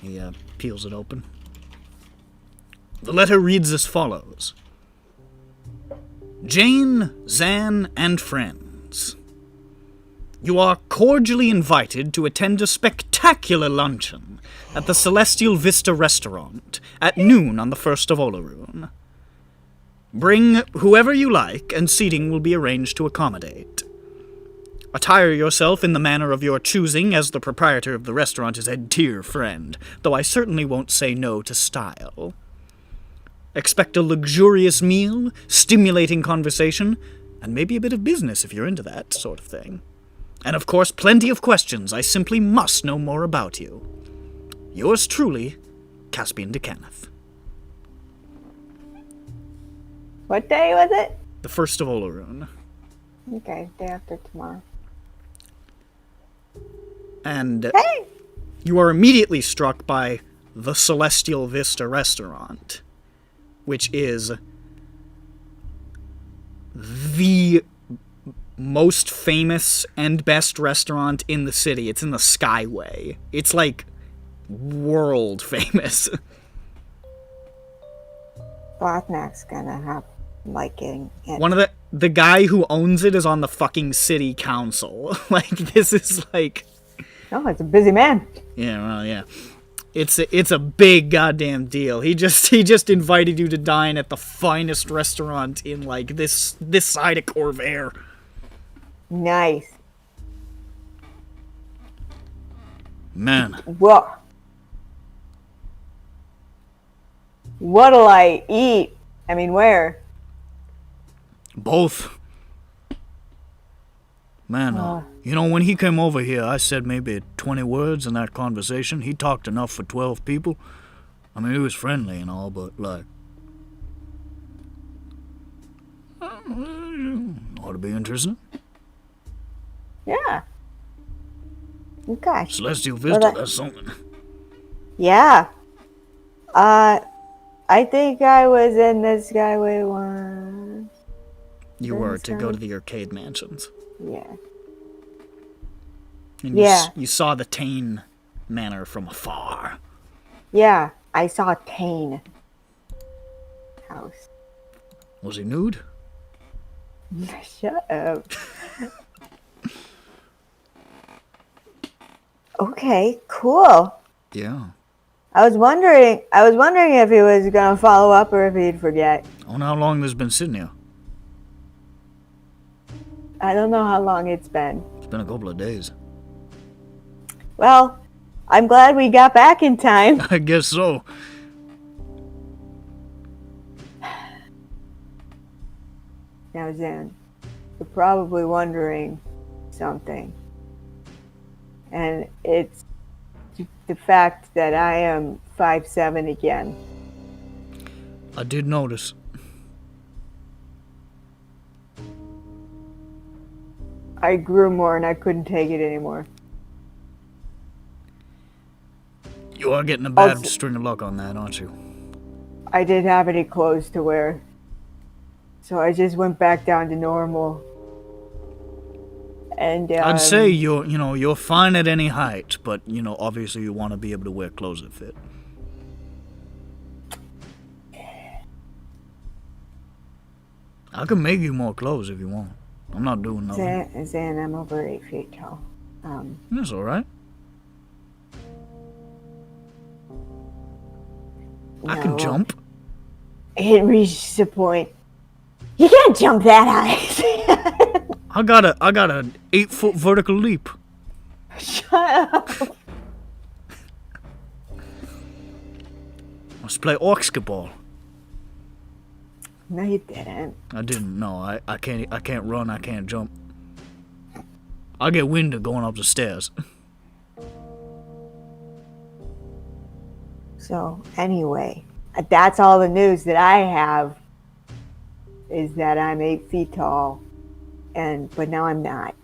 He peels it open. The letter reads as follows. Jane, Zan, and friends. You are cordially invited to attend a spectacular luncheon at the Celestial Vista restaurant at noon on the 1st of Olaroon. Bring whoever you like, and seating will be arranged to accommodate. Attire yourself in the manner of your choosing, as the proprietor of the restaurant is a dear friend, though I certainly won't say no to style. Expect a luxurious meal, stimulating conversation, and maybe a bit of business if you're into that sort of thing. And of course, plenty of questions. I simply must know more about you. Yours truly, Caspian de Cannith. What day was it? The 1st of Olaroon. Okay, day after tomorrow. And Hey! you are immediately struck by the Celestial Vista restaurant, which is the most famous and best restaurant in the city. It's in the Skyway. It's like world famous. Bothnak's gonna have liking it. One of the guy who owns it is on the fucking city council. Like, this is like... Oh, it's a busy man. Yeah, well, yeah. It's a big goddamn deal. He just invited you to dine at the finest restaurant in like this side of Corvair. Nice. Man, What? What'll I eat? I mean, where? both. Man, you know, when he came over here, I said maybe 20 words in that conversation. He talked enough for 12 people. I mean, he was friendly and all, but, like... ought to be interesting. Yeah. Okay. Celestial Vista, that- that's something. Yeah. I think I was in the Skyway once. You were to go to the arcade mansions. Yeah. And Yeah. you saw the Tane Manor from afar. Yeah. I saw Tane house. Was he nude? Shut up. Okay, cool. Yeah. I was wondering if he was gonna follow up or if he'd forget. I wonder how long this been sitting here. I don't know how long it's been. It's been a couple of days. Well, I'm glad we got back in time. I guess so. Now, Zen, you're probably wondering something. And it's the fact that I am 5'7" again. I did notice. I grew more and I couldn't take it anymore. You are getting a bad Also- string of luck on that, aren't you? I didn't have any clothes to wear. So I just went back down to normal. And I'd say you're fine at any height, but obviously you want to be able to wear clothes that fit. I can make you more clothes if you want. I'm not doing nothing. Zan, I'm over 8 feet tall. That's all right. I can No. jump. It reached the point. You can't jump that high. I got an 8-foot vertical leap. Shut up. Let's play Orskaball. No, you didn't. I didn't. No, I can't run. I can't jump. I get winded going up the stairs. So, anyway, that's all the news that I have. Is that I'm 8 feet tall, but now I'm not.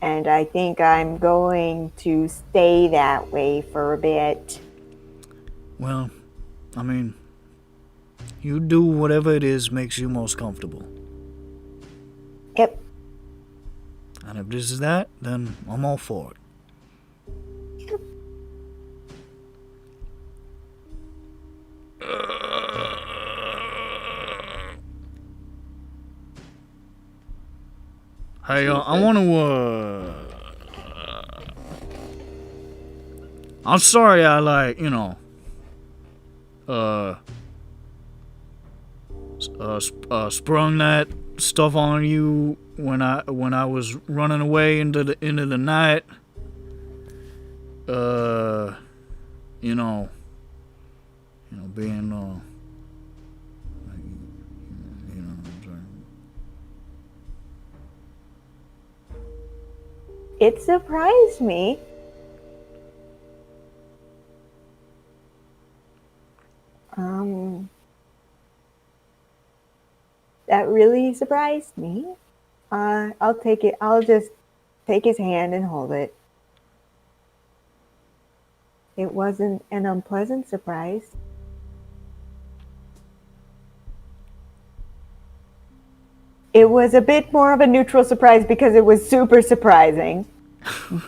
And I think I'm going to stay that way for a bit. Well, I mean, you do whatever it is makes you most comfortable. Yep. And if this is that, then I'm all for it. Hey, I want to, I'm sorry I, sprung that stuff on you when I was running away into the night. Being, It surprised me. That really surprised me. I'll take it. I'll just take his hand and hold it. It wasn't an unpleasant surprise. It was a bit more of a neutral surprise because it was super surprising.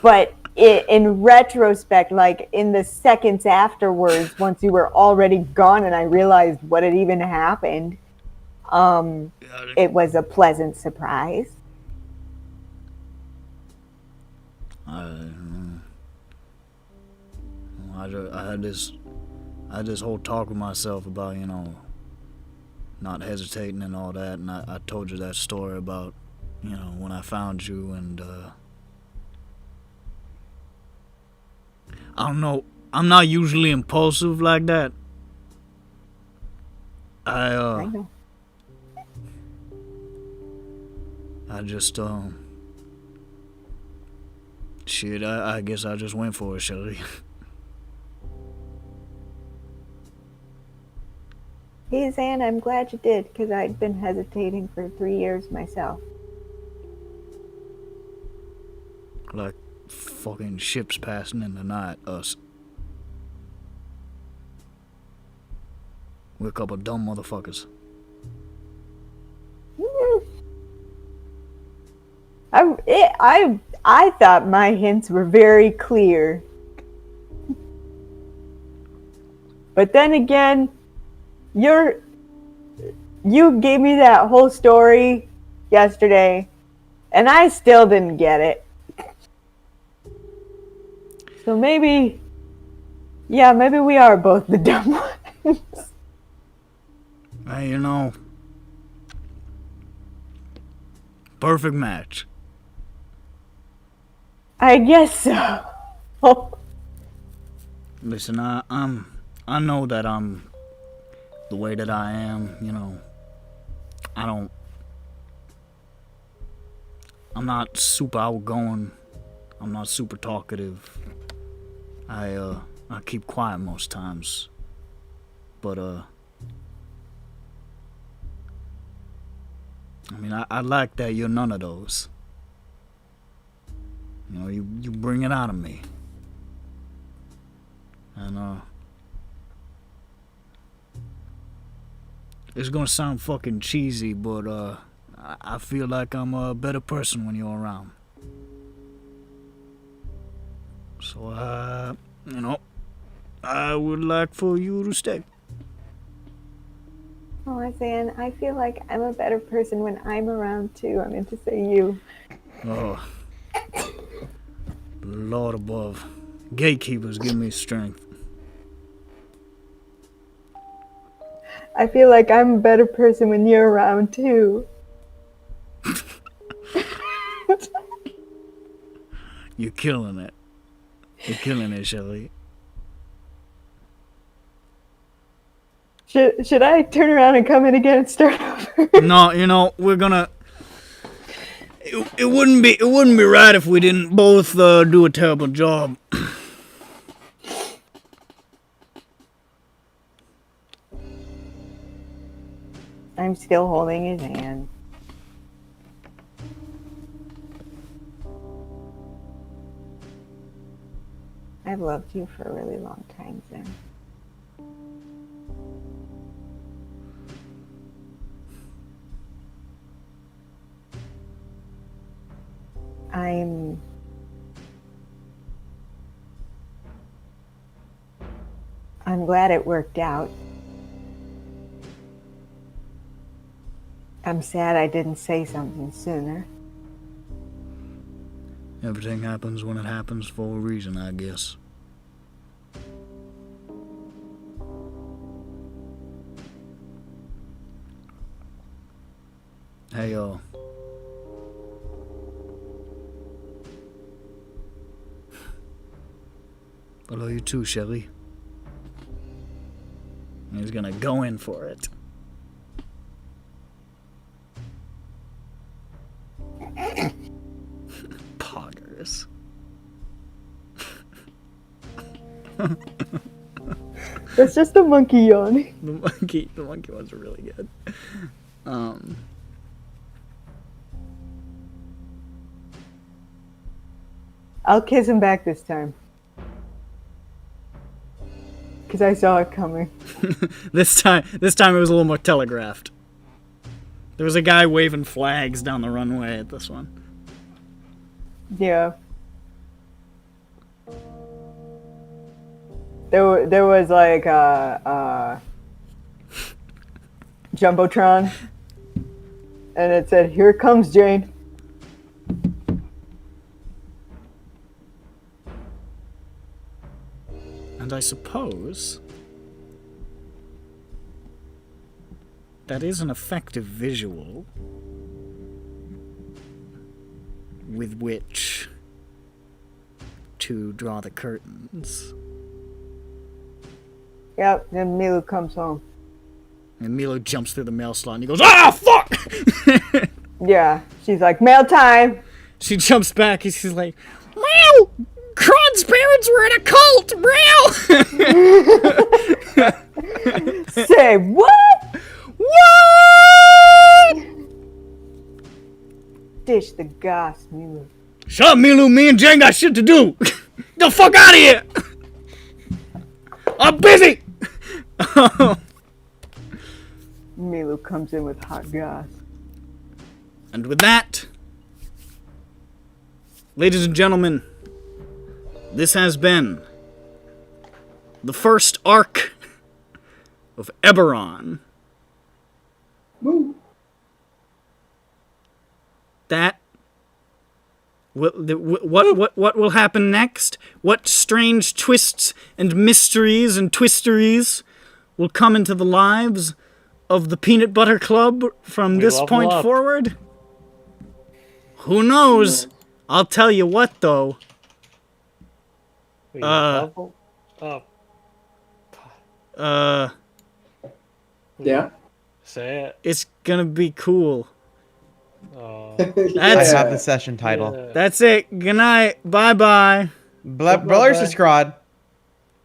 But in retrospect, like in the seconds afterwards, once you were already gone and I realized what had even happened, it was a pleasant surprise. I had this whole talk with myself about, not hesitating and all that, and I told you that story about, when I found you, and I don't know, I'm not usually impulsive like that. I know. I just, shit, I guess I just went for it, Shelly. Hey, Zan, I'm glad you did, because I'd been hesitating for 3 years myself. Like fucking ships passing in the night, us. We're a couple dumb motherfuckers. I thought my hints were very clear. But then again, you gave me that whole story yesterday, and I still didn't get it. So maybe we are both the dumb ones. Hey, perfect match. I guess so. Listen, I know that I'm the way that I am, I'm not super outgoing. I'm not super talkative. I keep quiet most times. But, I like that you're none of those. You bring it out of me. And, it's gonna sound fucking cheesy, but, I feel like I'm a better person when you're around. So, I would like for you to stay. Oh, Zan, I feel like I'm a better person when I'm around too. I meant to say you. Oh. Lord above. Gatekeepers give me strength. I feel like I'm a better person when you're around too. You're killing it. You're killing it, Shelly. Should I turn around and come in again and start over? No, we're gonna. It wouldn't be right if we didn't both do a terrible job. I'm still holding his hand. I've loved you for a really long time, Zan. I'm glad it worked out. I'm sad I didn't say something sooner. Everything happens when it happens for a reason, I guess. Hey, hello, you too, Shelly. He's gonna go in for it. Poggers. That's just a monkey yawning. The monkey ones are really good. I'll kiss him back this time. Because I saw it coming. This time it was a little more telegraphed. There was a guy waving flags down the runway at this one. Yeah. There was like a Jumbotron. And it said, "Here comes Jane." And I suppose that is an effective visual with which to draw the curtains. Yep, then Milu comes home. And Milo jumps through the mail slot and he goes, "Ah, fuck!" Yeah, she's like, mail time! She jumps back and she's like, "Meow! Kron's parents were in a cult, meow!" Say what? What? Dish the goss, Milu. Shut up, Milu. Me and Jen got shit to do. The fuck out of here. I'm busy. Milu comes in with hot goss. And with that, ladies and gentlemen, this has been the first arc of EBERRON. Woo. That what will happen next? What strange twists and mysteries and twisteries will come into the lives of the Peanut Butter Club from this point forward? Who knows? I'll tell you what, though. Yeah. Say it. It's gonna be cool. I have the session title. Yeah. That's it. Good night. Bye-bye. Blur's a scrod.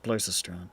Blur's a strong.